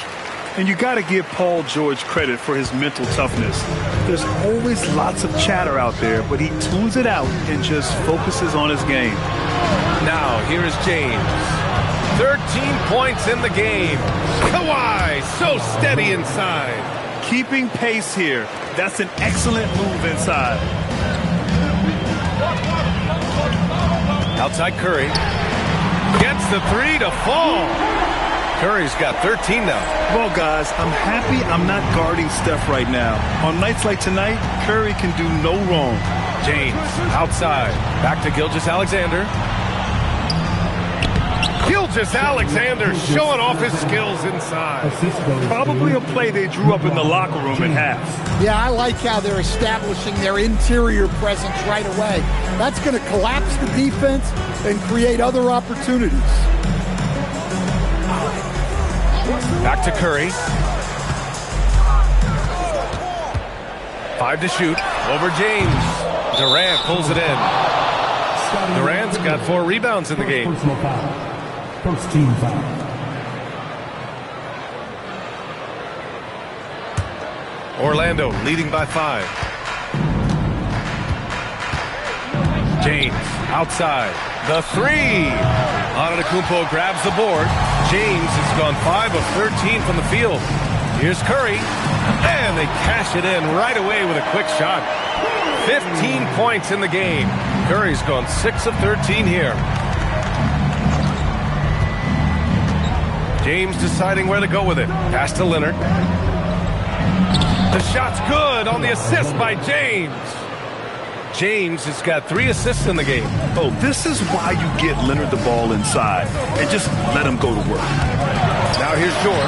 And you got to give Paul George credit for his mental toughness. There's always lots of chatter out there, but he tunes it out and just focuses on his game. Now, here is James. 13 points in the game. Kawhi, so steady inside. Keeping pace here. That's an excellent move inside. Outside Curry. Gets the 3 to fall. Curry's got 13 now. Well, guys, I'm happy I'm not guarding Steph right now. On nights like tonight, Curry can do no wrong. James, outside. Back to Gilgeous-Alexander. Gilgeous-Alexander showing off his skills inside. Probably a play they drew up in the locker room at half. Yeah, I like how they're establishing their interior presence right away. That's going to collapse the defense and create other opportunities. Back to Curry. 5 to shoot. Over James. Durant pulls it in. Durant's got 4 rebounds in the game. First team foul. Orlando leading by 5. James outside. The 3. Antetokounmpo grabs the board. James has gone 5 of 13 from the field. Here's Curry. And they cash it in right away with a quick shot. 15 points in the game. Curry's gone 6 of 13 here. James deciding where to go with it. Pass to Leonard. The shot's good on the assist by James. James has got 3 assists in the game. Oh, this is why you get Leonard the ball inside and just let him go to work. Now here's George.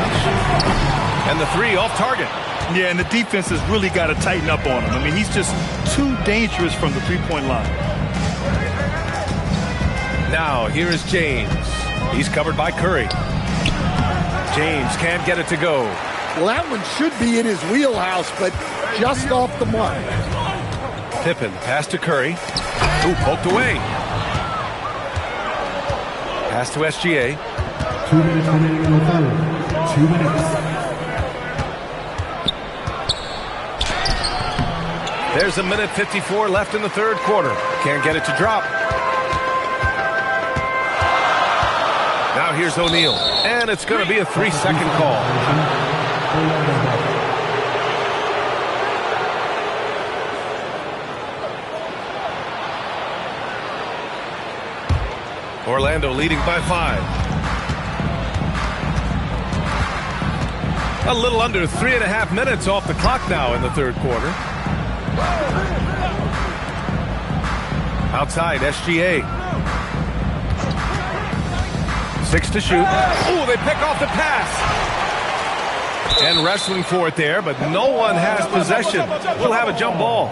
And the 3 off target. Yeah, and the defense has really got to tighten up on him. I mean, he's just too dangerous from the three-point line. Now here is James. He's covered by Curry. James can't get it to go. Well, that one should be in his wheelhouse, but just off the mark. Pippen, pass to Curry. Ooh, poked away. Pass to SGA. 2 minutes remaining in the third. 2 minutes. There's a minute 54 left in the third quarter. Can't get it to drop. Now here's O'Neal. And it's going to be a 3-second call. Orlando leading by 5. A little under 3.5 minutes off the clock now in the third quarter. Outside, SGA. 6 to shoot. Ooh, they pick off the pass. And wrestling for it there, but no one has possession. We'll have a jump ball.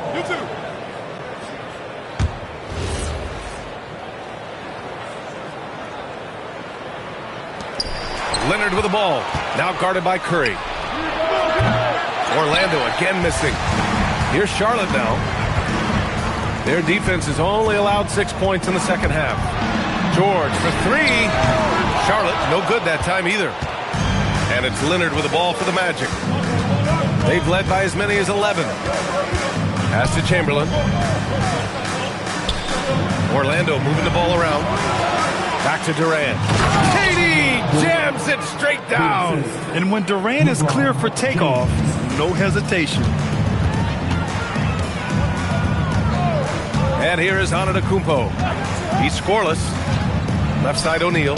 Leonard with the ball. Now guarded by Curry. Orlando again missing. Here's Charlotte now. Their defense has only allowed 6 points in the second half. George for 3. Charlotte, no good that time either. And it's Leonard with the ball for the Magic. They've led by as many as 11. Pass to Chamberlain. Orlando moving the ball around. Back to Durant. KD jams it straight down. And when Durant is clear for takeoff, no hesitation. And here is Antetokounmpo. He's scoreless. Left side O'Neal.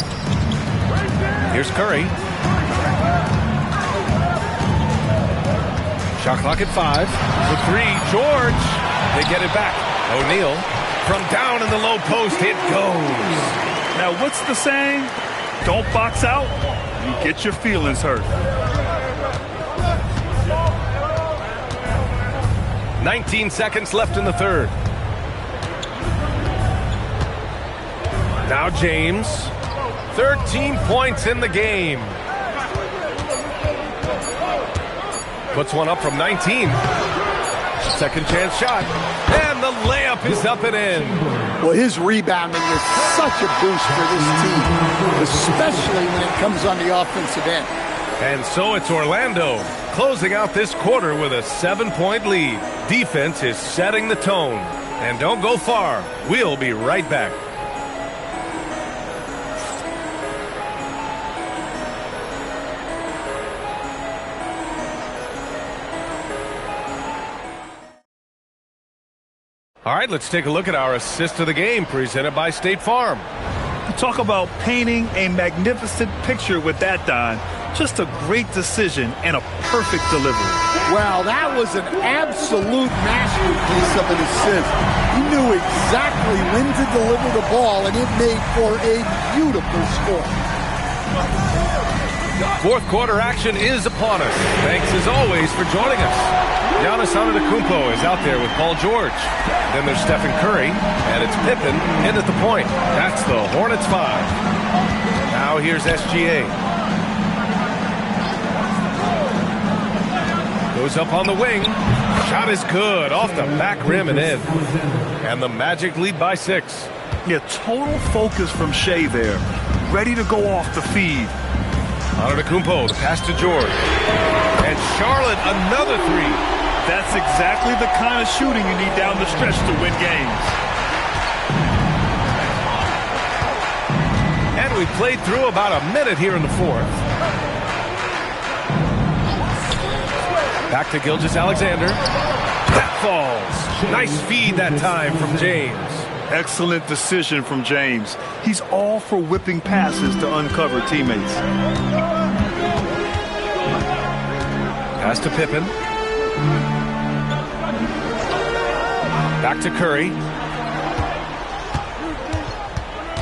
Here's Curry. Shot clock at 5. For 3, George. They get it back. O'Neal from down in the low post. It goes. Now, what's the saying? Don't box out. You get your feelings hurt. 19 seconds left in the third. Now James. 13 points in the game. Puts one up from 19. Second chance shot. And the layup is up and in. Well, his rebounding is such a boost for this team, especially when it comes on the offensive end. And so it's Orlando closing out this quarter with a 7-point lead. Defense is setting the tone. And don't go far. We'll be right back. All right, let's take a look at our assist of the game presented by State Farm. Talk about painting a magnificent picture with that, Don. Just a great decision and a perfect delivery. Wow, that was an absolute masterpiece of an assist. He knew exactly when to deliver the ball, and it made for a beautiful score. Fourth quarter action is upon us. Thanks as always for joining us. Giannis Antetokounmpo is out there with Paul George. Then there's Stephen Curry, and it's Pippen in at the point. That's the Hornets 5. Now here's SGA. Goes up on the wing. Shot is good off the back rim and in. And the Magic lead by 6. Yeah, total focus from Shea there. Ready to go off the feed. Antetokounmpo, the pass to George. And Charlotte, another 3. That's exactly the kind of shooting you need down the stretch to win games. And we played through about a minute here in the fourth. Back to Gilgeous-Alexander. That falls. Nice feed that time from James. Excellent decision from James. He's all for whipping passes to uncover teammates. Pass to Pippen. Back to Curry.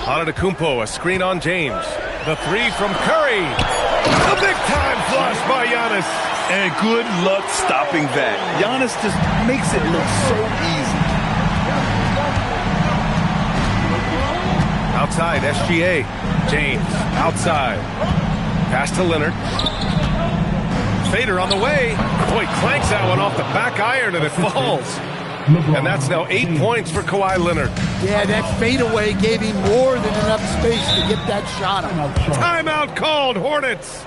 Antetokounmpo, a screen on James. The three from Curry. A big-time flush by Giannis. And good luck stopping that. Giannis just makes it look so easy. Outside, SGA. James, outside. Pass to Leonard. Fader on the way. Boy, clanks that one off the back iron and it falls. And that's now 8 points for Kawhi Leonard. Yeah, that fadeaway gave him more than enough space to get that shot up. Timeout called, Hornets.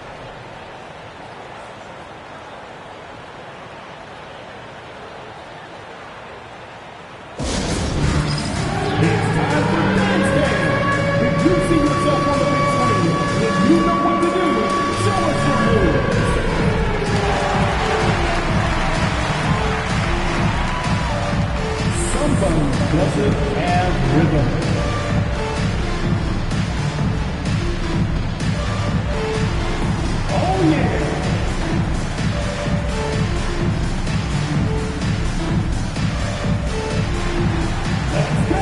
Doesn't have rhythm. Oh yeah. Let's go.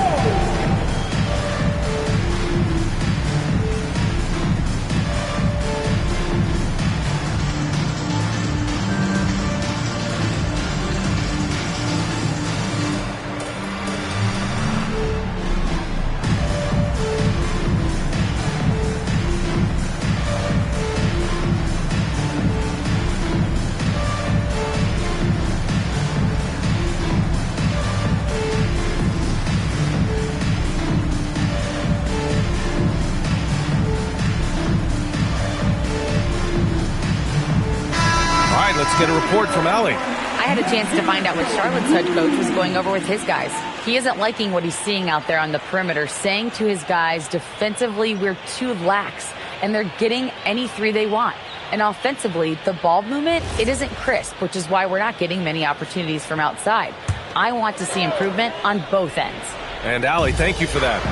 Let's get a report from Allie. I had a chance to find out what Charlotte's head coach was going over with his guys. He isn't liking what he's seeing out there on the perimeter, saying to his guys, defensively, we're too lax, and they're getting any three they want. And offensively, the ball movement, it isn't crisp, which is why we're not getting many opportunities from outside. I want to see improvement on both ends. And Allie, thank you for that.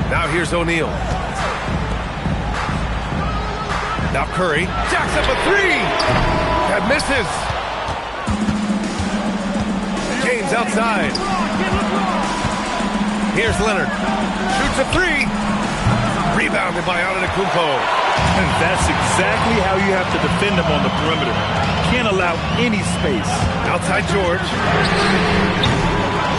Now here's O'Neal. Now Curry jacks up a three. That misses. James outside. Here's Leonard. Shoots a three. Rebounded by Antetokounmpo. And that's exactly how you have to defend him on the perimeter. Can't allow any space. Outside George.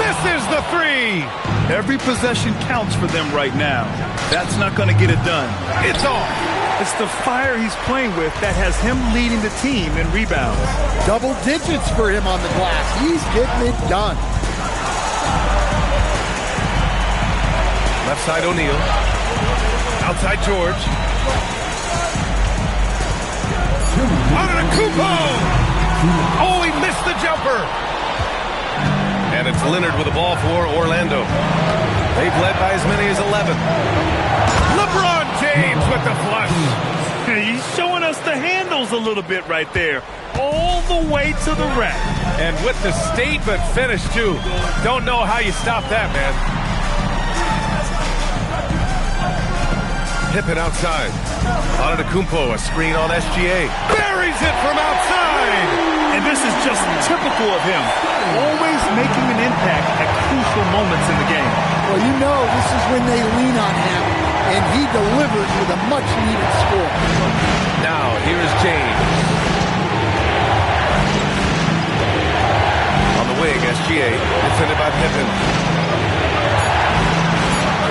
Misses the three. Every possession counts for them right now. That's not going to get it done. It's off. It's the fire he's playing with that has him leading the team in rebounds. Double digits for him on the glass. He's getting it done. Left side O'Neal. Outside George. Antetokounmpo! Oh, he missed the jumper. And it's Leonard with the ball for Orlando. They've led by as many as 11. LeBron James with the flush. He's showing us the handles a little bit right there. All the way to the rack. And with the statement finish, too. Don't know how you stop that, man. Pippen outside. Antetokounmpo, a screen on SGA. Buries it from outside. And this is just typical of him. Always making an impact at crucial moments in the game. Well, you know this is when they lean on him, and he delivers with a much-needed score. Now, here is James. On the wing, SGA, defended by Pippen.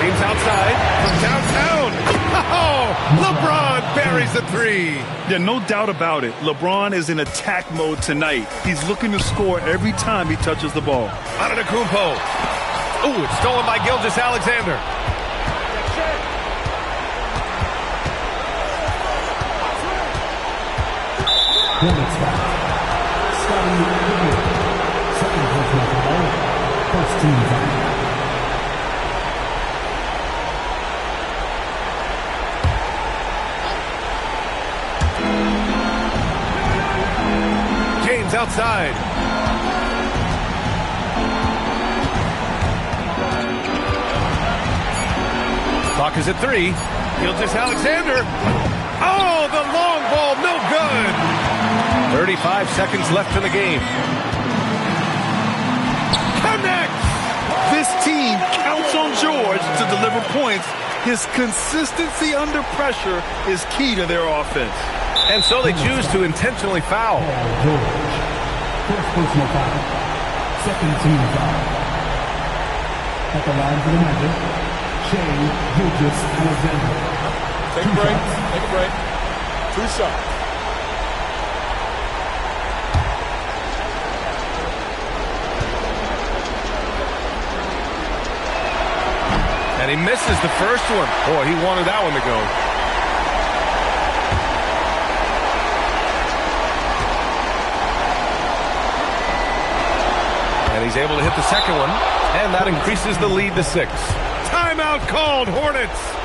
James outside from downtown. Oh, LeBron buries the three. Yeah, no doubt about it. LeBron is in attack mode tonight. He's looking to score every time he touches the ball. Antetokounmpo. Ooh, it's stolen by Gilgeous-Alexander. Hornets foul. Starting second personal foul. First team foul. outside. Clock is at 3. Gilgeous-Alexander. Oh, the long ball, no good. 35 seconds left in the game. Connects. This team counts on George to deliver points. His consistency under pressure is key to their offense. And so they choose to intentionally foul. George. First personal foul. Second team foul. At the line for the Magic, Shai Gilgeous-Alexander. Take a break. Take a break. 2 shots. And he misses the first one. Boy, he wanted that one to go. And he's able to hit the second one. And that increases the lead to 6. Timeout called, Hornets.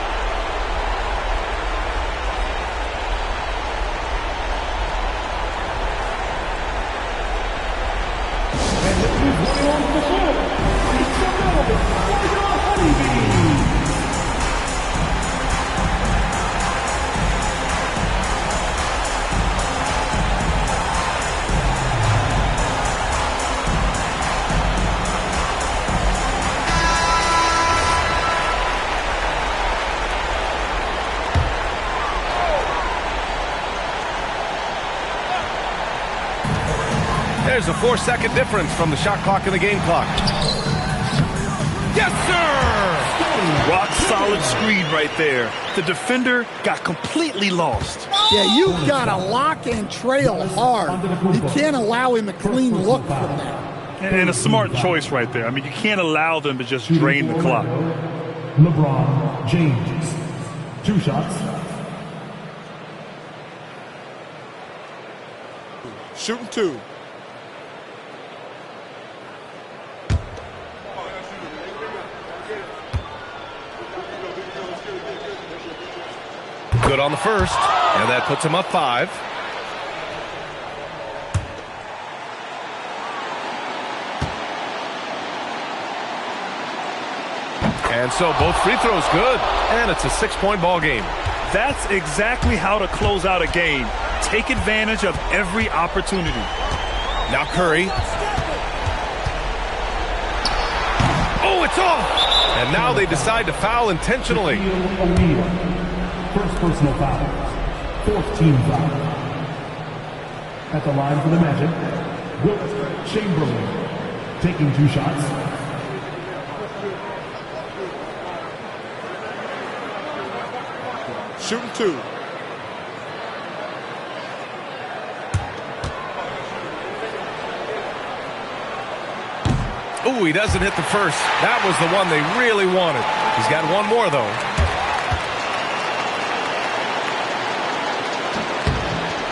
There's a 4-second difference from the shot clock and the game clock. Yes, sir! Rock solid screen right there. The defender got completely lost. Yeah, you got to lock and trail hard. You can't allow him a clean look from that. And a smart choice right there. I mean, you can't allow them to just drain the clock. LeBron James. 2 shots. Shooting 2. Good on the first, and that puts him up 5. And so both free throws good, and it's a 6-point ball game. That's exactly how to close out a game. Take advantage of every opportunity. Now Curry. Oh, it's off! And now they decide to foul intentionally. First personal foul. 4th team foul. At the line for the Magic, Wilt Chamberlain. Taking 2 shots. Shooting 2. Oh, he doesn't hit the first. That was the one they really wanted. He's got one more, though.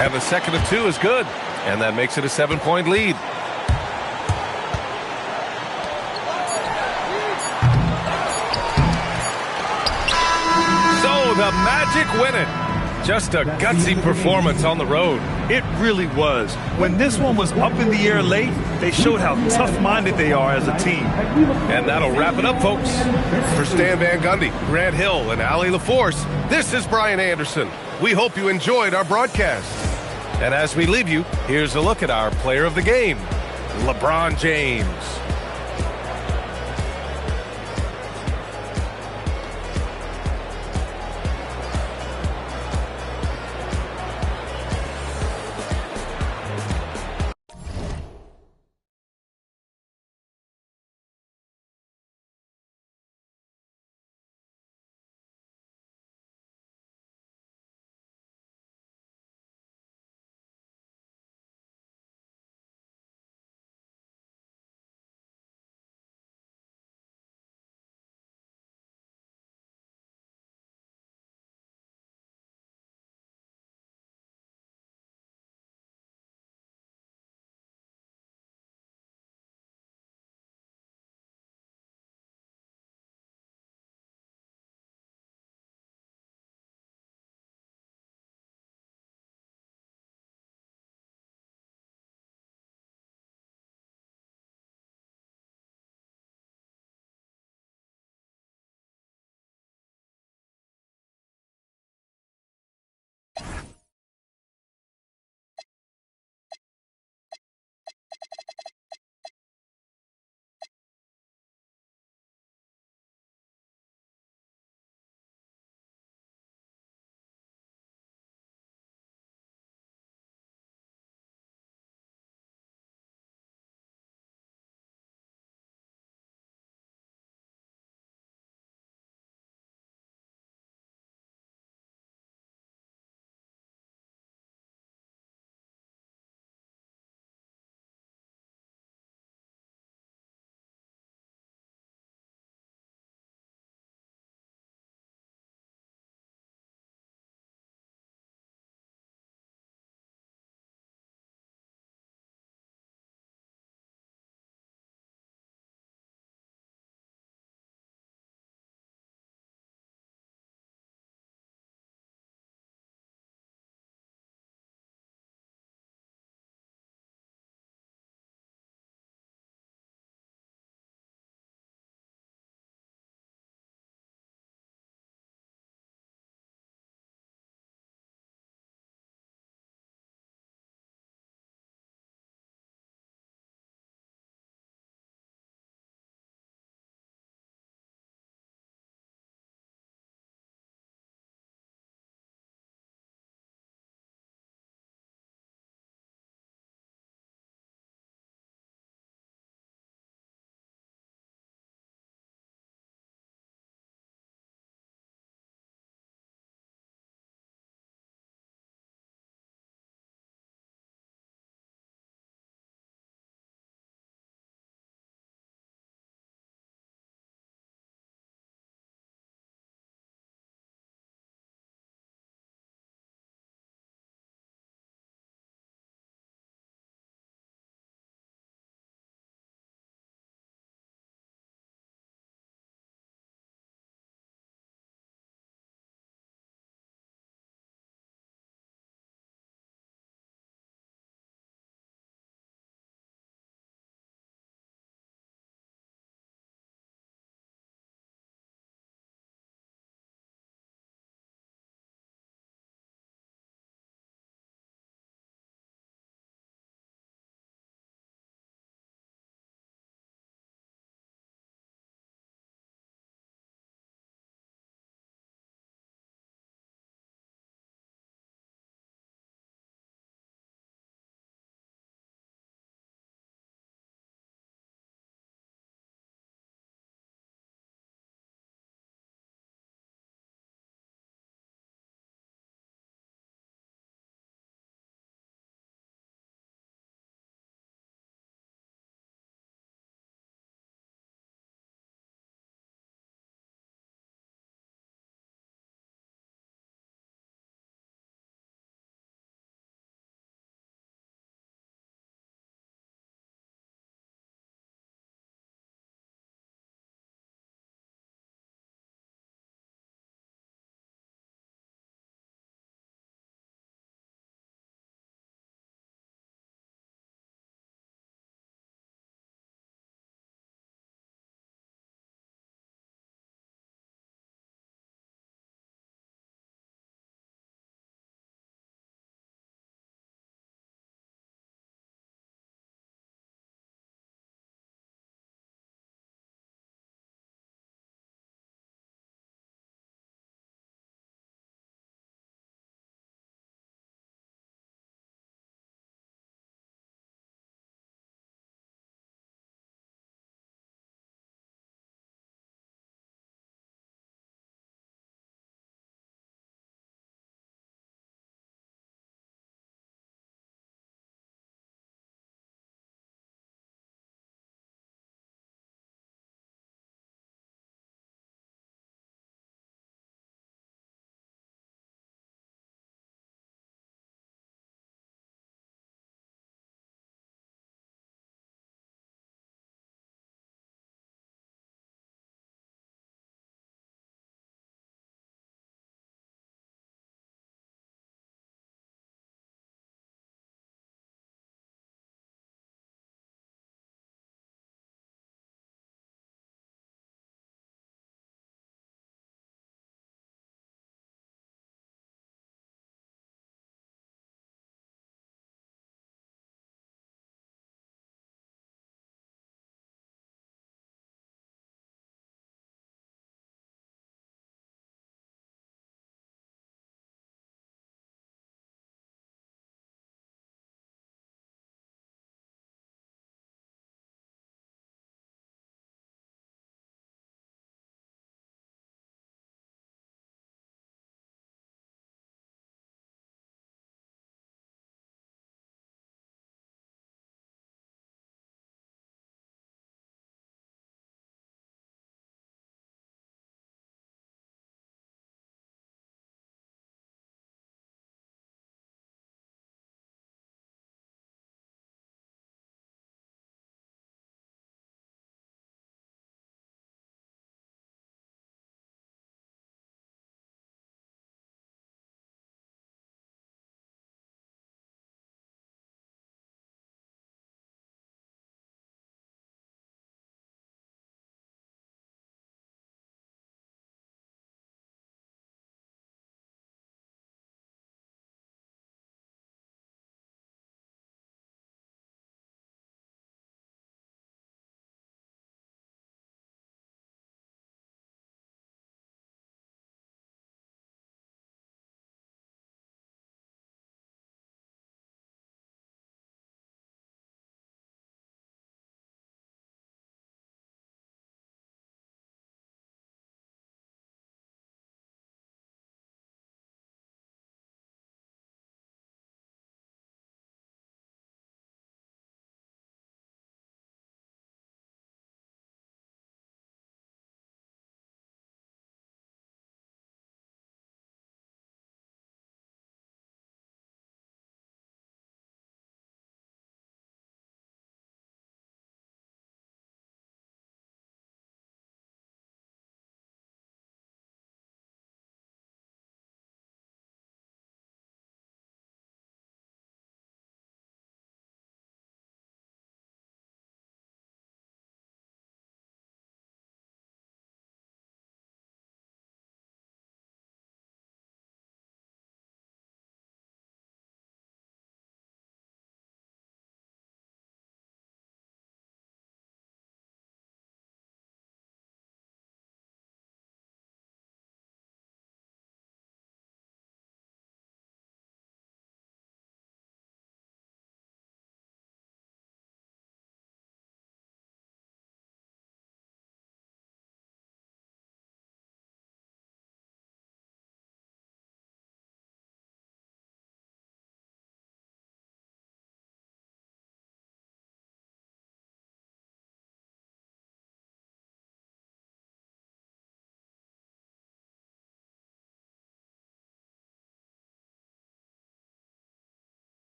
And the second of 2 is good. And that makes it a 7-point lead. So the Magic win it. Just a gutsy performance on the road. It really was. When this one was up in the air late, they showed how tough-minded they are as a team. And that'll wrap it up, folks. For Stan Van Gundy, Grant Hill, and Allie LaForce, this is Brian Anderson. We hope you enjoyed our broadcast. And as we leave you, here's a look at our player of the game, LeBron James.